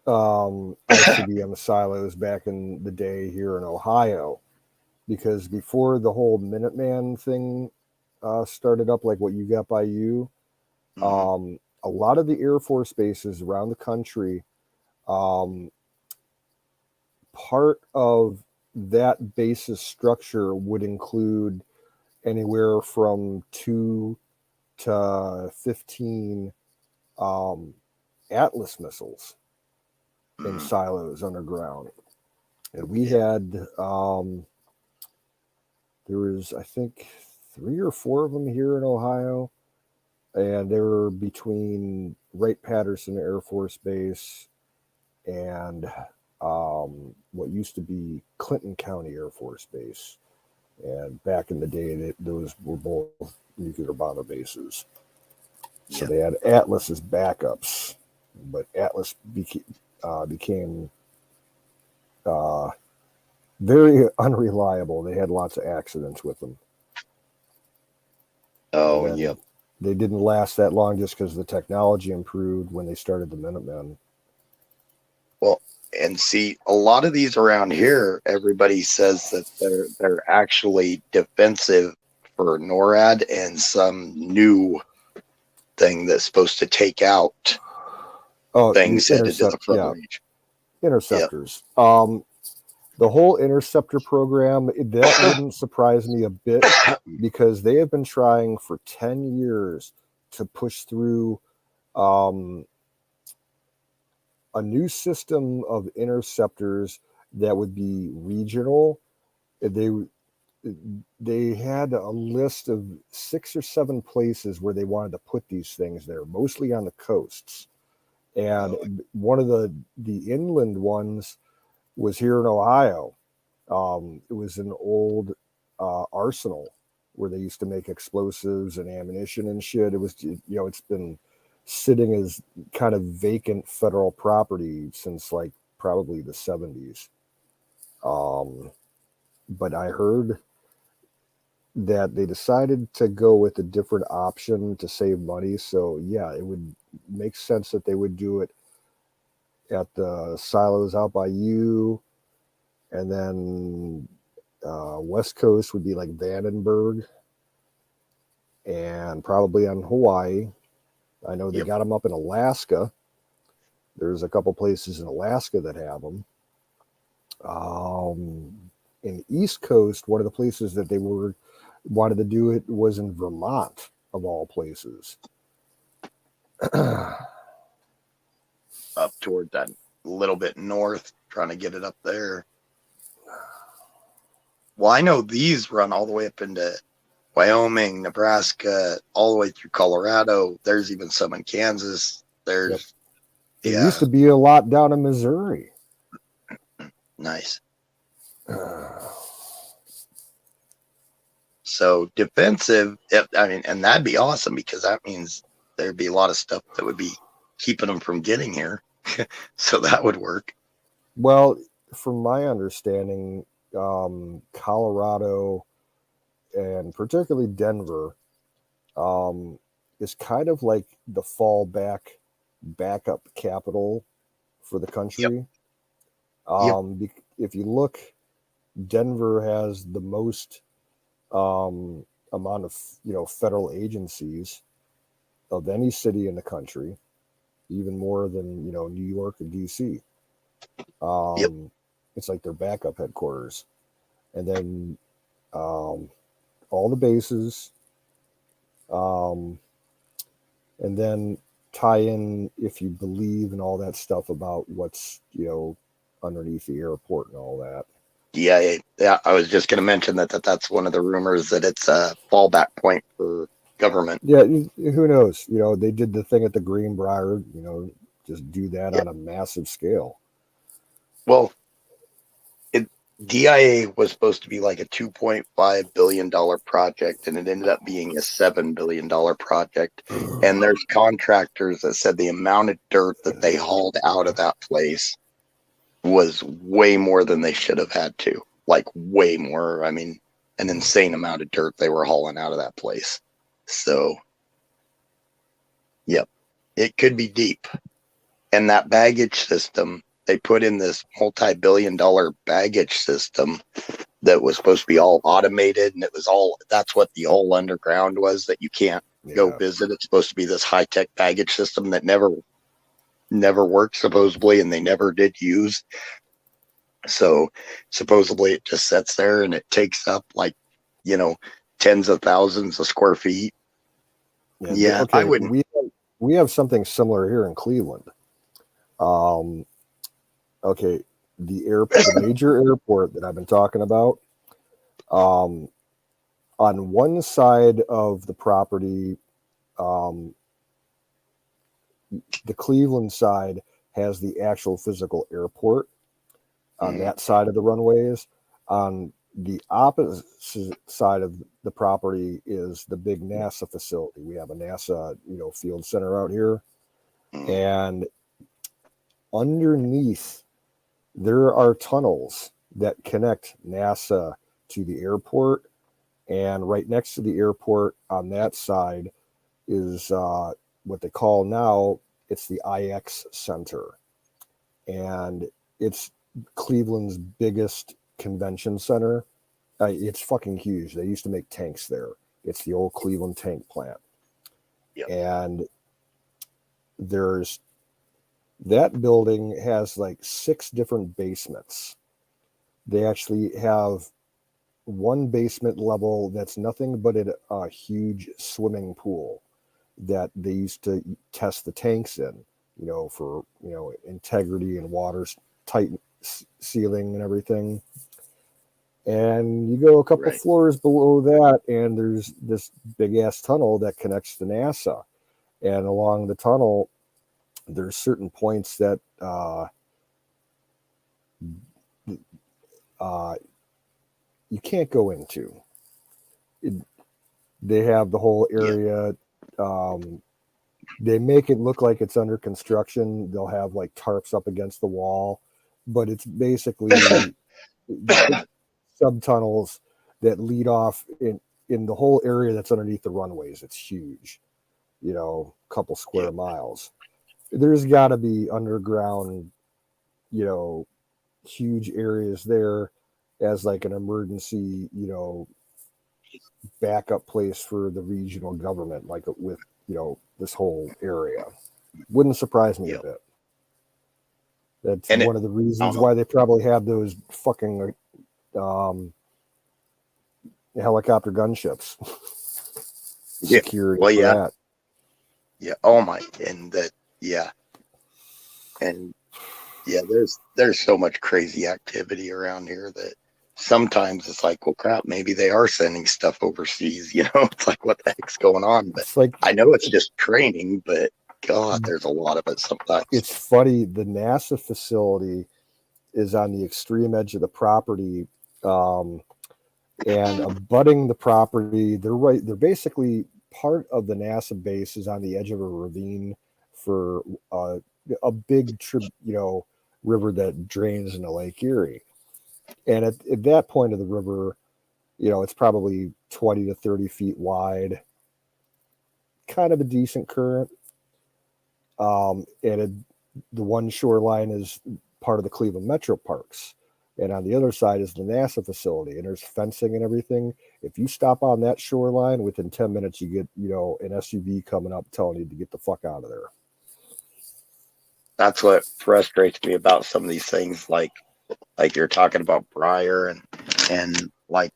ICBM silos back in the day here in Ohio, because before the whole Minuteman thing started up, like what you got by you, a lot of the Air Force bases around the country, part of that base's structure would include anywhere from 2 to 15 Atlas missiles in silos underground. And we had, there was, I think, 3 or 4 of them here in Ohio. And they were between Wright-Patterson Air Force Base and what used to be Clinton County Air Force Base. And back in the day, those were both nuclear bomber bases. So they had Atlas as backups, but Atlas became very unreliable. They had lots of accidents with them.
Oh, yep.
They didn't last that long just because the technology improved when they started the Minutemen.
Well, and see, a lot of these around here, everybody says that they're actually defensive for NORAD and some new thing that's supposed to take out things headed to the front range.
Interceptors. Yep. The whole interceptor program, that wouldn't surprise me a bit, because they have been trying for 10 years to push through a new system of interceptors that would be regional. They had a list of 6 or 7 places where they wanted to put these things there, mostly on the coasts. And one of the inland ones was here in Ohio. It was an old arsenal where they used to make explosives and ammunition and shit. It was, it's been sitting as kind of vacant federal property since like probably the 70s. But I heard that they decided to go with a different option to save money. So yeah, it would make sense that they would do it at the silos out by you, and then West Coast would be like Vandenberg, and probably on Hawaii. I know they got them up in Alaska. There's a couple places in Alaska that have them. In East Coast, one of the places that they wanted to do it was in Vermont, of all places.
Up toward that little bit north, trying to get it up there. Well, I know these run all the way up into Wyoming, Nebraska, all the way through Colorado. There's even some in Kansas. There's
There used to be a lot down in Missouri.
Nice. So defensive, I mean, and that'd be awesome because that means there'd be a lot of stuff that would be keeping them from getting here. So that would work.
Well, from my understanding, Colorado and particularly Denver is kind of like the backup capital for the country. Yep. If you look, Denver has the most amount of federal agencies of any city in the country, even more than New York and DC. Yep. It's like their backup headquarters, and then all the bases, and then tie in, if you believe in all that stuff about what's underneath the airport and all that.
Yeah, I was just going to mention that's one of the rumors, that it's a fallback point for government.
Yeah, who knows? They did the thing at the Greenbrier, just do that on a massive scale.
Well, DIA was supposed to be like a $2.5 billion project, and it ended up being a $7 billion project. And there's contractors that said the amount of dirt that they hauled out of that place was way more than they should have had to. Like, way more. I mean, an insane amount of dirt they were hauling out of that place. So, yep, it could be deep. And that baggage system, they put in this multi-billion-dollar baggage system that was supposed to be all automated, and that's what the whole underground was, that you can't go visit. It's supposed to be this high-tech baggage system that never worked, supposedly, and they never did use. So supposedly it just sits there and it takes up tens of thousands of square feet. Yeah,
okay.
I wouldn't.
We have something similar here in Cleveland. Okay, the major airport that I've been talking about, on one side of the property, the Cleveland side has the actual physical airport on that side of the runways. On the opposite side of the property is the big NASA facility. We have a NASA, field center out here, and underneath there are tunnels that connect NASA to the airport, and right next to the airport on that side is what they call now, it's the IX Center, and it's Cleveland's biggest convention center. It's fucking huge. They used to make tanks there. It's the old Cleveland tank plant. Yep. And that building has like 6 different basements. They actually have one basement level that's nothing but a huge swimming pool that they used to test the tanks in, for, integrity and water tight sealing and everything. And you go a couple floors below that, and there's this big ass tunnel that connects to NASA. And along the tunnel, there's certain points that you can't go into. They have the whole area. They make it look like it's under construction. They'll have like tarps up against the wall, but it's basically subtunnels that lead off in the whole area that's underneath the runways. It's huge, a couple square miles. There's got to be underground, huge areas there as like an emergency, backup place for the regional government, like with, this whole area. Wouldn't surprise me a bit. That's one of the reasons why they probably have those fucking helicopter gunships. Security.
Well, yeah. That. Yeah. Oh my. And that. Yeah. And yeah, there's so much crazy activity around here that sometimes it's like, well, crap, maybe they are sending stuff overseas. It's like, what the heck's going on? But
It's like,
I know it's just training, but God, there's a lot of it sometimes.
It's funny. The NASA facility is on the extreme edge of the property, and abutting the property, they're basically part of the NASA base is on the edge of a ravine for a big river that drains into Lake Erie. And at that point of the river, it's probably 20 to 30 feet wide, kind of a decent current. The one shoreline is part of the Cleveland Metro Parks. And on the other side is the NASA facility, and there's fencing and everything. If you stop on that shoreline, within 10 minutes, you get, an SUV coming up telling you to get the fuck out of there.
That's what frustrates me about some of these things, like you're talking about Breyer and like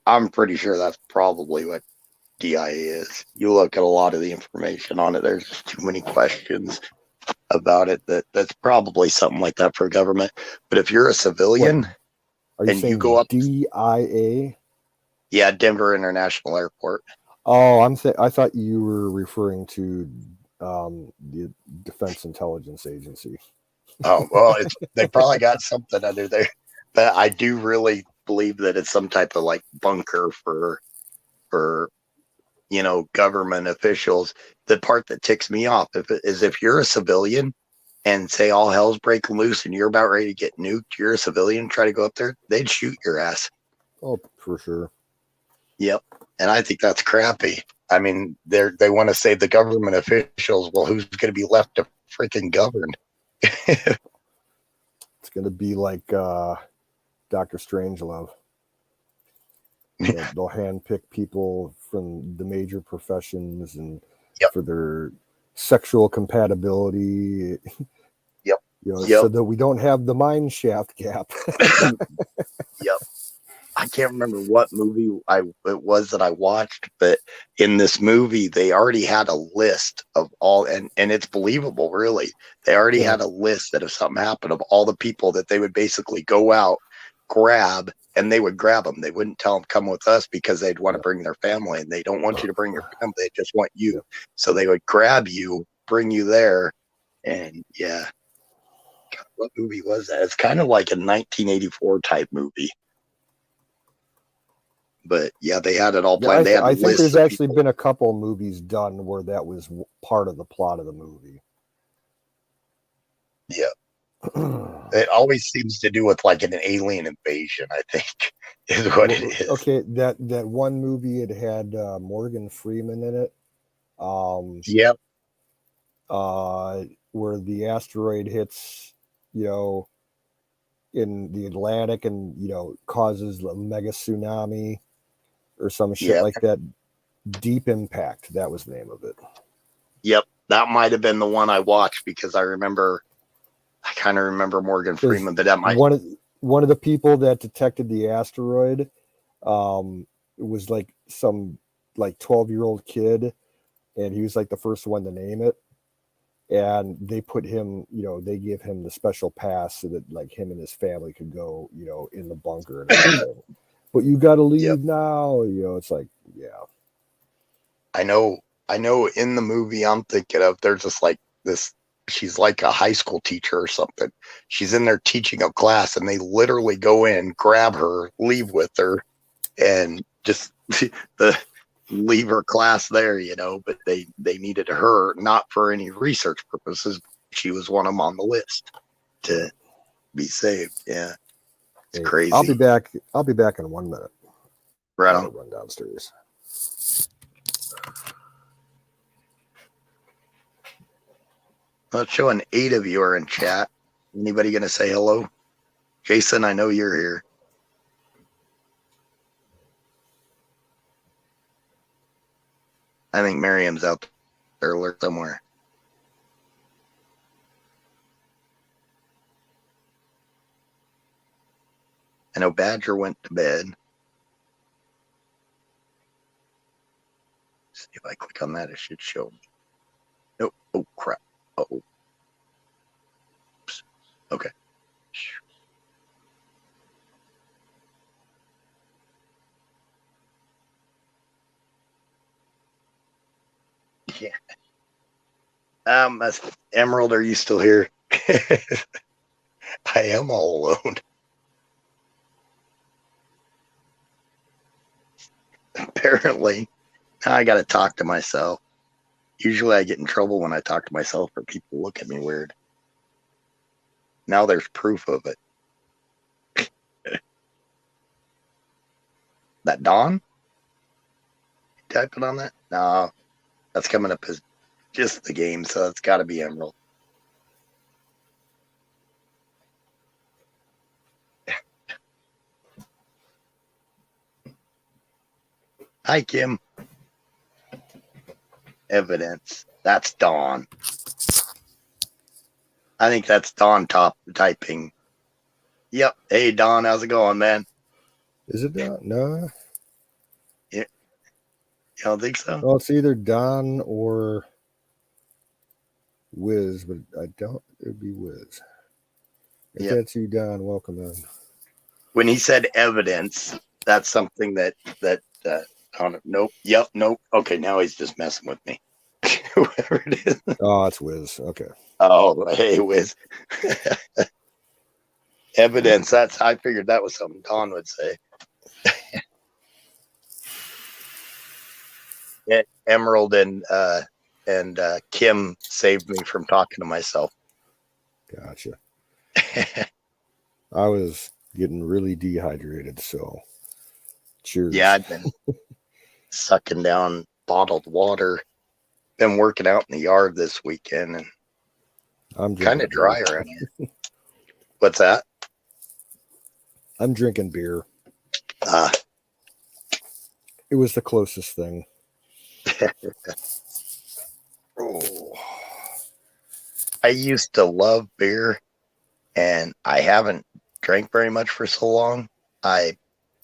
I'm pretty sure that's probably what DIA is. You look at a lot of the information on it, there's just too many questions about it that's probably something like that for government. But if you're a civilian
and you go up DIA,
yeah, Denver International Airport.
Oh, I thought you were referring to the Defense Intelligence Agency.
Oh well, they probably got something under there, but I do really believe that it's some type of like bunker for government officials. The part that ticks me off is if you're a civilian and say all hell's breaking loose and you're about ready to get nuked, you're a civilian, try to go up there, they'd shoot your ass.
Oh, for sure.
Yep. And I think that's crappy. I mean, they want to save the government officials. Well, who's going to be left to freaking govern?
It's going to be like Dr. Strangelove. They'll handpick people from the major professions and for their sexual compatibility.
Yep.
So that we don't have the mine shaft gap.
Yep. I can't remember what movie it was that I watched, but in this movie, they already had a list of all, and it's believable, really. They already had a list that if something happened of all the people that they would basically go out, grab, and they would grab them. They wouldn't tell them come with us because they'd want to bring their family, and they don't want you to bring your family. They just want you. So they would grab you, bring you there, and God, what movie was that? It's kind of like a 1984 type movie. But yeah, they had it all planned.
I think there's actually been a couple of movies done where that was part of the plot of the movie.
Yeah. It always seems to do with like an alien invasion, I think, is what it is.
Okay, that one movie, it had Morgan Freeman in it.
Yep.
Where the asteroid hits, in the Atlantic and, causes a mega tsunami or some shit like that. Deep Impact, that was the name of it.
Yep, that might have been the one I watched because I kind of remember Morgan Freeman, but that might
one of the people that detected the asteroid was like some 12-year-old kid, and he was like the first one to name it. And they put him, they gave him the special pass so that like him and his family could go, in the bunker and everything. But you got to leave now. It's like,
I know in the movie I'm thinking of, there's just like this, she's like a high school teacher or something. She's in there teaching a class and they literally go in, grab her, leave with her, and just leave her class there, but they needed her not for any research purposes. She was one of them on the list to be saved. Yeah. It's crazy.
I'll be back in 1 minute.
Right on.
I'll run downstairs.
Well, it's showing 8 of you are in chat. Anybody going to say hello? Jason, I know you're here. I think Miriam's out there somewhere. I know Badger went to bed. See if I click on that, it should show me. Nope. Oh, crap. Uh-oh. Oops. Okay. Emerald, are you still here? I am all alone. Apparently, now I got to talk to myself. Usually I get in trouble when I talk to myself or people look at me weird. Now there's proof of it. That Dawn? Type it on that? No, that's coming up as just the game, so it's got to be Emerald. Hi, Kim. Evidence. That's Dawn. I think that's Dawn typing. Yep. Hey, Dawn, how's it going, man?
Is it Don? No.
Yeah. You don't think so?
Well, it's either Don or Wiz, but I don't. It'd be Wiz. If that's you, Don, welcome in.
When he said evidence, that's something that nope. Yep. Nope. Okay. Now he's just messing with me. Whoever it is.
Oh, it's Wiz. Okay.
Oh, hey, Wiz. Evidence. I figured that was something Don would say. Emerald and Kim saved me from talking to myself.
Gotcha. I was getting really dehydrated, so cheers.
Yeah, I've been sucking down bottled water. Been working out in the yard this weekend, and
I'm
kind of dry around here. What's that?
I'm drinking beer. It was the closest thing.
Oh. I used to love beer, and I haven't drank very much for so long. It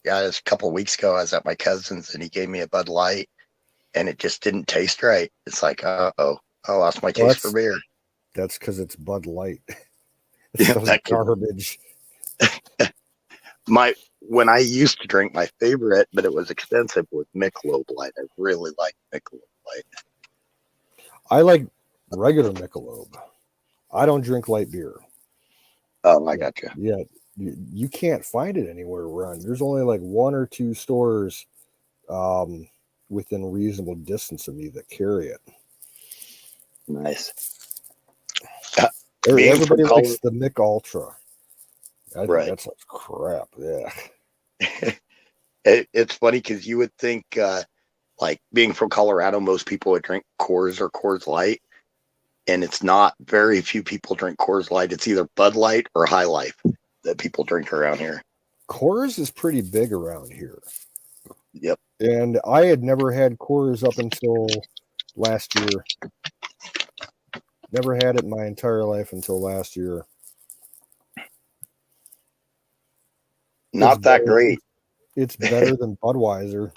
was a couple of weeks ago. I was at my cousin's, and he gave me a Bud Light, and it just didn't taste right. It's like, I lost my taste for beer.
That's because it's Bud Light. It's garbage.
When I used to drink, my favorite, but it was expensive, was Michelob Light. I really like Michelob Light.
I like regular Michelob. I don't drink light beer.
Oh, I gotcha.
Yeah, you can't find it anywhere around. There's only like 1 or 2 stores within reasonable distance of me that carry it.
Nice.
Everybody likes the Mick Ultra. I think
Right.
that's like crap. Yeah.
It's funny because you would think, like being from Colorado, most people would drink Coors or Coors Light, and it's not. Very few people drink Coors Light. It's either Bud Light or High Life that people drink around here.
Coors is pretty big around here.
Yep.
And I had never had Coors up until last year. Never had it my entire life until last year.
Not that great.
It's better than Budweiser.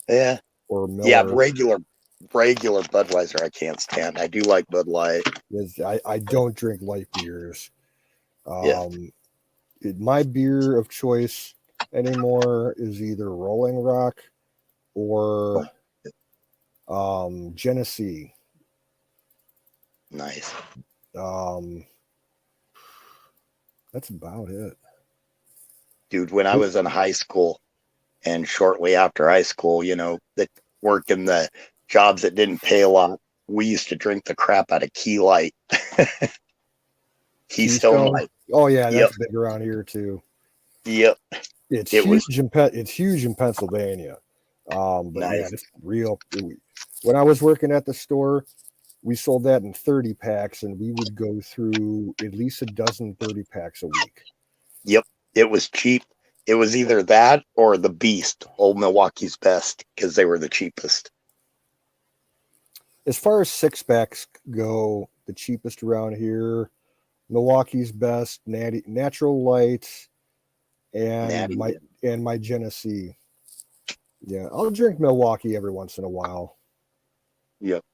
Yeah.
Or Miller.
Yeah, regular Budweiser I can't stand. I do like Bud Light.
Yes, I don't drink light beers.
Yeah.
My beer of choice anymore is either Rolling Rock or Genesee.
Nice.
That's about it.
Dude, when I was in high school and shortly after high school, that working the jobs that didn't pay a lot, we used to drink the crap out of Key Light. Keystone Light.
Oh yeah, that's big around here too.
Yep.
It's huge in Pennsylvania. But
nice.
Yeah, it's real. When I was working at the store, we sold that in 30 packs, and we would go through at least a dozen 30 packs a week.
Yep. It was cheap. It was either that or the Beast, Old Milwaukee's Best, because they were the cheapest.
As far as 6-packs go, the cheapest around here, Milwaukee's Best, Natural Light, and my Genesee. Yeah, I'll drink Milwaukee every once in a while.
Yep.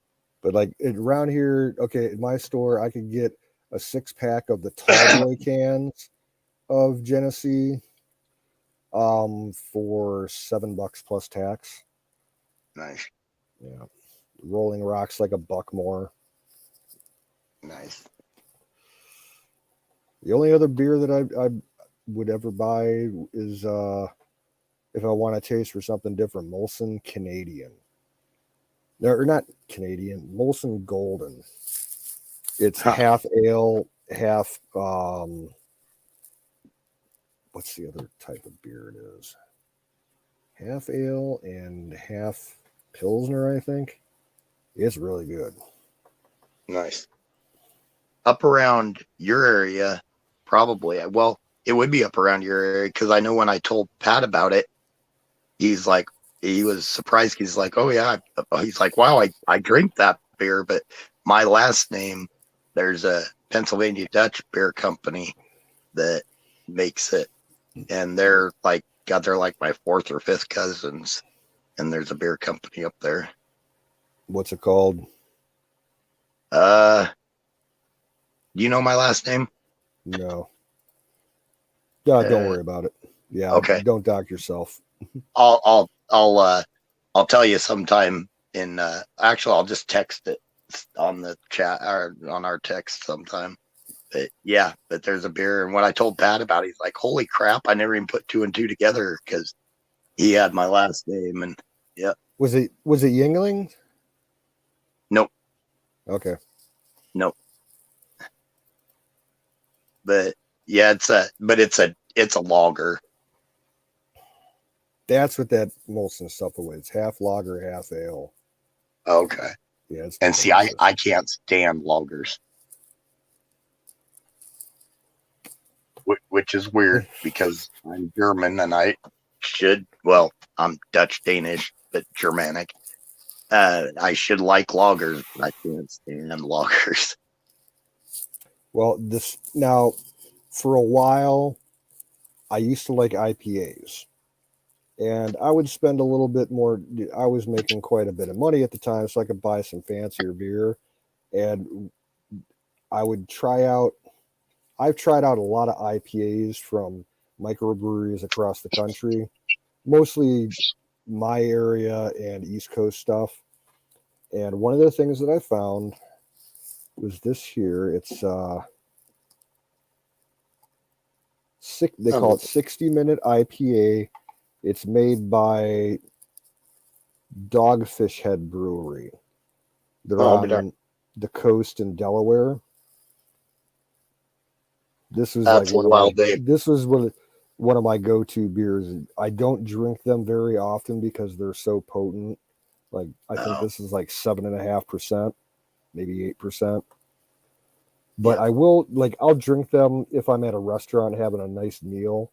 But like around here, okay, at my store, I could get a 6-pack of the tall boy cans of Genesee for $7 plus tax.
Nice.
Yeah. Rolling Rock's like $1 more.
Nice.
The only other beer that I would ever buy is if I want to taste for something different, Molson Canadian. No, or not Canadian, Molson Golden. It's half ale, half what's the other type of beer it is? Half ale and half Pilsner, I think. It's really good.
Nice. Up around your area, probably. Well, it would be up around your area because I know when I told Pat about it, he's like, he was surprised. He's like, oh yeah. He's like, wow, I drink that beer, but my last name, there's a Pennsylvania Dutch beer company that makes it, and they're like, God, they're like my fourth or fifth cousins, and there's a beer company up there.
What's it called?
Do you know my last name?
No. Yeah, don't worry about it. Yeah,
okay.
Don't dock yourself.
I'll tell you sometime in actually I'll just text it on the chat or on our text sometime. But yeah, but there's a beer, and when I told Pat about it, he's like, holy crap, I never even put two and two together because he had my last name. And yeah.
Was it Yingling?
Nope.
Okay.
Nope. But yeah, it's a lager.
That's what that Molson stuff was. It's half lager, half ale.
Okay.
Yeah.
And see, I can't stand lagers, which is weird because I'm German and I'm Dutch Danish, but Germanic. I should like lagers, but I can't stand lagers.
Well, now, for a while, I used to like IPAs. And I would spend a little bit more. I was making quite a bit of money at the time, so I could buy some fancier beer. And I would I've tried out a lot of IPAs from microbreweries across the country, mostly my area and East Coast stuff. And one of the things that I found was this here. It's they call it 60-minute IPA. It's made by Dogfish Head Brewery. They're on the coast in Delaware. This was one of my go-to beers. I don't drink them very often because they're so potent. Like I think this is like 7.5%, maybe 8%. But I will I'll drink them if I'm at a restaurant having a nice meal.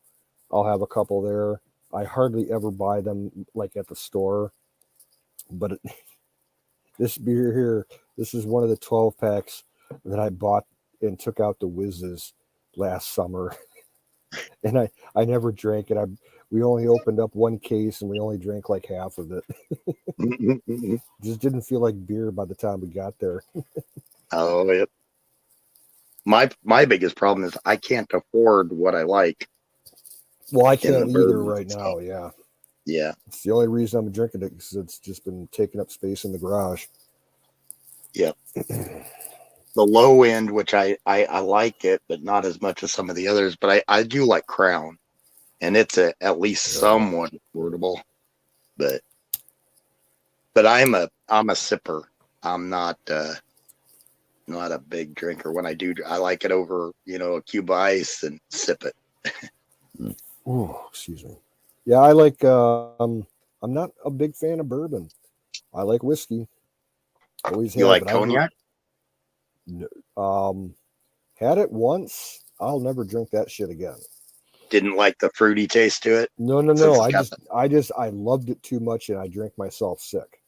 I'll have a couple there. I hardly ever buy them like at the store. But this beer here, this is one of the 12 packs that I bought and took out the whizzes last summer. And I never drank it. We only opened up one case and we only drank like half of it. Just didn't feel like beer by the time we got there.
Oh, yeah. My biggest problem is I can't afford what I like.
Well, I can't either right now. Yeah.
Yeah.
It's the only reason I'm drinking it because it's just been taking up space in the garage.
Yep. The low end, which I like it, but not as much as some of the others. But I do like Crown, and it's at least somewhat affordable. But I'm a sipper. I'm not a big drinker. When I do, I like it over a cube of ice and sip it.
Oh, excuse me. Yeah, I like. I'm not a big fan of bourbon. I like whiskey. Always
you like cognac?
Had it once. I'll never drink that shit again.
Didn't like the fruity taste to it?
No. I loved it too much, and I drank myself sick.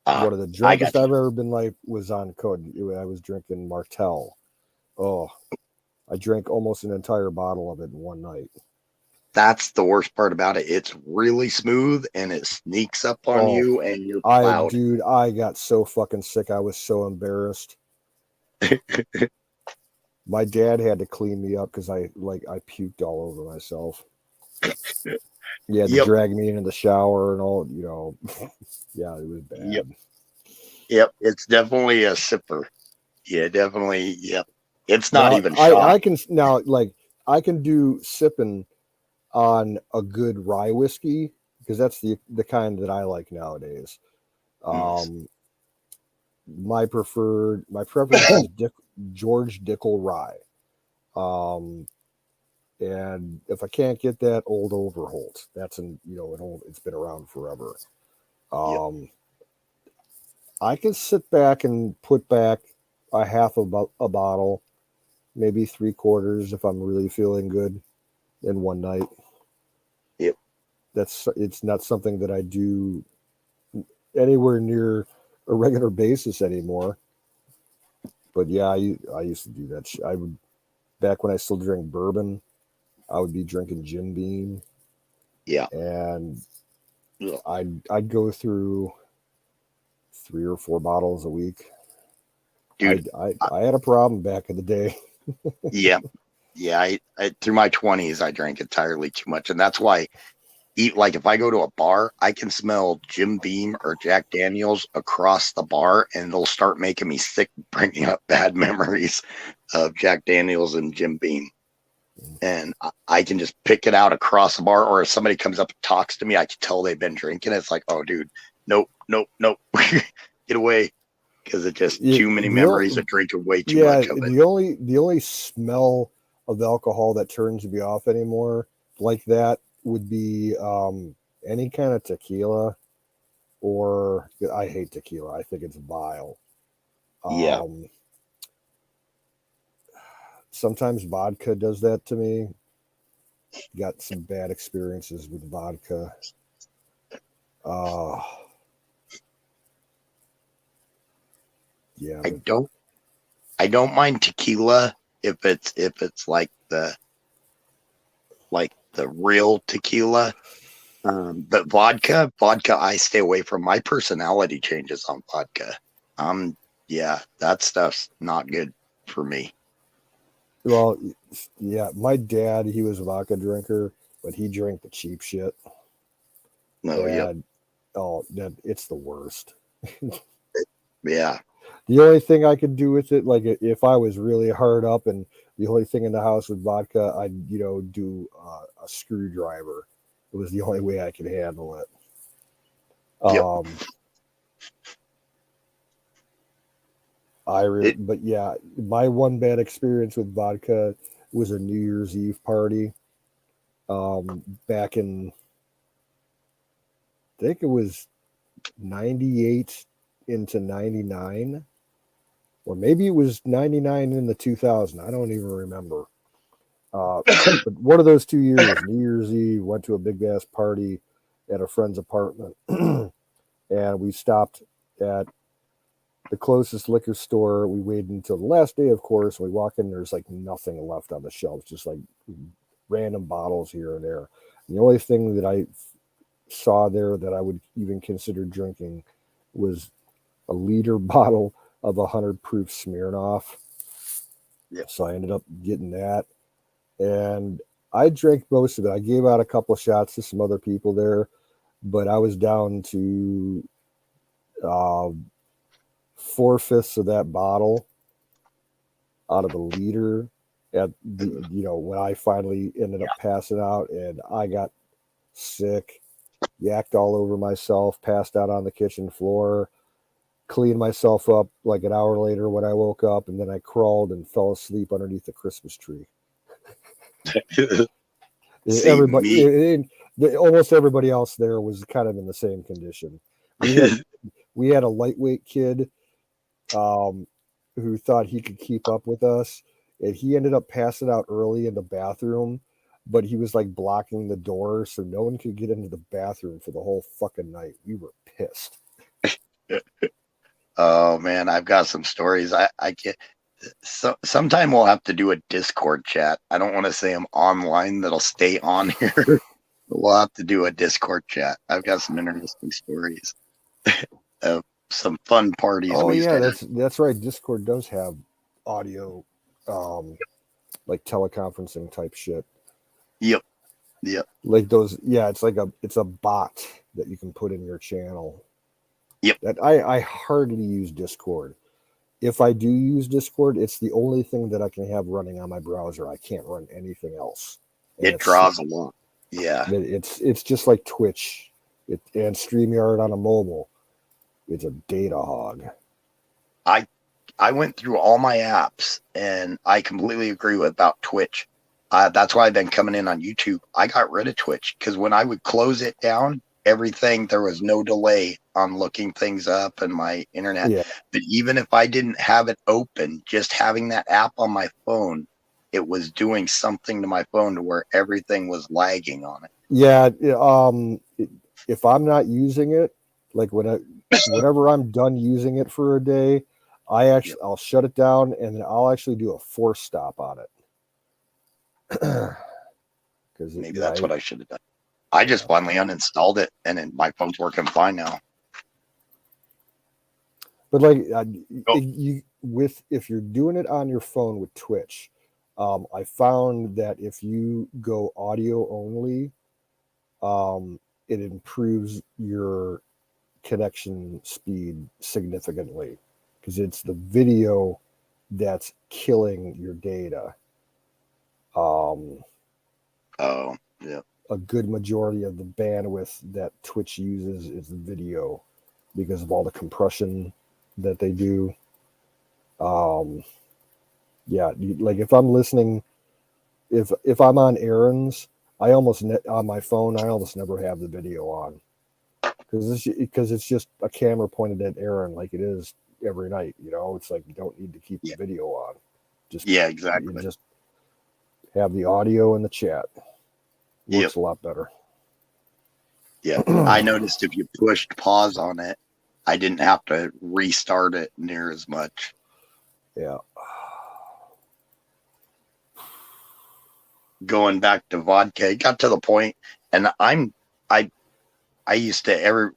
One of the drunkest I've ever been was on code. I was drinking Martell. Oh, I drank almost an entire bottle of it in one night.
That's the worst part about it. It's really smooth and it sneaks up on you and you're plowed.
Dude, I got so fucking sick. I was so embarrassed. My dad had to clean me up because I puked all over myself. He had to drag me into the shower and all, Yeah, it was bad.
Yep. It's definitely a sipper. Yeah, definitely. Yep. It's not
Now,
even shot.
I can do sipping on a good rye whiskey because that's the kind that I like nowadays. My preference is George Dickel rye. And if I can't get that, Old Overholt. That's it's been around forever. I can sit back and put back a half of a bottle, maybe 3/4 if I'm really feeling good in one night.
Yep.
It's not something that I do anywhere near a regular basis anymore. But yeah, I used to do that. I would, back when I still drank bourbon, I would be drinking Jim Beam.
Yeah.
And I'd go through 3 or 4 bottles a week.
Dude,
I had a problem back in the day.
Yeah. I through my 20s, I drank entirely too much. And that's why, if I go to a bar, I can smell Jim Beam or Jack Daniels across the bar, and it'll start making me sick, bringing up bad memories of Jack Daniels and Jim Beam. And I can just pick it out across the bar, or if somebody comes up and talks to me, I can tell they've been drinking. It's like, oh, dude, nope. Get away. Because it's just too many memories of drinking way too much of it.
The only smell of alcohol that turns me off anymore like that would be any kind of tequila, or I hate tequila. I think it's vile.
Yeah.
Sometimes vodka does that to me. Got some bad experiences with vodka. Yeah.
I don't mind tequila if it's like the real tequila. But vodka, I stay away from. My personality changes on vodka. That stuff's not good for me.
Well, yeah, my dad, he was a vodka drinker, but he drank the cheap shit. It's the worst.
Yeah.
The only thing I could do with it, like if I was really hard up and the only thing in the house with vodka, I'd do a screwdriver. It was the only way I could handle it. But yeah, my one bad experience with vodka was a New Year's Eve party. Back in, I think it was 98 into 99, or maybe it was 99 into 2000. I don't even remember. But one of those 2 years, New Year's Eve, went to a big ass party at a friend's apartment, and we stopped at the closest liquor store. We waited until the last day, of course. We walk in, there's like nothing left on the shelves, just like random bottles here and there. And the only thing that I saw there that I would even consider drinking was a liter bottle of 100 proof Smirnoff.
Yeah.
So I ended up getting that, and I drank most of it. I gave out a couple of shots to some other people there, but I was down to 4/5 of that bottle out of a liter at the when I finally ended up passing out, and I got sick, yacked all over myself, passed out on the kitchen floor, cleaned myself up like an hour later when I woke up, and then I crawled and fell asleep underneath the Christmas tree. Almost everybody else there was kind of in the same condition. We had a lightweight kid who thought he could keep up with us, and he ended up passing out early in the bathroom, but he was like blocking the door so no one could get into the bathroom for the whole fucking night. We were pissed.
Oh man, I've got some stories. I get sometime we'll have to do a Discord chat. I don't want to say I'm online that'll stay on here. We'll have to do a Discord chat. I've got some interesting stories of some fun parties.
Oh yeah, that's right. Discord does have audio, like teleconferencing type shit.
Yep.
Like those. Yeah, it's a bot that you can put in your channel.
Yep.
That I hardly use Discord. if I do use Discord, it's the only thing that I can have running on my browser. I can't run anything else. And
It draws a lot. Yeah.
It's just like Twitch and StreamYard on a mobile. It's a data hog.
I went through all my apps, and I completely agree with about Twitch. That's why I've been coming in on YouTube. I got rid of Twitch because when I would close it down, everything, there was no delay on looking things up and my internet.
Yeah.
But even if I didn't have it open, just having that app on my phone, it was doing something to my phone to where everything was lagging on it.
Yeah. If I'm not using it, like whenever I'm done using it for a day, I'll shut it down and then I'll actually do a force stop on it. Because
maybe that's what I should have done. I just finally uninstalled it, and then my phone's working fine now.
But like if you're doing it on your phone with Twitch, I found that if you go audio only, it improves your connection speed significantly because it's the video that's killing your data. A good majority of the bandwidth that Twitch uses is the video because of all the compression that they do. Like if I'm listening, if I'm on errands, on my phone, I almost never have the video on because it's just a camera pointed at Aaron like it is every night. It's like you don't need to keep the video on.
Exactly.
You just have the audio in the chat. Works a lot better.
Yeah, I noticed if you pushed pause on it, I didn't have to restart it near as much.
Yeah.
Going back to vodka, it got to the point, and I used to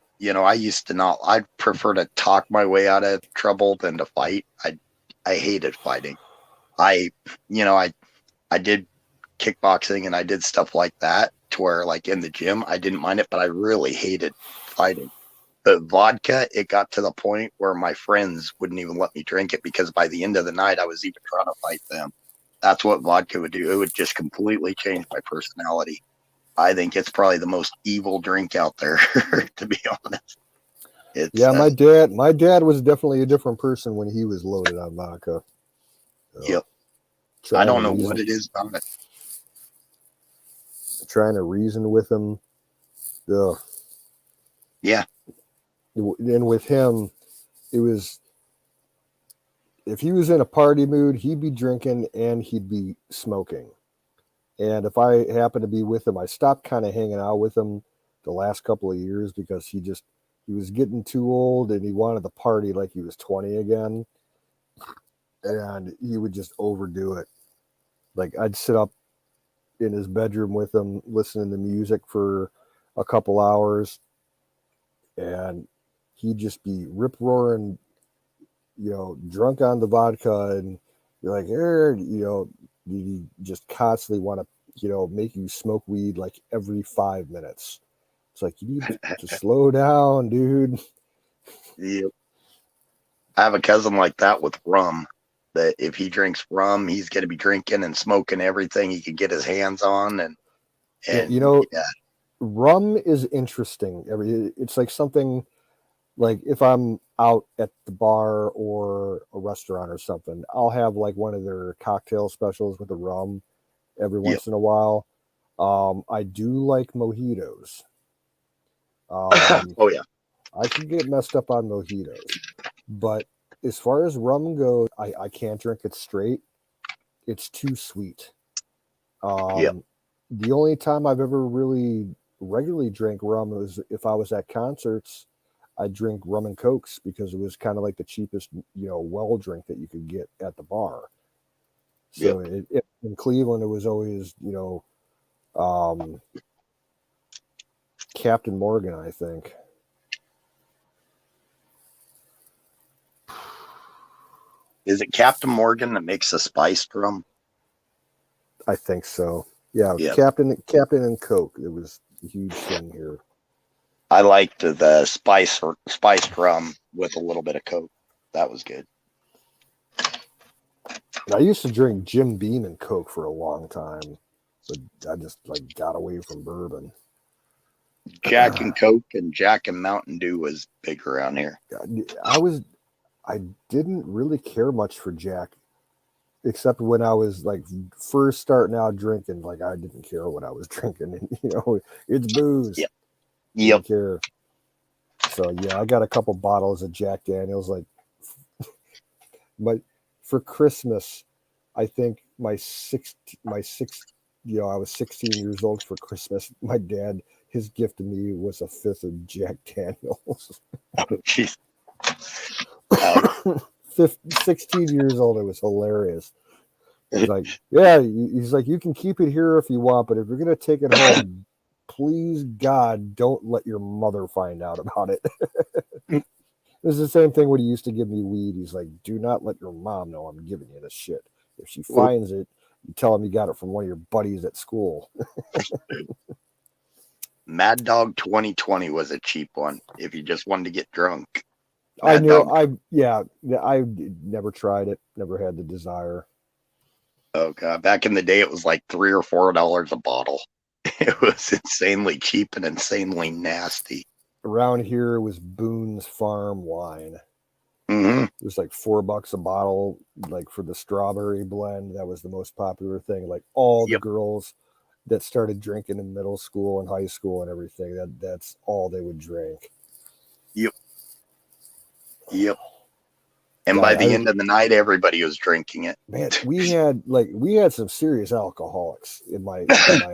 I'd prefer to talk my way out of trouble than to fight. I hated fighting. I did kickboxing and I did stuff like that to where like in the gym, I didn't mind it, but I really hated fighting. But vodka, it got to the point where my friends wouldn't even let me drink it because by the end of the night, I was even trying to fight them. That's what vodka would do. It would just completely change my personality. I think it's probably the most evil drink out there, to be honest.
My dad was definitely a different person when he was loaded on vodka.
Yep. I don't know what it is about it.
Trying to reason with him. Ugh.
Yeah.
And with him, it was, if he was in a party mood, he'd be drinking and he'd be smoking. And if I happened to be with him, I stopped kind of hanging out with him the last couple of years because he was getting too old and he wanted to party like he was 20 again. And he would just overdo it. Like I'd sit up in his bedroom with him, listening to music for a couple hours, and he'd just be rip roaring, drunk on the vodka, and you're like, you just constantly want to, make you smoke weed like every 5 minutes. It's like, you need to slow down, dude.
Yep. I have a cousin like that with rum. That if he drinks rum, he's going to be drinking and smoking everything he can get his hands on. And
rum is interesting. It's like something like if I'm out at the bar or a restaurant or something, I'll have like one of their cocktail specials with the rum every once in a while. I do like mojitos.
Oh yeah,
I can get messed up on mojitos, but as far as rum goes, I can't drink it straight. It's too sweet. The only time I've ever really regularly drank rum was if I was at concerts. I drink rum and cokes because it was kind of like the cheapest, well drink that you could get at the bar. So in Cleveland, it was always, Captain Morgan, I think.
Is it Captain Morgan that makes the spiced rum?
I think so. Yeah. Captain and Coke. It was a huge thing here.
I liked the spiced rum with a little bit of Coke. That was good.
I used to drink Jim Beam and Coke for a long time, but I just like got away from bourbon.
Jack and Coke and Jack and Mountain Dew was big around here.
I didn't really care much for Jack, except when I was like first starting out drinking. Like I didn't care what I was drinking, and it's booze.
Yep.
Didn't care. So yeah, I got a couple bottles of Jack Daniels. Like, but for Christmas, I think I was 16 years old for Christmas. My dad, his gift to me was a fifth of Jack Daniels.
Oh, jeez.
16 years old. It was hilarious. He's like, yeah, he's like, you can keep it here if you want, but if you're going to take it home, please, God, don't let your mother find out about it. It's the same thing when he used to give me weed. He's like, do not let your mom know I'm giving you this shit. If she finds it, you tell him you got it from one of your buddies at school.
Mad Dog 2020 was a cheap one if you just wanted to get drunk.
I never tried it. Never had the desire.
Oh God! Back in the day, it was like $3 or $4 a bottle. It was insanely cheap and insanely nasty.
Around here, it was Boone's Farm wine.
Mm-hmm.
It was like $4 a bottle, like for the strawberry blend. That was the most popular thing. Like all the girls that started drinking in middle school and high school and everything, that's all they would drink.
Yep. And by the end of the night, everybody was drinking it.
Man, we had some serious alcoholics in my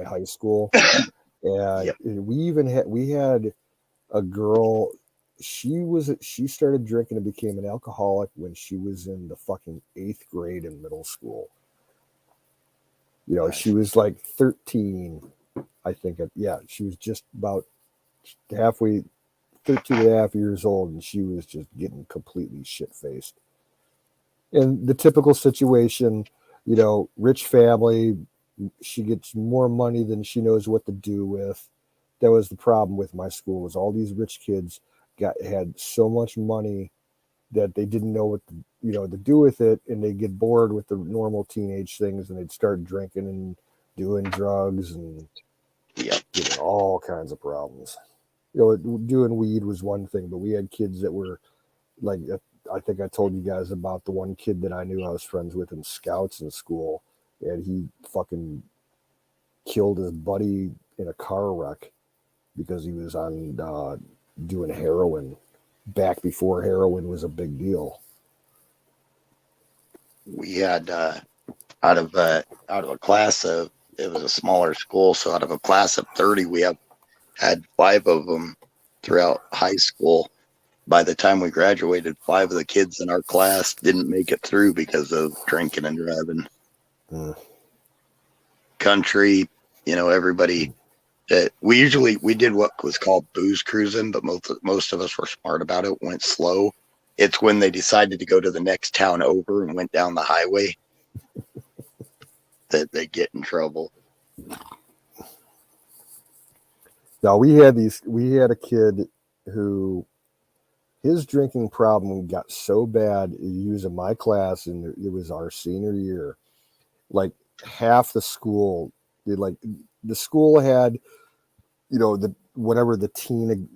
high school, and we had a girl. She started drinking and became an alcoholic when she was in the fucking 8th grade in middle school. She was like 13, I think. She was just about halfway, 13 and a half years old, and she was just getting completely shit-faced. And the typical situation, rich family, she gets more money than she knows what to do with. That was the problem with my school, was all these rich kids had so much money that they didn't know what to do with it, and they get bored with the normal teenage things, and they'd start drinking and doing drugs and getting all kinds of problems. Doing weed was one thing, but we had kids that were like, I think I told you guys about the one kid that I knew I was friends with in Scouts in school, and he fucking killed his buddy in a car wreck because he was on doing heroin back before heroin was a big deal.
We had out of a class of, it was a smaller school, so out of a class of 30, we had 5 of them throughout high school. By the time we graduated, 5 of the kids in our class didn't make it through because of drinking and driving. Country, everybody. We did what was called booze cruising, but most of us were smart about it. Went slow. It's when they decided to go to the next town over and went down the highway that they get in trouble.
Now we had a kid who, his drinking problem got so bad. He was in my class, and it was our senior year. Like half the school, the school had, whatever the teen,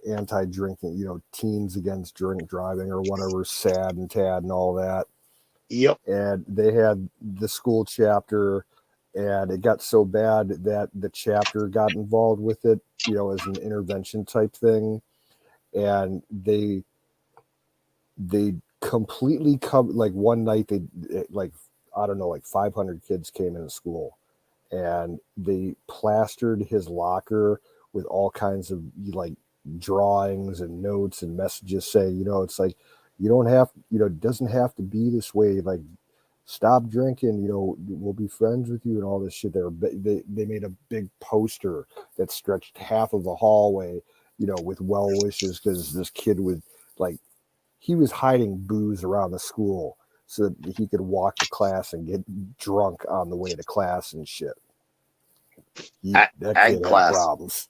anti-drinking, teens against drink driving or whatever, SAD and TAD and all that.
Yep.
And they had the school chapter, and it got so bad that the chapter got involved with it, as an intervention type thing. And they completely covered, like one night they, like, I don't know, like 500 kids came into school, and they plastered his locker with all kinds of like drawings and notes and messages saying, it's like, you don't have, it doesn't have to be this way. Like, stop drinking, we'll be friends with you and all this shit. They made a big poster that stretched half of the hallway, with well wishes, because this kid was like, he was hiding booze around the school so that he could walk to class and get drunk on the way to class and shit. That kid had problems.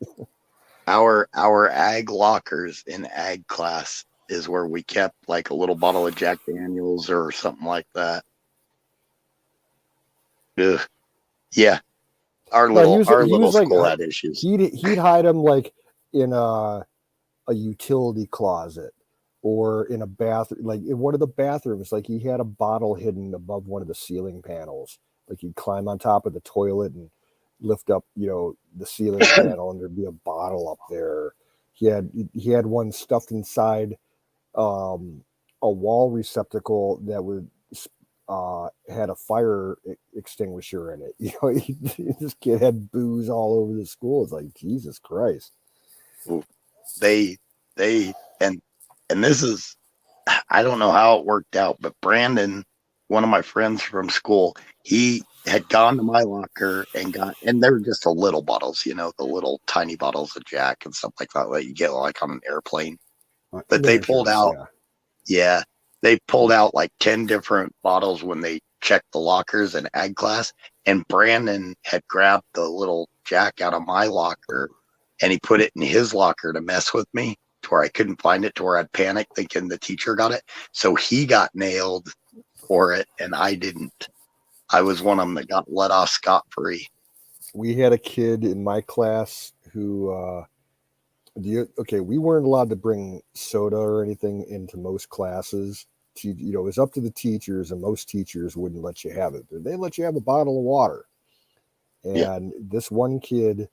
Our ag lockers in ag class is where we kept like a little bottle of Jack Daniels or something like that. Ugh. Yeah, our
No, he
little
was like
school had issues.
he'd hide them like in a utility closet or in a bathroom, like in one of the bathrooms. Like he had a bottle hidden above one of the ceiling panels. Like he'd climb on top of the toilet and lift up, the ceiling panel, and there'd be a bottle up there. He had one stuffed inside a wall receptacle that would had a fire extinguisher in it. This kid had booze all over the school. It's like, Jesus Christ.
They and this is, I don't know how it worked out, but Brandon, one of my friends from school, he had gone to my locker and they were just the little bottles, the little tiny bottles of Jack and stuff like that you get like on an airplane. But they pulled out, they pulled out like 10 different bottles when they checked the lockers in ag class. And Brandon had grabbed the little Jack out of my locker and he put it in his locker to mess with me, to where I couldn't find it, to where I'd panic thinking the teacher got it. So he got nailed for it and I didn't. I was one of them that got let off scot-free.
We had a kid in my class who we weren't allowed to bring soda or anything into most classes. It was up to the teachers, and most teachers wouldn't let you have it. They let you have a bottle of water. And this one kid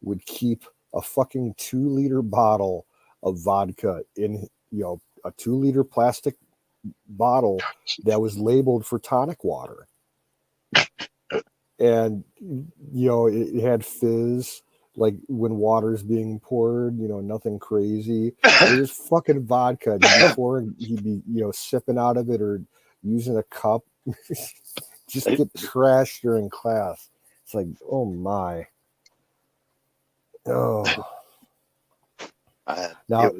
would keep a fucking 2-liter bottle of vodka in, a 2-liter plastic bottle that was labeled for tonic water. And, it had fizz, like when water's being poured, nothing crazy. It was fucking vodka. Before he'd be, sipping out of it or using a cup, just get trashed during class. It's like, oh my. Oh. Now,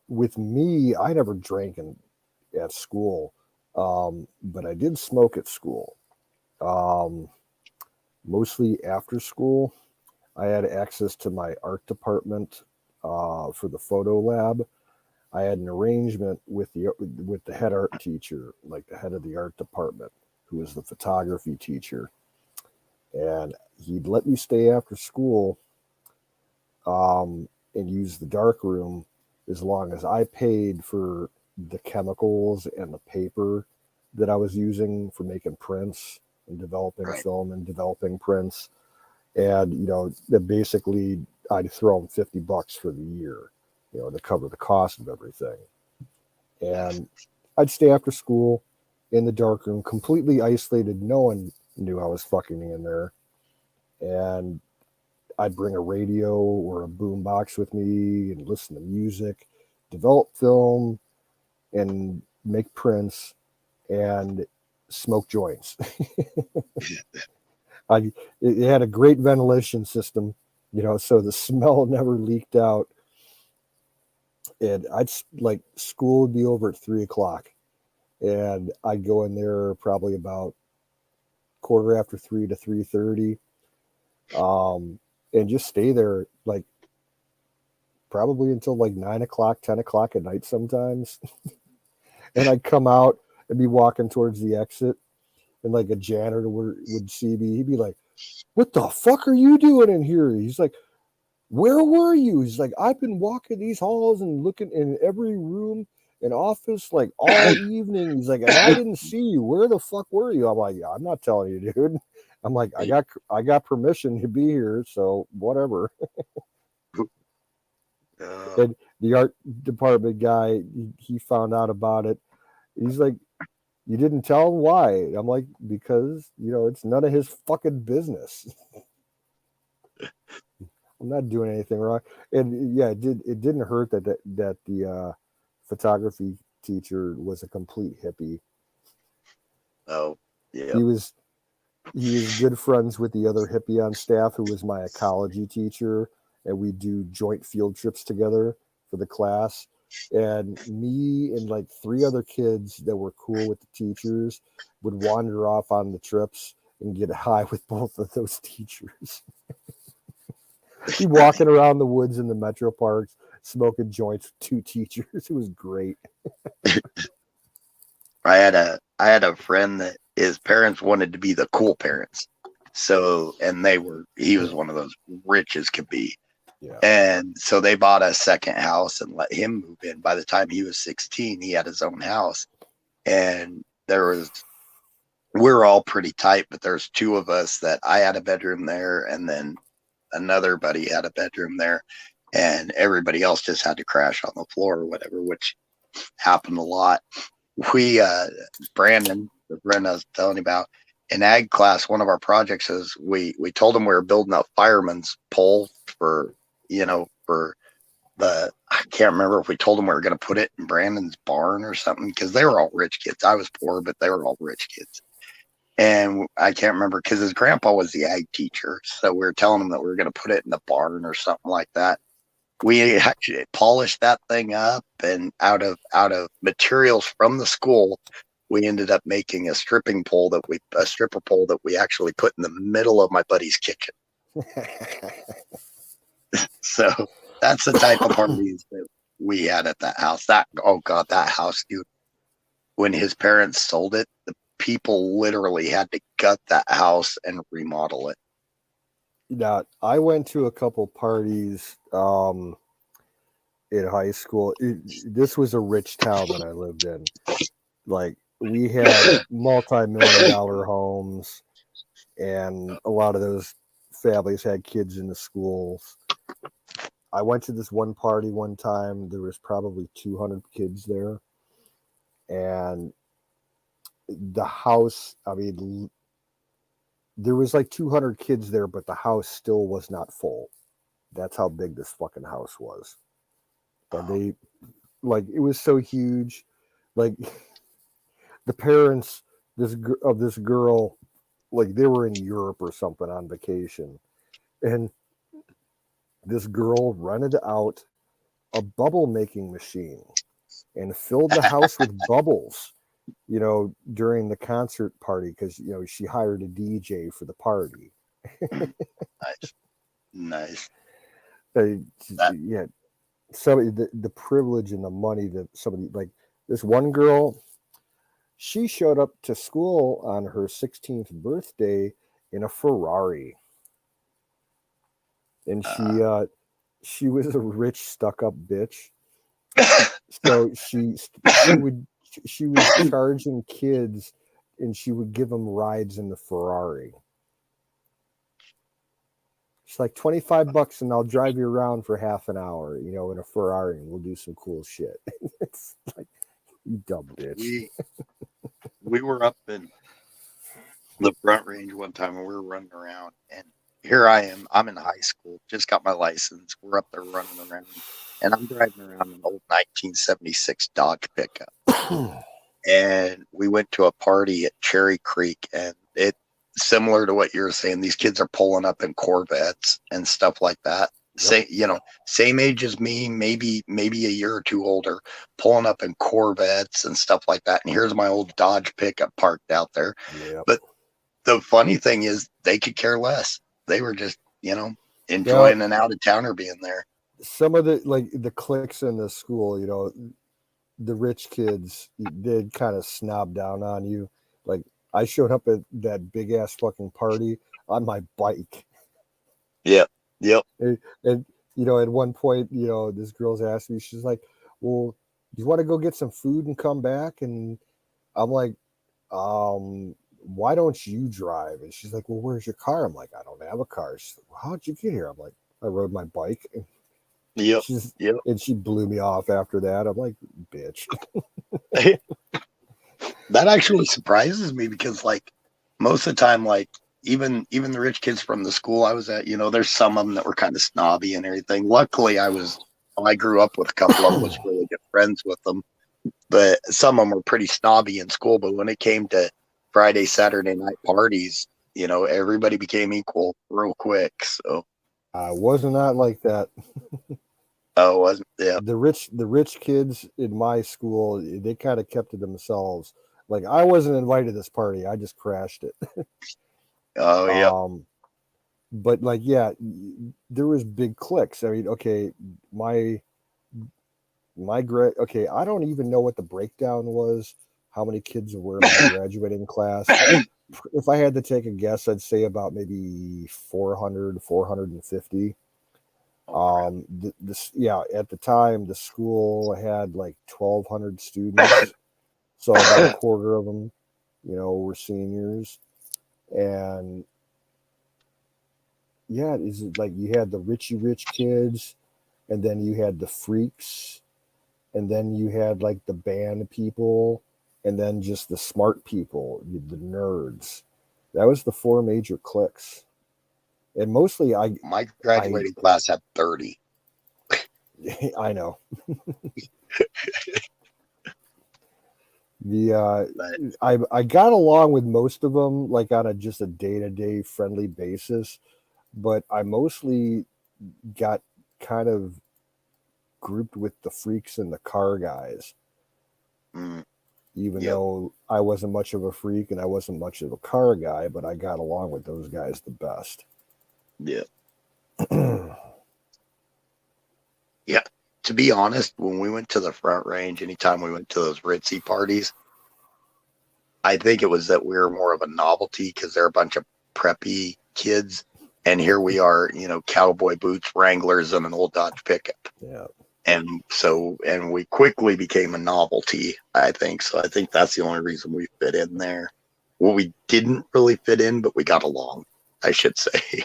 with me, I never drank at school, but I did smoke at school. Mostly after school. I had access to my art department for the photo lab. I had an arrangement with the head art teacher, like the head of the art department, who was the photography teacher, and he'd let me stay after school and use the dark room as long as I paid for the chemicals and the paper that I was using for making prints and developing film and developing prints. And, basically I'd throw them $50 for the year, to cover the cost of everything. And I'd stay after school in the dark room, completely isolated. No one knew I was fucking in there. And I'd bring a radio or a boom box with me and listen to music, develop film, and make prints and smoke joints. It had a great ventilation system, so the smell never leaked out. And school would be over at 3:00, and I'd go in there probably about 3:15 to 3:30, and just stay there probably until 9:00, 10:00 at night sometimes. And I'd come out and be walking towards the exit, and a janitor would see me. He'd be like, "What the fuck are you doing in here?" He's like, "Where were you?" He's like, "I've been walking these halls and looking in every room and office all evening." He's like, "And I didn't see you. Where the fuck were you?" I'm like, "I'm not telling you, dude." I'm like, I got permission to be here, so whatever." And the art department guy, he found out about it. He's like, "You didn't tell him? Why?" I'm like, "Because, it's none of his fucking business." I'm not doing anything wrong. And yeah, it didn't hurt that the photography teacher was a complete hippie.
Oh, yeah.
He was good friends with the other hippie on staff, who was my ecology teacher, and we do joint field trips together for the class. And me and 3 other kids that were cool with the teachers would wander off on the trips and get high with both of those teachers. Be walking around the woods in the metro parks, smoking joints with 2 teachers. It was great.
I had a friend that his parents wanted to be the cool parents. So, and he was one of those rich as could be.
Yeah.
And so they bought a second house and let him move in. By the time he was 16, he had his own house. And we're all pretty tight, but there's two of us that I had a bedroom there, and then another buddy had a bedroom there, and everybody else just had to crash on the floor or whatever, which happened a lot. Brandon, the friend I was telling you about, in ag class, one of our projects is we told him we were building a fireman's pole for I can't remember if we told them we were going to put it in Brandon's barn or something, because they were all rich kids. I was poor, but they were all rich kids. And I can't remember because his grandpa was the ag teacher. So we were telling him that we were going to put it in the barn or something like that. We actually polished that thing up, and out of materials from the school, we ended up making a stripper pole that we actually put in the middle of my buddy's kitchen. So that's the type of parties that we had at that house. That house, dude. When his parents sold it, the people literally had to gut that house and remodel it.
Now, I went to a couple parties in high school. This was a rich town that I lived in. Like, we had multi-million-dollar homes, and a lot of those families had kids in the schools. I went to this one party one time. There was probably 200 kids there. And the house, I mean, there was like 200 kids there, but the house still was not full. That's how big this fucking house was. And it was so huge. Like, the parents of this girl, like, they were in Europe or something on vacation. And this girl rented out a bubble making machine and filled the house with bubbles, during the concert party, because, she hired a DJ for the party.
Nice.
Yeah. Somebody, the privilege and the money that somebody, like this one girl, she showed up to school on her 16th birthday in a Ferrari. And she was a rich, stuck-up bitch. So she was charging kids, and she would give them rides in the Ferrari. She's like, $25 and I'll drive you around for half an hour, in a Ferrari, and we'll do some cool shit. It's like, you dumb bitch.
We were up in the Front Range one time, and we were running around, and here I am. I'm in high school, just got my license. We're up there running around, and I'm driving around an old 1976 Dodge pickup. And we went to a party at Cherry Creek, and it similar to what you're saying. These kids are pulling up in Corvettes and stuff like that. Yep. Same age as me, maybe a year or two older, pulling up in Corvettes and stuff like that. And here's my old Dodge pickup parked out there.
Yep.
But the funny thing is, they could care less. They were just, enjoying an out of towner being there.
Some of the cliques in the school, the rich kids, they'd kind of snob down on you. Like, I showed up at that big ass fucking party on my bike.
Yep.
And at one point, this girl's asked me, she's like, well, do you want to go get some food and come back? And I'm like, why don't you drive? And she's like, well, where's your car? I'm like, I don't have a car. She's like, well, how'd you get here? I'm like, I rode my bike.
Yep.
And she blew me off after that. I'm like, bitch.
That actually surprises me, because most of the time, even the rich kids from the school I was at, there's some of them that were kind of snobby and everything. Luckily, I grew up with a couple of them, was really good friends with them, but some of them were pretty snobby in school. But when it came to Friday, Saturday night parties, everybody became equal real quick. So
I was not like that.
Oh, it wasn't? Yeah.
The rich kids in my school, they kind of kept to themselves. Like, I wasn't invited to this party. I just crashed it.
Oh, yeah.
But there was big cliques. I mean, okay, I don't even know what the breakdown was how many kids were in my graduating class. If I had to take a guess, I'd say about maybe 400, 450. At the time, the school had like 1,200 students, so about a quarter of them, were seniors, and yeah, it's like you had the rich kids, and then you had the freaks, and then you had like the band people, and then just the smart people, the nerds. That was the four major cliques. And mostly
my graduating class had 30.
I know. I got along with most of them, like on just a day-to-day friendly basis, but I mostly got kind of grouped with the freaks and the car guys. Even though I wasn't much of a freak and I wasn't much of a car guy, but I got along with those guys the best.
Yeah. Yeah. To be honest, when we went to the Front Range, anytime we went to those ritzy parties, I think it was that we were more of a novelty because they're a bunch of preppy kids. And here we are, cowboy boots, Wranglers, and an old Dodge pickup.
Yeah.
And we quickly became a novelty, I think. So I think that's the only reason we fit in there. Well, we didn't really fit in, but we got along, I should say.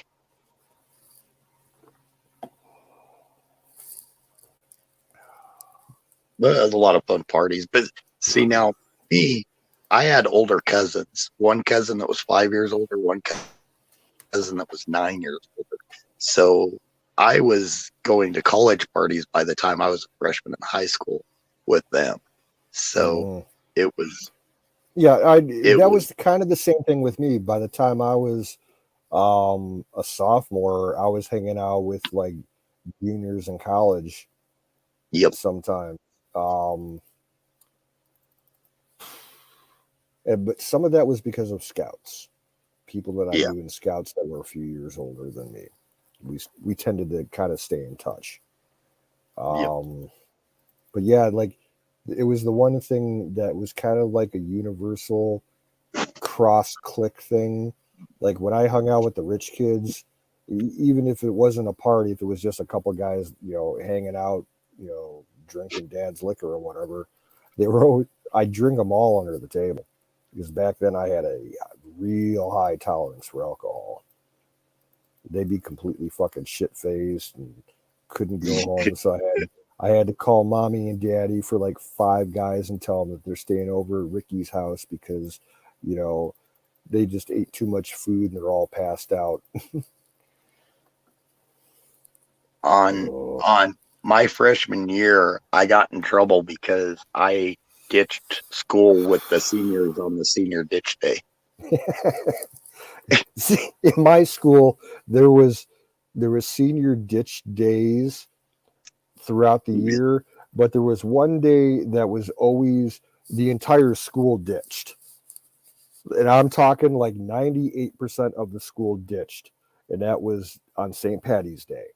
But it was a lot of fun parties. But see, now, I had older cousins. One cousin that was 5 years older, one cousin that was 9 years older. So I was going to college parties by the time I was a freshman in high school with them. So it was.
Yeah, that was kind of the same thing with me. By the time I was a sophomore, I was hanging out with like juniors in college.
Yep.
Sometimes. But some of that was because of scouts. People that I knew in scouts that were a few years older than me. We tended to kind of stay in touch. But yeah, like it was the one thing that was kind of like a universal cross clique thing. Like when I hung out with the rich kids, even if it wasn't a party, if it was just a couple guys, hanging out, drinking dad's liquor or whatever, I'd drink them all under the table. Because back then I had a real high tolerance for alcohol. They'd be completely fucking shit-faced and couldn't go home. So I had to call mommy and daddy for like 5 guys and tell them that they're staying over at Ricky's house because, they just ate too much food and they're all passed out.
On my freshman year, I got in trouble because I ditched school with the seniors on the senior ditch day.
See, in my school, there was senior ditch days throughout the year, but there was one day that was always the entire school ditched. And I'm talking like 98% of the school ditched, and that was on St. Patty's Day.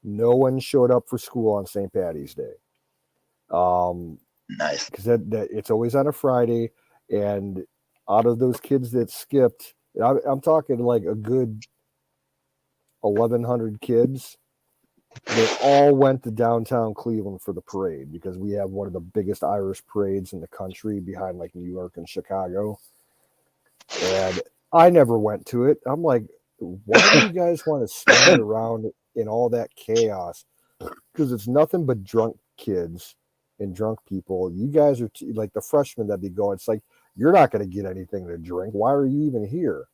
No one showed up for school on St. Patty's Day.
Nice.
Because that it's always on a Friday, and out of those kids that skipped, I'm talking like a good 1,100 kids. They all went to downtown Cleveland for the parade because we have one of the biggest Irish parades in the country behind like New York and Chicago. And I never went to it. I'm like, why do you guys want to stand around in all that chaos? Because it's nothing but drunk kids and drunk people. You guys are like the freshmen that be going. It's like, you're not going to get anything to drink. Why are you even here?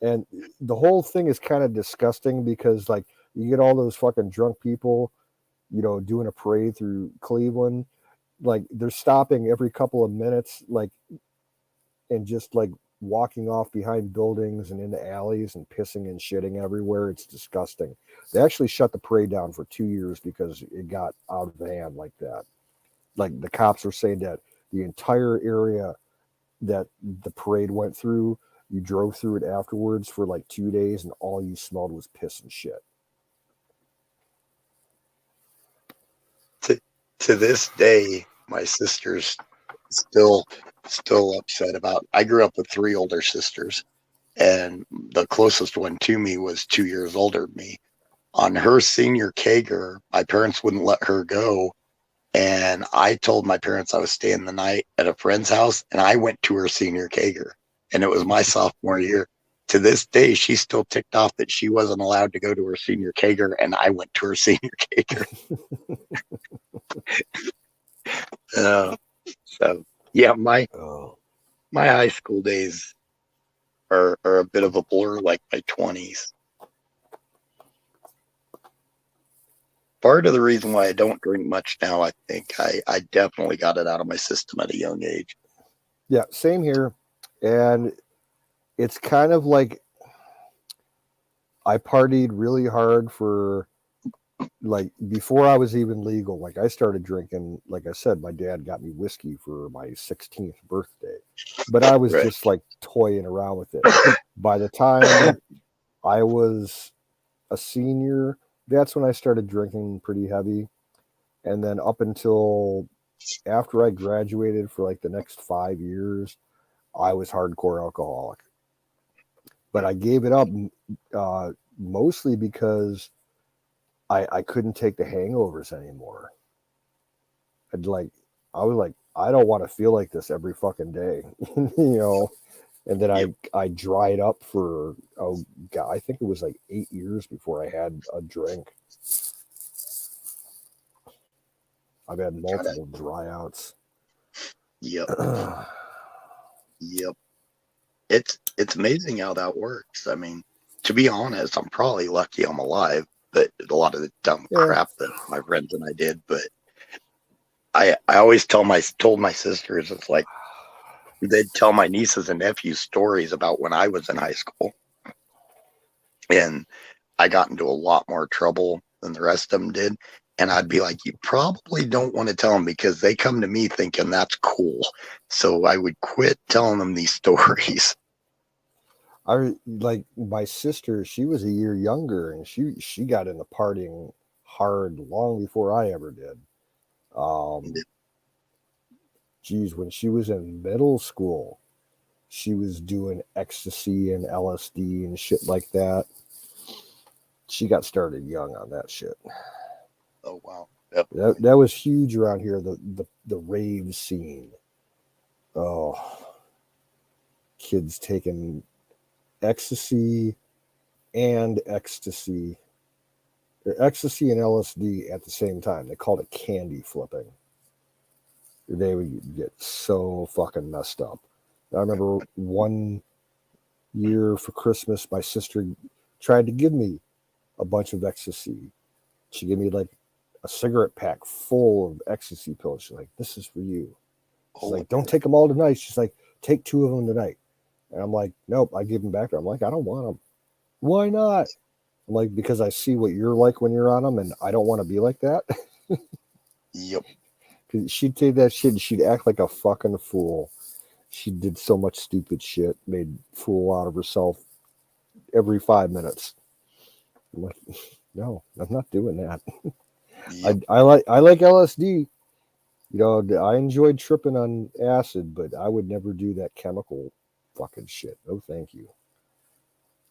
And the whole thing is kind of disgusting because like you get all those fucking drunk people, doing a parade through Cleveland. Like they're stopping every couple of minutes, like, and just like walking off behind buildings and into alleys and pissing and shitting everywhere. It's disgusting. They actually shut the parade down for 2 years because it got out of hand like that. Like the cops were saying that the entire area that the parade went through, you drove through it afterwards for like 2 days and all you smelled was piss and shit.
To this day, my sisters still still upset about. I grew up with 3 older sisters, and the closest one to me was 2 years older than me. On her senior kegger, my parents wouldn't let her go. And I told my parents I was staying the night at a friend's house, and I went to her senior kegger. And it was my sophomore year. To this day, she's still ticked off that she wasn't allowed to go to her senior kegger, and I went to her senior kegger. So yeah, my high school days are a bit of a blur, like my 20s. Part of the reason why I don't drink much now, I think I definitely got it out of my system at a young age.
Yeah, same here. And it's kind of like I partied really hard for, like, before I was even legal. Like, I started drinking, like I said, my dad got me whiskey for my 16th birthday, but I was just like toying around with it. By the time I was a senior, that's when I started drinking pretty heavy. And then up until after I graduated, for like the next 5 years, I was hardcore alcoholic. But I gave it up mostly because I couldn't take the hangovers anymore. I was like, I don't want to feel like this every fucking day, you know. And then I dried up for, oh God, I think it was like 8 years before I had a drink. I've had multiple dry outs.
Yep. Yep. It's amazing how that works. I mean, to be honest, I'm probably lucky I'm alive, but a lot of the dumb crap that my friends and I did. But I always told my sisters, it's like they'd tell my nieces and nephews stories about when I was in high school, and I got into a lot more trouble than the rest of them did. And I'd be like, you probably don't want to tell them because they come to me thinking that's cool. So I would quit telling them these stories.
I like my sister, she was a year younger, and she got into partying hard long before I ever did. Geez, when she was in middle school, she was doing ecstasy and LSD and shit like that. She got started young on that shit.
Oh wow.
That was huge around here, the rave scene. Oh, kids taking ecstasy and LSD at the same time. They called it candy flipping. They would get so fucking messed up. I remember one year for Christmas, my sister tried to give me a bunch of ecstasy. She gave me like a cigarette pack full of ecstasy pills. She's like, "This is for you." She's like, "Don't take them all tonight." She's like, "Take 2 of them tonight." And I'm like, "Nope." I give them back to her. I'm like, "I don't want them." "Why not?" I'm like, "Because I see what you're like when you're on them, and I don't want to be like that."
Yep.
She'd take that shit and she'd act like a fucking fool. She did so much stupid shit, made fool out of herself every 5 minutes. I'm like, no, I'm not doing that. Yep. I like LSD. You know, I enjoyed tripping on acid, but I would never do that chemical fucking shit. No, thank you.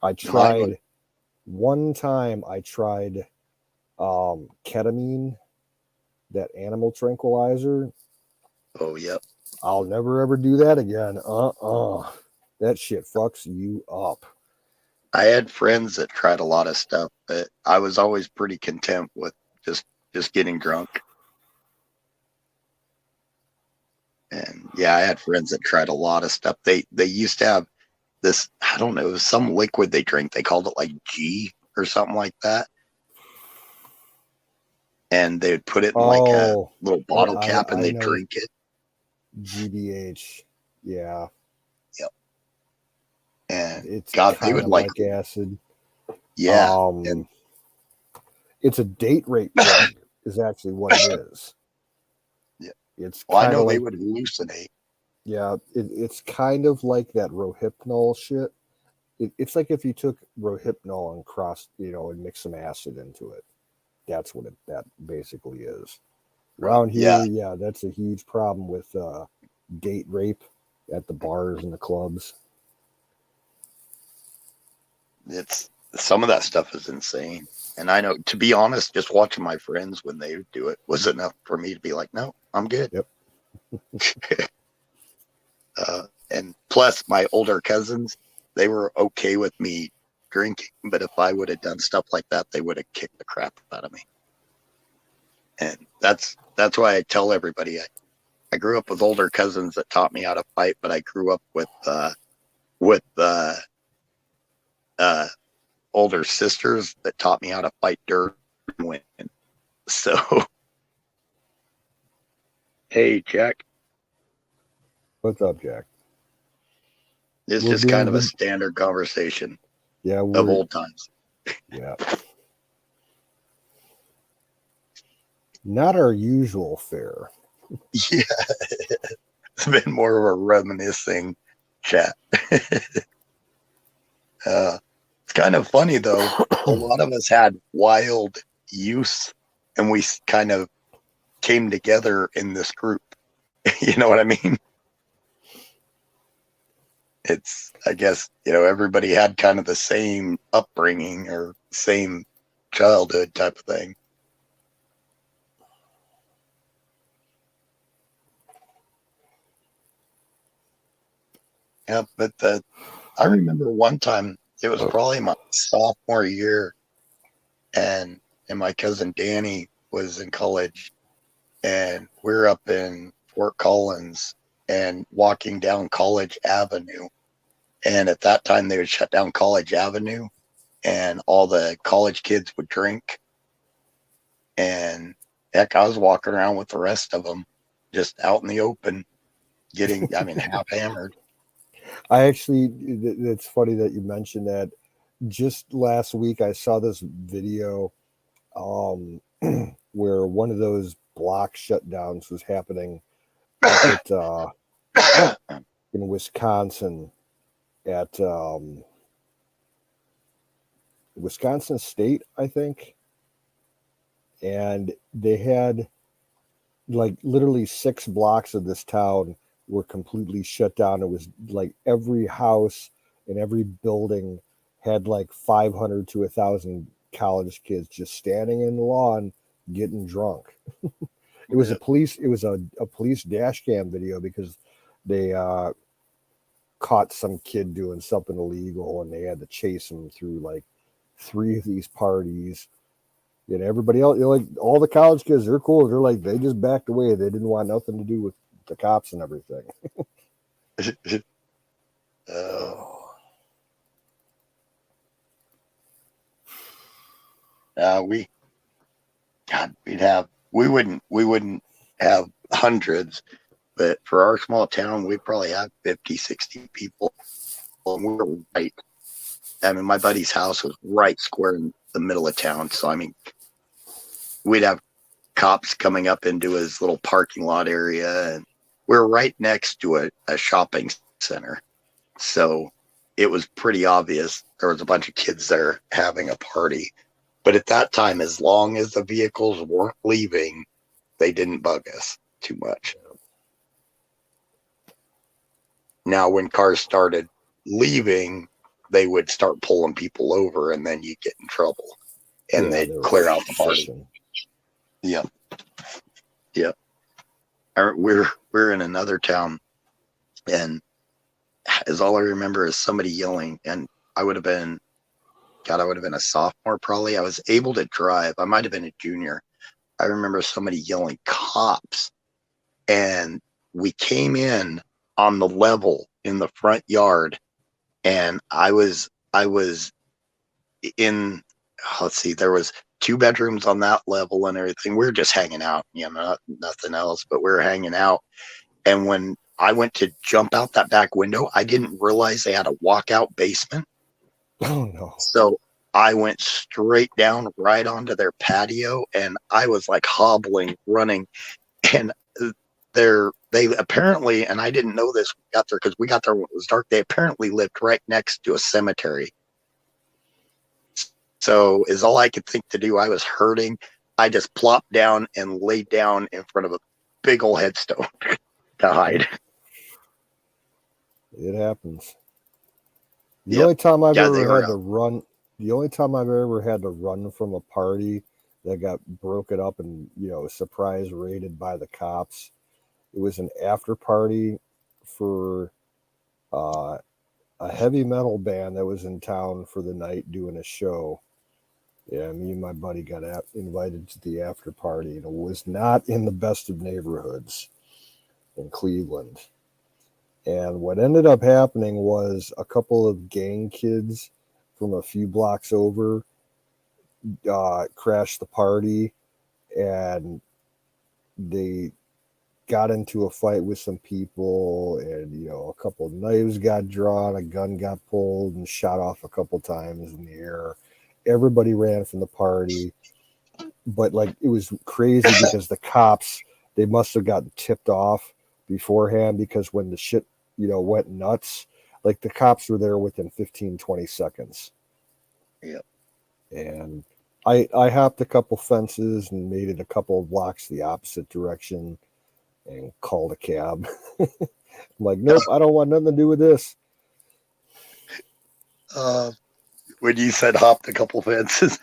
I tried one time. I tried ketamine, that animal tranquilizer.
Oh, yep.
I'll never ever do that again. That shit fucks you up.
I had friends that tried a lot of stuff, but I was always pretty content with just getting drunk. And yeah, I had friends that tried a lot of stuff. They used to have this, I don't know, some liquid they drink. They called it like G or something like that. And they would put it in like a little bottle cap and they'd drink it.
GBH. Yeah.
Yep. And
it's
God, they would like
acid.
Yeah.
It's a date rape drug is actually what it is.
Yeah.
It's
I know they would hallucinate.
Yeah, it's kind of like that Rohypnol shit. It's like if you took Rohypnol and and mix some acid into it. That's what that basically is. Around here, yeah, that's a huge problem with date rape. at the bars and the clubs.
It's some of that stuff is insane. And I know, to be honest, just watching my friends when they do it was enough for me to be like, no, I'm good.
Yep.
And plus, my older cousins, they were okay with me drinking. But if I would have done stuff like that, they would have kicked the crap out of me. And that's why I tell everybody I grew up with older cousins that taught me how to fight, but I grew up with older sisters that taught me how to fight dirt and win. So, hey, Jack.
What's up, Jack?
It's just kind of a standard conversation.
Yeah,
of old times.
Yeah. Not our usual fare.
Yeah. It's been more of a reminiscing chat. It's kind of funny, though. A lot of us had wild youth, and we kind of came together in this group. You know what I mean? It's, I guess, everybody had kind of the same upbringing or same childhood type of thing. Yeah, but I remember one time, it was probably my sophomore year, and my cousin Danny was in college, and we're up in Fort Collins and walking down College Avenue. And at that time, they would shut down College Avenue, and all the college kids would drink. And heck, I was walking around with the rest of them, just out in the open, getting, half hammered.
I actually, it's funny that you mentioned that. Just last week, I saw this video where one of those block shutdowns was happening at, in Wisconsin at Wisconsin State, I think. And they had like literally 6 blocks of this town were completely shut down. It was like every house and every building had like 500 to 1,000 college kids just standing in the lawn getting drunk. It was a police dash cam video because they caught some kid doing something illegal, and they had to chase him through like 3 of these parties. And everybody else, like all the college kids, they're cool. They're like, they just backed away. They didn't want nothing to do with the cops and everything.
We wouldn't have hundreds, but for our small town, we probably have 50, 60 people. And we were right. My buddy's house was right square in the middle of town. So, we'd have cops coming up into his little parking lot area, and we're right next to a shopping center. So it was pretty obvious there was a bunch of kids there having a party. But at that time, as long as the vehicles weren't leaving, they didn't bug us too much. Now, when cars started leaving, they would start pulling people over, and then you get in trouble, and they'd clear out the party. Yep. We're in another town, and as all I remember is somebody yelling, and I would have been a sophomore probably. I was able to drive. I might have been a junior. I remember somebody yelling "cops," and we came in on the level in the front yard, and I was in, let's see, there was 2 bedrooms on that level and everything. We were just hanging out, nothing else, but we were hanging out. And when I went to jump out that back window, I didn't realize they had a walkout basement.
Oh no. So
I went straight down right onto their patio, and I was like hobbling, running. And they apparently, and I didn't know this, we got there because we got there when it was dark. They apparently lived right next to a cemetery. So is all I could think to do. I was hurting. I just plopped down and laid down in front of a big old headstone to hide.
It happens. The only time I've ever had to run, the only time I've ever had to run from a party that got broken up and, surprise raided by the cops, it was an after party for a heavy metal band that was in town for the night doing a show. Yeah, me and my buddy got invited to the after party, and it was not in the best of neighborhoods in Cleveland. And what ended up happening was a couple of gang kids from a few blocks over crashed the party, and they got into a fight with some people, and a couple of knives got drawn, a gun got pulled and shot off a couple times in the air. Everybody ran from the party, but it was crazy because the cops, they must have gotten tipped off beforehand, because when the shit went nuts, the cops were there within 15-20 seconds.
Yep.
And I hopped a couple fences and made it a couple of blocks the opposite direction and called a cab. I'm like, nope, I don't want nothing to do with this.
When you said hopped a couple fences,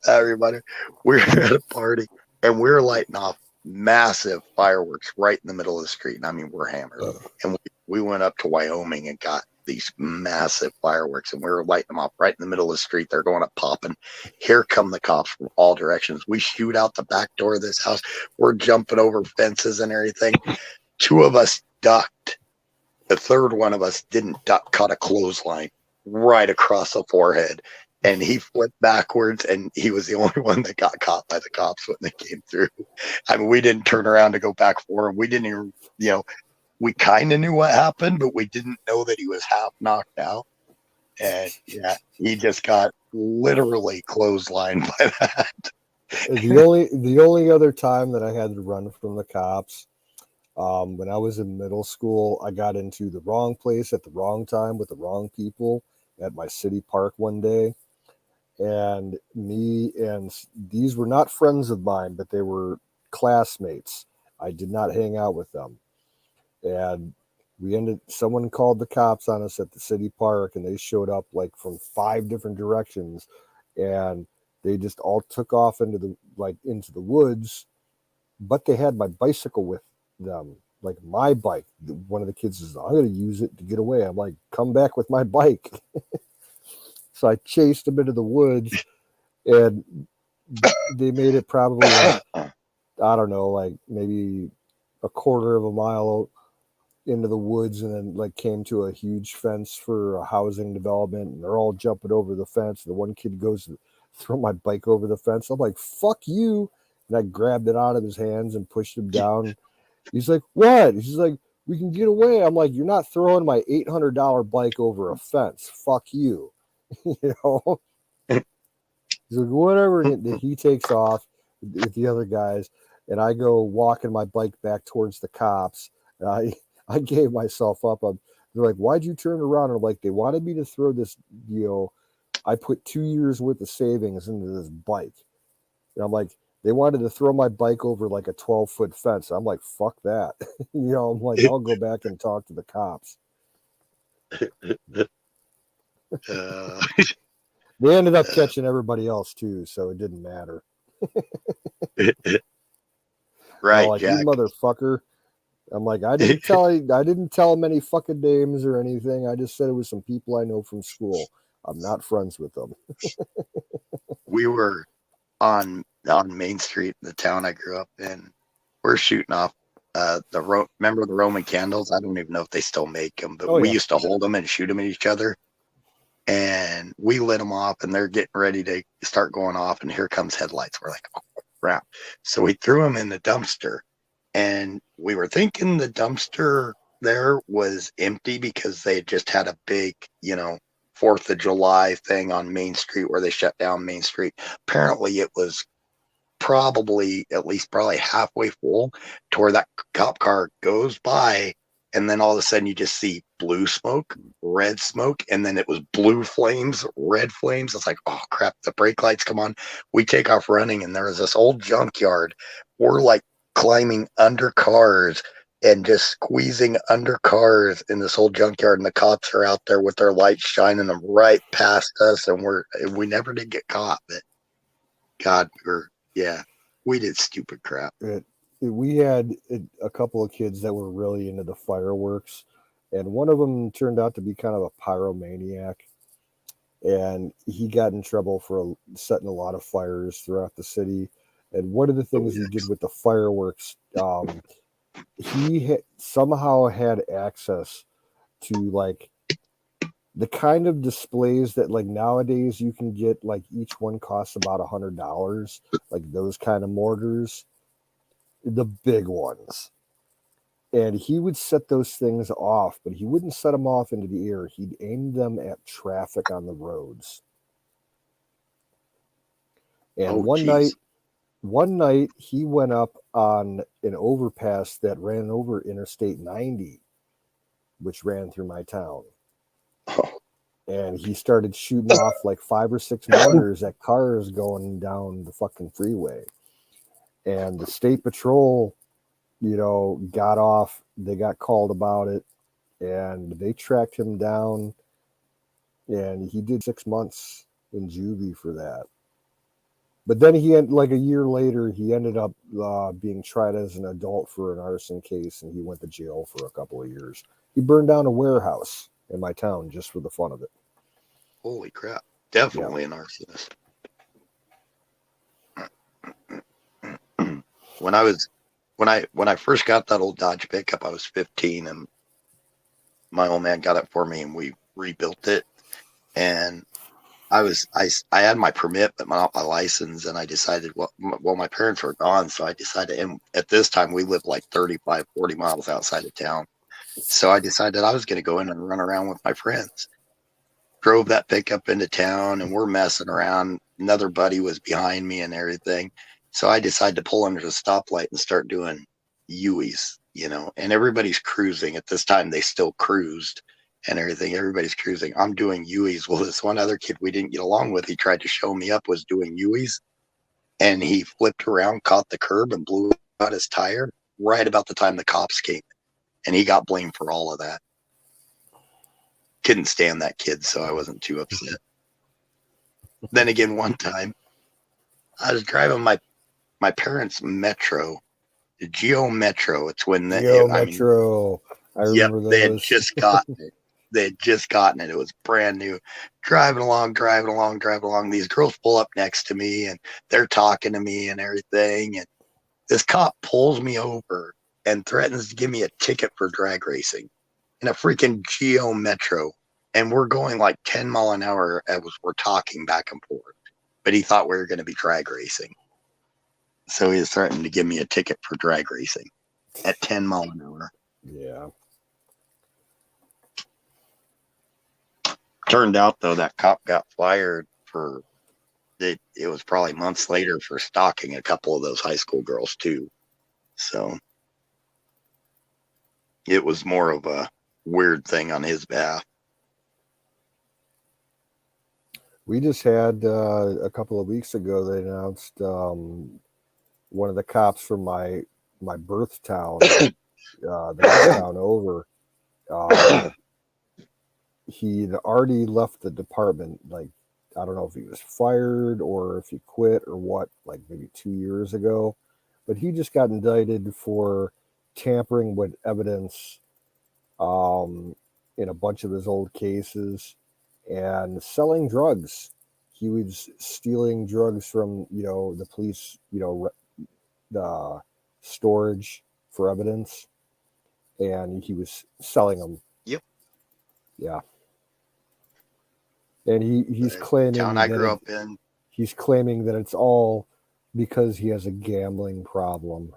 everybody, we're at a party and we're lighting off massive fireworks right in the middle of the street. And I mean, we're hammered. And we went up to Wyoming and got these massive fireworks, and we were lighting them off right in the middle of the street. They're going up popping. Here come the cops from all directions. We shoot out the back door of this house. We're jumping over fences and everything. 2 of us ducked. The third one of us didn't duck, caught a clothesline right across the forehead. And he flipped backwards, and he was the only one that got caught by the cops when they came through. I mean, we didn't turn around to go back for him. We didn't even, we kind of knew what happened, but we didn't know that he was half knocked out. And yeah, he just got literally clotheslined by that.
The only other time that I had to run from the cops, when I was in middle school, I got into the wrong place at the wrong time with the wrong people at my city park one day. And these were not friends of mine, but they were classmates. I did not hang out with them. And someone called the cops on us at the city park, and they showed up from 5 different directions, and they just all took off into the woods, but they had my bicycle with them, my bike. One of the kids says, I'm going to use it to get away. I'm like, come back with my bike. So I chased them into the woods, and they made it probably, I don't know, maybe a quarter of a mile into the woods, and then came to a huge fence for a housing development, and they're all jumping over the fence. The one kid goes to throw my bike over the fence. I'm like, fuck you. And I grabbed it out of his hands and pushed him down. He's like, what? He's like, we can get away. I'm like, you're not throwing my $800 bike over a fence. Fuck you. He's like, whatever. And he takes off with the other guys, and I go walking my bike back towards the cops. And I gave myself up. They're like, why'd you turn around? And I'm like, they wanted me to throw this, I put 2 years worth of savings into this bike. And I'm like, they wanted to throw my bike over a 12-foot fence. I'm like, fuck that. I'm like, I'll go back and talk to the cops. They ended up catching everybody else too, so it didn't matter.
Right,
Jack. You motherfucker. I'm like, I didn't tell him any fucking names or anything. I just said it was some people I know from school. I'm not friends with them.
We were on Main Street in the town I grew up in. We're shooting off remember the Roman candles? I don't even know if they still make them, but we used to hold them and shoot them at each other. And we lit them off, and they're getting ready to start going off, and here comes headlights. We're like, oh crap. So we threw them in the dumpster, and we were thinking the dumpster there was empty because they just had a big, 4th of July thing on Main Street where they shut down Main Street. Apparently it was probably halfway full to where that cop car goes by, and then all of a sudden you just see blue smoke, red smoke, and then it was blue flames, red flames. It's like, oh crap, the brake lights come on. We take off running, and there was this old junkyard. We're climbing under cars, and just squeezing under cars in this old junkyard, and the cops are out there with their lights shining them right past us, and we never did get caught. But God, we did stupid crap.
We had a couple of kids that were really into the fireworks, and one of them turned out to be kind of a pyromaniac, and he got in trouble for setting a lot of fires throughout the city. And one of the things he did with the fireworks, he somehow had access to like the kind of displays that like nowadays you can get, like each one costs about $100, like those kind of mortars, the big ones. And he would set those things off, but he wouldn't set them off into the air. He'd aim them at traffic on the roads. And one night he went up on an overpass that ran over Interstate 90, which ran through my town. And he started shooting off like 5 or 6 mortars at cars going down the fucking freeway. And the state patrol, got off. They got called about it, and they tracked him down, and he did 6 months in juvie for that. But then like a year later, he ended up being tried as an adult for an arson case, and he went to jail for a couple of years. He burned down a warehouse in my town just for the fun of it.
Holy crap. Definitely an arsonist. When I first got that old Dodge pickup, I was 15, and my old man got it for me, and we rebuilt it. And I had my permit, but not my license. And I decided, well, my parents were gone. So I decided, and at this time we lived like 35, 40 miles outside of town. So I decided I was going to go in and run around with my friends. Drove that pickup into town, and we're messing around. Another buddy was behind me and everything. So I decided to pull under the stoplight and start doing U's, and everybody's cruising. At this time, they still cruised and everything. Everybody's cruising. I'm doing U's. Well, this one other kid we didn't get along with, he tried to show me up, was doing U's, and he flipped around, caught the curb, and blew out his tire right about the time the cops came. And he got blamed for all of that. Couldn't stand that kid, so I wasn't too upset. Then again, one time, I was driving my parents' Metro, the Geo Metro. It's when
Metro. I remember those.
They had just gotten it. It was brand new. Driving along. These girls pull up next to me, and they're talking to me and everything. And this cop pulls me over and threatens to give me a ticket for drag racing in a freaking Geo Metro. And we're going like 10 mile an hour as we're talking back and forth. But he thought we were going to be drag racing. So he was threatening to give me a ticket for drag racing at 10 mile an hour.
Yeah.
Turned out, though, that cop got fired for it. It was probably months later for stalking a couple of those high school girls, too. So it was more of a weird thing on his behalf.
We just had a couple of weeks ago, they announced one of the cops from my birth town, the next town over, he'd already left the department. Like, I don't know if he was fired or if he quit or what, like maybe 2 years ago, but he just got indicted for tampering with evidence in a bunch of his old cases and selling drugs. He was stealing drugs from, the police, the storage for evidence, and he was selling them.
Yep.
Yeah. And he's claiming
town I grew up in.
He's claiming that it's all because he has a gambling problem.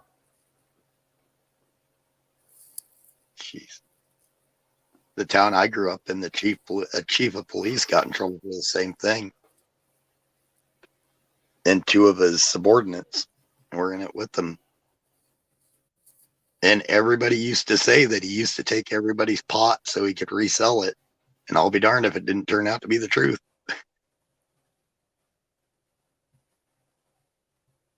Jeez. The town I grew up in, the chief of police got in trouble for the same thing. And 2 of his subordinates were in it with him. And everybody used to say that he used to take everybody's pot so he could resell it. And I'll be darned if it didn't turn out to be the truth.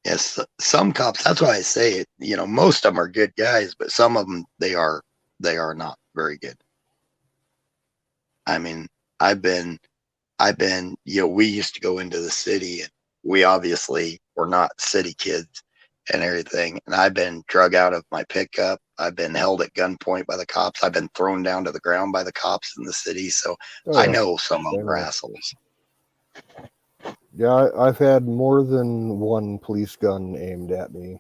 Yes, some cops. That's why I say it. You know, most of them are good guys, but some of them they are not very good. I mean, I've been. You know, we used to go into the city, and we obviously were not city kids and everything. And I've been drug out of my pickup. I've been held at gunpoint by the cops. I've been thrown down to the ground by the cops in the city. So I know some of them are assholes.
Yeah, I've had more than one police gun aimed at me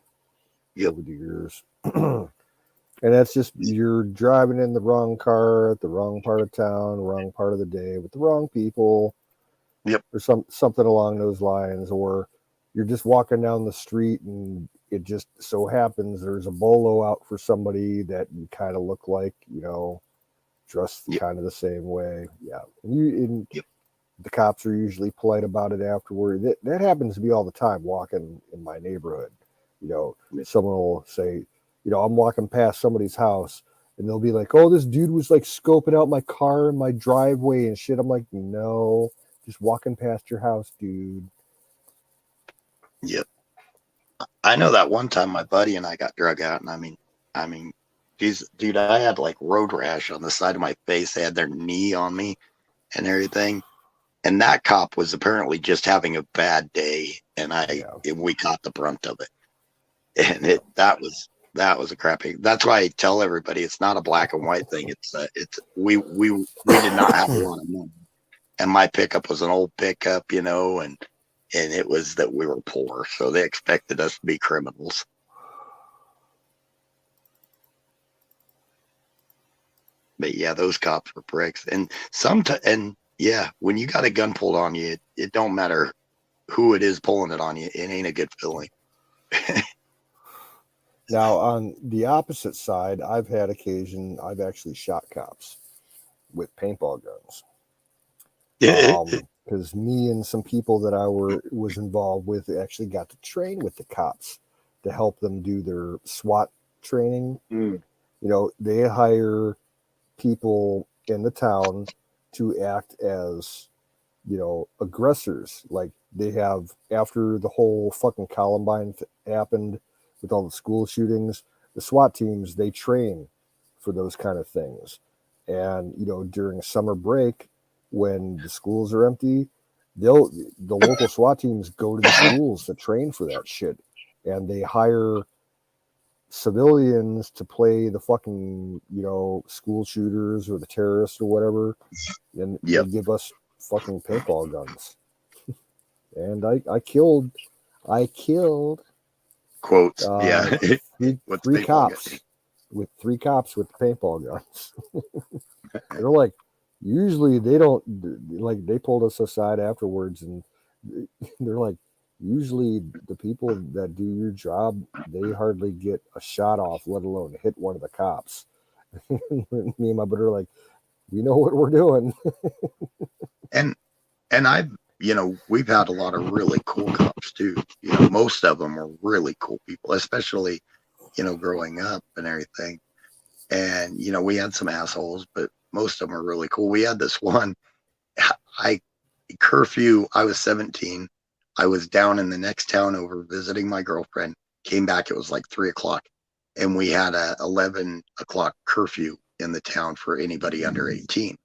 over the years. And that's just, you're driving in the wrong car at the wrong part of town, wrong part of the day with the wrong people.
Yep.
Or something along those lines. Or you're just walking down the street and it just so happens there's a bolo out for somebody that you kind of look like, you know, dressed kind of the same way. Yeah. And the cops are usually polite about it afterward. That happens to me all the time walking in my neighborhood. You know, someone will say, you know, I'm walking past somebody's house and they'll be like, oh, this dude was like scoping out my car in my driveway and shit. I'm like, no, just walking past your house, dude.
Yep. I know that one time my buddy and I got drug out, and I mean, geez, dude, I had like road rash on the side of my face. They had their knee on me and everything. And that cop was apparently just having a bad day, and we caught the brunt of it. And that was a crappy. That's why I tell everybody it's not a black and white thing. It's we did not have a lot of money, and my pickup was an old pickup, you know, and it was that we were poor, so they expected us to be criminals. But yeah, those cops were pricks, and yeah, when you got a gun pulled on you, it don't matter who it is pulling it on you. It ain't a good feeling.
Now, on the opposite side, I've actually shot cops with paintball guns. Because me and some people that I was involved with actually got to train with the cops to help them do their SWAT training. You know, they hire people in the town to act as, you know, aggressors. Like they have, after the whole fucking Columbine happened with all the school shootings, the SWAT teams, they train for those kind of things. And, you know, during summer break, when the schools are empty, the local SWAT teams go to the schools to train for that shit. And they hire civilians to play the fucking, you know, school shooters or the terrorists or whatever. And they give us fucking paintball guns. And I killed
quotes
three cops with paintball guns. They're like, usually they don't, like, they pulled us aside afterwards and they're like, usually the people that do your job, they hardly get a shot off, let alone hit one of the cops. Me and my brother are like, we know what we're doing.
and you know, we've had a lot of really cool cops too. You know, most of them are really cool people, especially, you know, growing up and everything. And, you know, we had some assholes, but most of them are really cool. We had this one, curfew, I was 17. I was down in the next town over visiting my girlfriend, came back, it was like 3:00. And we had a 11 o'clock curfew in the town for anybody under 18.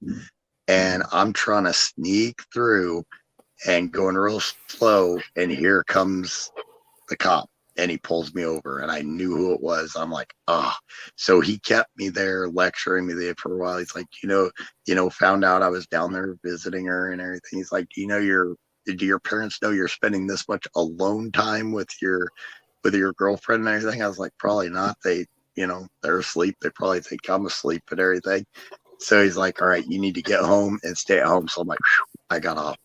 And I'm trying to sneak through and going real slow, and here comes the cop, and he pulls me over, and I knew who it was. I'm like, so he kept me there, lecturing me there for a while. He's like, you know, found out I was down there visiting her and everything. He's like, do your parents know you're spending this much alone time with your girlfriend and everything? I was like, probably not. They, you know, they're asleep. They probably think I'm asleep and everything. So he's like, all right, you need to get home and stay at home. So I'm like, I got off.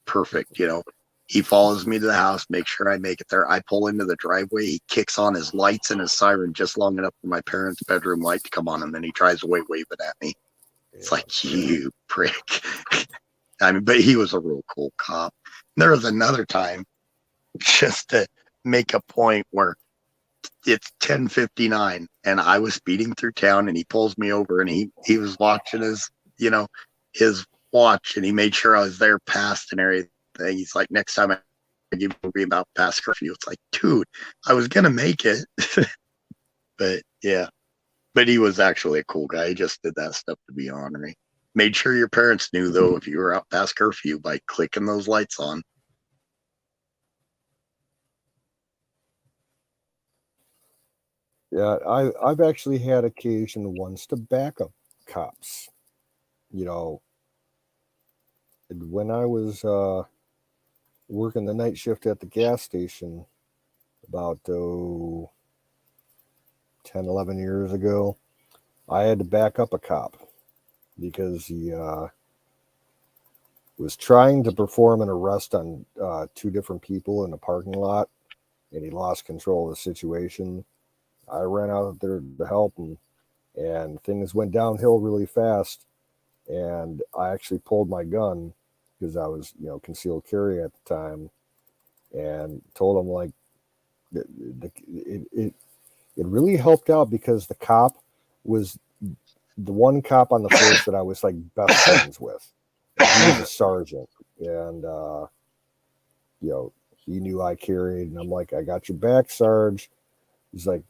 Perfect. You know, he follows me to the house, make sure I make it there. I pull into the driveway. He kicks on his lights and his siren just long enough for my parents' bedroom light to come on. And then he drives away waving at me. It's like, you prick. I mean, but he was a real cool cop. There was another time, just to make a point, where it's 10:59 and I was speeding through town, and he pulls me over, and he was watching his watch, and he made sure I was there past and everything. He's like, next time argue about past curfew. It's like, dude, I was gonna make it, but yeah. But he was actually a cool guy. He just did that stuff to be ornery. Made sure your parents knew though if you were out past curfew by clicking those lights on.
Yeah, I've actually had occasion once to back up cops. You know, when I was working the night shift at the gas station about 10, 11 years ago, I had to back up a cop because he was trying to perform an arrest on two different people in a parking lot, and he lost control of the situation. I ran out there to help him, and things went downhill really fast. And I actually pulled my gun because I was, concealed carry at the time, and told him like it really helped out because the cop was the one cop on the force that I was like best friends with. He was a sergeant, and he knew I carried, and I'm like, I got your back, Sarge. He's like,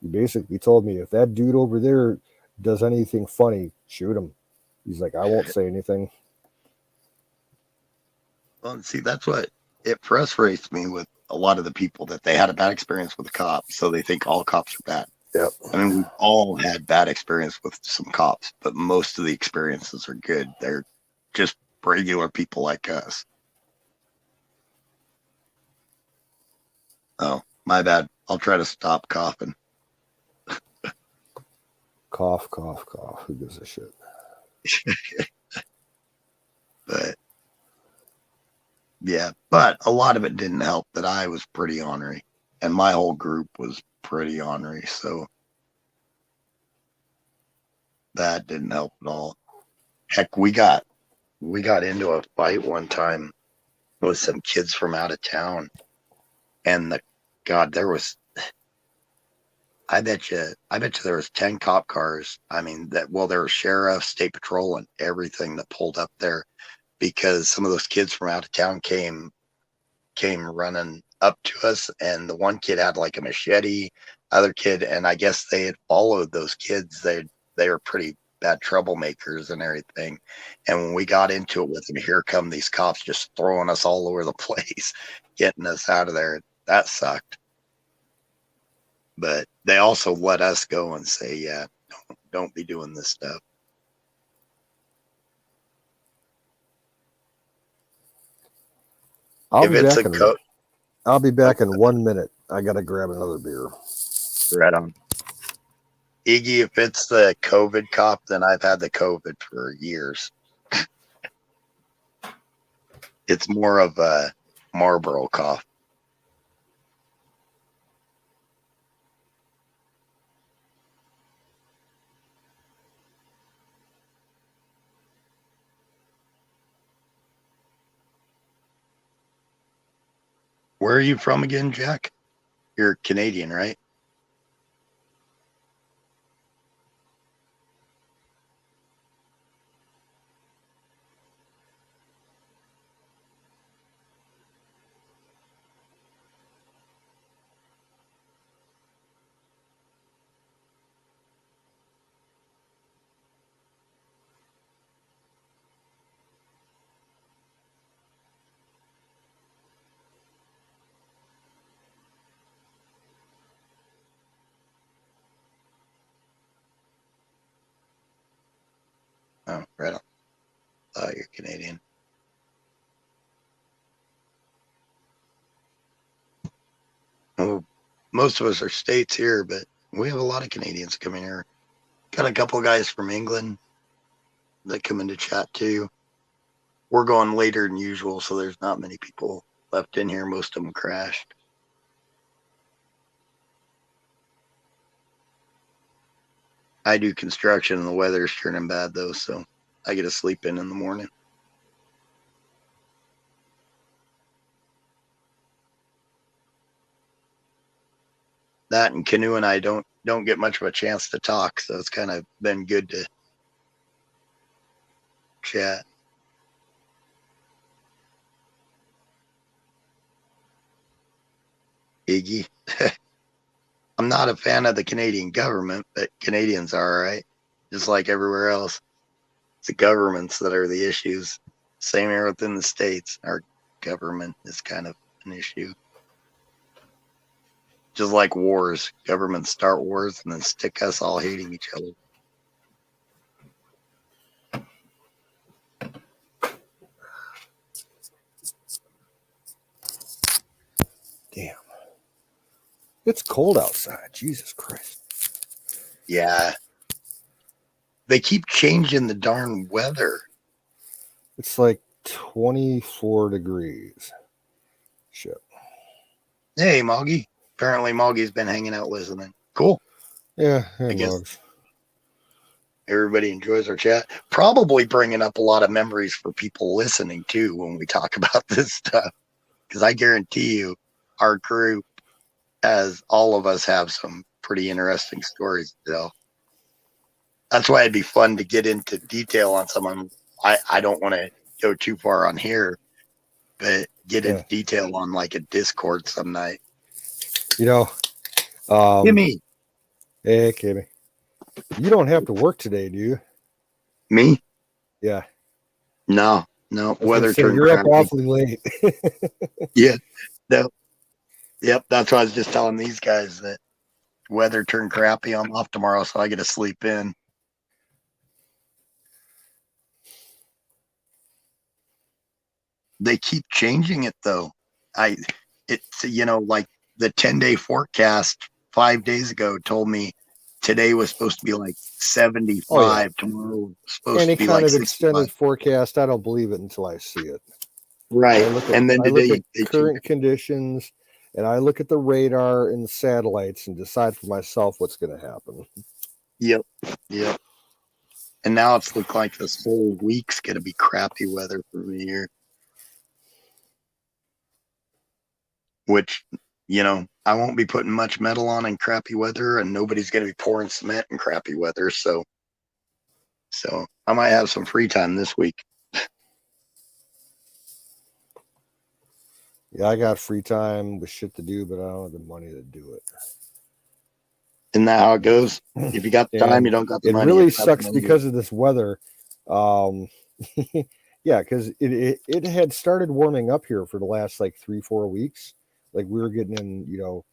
he basically told me, if that dude over there does anything funny, shoot him. He's like, I won't say anything.
Well, see, that's what it frustrates me with a lot of the people, that they had a bad experience with a cop, so they think all cops are bad.
Yep.
I mean, we've all had bad experience with some cops, but most of the experiences are good. They're just regular people like us. Oh, my bad. I'll try to stop coughing.
Cough, cough, cough. Who gives a shit?
But yeah, but a lot of it didn't help that I was pretty ornery, and my whole group was pretty ornery, so that didn't help at all. Heck, we got into a fight one time with some kids from out of town, and there was, I bet you there was 10 cop cars. I mean, there were sheriff, state patrol, and everything that pulled up there, because some of those kids from out of town came running up to us, and the one kid had like a machete, other kid, and I guess they had followed those kids. They were pretty bad troublemakers and everything. And when we got into it with them, here come these cops just throwing us all over the place, getting us out of there. That sucked. But they also let us go and say, yeah, don't be doing this stuff.
I'll be back in 1 minute. I gotta grab another beer.
Right on. Iggy, if it's the COVID cop, then I've had the COVID for years. It's more of a Marlboro cough. Where are you from again, Jack? You're Canadian, right? Oh, right on. Oh, you're Canadian. Well, most of us are states here, but we have a lot of Canadians coming here. Got a couple guys from England that come in to chat too. We're going later than usual, so there's not many people left in here. Most of them crashed. I do construction and the weather's turning bad though, so I get to sleep in the morning. That and Canoe and I don't get much of a chance to talk, so it's kind of been good to chat. Iggy. I'm not a fan of the Canadian government, but Canadians are, right? Just like everywhere else. It's the governments that are the issues. Same here within the States. Our government is kind of an issue. Just like wars. Governments start wars and then stick us all hating each other.
Damn. It's cold outside. Jesus Christ.
Yeah. They keep changing the darn weather.
It's like 24 degrees. Shit.
Hey, Moggy. Apparently, Moggy's been hanging out listening. Cool.
Yeah,
I guess
mugs.
everybody enjoys our chat. Probably bringing up a lot of memories for people listening, too, when we talk about this stuff. Because I guarantee you, our group, as all of us, have some pretty interesting stories to tell. That's why it'd be fun to get into detail on some of them. I don't want to go too far on here, but get into detail on like a Discord some night.
You know,
Kimmy.
Hey, Kimmy. You don't have to work today, do you?
Me?
Yeah.
No. Weather turned
you're
crappy.
up awfully late.
Yeah. No. Yep. That's why I was just telling these guys that weather turned crappy. I'm off tomorrow, so I get to sleep in. They keep changing it though. It's like the 10-day forecast 5 days ago told me today was supposed to be like 75.
Oh, yeah.
Tomorrow was supposed
Any
to be
kind
like
of
65.
extended forecast, I don't believe it until I see it.
Right.
And then today, I look at current conditions, and I look at the radar and the satellites and decide for myself what's going to happen.
Yep. And now it's looked like this whole week's going to be crappy weather for me here. Which, I won't be putting much metal on in crappy weather, and nobody's going to be pouring cement in crappy weather. So I might have some free time this week.
Yeah, I got free time with shit to do, but I don't have the money to do it.
Isn't that how it goes? If you got the time, you don't got the money.
It really sucks because of this weather. Yeah, because it had started warming up here for the last like 3-4 weeks. Like we were getting in,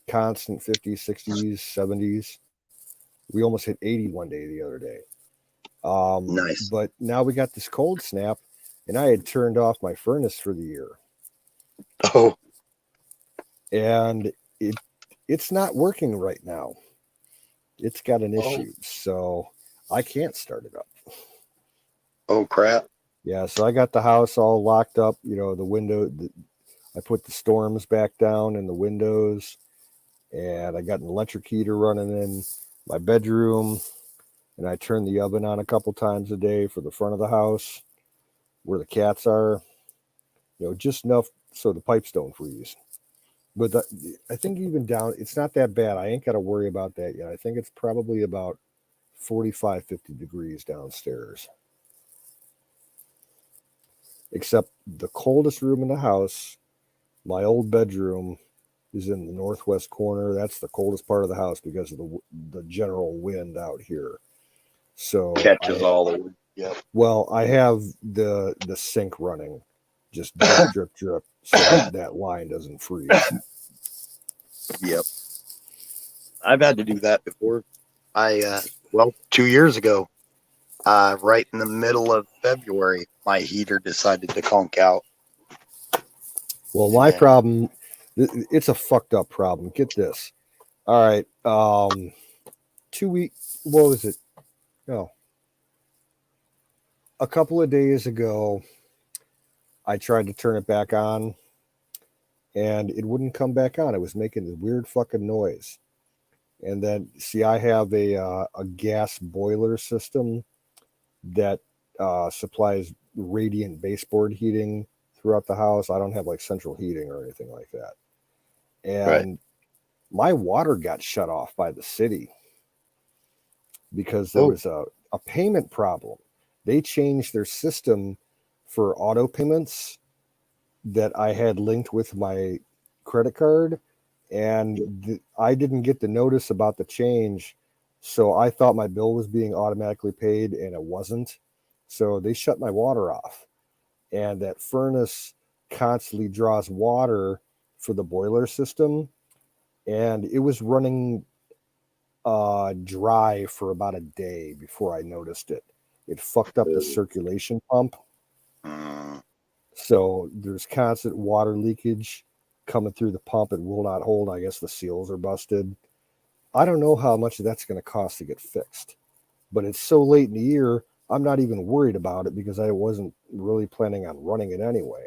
constant 50s, 60s, 70s. We almost hit 80 one day the other day.
Nice.
But now we got this cold snap, and I had turned off my furnace for the year.
Oh.
And it's not working right now. It's got an issue, so I can't start it up.
Oh, crap.
Yeah, so I got the house all locked up, the window. I put the storms back down in the windows, and I got an electric heater running in my bedroom, and I turn the oven on a couple times a day for the front of the house where the cats are, just enough so the pipes don't freeze. But I think even down, it's not that bad. I ain't got to worry about that yet. I think it's probably about 45, 50 degrees downstairs. Except the coldest room in the house, my old bedroom, is in the northwest corner. That's the coldest part of the house because of the general wind out here. So
catches all the wind. Yep.
Well, I have the sink running, just drip, drip, so that line doesn't freeze.
Yep. I've had to do that before. 2 years ago, right in the middle of February, my heater decided to conk out.
Well, my problem, it's a fucked up problem. Get this. All right. 2 weeks, what was it? No. A couple of days ago, I tried to turn it back on, and it wouldn't come back on. It was making a weird fucking noise. And then, see, I have a gas boiler system that supplies radiant baseboard heating throughout the house. I don't have like central heating or anything like that. And my water got shut off by the city because there was a payment problem. They changed their system for auto payments that I had linked with my credit card, and I didn't get the notice about the change, so I thought my bill was being automatically paid, and it wasn't. So they shut my water off, and that furnace constantly draws water for the boiler system, and it was running dry for about a day before I noticed it. It fucked up the circulation pump. So there's constant water leakage coming through the pump. It will not hold. I guess the seals are busted. I don't know how much that's going to cost to get fixed, but it's so late in the year, I'm not even worried about it because I wasn't really planning on running it anyway.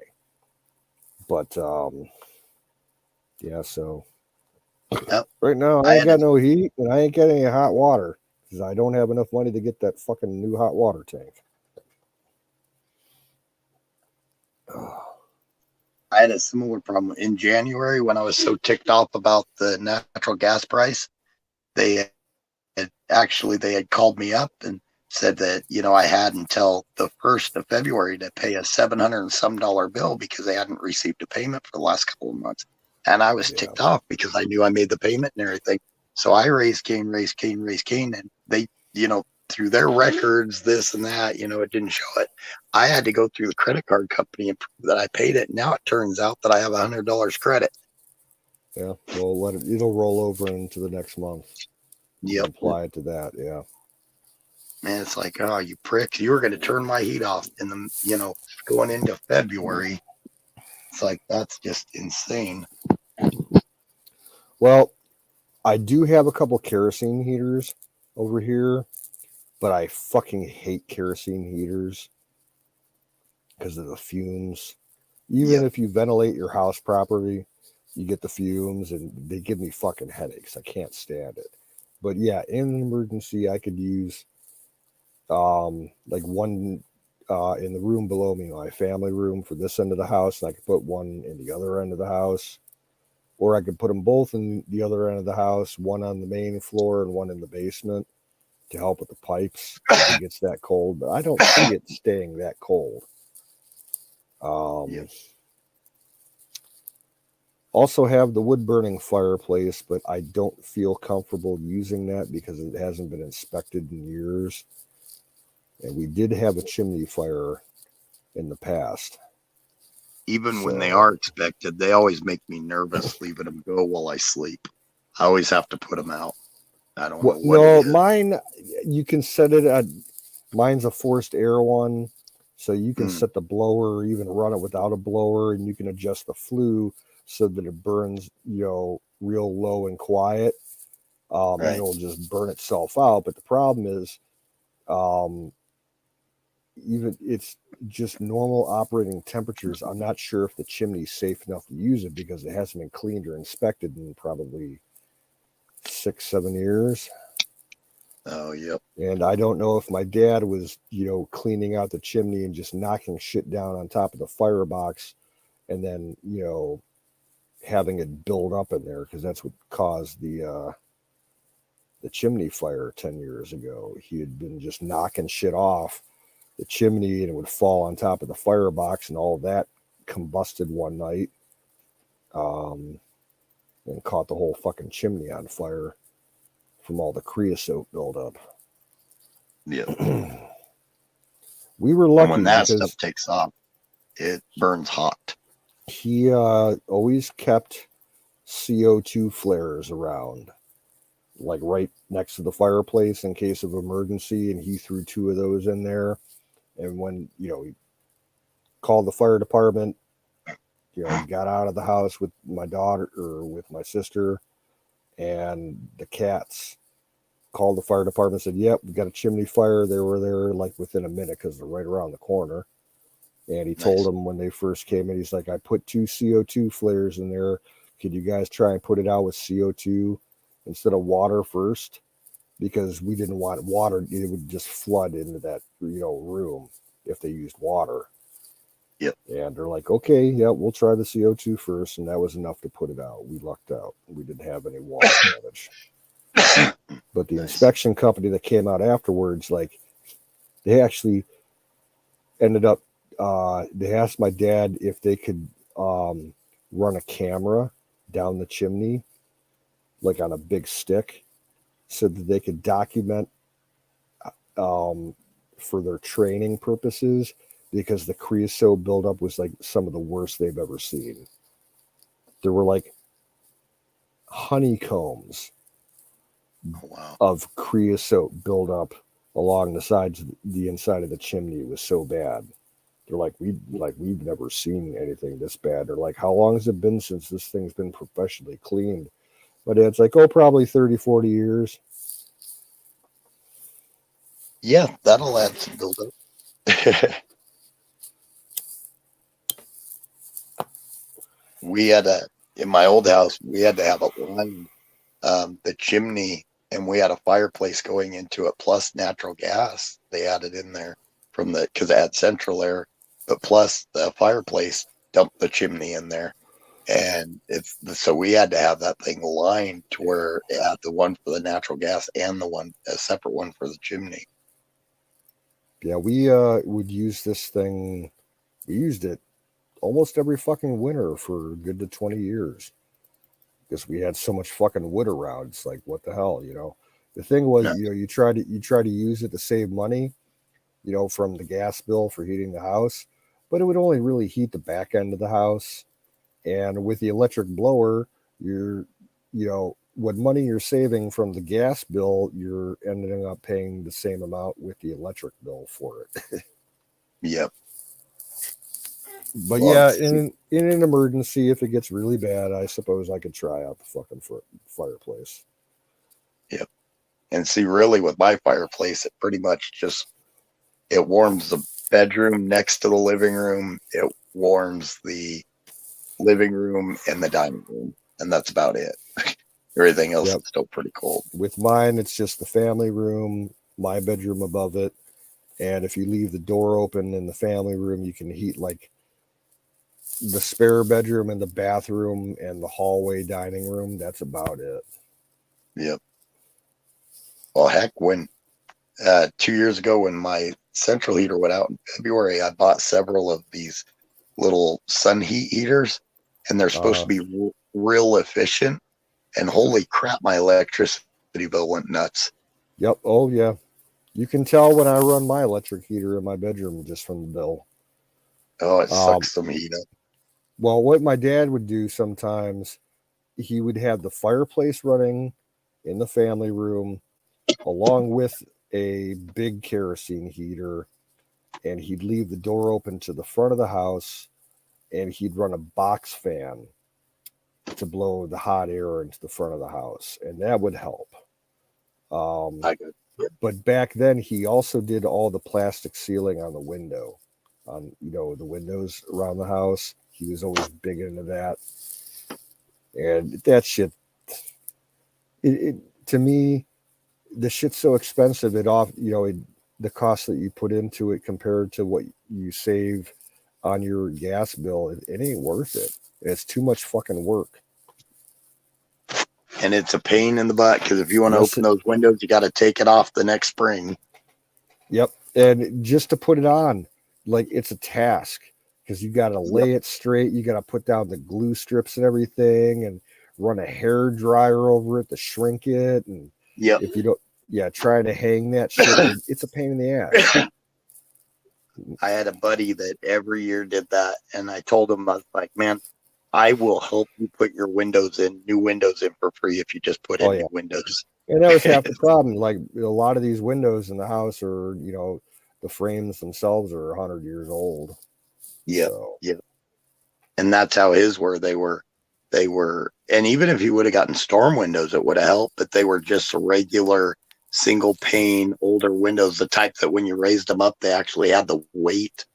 But yeah, so right now I ain't got no heat and I ain't getting any hot water because I don't have enough money to get that fucking new hot water tank.
I had a similar problem in January when I was so ticked off about the natural gas price. They had called me up and said that, I had until the 1st of February to pay a $700 and some bill because they hadn't received a payment for the last couple of months. And I was ticked off because I knew I made the payment and everything. So I raised Cain, and they, through their records, this and that, it didn't show it. I had to go through the credit card company and prove that I paid it. Now it turns out that I have $100 credit.
Yeah, well, it'll roll over into the next month.
Yep.
Apply it to that, yeah.
Man, it's like, oh, you pricks, you were going to turn my heat off in the, going into February. It's like, that's just insane.
Well, I do have a couple kerosene heaters over here, but I fucking hate kerosene heaters because of the fumes. Even if you ventilate your house properly, you get the fumes and they give me fucking headaches. I can't stand it. But yeah, in an emergency, I could use like one in the room below me, my family room for this end of the house, and I could put one in the other end of the house. Or I could put them both in the other end of the house, one on the main floor and one in the basement to help with the pipes if it gets that cold. But I don't see it staying that cold. Also have the wood burning fireplace, but I don't feel comfortable using that because it hasn't been inspected in years. And we did have a chimney fire in the past.
Even when they are expected, they always make me nervous leaving them go while I sleep. I always have to put them out. I don't know what it is.
Mine, you can set it at, mine's a forced air one. So you can set the blower or even run it without a blower, and you can adjust the flue so that it burns, real low and quiet. And it'll just burn itself out. But the problem is, even it's just normal operating temperatures. I'm not sure if the chimney's safe enough to use it because it hasn't been cleaned or inspected in probably 6-7 years.
Oh, yep.
And I don't know if my dad was, cleaning out the chimney and just knocking shit down on top of the firebox and then, having it build up in there because that's what caused the chimney fire 10 years ago. He had been just knocking shit off the chimney and it would fall on top of the firebox and all of that combusted one night and caught the whole fucking chimney on fire from all the creosote buildup.
Yeah.
We were lucky.
And when that stuff takes off, it burns hot.
He always kept CO2 flares around, like right next to the fireplace in case of emergency, and he threw 2 of those in there. And when, he called the fire department, he got out of the house with my daughter or with my sister and the cats, called the fire department, said, yep, we got a chimney fire. They were there like within a minute because they're right around the corner. And he told them when they first came in, he's like, I put 2 CO2 flares in there. Could you guys try and put it out with CO2 instead of water first? Because we didn't want water. It would just flood into that, room if they used water.
Yep.
And they're like, okay, yeah, we'll try the CO2 first. And that was enough to put it out. We lucked out. We didn't have any water damage. But the inspection company that came out afterwards, like, they actually ended up, they asked my dad if they could run a camera down the chimney like on a big stick, so that they could document for their training purposes, because the creosote buildup was like some of the worst they've ever seen. There were like honeycombs of creosote buildup along the sides, the inside of the chimney. It was so bad. They're like, we've never seen anything this bad. They're like, how long has it been since this thing's been professionally cleaned? My dad's like, oh, probably 30, 40 years.
Yeah, that'll add some buildup. We had in my old house, we had to have a line, the chimney, and we had a fireplace going into it, plus natural gas they added in there because it had central air, but plus the fireplace dumped the chimney in there. And so we had to have that thing lined to where it had the one for the natural gas and a separate one for the chimney.
Yeah, we would use this thing. We used it almost every fucking winter for a good to 20 years because we had so much fucking wood around. It's like, what the hell, you know? The thing was,
Yeah.
you know, you try to use it to save money, you know, from the gas bill for heating the house, but it would only really heat the back end of the house. And with the electric blower, you know, what money you're saving from the gas bill, you're ending up paying the same amount with the electric bill for it.
Yep.
But yeah, in an emergency, if it gets really bad, I suppose I could try out the fucking fireplace.
Yep. And see, really with my fireplace, it pretty much it warms the bedroom next to the living room. It warms the living room and the dining room, and that's about it. Everything else is still pretty cold.
With mine, it's just the family room, my bedroom above it, and if you leave the door open in the family room, you can heat like the spare bedroom and the bathroom and the hallway dining room. That's about it.
Yep. Well, heck, when 2 years ago when my central heater went out in February, I bought several of these little sun heat heaters, and they're supposed to be real efficient. And holy crap, my electricity bill went nuts.
Yep. Oh yeah. You can tell when I run my electric heater in my bedroom just from the bill.
Oh, it sucks some heat up.
Well, what my dad would do sometimes, he would have the fireplace running in the family room along with a big kerosene heater, and he'd leave the door open to the front of the house, and he'd run a box fan to blow the hot air into the front of the house, and that would help. But back then, he also did all the plastic sealing on the window, on, you know, the windows around the house. He was always big into that, and that shit. To me, the shit's so expensive. The cost that you put into it compared to what you save on your gas bill, it ain't worth it. It's too much fucking work.
And it's a pain in the butt because if you want to open those windows, you got to take it off the next spring.
Yep. And just to put it on, like, it's a task because you got to lay it straight. You got to put down the glue strips and everything and run a hair dryer over it to shrink it. And if you don't, trying to hang that shit, it's a pain in the ass.
I had a buddy that every year did that. And I told him, I was like, man, I will help you put your new windows in for free if you just put in new windows.
And that was half the problem. Like, a lot of these windows in the house are, you know, the frames themselves are 100 years old.
Yeah. So. Yeah. And that's how his were. They were, and even if he would have gotten storm windows, it would have helped, but they were just regular single pane, older windows, the type that when you raised them up, they actually had the weight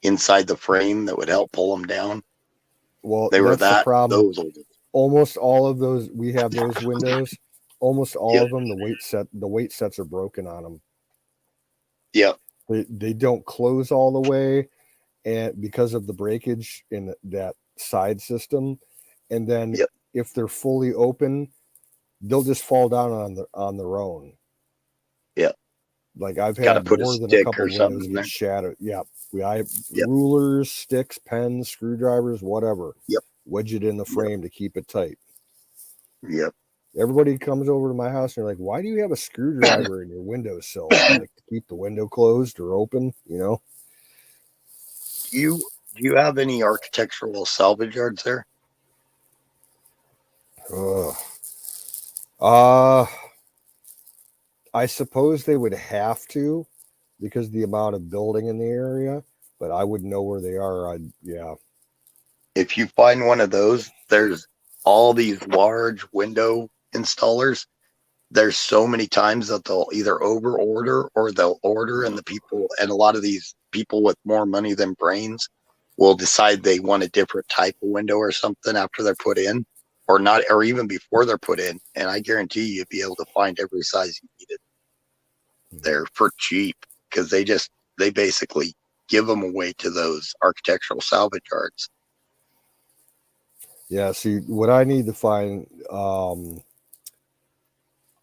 inside the frame that would help pull them down.
Well,
they were
the problem.
Those old.
Almost all of those, we have those windows. Almost all of them, the weight sets are broken on them.
Yeah.
They don't close all the way, and because of the breakage in that side system, and then if they're fully open, they'll just fall down on their own.
Yeah.
Like, I've had more than a couple windows get shattered. Yeah. Rulers, sticks, pens, screwdrivers, whatever.
Yep.
Wedge it in the frame to keep it tight.
Yep.
Everybody comes over to my house and they're like, "Why do you have a screwdriver in your windowsill?" Like to keep the window closed or open, you know?
Do you have any architectural salvage yards there?
Ugh. Uh, I suppose they would have to because of the amount of building in the area, but I wouldn't know where they are. Yeah.
If you find one of those, there's all these large window installers. There's so many times that they'll either over order or they'll order, and a lot of these people with more money than brains will decide they want a different type of window or something after they're put in, or not, or even before they're put in. And I guarantee you'd be able to find every size you needed there for cheap, because they basically give them away to those architectural salvage yards.
Yeah, see, what I need to find,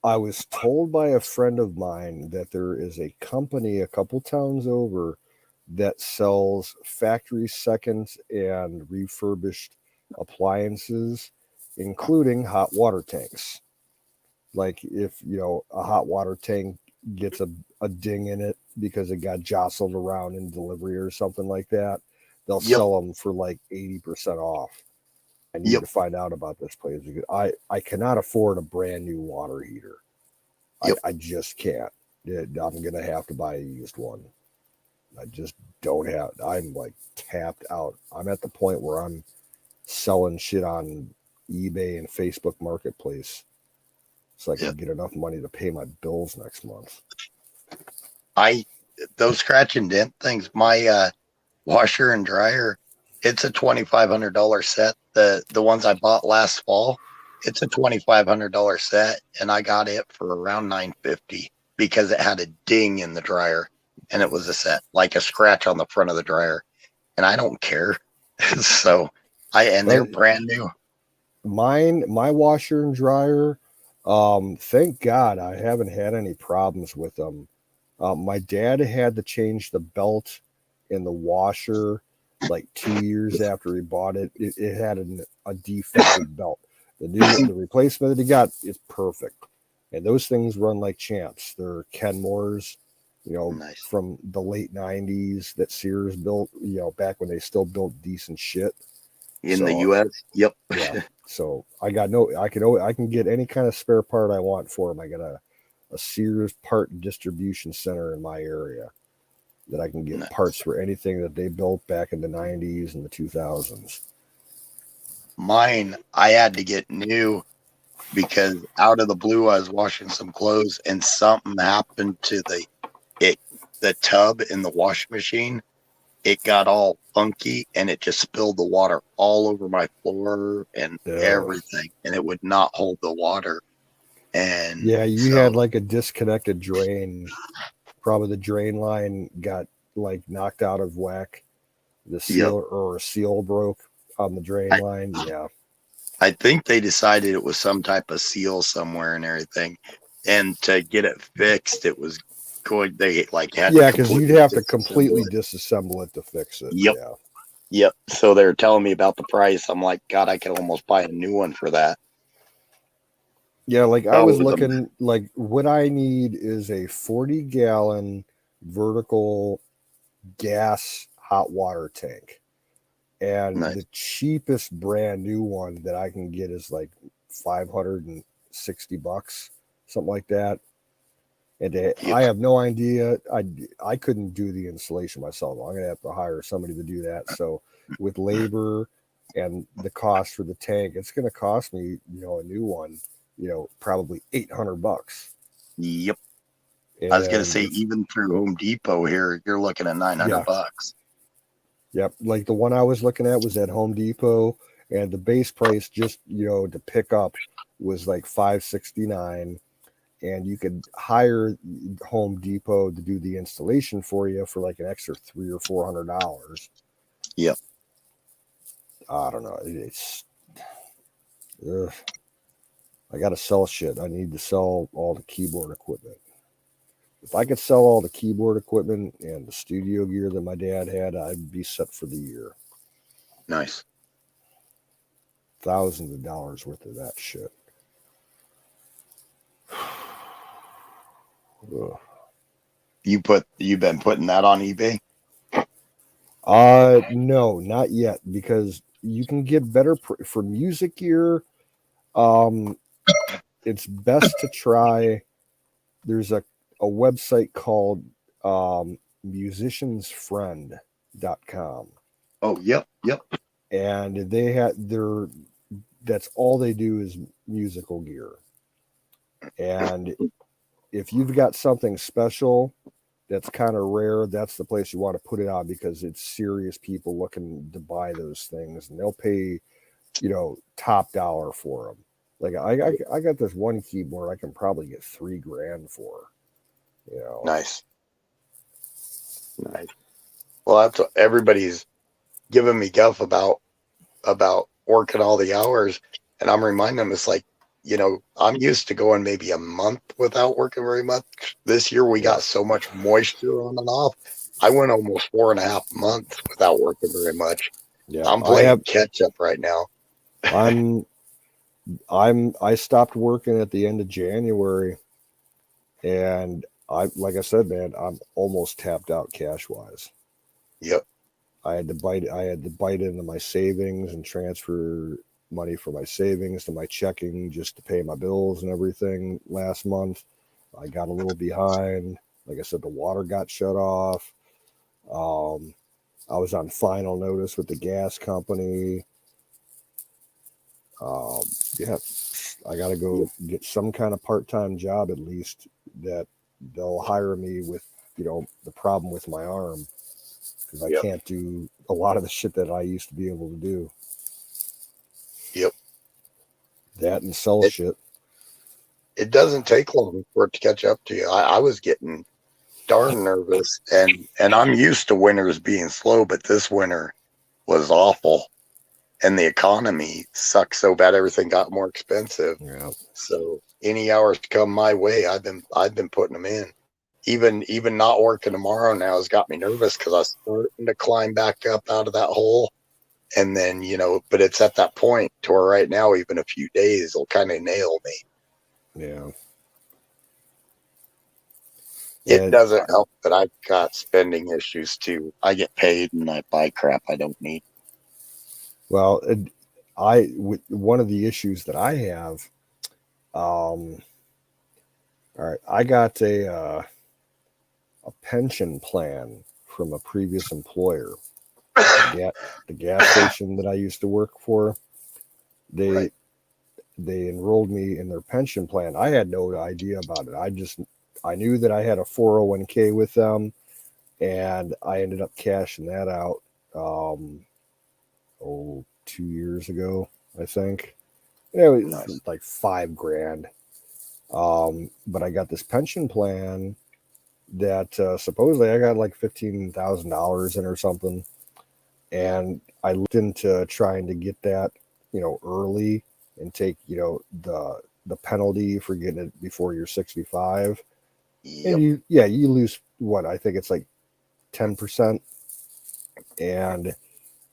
I was told by a friend of mine that there is a company a couple towns over that sells factory seconds and refurbished appliances, including hot water tanks. Like if, a hot water tank gets a ding in it because it got jostled around in delivery or something like that, they'll sell them for like 80% off. I need to find out about this place because I cannot afford a brand new water heater. I just can't. I'm gonna have to buy a used one. I just don't have. I'm like tapped out. I'm at the point where I'm selling shit on eBay and Facebook Marketplace so I can get enough money to pay my bills next month.
Those scratch and dent things, my washer and dryer, it's a $2,500 set. The ones I bought last fall, it's a $2,500 set, and I got it for around $950 because it had a ding in the dryer, and it was a set, like a scratch on the front of the dryer, and I don't care. So they're brand new.
My washer and dryer, thank God I haven't had any problems with them. My dad had to change the belt in the washer like 2 years after he bought it. It had a defective belt. The replacement that he got is perfect, and those things run like champs. They're Kenmore's,
Nice.
from the late '90s that Sears built. Back when they still built decent shit
in the U.S. Yep.
Yeah. So I can get any kind of spare part I want for them. I got a Sears part distribution center in my area that I can get parts for anything that they built back in the 90s and the 2000s.
Mine, I had to get new because out of the blue, I was washing some clothes and something happened to the tub in the washing machine. It got all funky and it just spilled the water all over my floor and everything, and it would not hold the water. And
yeah, you had like a disconnected drain. Probably the drain line got like knocked out of whack. The seal or a seal broke on the drain line. Yeah.
I think they decided it was some type of seal somewhere and everything. And to get it fixed, it was going, they like had
because you'd have to completely disassemble it to fix it.
Yep.
Yeah.
Yep. So they were telling me about the price. I'm like, God, I could almost buy a new one for that.
Yeah, like I was looking, like what I need is a 40-gallon vertical gas hot water tank. And the cheapest brand new one that I can get is like $560, something like that. And I have no idea. I couldn't do the installation myself. I'm gonna have to hire somebody to do that. So with labor and the cost for the tank, it's gonna cost me, a new one, probably $800.
Yep. And I was gonna say, even through Home Depot here, you're looking at $900.
Yep. Like the one I was looking at was at Home Depot, and the base price just, to pick up was like $569. And you could hire Home Depot to do the installation for you for like an extra $300 or $400.
Yep.
I don't know. I got to sell shit. I need to sell all the keyboard equipment. If I could sell all the keyboard equipment and the studio gear that my dad had, I'd be set for the year.
Nice.
Thousands of dollars worth of that shit.
You've been putting that on eBay?
No, not yet, because you can get better for music gear. It's best to try. There's a website called musiciansfriend.com.
Oh, yep.
And they had that's all they do is musical gear. And if you've got something special that's kind of rare, that's the place you want to put it on, because it's serious people looking to buy those things, and they'll pay, top dollar for them. Like I got this one keyboard I can probably get $3,000 for.
Nice. Well, that's what everybody's giving me guff about working all the hours, and I'm reminding them, it's like, I'm used to going maybe a month without working very much. This year we got so much moisture on and off. I went almost 4.5 months without working very much.
Yeah,
I'm playing catch up right now.
I stopped working at the end of January, and like I said, man, I'm almost tapped out cash wise.
Yep.
I had to bite into my savings and transfer money from my savings to my checking just to pay my bills and everything last month. I got a little behind. Like I said, the water got shut off. I was on final notice with the gas company. Yeah, I got to go get some kind of part-time job, at least, that they'll hire me with, the problem with my arm, because I can't do a lot of the shit that I used to be able to do.
Yep.
That and sell shit.
It doesn't take long for it to catch up to you. I was getting darn nervous, and I'm used to winters being slow, but this winter was awful. And the economy sucked so bad, everything got more expensive.
Yeah.
So any hours come my way, I've been putting them in. Even not working tomorrow now has got me nervous, because I was starting to climb back up out of that hole. And then, but it's at that point to where right now, even a few days will kind of nail me.
Yeah.
It doesn't help that I've got spending issues too. I get paid and I buy crap I don't need.
Well, one of the issues that I have, all right, I got a pension plan from a previous employer. The gas station that I used to work for, they enrolled me in their pension plan. I had no idea about it. I knew that I had a 401k with them, and I ended up cashing that out 2 years ago, I think. It was like $5,000. But I got this pension plan that supposedly I got like $15,000 in or something. And I looked into trying to get that, early, and take, the penalty for getting it before you're 65.
Yep.
And you lose what? I think it's like 10%.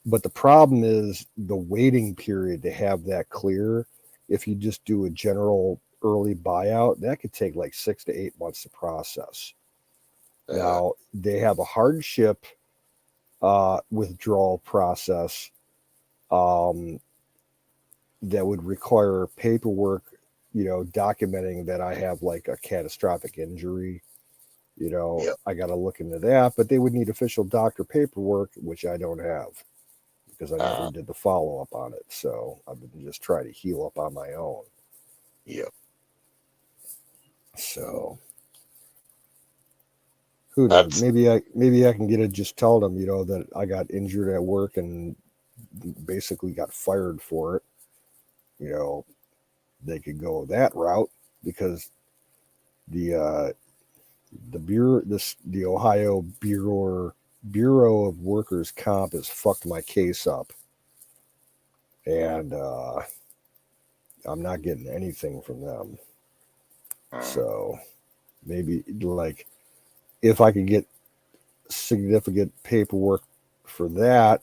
But the problem is the waiting period to have that clear. If you just do a general early buyout, that could take like 6 to 8 months to process. Now they have a hardship withdrawal process that would require paperwork, documenting that I have like a catastrophic injury. I got to look into that, but they would need official doctor paperwork, which I don't have, because I never did the follow-up on it. So I've been just trying to heal up on my own.
Yep.
So who knows? Maybe I can get it. Just tell them, that I got injured at work and basically got fired for it. They could go that route, because the Ohio Bureau of Workers' Comp has fucked my case up, and I'm not getting anything from them. So maybe, like, if I could get significant paperwork for that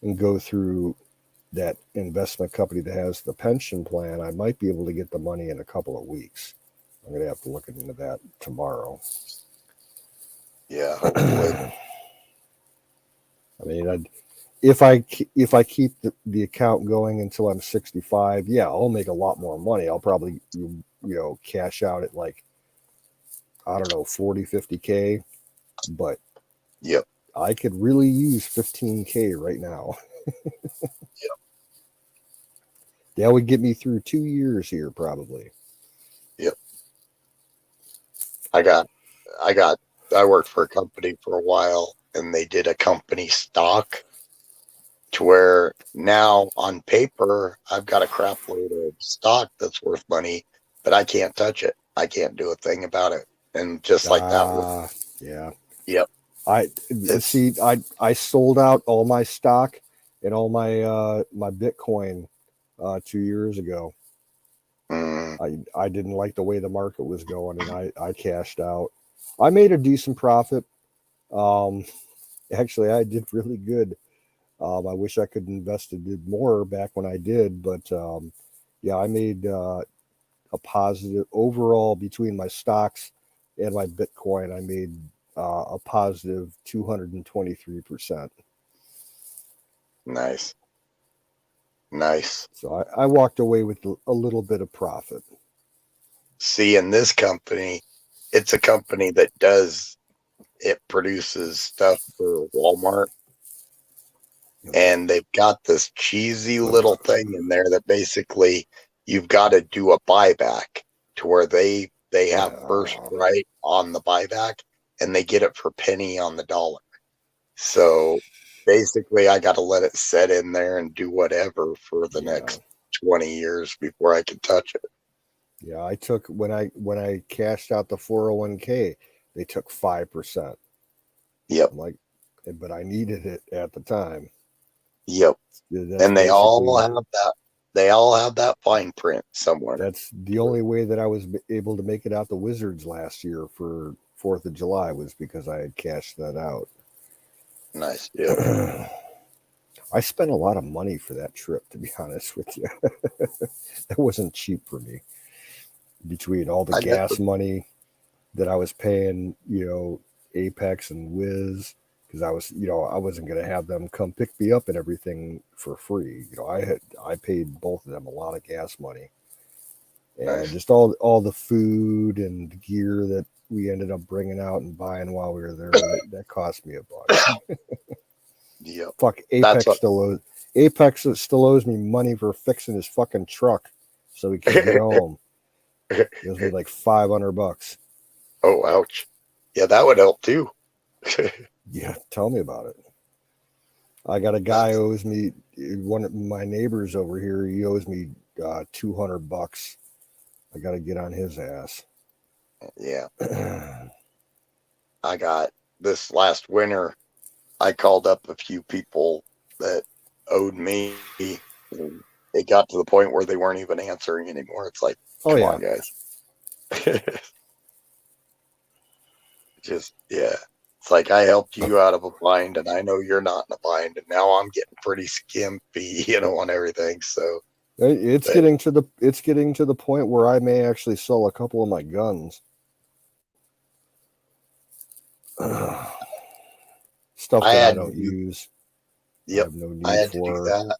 and go through that investment company that has the pension plan, I might be able to get the money in a couple of weeks. I'm gonna have to look into that tomorrow.
Yeah, hopefully.
I mean, if I keep the account going until I'm 65, yeah, I'll make a lot more money. I'll probably cash out at like, I don't know, 40, 50K, but
yep,
I could really use 15K right now.
Yep.
That would get me through 2 years here, probably.
Yep. I worked for a company for a while, and they did a company stock to where now on paper I've got a crap load of stock that's worth money, but I can't touch it. I can't do a thing about it. And just like that.
Yeah.
Yep.
I sold out all my stock and all my my Bitcoin 2 years ago. I didn't like the way the market was going, and I cashed out. I made a decent profit. Actually, I did really good. I wish I could invested more back when I did, but yeah, I made a positive overall between my stocks and my Bitcoin. I made a positive 223%.
Nice.
So I walked away with a little bit of profit.
See, in this company, it's a company that produces stuff for Walmart. And they've got this cheesy little thing in there that basically you've got to do a buyback to where they have first right on the buyback, and they get it for penny on the dollar. So basically I got to let it set in there and do whatever for the next 20 years before I can touch it.
Yeah, I took when I cashed out the 401k, they took 5%.
Yep.
I'm like, but I needed it at the time.
Yep. And they all have that. They all have that fine print somewhere.
That's the only way that I was able to make it out the Wizards last year for 4th of July was because I had cashed that out.
Nice. Yeah.
I spent a lot of money for that trip, to be honest with you. That wasn't cheap for me. Between all the gas money that I was paying, Apex and Wiz, because I wasn't going to have them come pick me up and everything for free. I paid both of them a lot of gas money, and just all the food and the gear that we ended up bringing out and buying while we were there. that cost me a buck.
Yep.
Fuck, Apex still owes me money for fixing his fucking truck so he can get home. It owes me like $500.
Oh, ouch. Yeah, that would help too.
Yeah, tell me about it. I got a guy owes me, one of my neighbors over here, he owes me $200. I got to get on his ass.
Yeah. I got this last winter, I called up a few people that owed me. It got to the point where they weren't even answering anymore. It's like, come on, guys. It's like I helped you out of a bind, and I know you're not in a bind, and now I'm getting pretty skimpy, on everything. So
it's getting to the point where I may actually sell a couple of my guns. Stuff that I don't use.
Yep,
I have no need
I had
for.
To do that.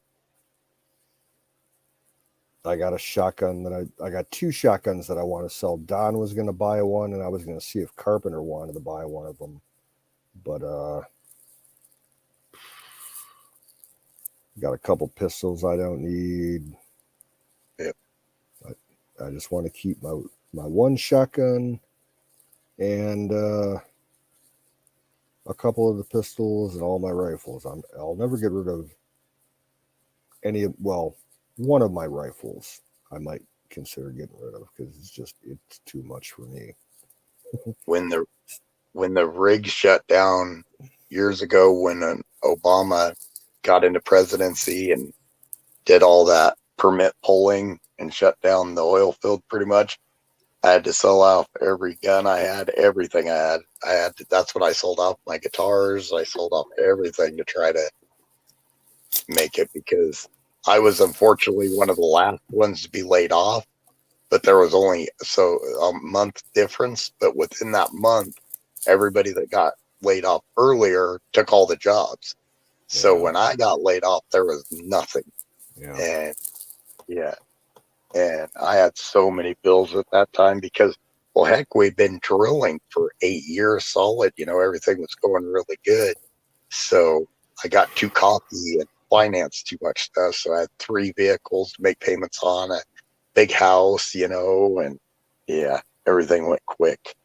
I got a shotgun I got 2 shotguns that I want to sell. Don was going to buy one, and I was going to see if Carpenter wanted to buy one of them. But got a couple pistols I don't need.
Yep.
I just want to keep my one shotgun and a couple of the pistols and all my rifles. I'll never get rid of one of my rifles I might consider getting rid of because it's too much for me.
When the rig shut down years ago, when Obama got into presidency and did all that permit pulling and shut down the oil field pretty much, I had to sell off every gun I had, everything I had. That's when I sold off my guitars. I sold off everything to try to make it, because I was unfortunately one of the last ones to be laid off. but there was only a month difference. But within that month, everybody that got laid off earlier took all the jobs. So when I got laid off, there was nothing. And and I had so many bills at that time because, well, heck, we've been drilling for 8 years solid. Everything was going really good. So I got too cocky and financed too much stuff. So I had 3 vehicles to make payments on, a big house, and everything went quick.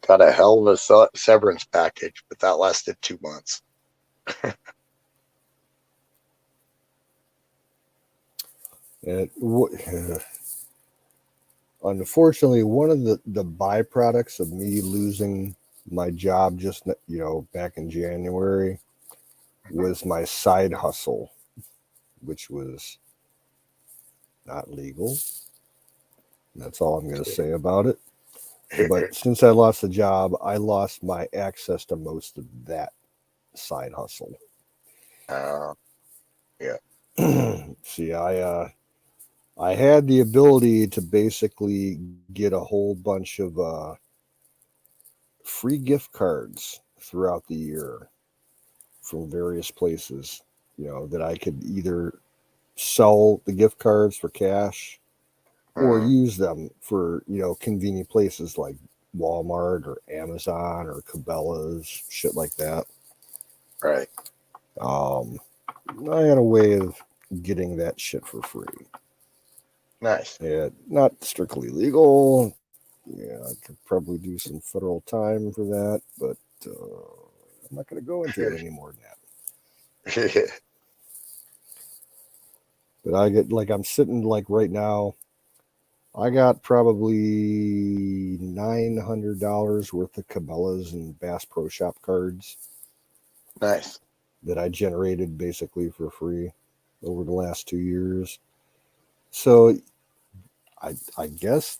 Got a hell of a severance package, but that lasted 2 months.
And unfortunately, one of the byproducts of me losing my job just back in January was my side hustle, which was not legal. That's all I'm going to say about it. But since I lost the job, I lost my access to most of that side hustle. See, I had the ability to basically get a whole bunch of free gift cards throughout the year from various places, that I could either sell the gift cards for cash or use them for, convenient places like Walmart or Amazon or Cabela's, shit like that.
Right.
I had a way of getting that shit for free.
Nice.
Yeah, not strictly legal. Yeah, I could probably do some federal time for that, but I'm not going to go into it any more than that. But I get, I'm sitting right now, I got probably $900 worth of Cabela's and Bass Pro Shop cards.
Nice.
That I generated basically for free over the last 2 years. So I guess,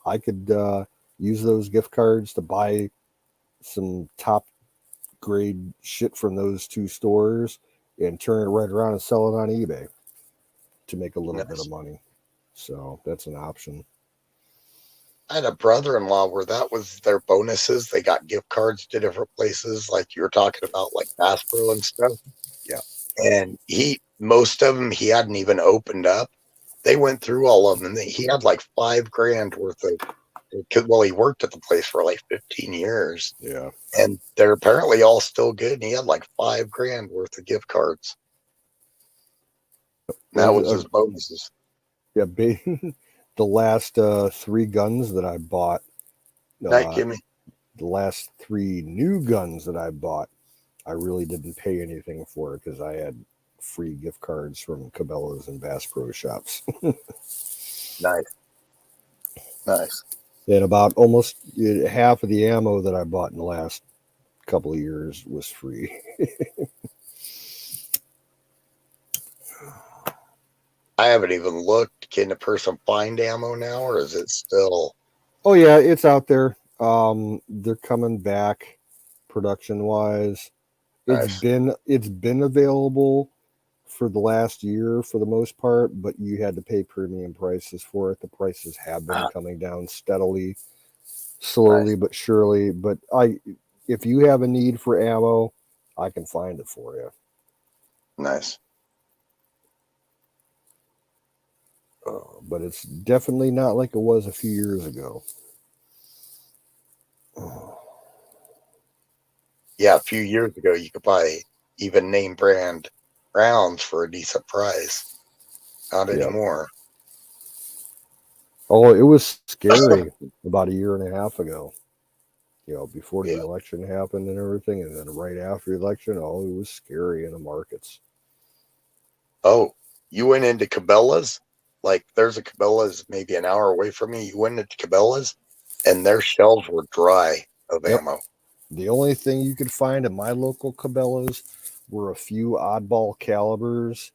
I could use those gift cards to buy some top grade shit from those 2 stores and turn it right around and sell it on eBay to make a little bit of money. So that's an option.
I had a brother-in-law where that was their bonuses. They got gift cards to different places, like you were talking about, like Bass Pro and stuff.
Yeah.
And most of them he hadn't even opened up. They went through all of them, and he had like $5,000 worth of. Well, he worked at the place for like 15 years.
Yeah.
And they're apparently all still good. And he had like $5,000 worth of gift cards. That was his bonuses.
Yeah, the last 3 guns that I bought.
Gimme.
The last 3 new guns that I bought, I really didn't pay anything for it because I had free gift cards from Cabela's and Bass Pro Shops.
Nice.
And about almost half of the ammo that I bought in the last couple of years was free.
I haven't even looked. Can a person find ammo now, or is it still?
Oh yeah, it's out there. They're coming back production wise.
Nice.
It's been available for the last year for the most part, but you had to pay premium prices for it. The prices have been coming down steadily, slowly but surely. But if you have a need for ammo, I can find it for you.
Nice.
But it's definitely not like it was a few years ago.
Yeah, a few years ago, you could buy even name brand rounds for a decent price. Not anymore.
Oh, it was scary about a year and a half ago. Before the election happened and everything, and then right after the election, it was scary in the markets.
Oh, you went into Cabela's? Like, there's a Cabela's maybe an hour away from me. You went into Cabela's, and their shelves were dry of ammo.
The only thing you could find at my local Cabela's were a few oddball calibers.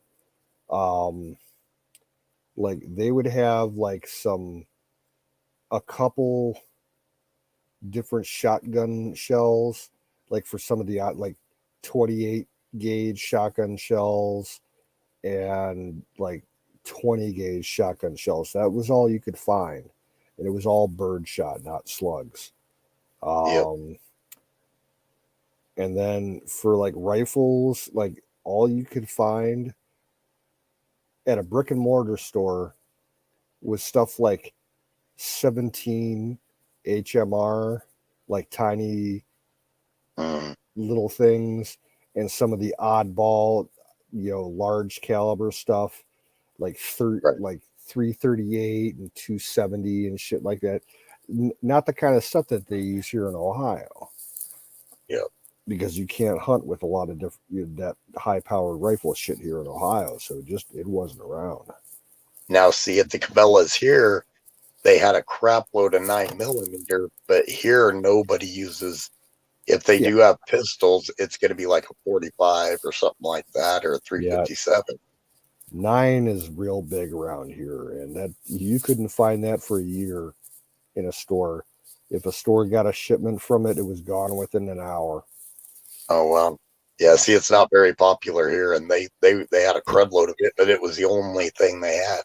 Like they would have like a couple different shotgun shells, like for some of the like 28 gauge shotgun shells and like 20 gauge shotgun shells. That was all you could find, and it was all bird shot, not slugs.
Yep.
And then for like rifles, like all you could find at a brick and mortar store was stuff like 17 HMR, like tiny little things, and some of the oddball, large caliber stuff, like like 338 and 270 and shit like that. Not the kind of stuff that they use here in Ohio.
Yeah.
Because you can't hunt with a lot of different that high powered rifle shit here in Ohio, so it wasn't around.
Now, see, at the Cabela's here, they had a crap load of 9mm, but here nobody uses. If they do have pistols, it's going to be like a 45 or something like that, or a 357.
9 is real big around here, and that you couldn't find that for a year in a store. If a store got a shipment from it, it was gone within an hour.
Oh well, yeah. See, it's not very popular here, and they had a crud load of it, but it was the only thing they had.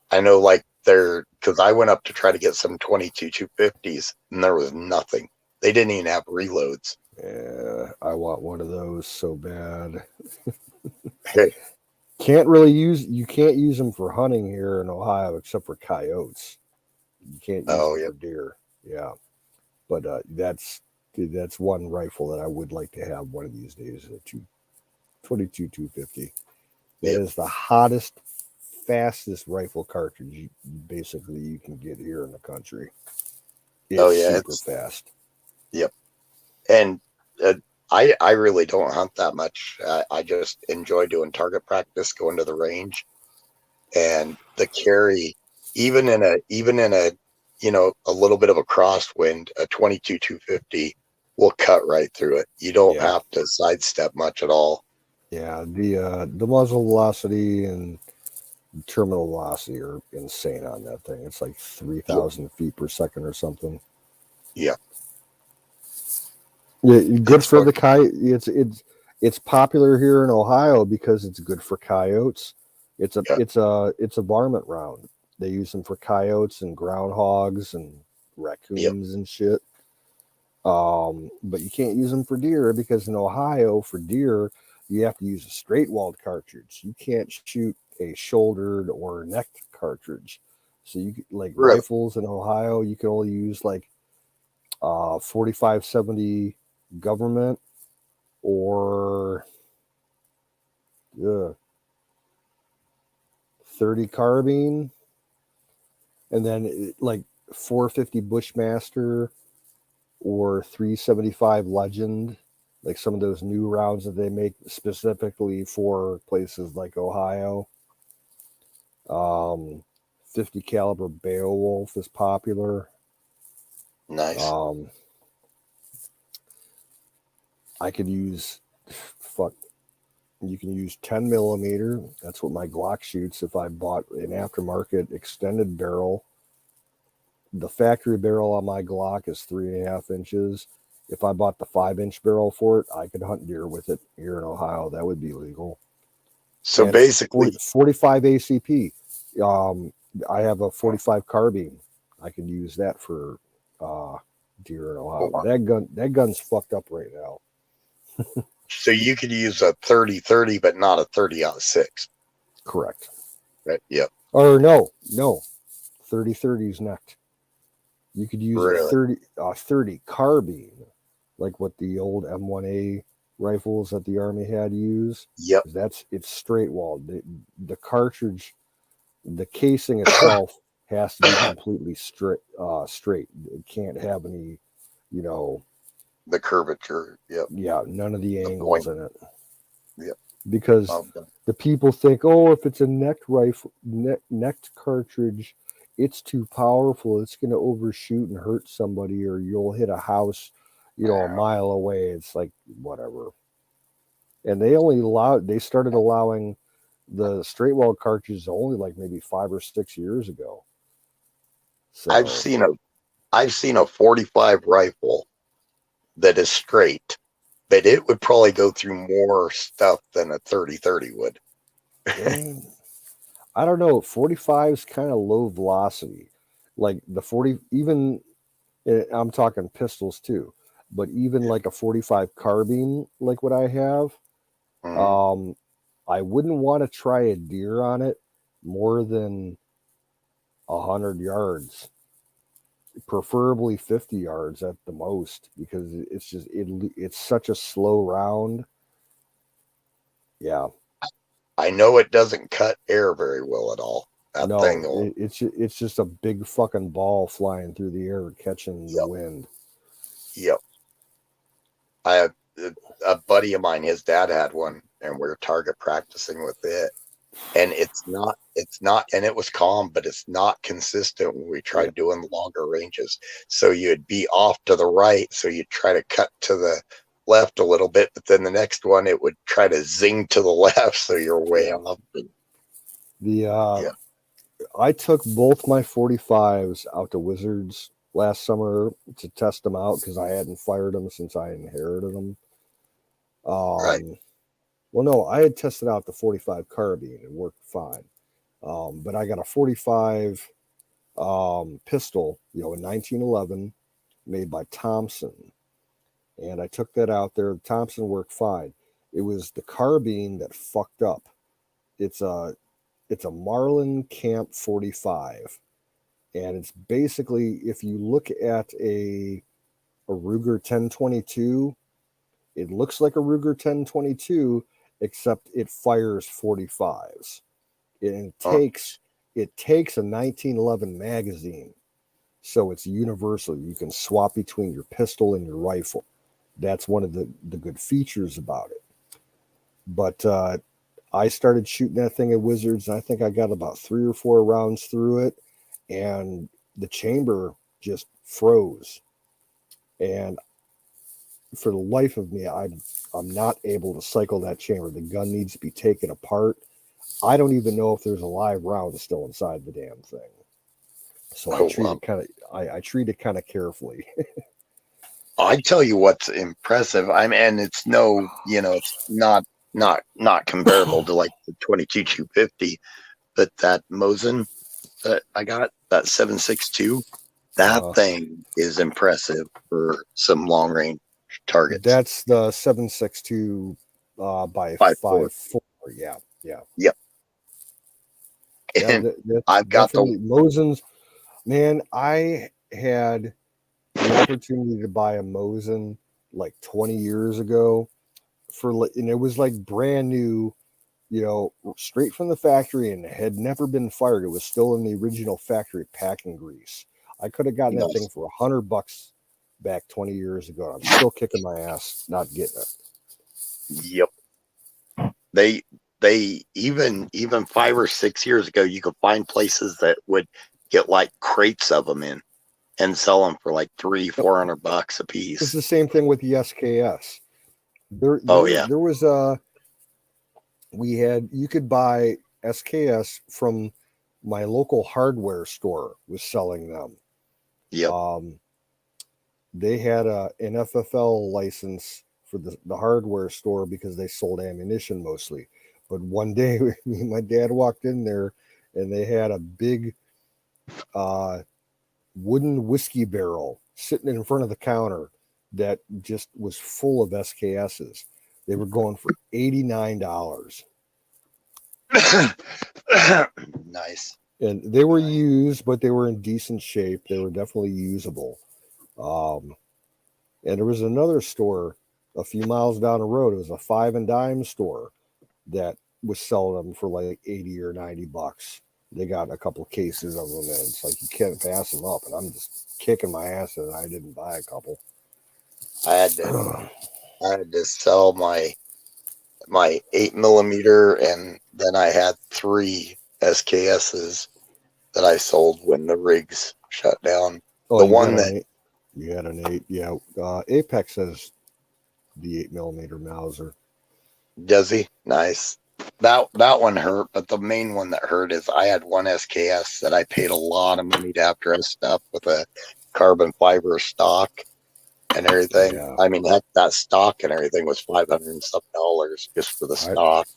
I know, like because I went up to try to get some 22 250s, and there was nothing. They didn't even have reloads.
Yeah, I want one of those so bad.
Hey.
You can't use them for hunting here in Ohio except for coyotes. You can't use them for deer. Yeah. But that's one rifle that I would like to have one of these days, a 22 250. That is the hottest, fastest rifle cartridge basically you can get here in the country. It's super fast.
Yep. And I really don't hunt that much. I just enjoy doing target practice, going to the range, and the carry, even in a a little bit of a crosswind, a 22 250 will cut right through it. You don't have to sidestep much at all.
Yeah, the muzzle velocity and terminal velocity are insane on that thing. It's like 3,000 feet per second or something.
Yeah.
Yeah, good for the coyote. It's popular here in Ohio because it's good for coyotes. It's a varmint round. They use them for coyotes and groundhogs and raccoons and shit. But you can't use them for deer because in Ohio for deer you have to use a straight walled cartridge. You can't shoot a shouldered or necked cartridge. So you rifles in Ohio, you can only use like 45-70 government or 30 carbine, and then like 450 Bushmaster or 375 Legend, like some of those new rounds that they make specifically for places like Ohio. 50 caliber Beowulf is popular.
Nice.
I could use you can use 10 millimeter. That's what my Glock shoots. If I bought an aftermarket extended barrel, the factory barrel on my Glock is 3.5 inches. If I bought the 5-inch barrel for it, I could hunt deer with it here in Ohio. That would be legal.
So and basically
45 ACP. I have a 45 carbine. I could use that for deer in Ohio. That gun's fucked up right now.
So you could use a 30-30, but not a 30-06.
Correct.
Right. Yep.
Or no. 30-30 is necked. You could use a 30 carbine, like what the old M1A rifles that the Army had used.
Yep.
It's straight walled. The cartridge, the casing itself has to be completely straight. It can't have any,
the curvature. Yep.
Yeah, none of the angles in it.
Yep.
Because the people think, if it's a necked cartridge, it's too powerful. It's going to overshoot and hurt somebody, or you'll hit a house, a mile away. It's like whatever. And they started allowing the straight wall cartridges only like maybe 5 or 6 years ago. So
I've seen a 45 rifle that is straight but it would probably go through more stuff than a 30-30 would.
And I don't know. 45 is kind of low velocity. Like the 40, even I'm talking pistols too, but even like a 45 carbine, like what I have, I wouldn't want to try a deer on it more than 100 yards, preferably 50 yards at the most, because it's just it's such a slow round. Yeah,
I know it doesn't cut air very well at all. That
no,
thing
it's just a big fucking ball flying through the air, catching the wind.
Yep. I have a buddy of mine, his dad had one, and we're target practicing with it. And it's not, and it was calm, but it's not consistent when we tried doing longer ranges. So you'd be off to the right, so you'd try to cut to the left a little bit, but then the next one it would try to zing to the left, so you're way off.
I took both my 45s out to Wizards last summer to test them out because I hadn't fired them since I inherited them.
Right.
Well, no, I had tested out the 45 carbine and worked fine. But I got a 45 pistol, in 1911, made by Thompson. And I took that out there. Thompson worked fine. It was the carbine that fucked up. It's a Marlin Camp 45. And it's basically, if you look at a Ruger 1022, it looks like a Ruger 1022, except it fires 45s. It takes a 1911 magazine, so it's universal. You can swap between your pistol and your rifle. That's one of the good features about it. But I started shooting that thing at Wizards, and I think I got about 3 or 4 rounds through it, and the chamber just froze. And for the life of me, I'm not able to cycle that chamber. The gun needs to be taken apart. I don't even know if there's a live round still inside the damn thing. So I treat it kind of carefully.
I tell you what's impressive. And it's no, it's not comparable to like the 22 250, but that Mosin that I got, that 7.62, that thing is impressive for some long range targets.
That's the 7.62 by 5.4. Yeah.
Yep.
And I've got the Mosins. Man, I had the opportunity to buy a Mosin like 20 years ago and it was like brand new, straight from the factory, and it had never been fired. It was still in the original factory packing grease. I could have gotten that thing for $100 back 20 years ago. I'm still kicking my ass not getting it.
Yep. They even 5 or 6 years ago, you could find places that would get like crates of them in and sell them for like $300-$400 a piece.
It's the same thing with the SKS. There was you could buy SKS from my local hardware store was selling them.
Yep.
They had an FFL license for the hardware store because they sold ammunition mostly. But one day, me and my dad walked in there, and they had a big wooden whiskey barrel sitting in front of the counter that just was full of SKSs. They were going for $89.
Nice.
And they were used, but they were in decent shape. They were definitely usable. And there was another store a few miles down the road. It was a 5 and dime store that was selling them for like $80 or $90. They got a couple cases of them, and it's like you can't pass them up. And I'm just kicking my ass that I didn't buy a couple.
I had to sell my 8mm, and then I had 3 SKSs that I sold when the rigs shut down.
Oh, you had an 8, yeah. Apex has the 8mm Mauser.
Does he? Nice. That one hurt, but the main one that hurt is I had one SKS that I paid a lot of money to have dressed up with a carbon fiber stock, and everything.
Yeah.
I mean, that stock and everything was $500 and something just for the stock.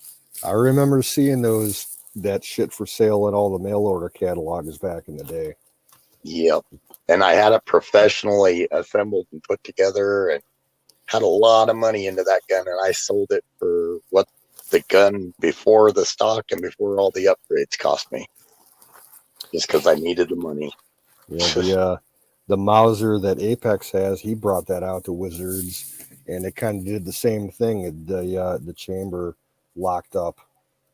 I remember seeing that shit for sale in all the mail order catalogs back in the day.
Yep. And I had it professionally assembled and put together and had a lot of money into that gun, and I sold it for what the gun before the stock and before all the upgrades cost me, just because I needed the money.
Yeah, the Mauser that Apex has, he brought that out to Wizards, and it kind of did the same thing. The chamber locked up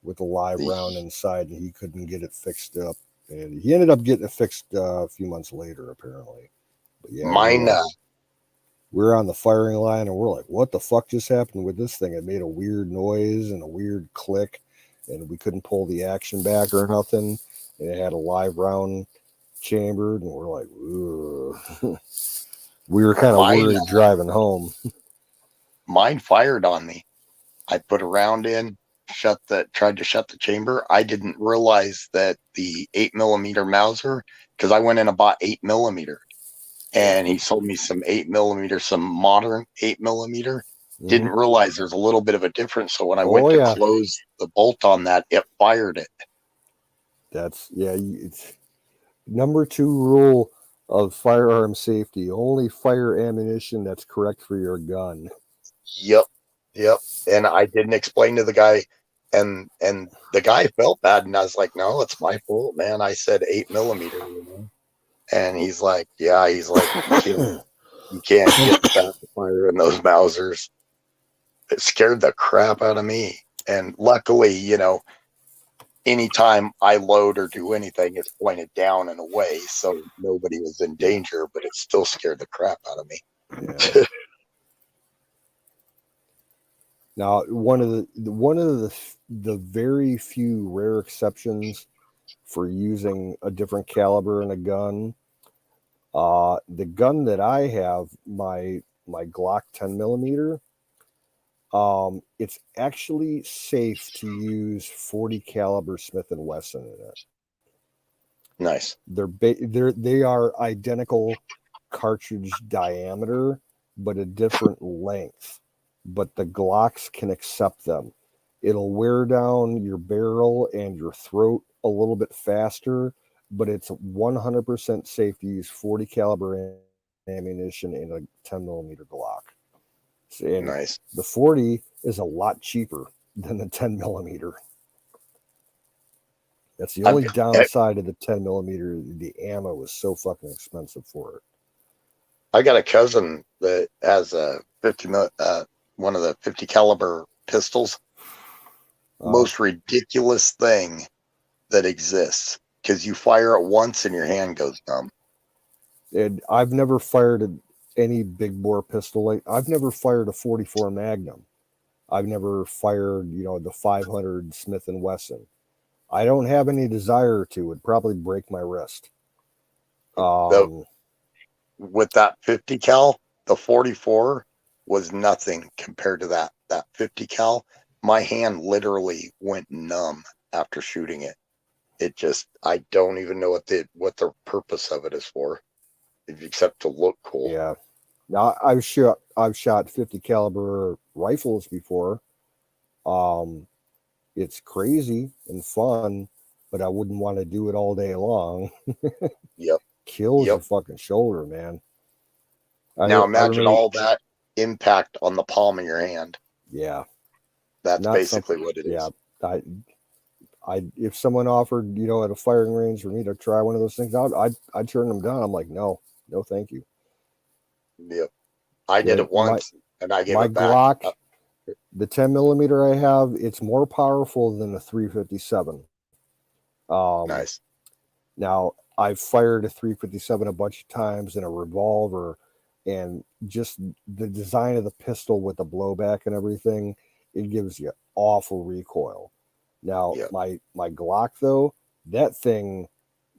with a live round inside, and he couldn't get it fixed up. And he ended up getting it fixed a few months later, apparently. But yeah,
Mine.
We're on the firing line, and we're like, "What the fuck just happened with this thing?" It made a weird noise and a weird click, and we couldn't pull the action back or nothing. And it had a live round chambered, and we're like, ugh. We were kind of worried driving home.
Mine fired on me. I put a round in, tried to shut the chamber. I didn't realize that the 8mm Mauser, because I went in and bought 8mm, and he sold me some 8mm, some modern 8mm. Didn't realize there's a little bit of a difference. So when I went to close the bolt on that, it fired it.
It's number 2 rule of firearm safety: only fire ammunition that's correct for your gun.
Yep. And I didn't explain to the guy, and the guy felt bad, and I was like, "No, it's my fault, man. I said 8mm." And he's like, "Yeah." He's like, "You can't get fast fire in those Mausers." It scared the crap out of me. And luckily, anytime I load or do anything, it's pointed down and away, so nobody was in danger. But it still scared the crap out of me.
Yeah. Now, one of the very few rare exceptions for using a different caliber in a gun, the gun that I have, my Glock 10mm, it's actually safe to use 40 caliber Smith & Wesson in it.
Nice.
They are identical cartridge diameter, but a different length. But the Glocks can accept them. It'll wear down your barrel and your throat a little bit faster, but it's 100% safe to use 40 caliber ammunition in a 10mm Glock. And
nice.
The 40 is a lot cheaper than the 10mm. That's the only downside of the 10mm. The ammo is so fucking expensive for it.
I got a cousin that has a 50 one of the 50 caliber pistols. Most ridiculous thing that exists, because you fire it once and your hand goes numb.
And I've never fired any big bore pistol. I've never fired a 44 Magnum. I've never fired, the 500 Smith & Wesson. I don't have any desire to. It'd probably break my wrist.
With that 50 cal, the 44 was nothing compared to that 50 cal. My hand literally went numb after shooting it. It just, I don't even know what the purpose of it is for, except to look cool.
Yeah. Now I've shot 50 caliber rifles before. It's crazy and fun, but I wouldn't want to do it all day long.
Yep.
Kills your fucking shoulder, man.
Now imagine all that impact on the palm of your hand.
Yeah.
That's basically what it is.
Yeah. If someone offered, at a firing range for me to try one of those things out, I'd turn them down. I'm like, no, thank you.
Yep. I did it once and I gave
my
it back.
Glock, the 10mm I have, it's more powerful than the 357.
Nice.
Now, I've fired a 357 a bunch of times in a revolver, and just the design of the pistol with the blowback and everything, it gives you awful recoil. Now, my Glock, though, that thing,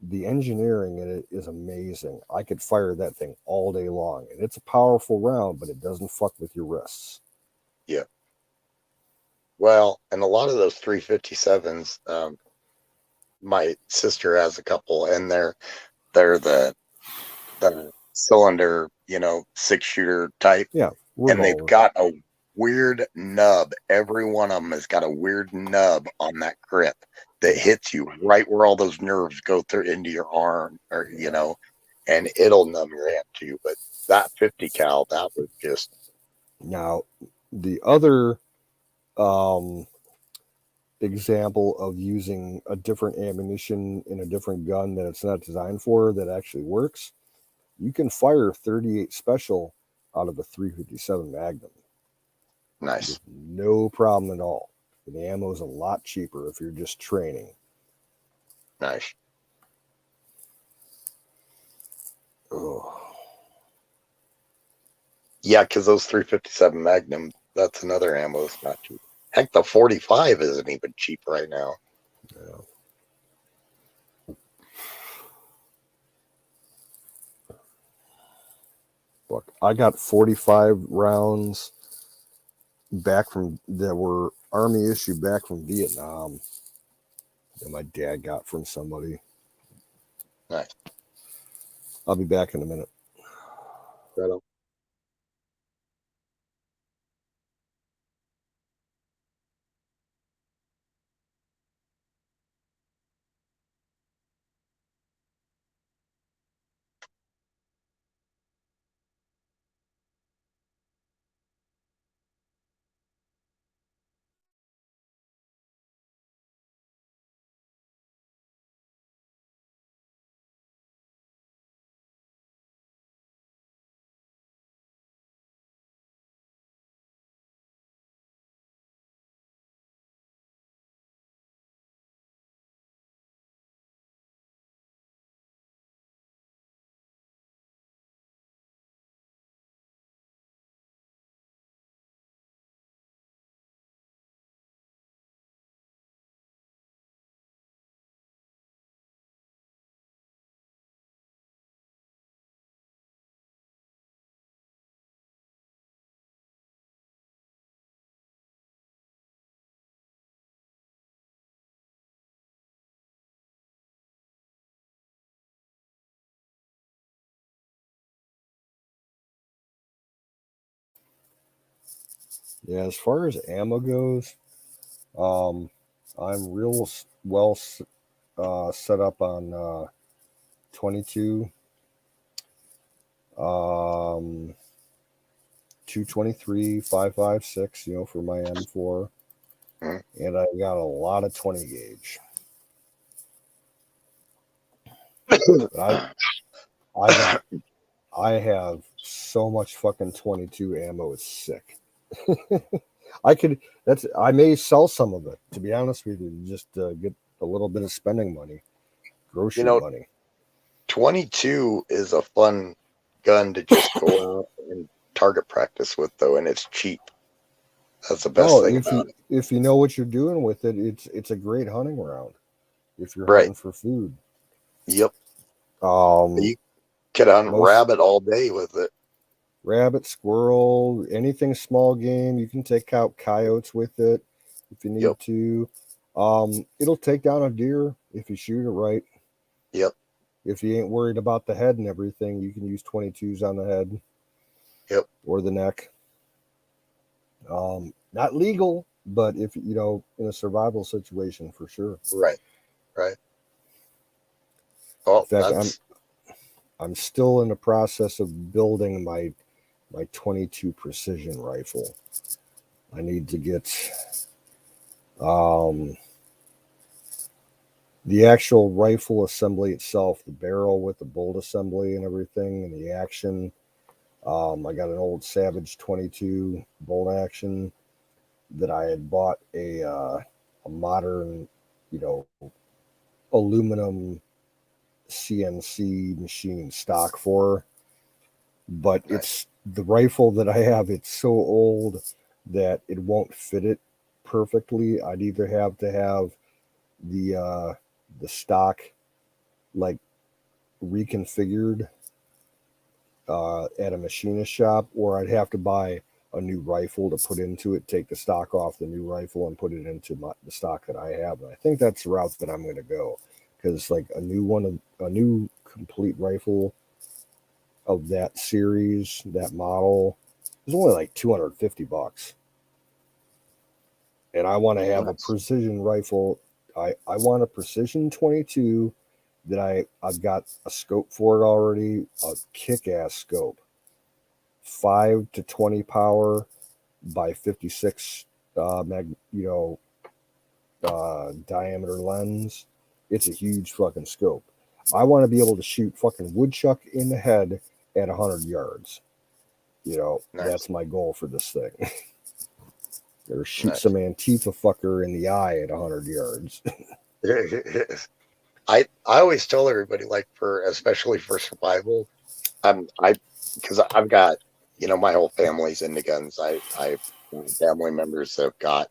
the engineering in it is amazing. I could fire that thing all day long, and it's a powerful round, but it doesn't fuck with your wrists.
Yeah. Well, and a lot of those 357s, my sister has a couple, and they're the cylinder 6-shooter type.
Yeah,
and they've
revolver.
got a weird nub. Every one of them has got a weird nub on that grip that hits you right where all those nerves go through into your arm, or and it'll numb your hand too. But that 50 cal, that was just.
Now, the other example of using a different ammunition in a different gun that it's not designed for that actually works, you can fire 38 special out of a 357 Magnum.
Nice.
No problem at all. And the ammo is a lot cheaper if you're just training.
Nice.
Oh.
Yeah, because those 357 Magnum, that's another ammo that's not cheap. Heck, the 45 isn't even cheap right now.
Yeah. Look, I got 45 rounds back from that were Army issue back from Vietnam that my dad got from somebody.
Nice.
I'll be back in a minute.
Right on.
Yeah, as far as ammo goes, I'm real well set up on 22, 223, 5.56, for my M4, and I got a lot of 20 gauge. I have so much fucking 22 ammo. It's sick. I may sell some of it, to be honest with you, just get a little bit of spending money, grocery money.
22 is a fun gun to just go out and target practice with, though, and it's cheap. That's the best thing about it.
If you know what you're doing with it, it's a great hunting round. If you're
Right.
hunting for food.
Yep. You could hunt rabbit all day with it.
Rabbit, squirrel, anything small game. You can take out coyotes with it if you need to. It'll take down a deer if you shoot it right.
Yep.
If you ain't worried about the head and everything, you can use 22s on the head.
Yep.
Or the neck. Not legal, but if in a survival situation, for sure.
Right. Oh,
in fact, I'm still in the process of building my 22 precision rifle. I need to get the actual rifle assembly itself, the barrel with the bolt assembly and everything, and the action. I got an old Savage 22 bolt action that I had bought a modern, aluminum CNC machine stock for. But it's the rifle that I have. It's so old that it won't fit it perfectly. I'd either have to have the stock like reconfigured at a machinist shop, or I'd have to buy a new rifle to put into it, take the stock off the new rifle and put it into the stock that I have. And I think that's the route that I'm going to go, because like a new complete rifle of that series, that model, is only like $250. And I want to have a precision rifle. I want a precision 22 that I've got a scope for it already, a kick-ass scope. 5 to 20 power by 56 diameter lens. It's a huge fucking scope. I want to be able to shoot fucking woodchuck in the head at 100 yards. That's my goal for this thing. Or shoot some Antifa fucker in the eye at 100 yards.
I always tell everybody, like, especially for survival, because I've got, my whole family's into guns. I have family members that have got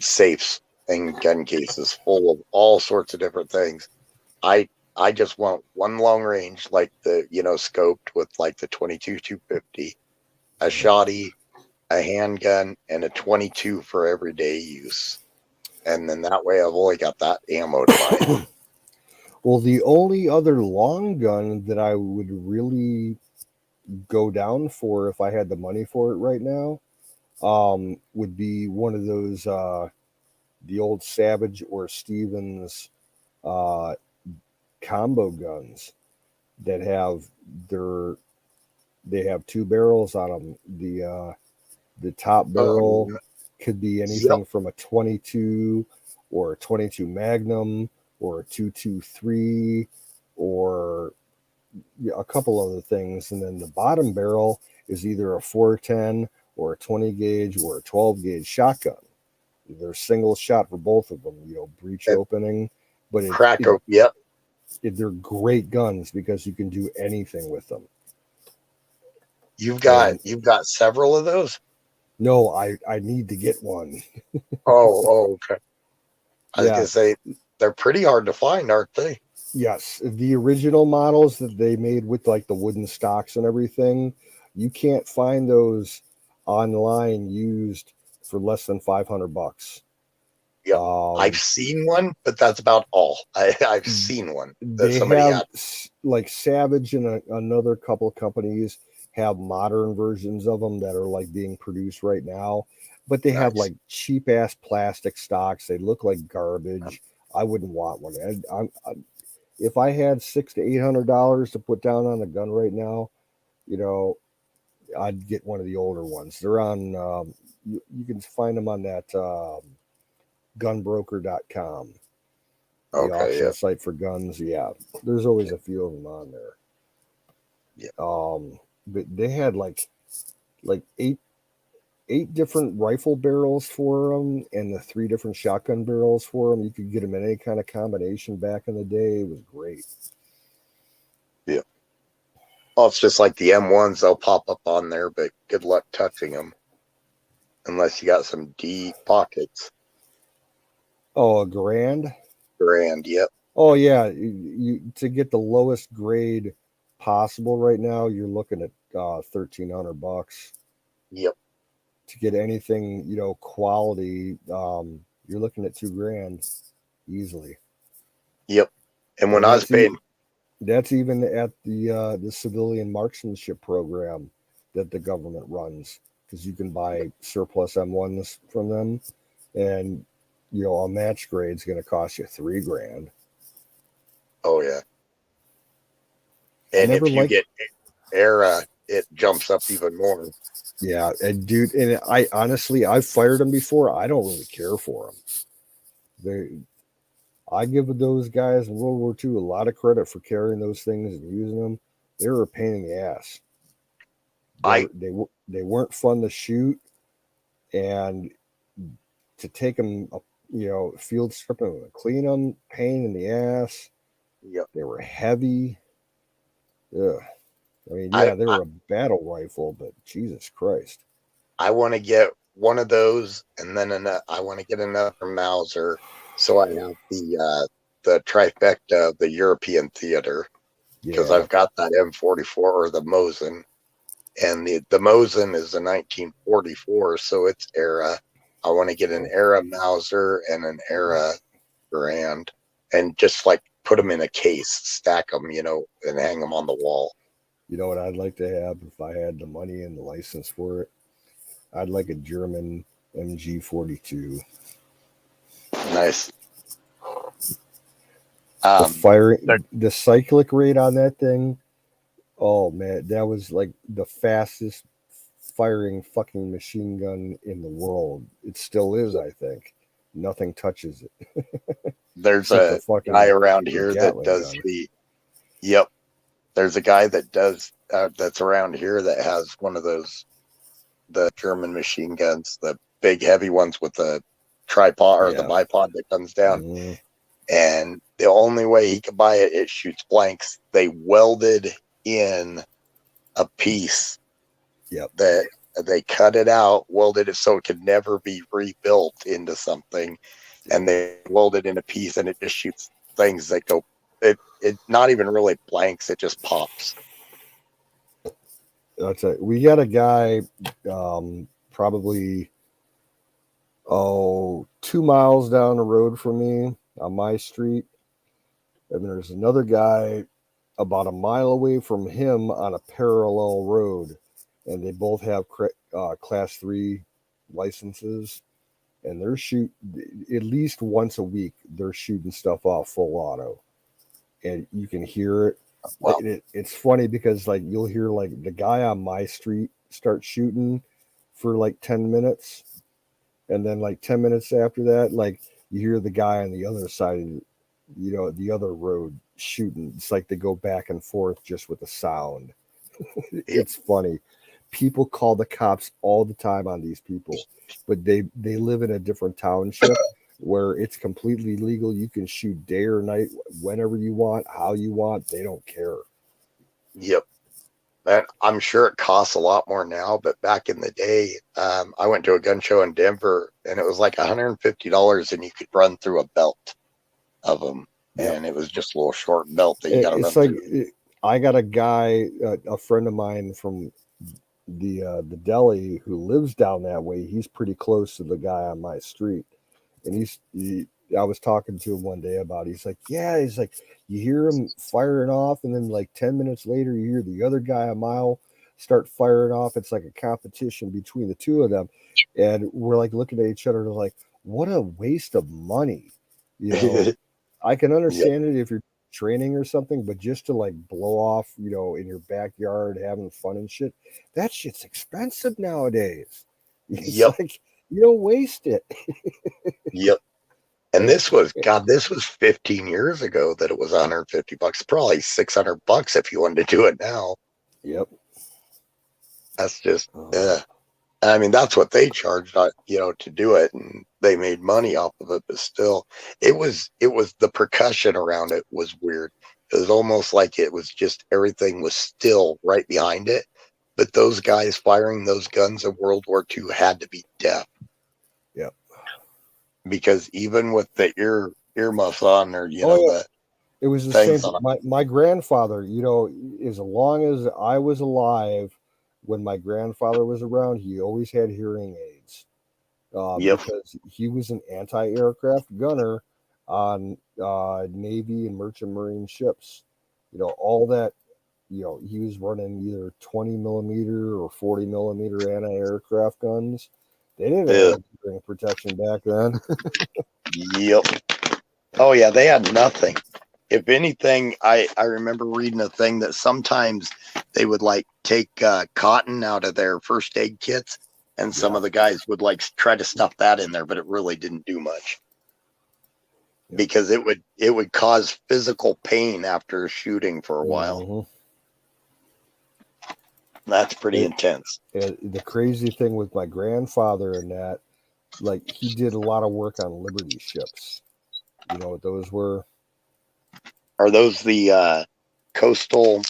safes and gun cases full of all sorts of different things. I just want one long range, like the scoped with like the 22 250, a shotty, a handgun, and a 22 for everyday use. And then that way I've only got that ammo to buy.
Well, the only other long gun that I would really go down for if I had the money for it right now would be one of those the old Savage or Stevens combo guns that have two barrels on them. The top barrel could be anything from a 22 or a 22 Magnum or a 223 or a couple other things, and then the bottom barrel is either a 410 or a 20 gauge or a 12 gauge shotgun. They're single shot for both of them, breech opening, but they're great guns because you can do anything with them.
You've got several of those?
No, I need to get one.
Okay. I was gonna say they're pretty hard to find, aren't they?
Yes, the original models that they made with like the wooden stocks and everything, you can't find those online used for less than $500.
Yeah, I've seen one, but that's about all. I've seen one that somebody had.
Like Savage and another couple of companies have modern versions of them that are like being produced right now, but they have like cheap ass plastic stocks. They look like garbage. I wouldn't want one. If I had $600 to $800 to put down on a gun right now, I'd get one of the older ones. They're on. You can find them on that gunbroker.com. The auction site for guns. Yeah, there's always a few of them on there. Yeah. But they had like eight different rifle barrels for them and the 3 different shotgun barrels for them. You could get them in any kind of combination back in the day. It was great.
Yeah. Well, it's just like the M1s. They'll pop up on there, but good luck touching them unless you got some deep pockets.
Oh, a grand?
Yep.
Oh, yeah. You to get the lowest grade possible right now, you're looking at $1,300.
Yep.
To get anything, quality, you're looking at $2,000 easily.
Yep. And when I was paying,
that's even at the civilian marksmanship program that the government runs, because you can buy surplus M1s from them, and a match grade is going to cost you $3,000.
Oh yeah. And if you get era, it jumps up even more.
Yeah, and dude, and I've fired them before. I don't really care for them. I give those guys in World War II a lot of credit for carrying those things and using them. They were a pain in the ass. They weren't fun to shoot, and to take them, field strip them and clean them, pain in the ass.
Yep.
They were heavy. Ugh. I mean, they were a battle rifle, but Jesus Christ.
I want to get one of those, and then I want to get another Mauser, so I have the trifecta of the European theater, because I've got that M44 or the Mosin, and the Mosin is a 1944, so it's era. I want to get an era Mauser and an era Garand, and just like put them in a case, stack them, and hang them on the wall.
You know what I'd like to have if I had the money and the license for it? I'd like a German MG42.
Nice.
The cyclic rate on that thing, oh man, that was like the fastest firing fucking machine gun in the world. It still is, I think. Nothing touches it.
There's a guy around here that does
gun.
Yep. There's a guy that does that's around here that has one of those, the German machine guns, the big heavy ones with the tripod or the bipod that comes down.
Mm-hmm.
And the only way he could buy it, it shoots blanks. They welded in a piece that they cut it out, welded it so it could never be rebuilt into something. And they welded in a piece and it just shoots things that go, it not even really blanks, it just pops.
We got a guy probably 2 miles down the road from me on my street, and there's another guy about a mile away from him on a parallel road, and they both have class 3 licenses, and they're shooting at least once a week. They're shooting stuff off full auto, and you can hear it. Well, it's funny because like you'll hear like the guy on my street start shooting for like 10 minutes, and then like 10 minutes after that, like you hear the guy on the other side of the other road shooting. It's like they go back and forth just with the sound. It's funny. People call the cops all the time on these people, but they live in a different township where it's completely legal. You can shoot day or night, whenever you want, how you want. They don't care.
Yep. And I'm sure it costs a lot more now, but back in the day, I went to a gun show in Denver and it was like $150 and you could run through a belt of them. And it was just a little short belt that you got to run through.
I got a guy, a friend of mine from the deli who lives down that way. He's pretty close to the guy on my street. And I was talking to him one day about it. He's like, you hear him firing off, and then like 10 minutes later, you hear the other guy a mile start firing off. It's like a competition between the two of them. And we're like looking at each other and like, what a waste of money. You know, I can understand it if you're training or something, but just to like blow off, in your backyard, having fun and shit, that shit's expensive nowadays. It's like, you don't waste it.
Yep. And this was 15 years ago that it was $150, probably $600 if you wanted to do it now.
Yep.
That's just, I mean, that's what they charged, to do it, and they made money off of it. But still, it was the percussion around it was weird. It was almost like it was just everything was still right behind it. But those guys firing those guns in World War II had to be deaf.
Yep.
Because even with the earmuffs on, or
it was the same. My grandfather, as long as I was alive, when my grandfather was around, he always had hearing aids. Because he was an anti-aircraft gunner on Navy and Merchant Marine ships. All that. He was running either 20 millimeter or 40 millimeter anti-aircraft guns. They didn't have hearing protection back then.
Yep. Oh yeah, they had nothing. If anything, I remember reading a thing that sometimes they would like take cotton out of their first aid kits, and some of the guys would like try to stuff that in there, but it really didn't do much because it would cause physical pain after shooting for a while.
Mm-hmm.
That's pretty intense.
The crazy thing with my grandfather and that, like, he did a lot of work on Liberty ships. You know what those were?
Are those the coastal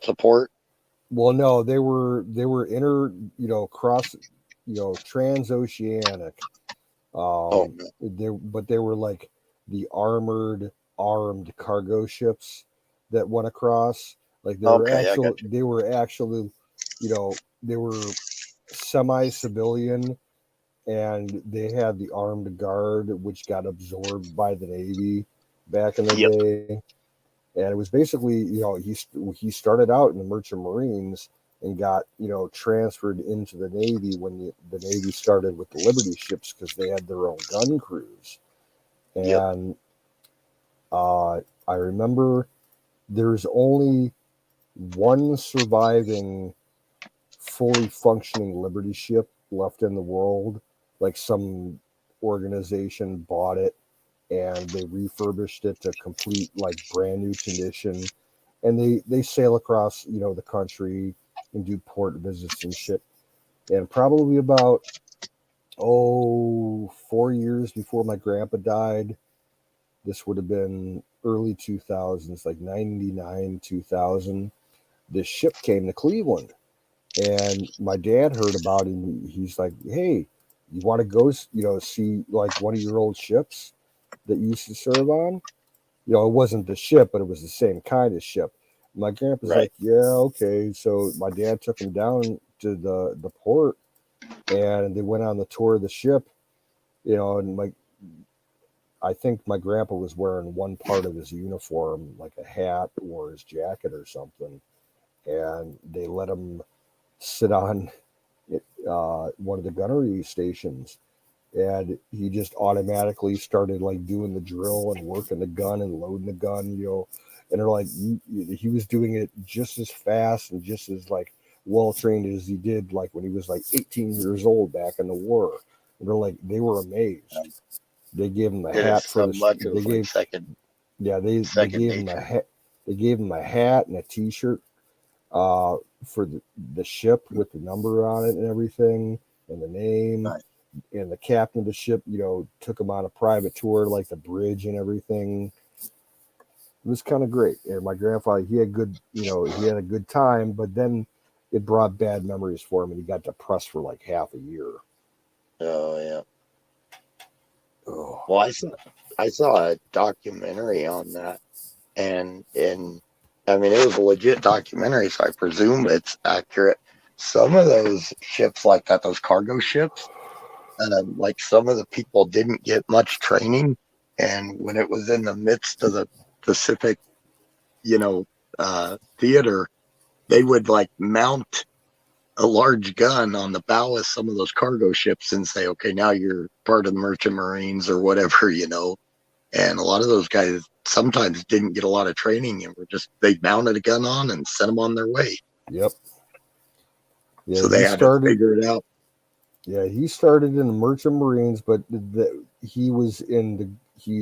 support?
Well, no, they were cross, transoceanic. They were like the armed cargo ships that went across. Like they were actually, they were semi-civilian, and they had the armed guard, which got absorbed by the Navy back in the day. And it was basically, he started out in the Merchant Marines and got, transferred into the Navy when the Navy started with the Liberty ships because they had their own gun crews. And I remember there's only one surviving fully functioning Liberty ship left in the world. Like some organization bought it and they refurbished it to complete like brand new condition, and they sail across the country and do port visits and shit. And probably about 4 years before my grandpa died, this would have been early 2000s, like 99 2000, this ship came to Cleveland, and my dad heard about it. And he's like, hey, you want to go see like one of your old ships that you used to serve on? It wasn't the ship, but it was the same kind of ship. My grandpa's like, yeah, okay. So my dad took him down to the port, and they went on the tour of the ship, and I think my grandpa was wearing one part of his uniform, like a hat or his jacket or something, and they let him sit on one of the gunnery stations, and he just automatically started like doing the drill and working the gun and loading the gun, and they're like, he was doing it just as fast and just as like well trained as he did like when he was like 18 years old back in the war. And they're like, they were amazed. They gave him a hat for the. They gave they gave him a hat. They gave him a hat and a T-shirt for the ship with the number on it and everything and the name. And the captain of the ship, took him on a private tour, like the bridge and everything. It was kind of great. And my grandfather, he had he had a good time, but then it brought bad memories for him, and he got depressed for like half a year.
Oh yeah. Oh. Well, I saw a documentary on that, and I mean, it was a legit documentary, so I presume it's accurate. Some of those ships like that, those cargo ships, like some of the people didn't get much training, and when it was in the midst of the Pacific, theater, they would like mount a large gun on the bow of some of those cargo ships and say, okay, now you're part of the Merchant Marines or whatever, And a lot of those guys sometimes didn't get a lot of training and they mounted a gun on and sent them on their way.
Yep. Yeah,
so they had to figure it out.
Yeah, he started in the Merchant Marines, but he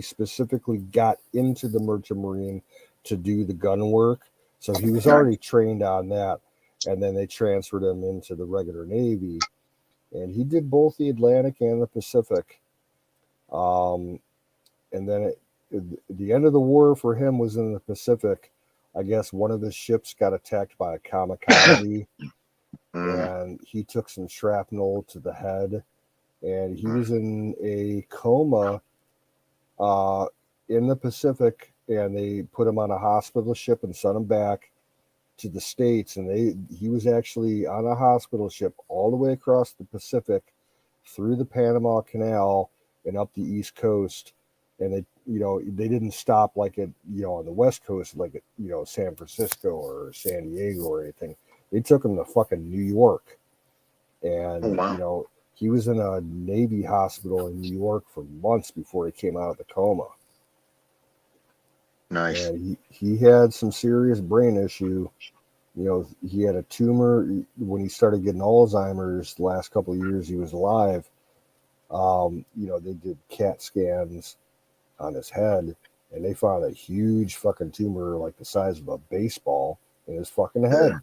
specifically got into the Merchant Marine to do the gun work. So he was already trained on that. And then they transferred him into the regular Navy. And he did both the Atlantic and the Pacific. And then the end of the war for him was in the Pacific. I guess one of his ships got attacked by a kamikaze. And he took some shrapnel to the head, and he was in a coma in the Pacific, and they put him on a hospital ship and sent him back to the States. And he was actually on a hospital ship all the way across the Pacific, through the Panama Canal and up the East Coast. And they didn't stop like at on the West Coast, like at San Francisco or San Diego or anything. They took him to fucking New York, and he was in a Navy hospital in New York for months before he came out of the coma.
Nice.
And he had some serious brain issue. He had a tumor when he started getting Alzheimer's. The last couple of years he was alive, they did CAT scans on his head, and they found a huge fucking tumor like the size of a baseball in his fucking head.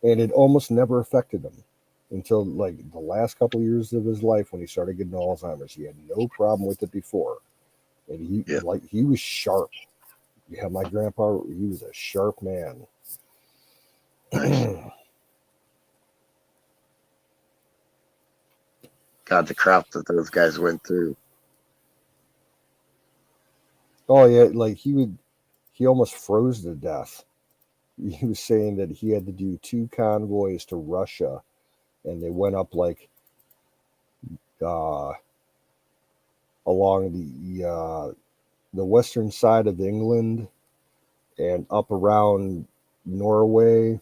And it almost never affected him until like the last couple of years of his life when he started getting Alzheimer's. He had no problem with it before. And he was sharp. Yeah, my grandpa, he was a sharp man.
God, the crap that those guys went through.
Oh yeah, like he almost froze to death. He was saying that he had to do 2 convoys to Russia, and they went up like along the western side of England, and up around Norway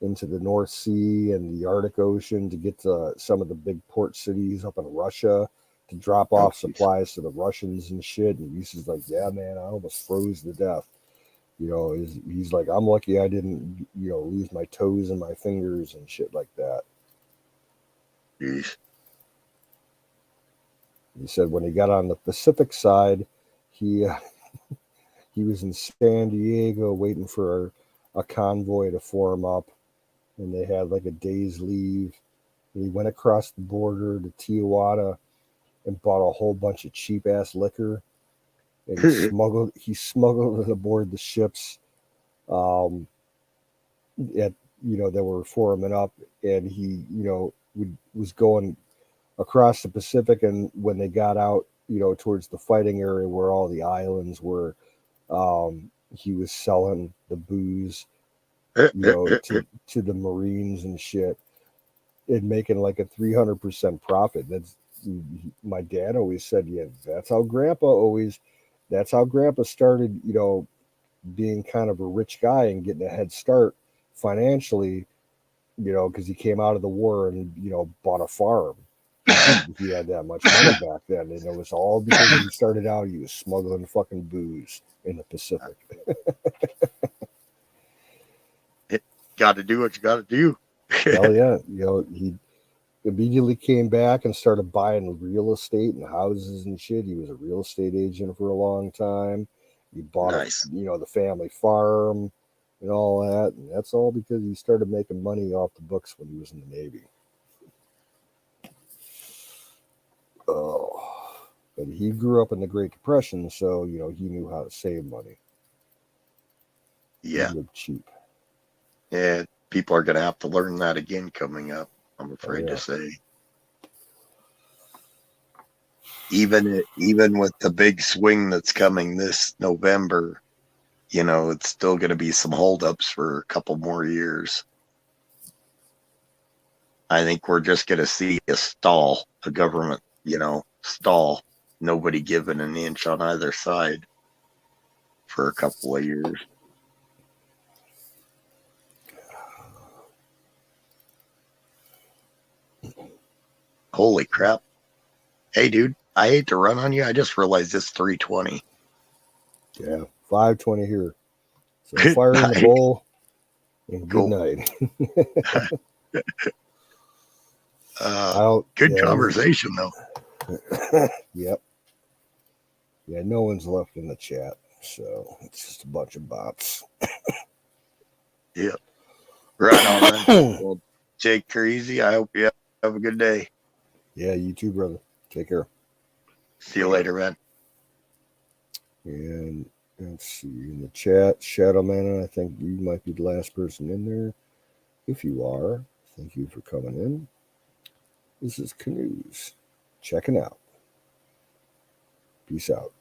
into the North Sea and the Arctic Ocean to get to some of the big port cities up in Russia to drop off supplies to the Russians and shit. And he's like, yeah, man, I almost froze to death. He's like, I'm lucky I didn't, lose my toes and my fingers and shit like that.
Jeez.
He said when he got on the Pacific side, he was in San Diego waiting for a convoy to form up, and they had like a day's leave. And he went across the border to Tijuana and bought a whole bunch of cheap ass liquor, and he smuggled it aboard the ships that were forming up, and he was going across the Pacific, and when they got out towards the fighting area where all the islands were, he was selling the booze to the Marines and shit, and making like a 300% profit. That's my dad always said, yeah, that's how Grandpa started, being kind of a rich guy and getting a head start financially, because he came out of the war and, bought a farm. He had that much money back then, and it was all because he started out, he was smuggling fucking booze in the Pacific.
Got to do what you got to do.
Hell yeah. He immediately came back and started buying real estate and houses and shit. He was a real estate agent for a long time. He bought the family farm and all that, and that's all because he started making money off the books when he was in the Navy. Oh, but he grew up in the Great Depression, so he knew how to save money.
Yeah,
he lived cheap.
Yeah, people are going to have to learn that again coming up, I'm afraid to say. Even with the big swing that's coming this November, it's still going to be some holdups for a couple more years. I think we're just going to see a government, stall, nobody giving an inch on either side for a couple of years. Holy crap. Hey, dude, I hate to run on you. I just realized it's 3:20.
Yeah, 5:20 here. So fire in the bowl and good night.
Good conversation, though.
Yep. Yeah, no one's left in the chat, so it's just a bunch of bots.
Yep. Right on, man. Well, take care easy. I hope you have a good day.
Yeah, you too, brother. Take care.
See you later, man.
And let's see, in the chat, Shadow Man, I think you might be the last person in there. If you are, thank you for coming in. This is Canoes checking out. Peace out.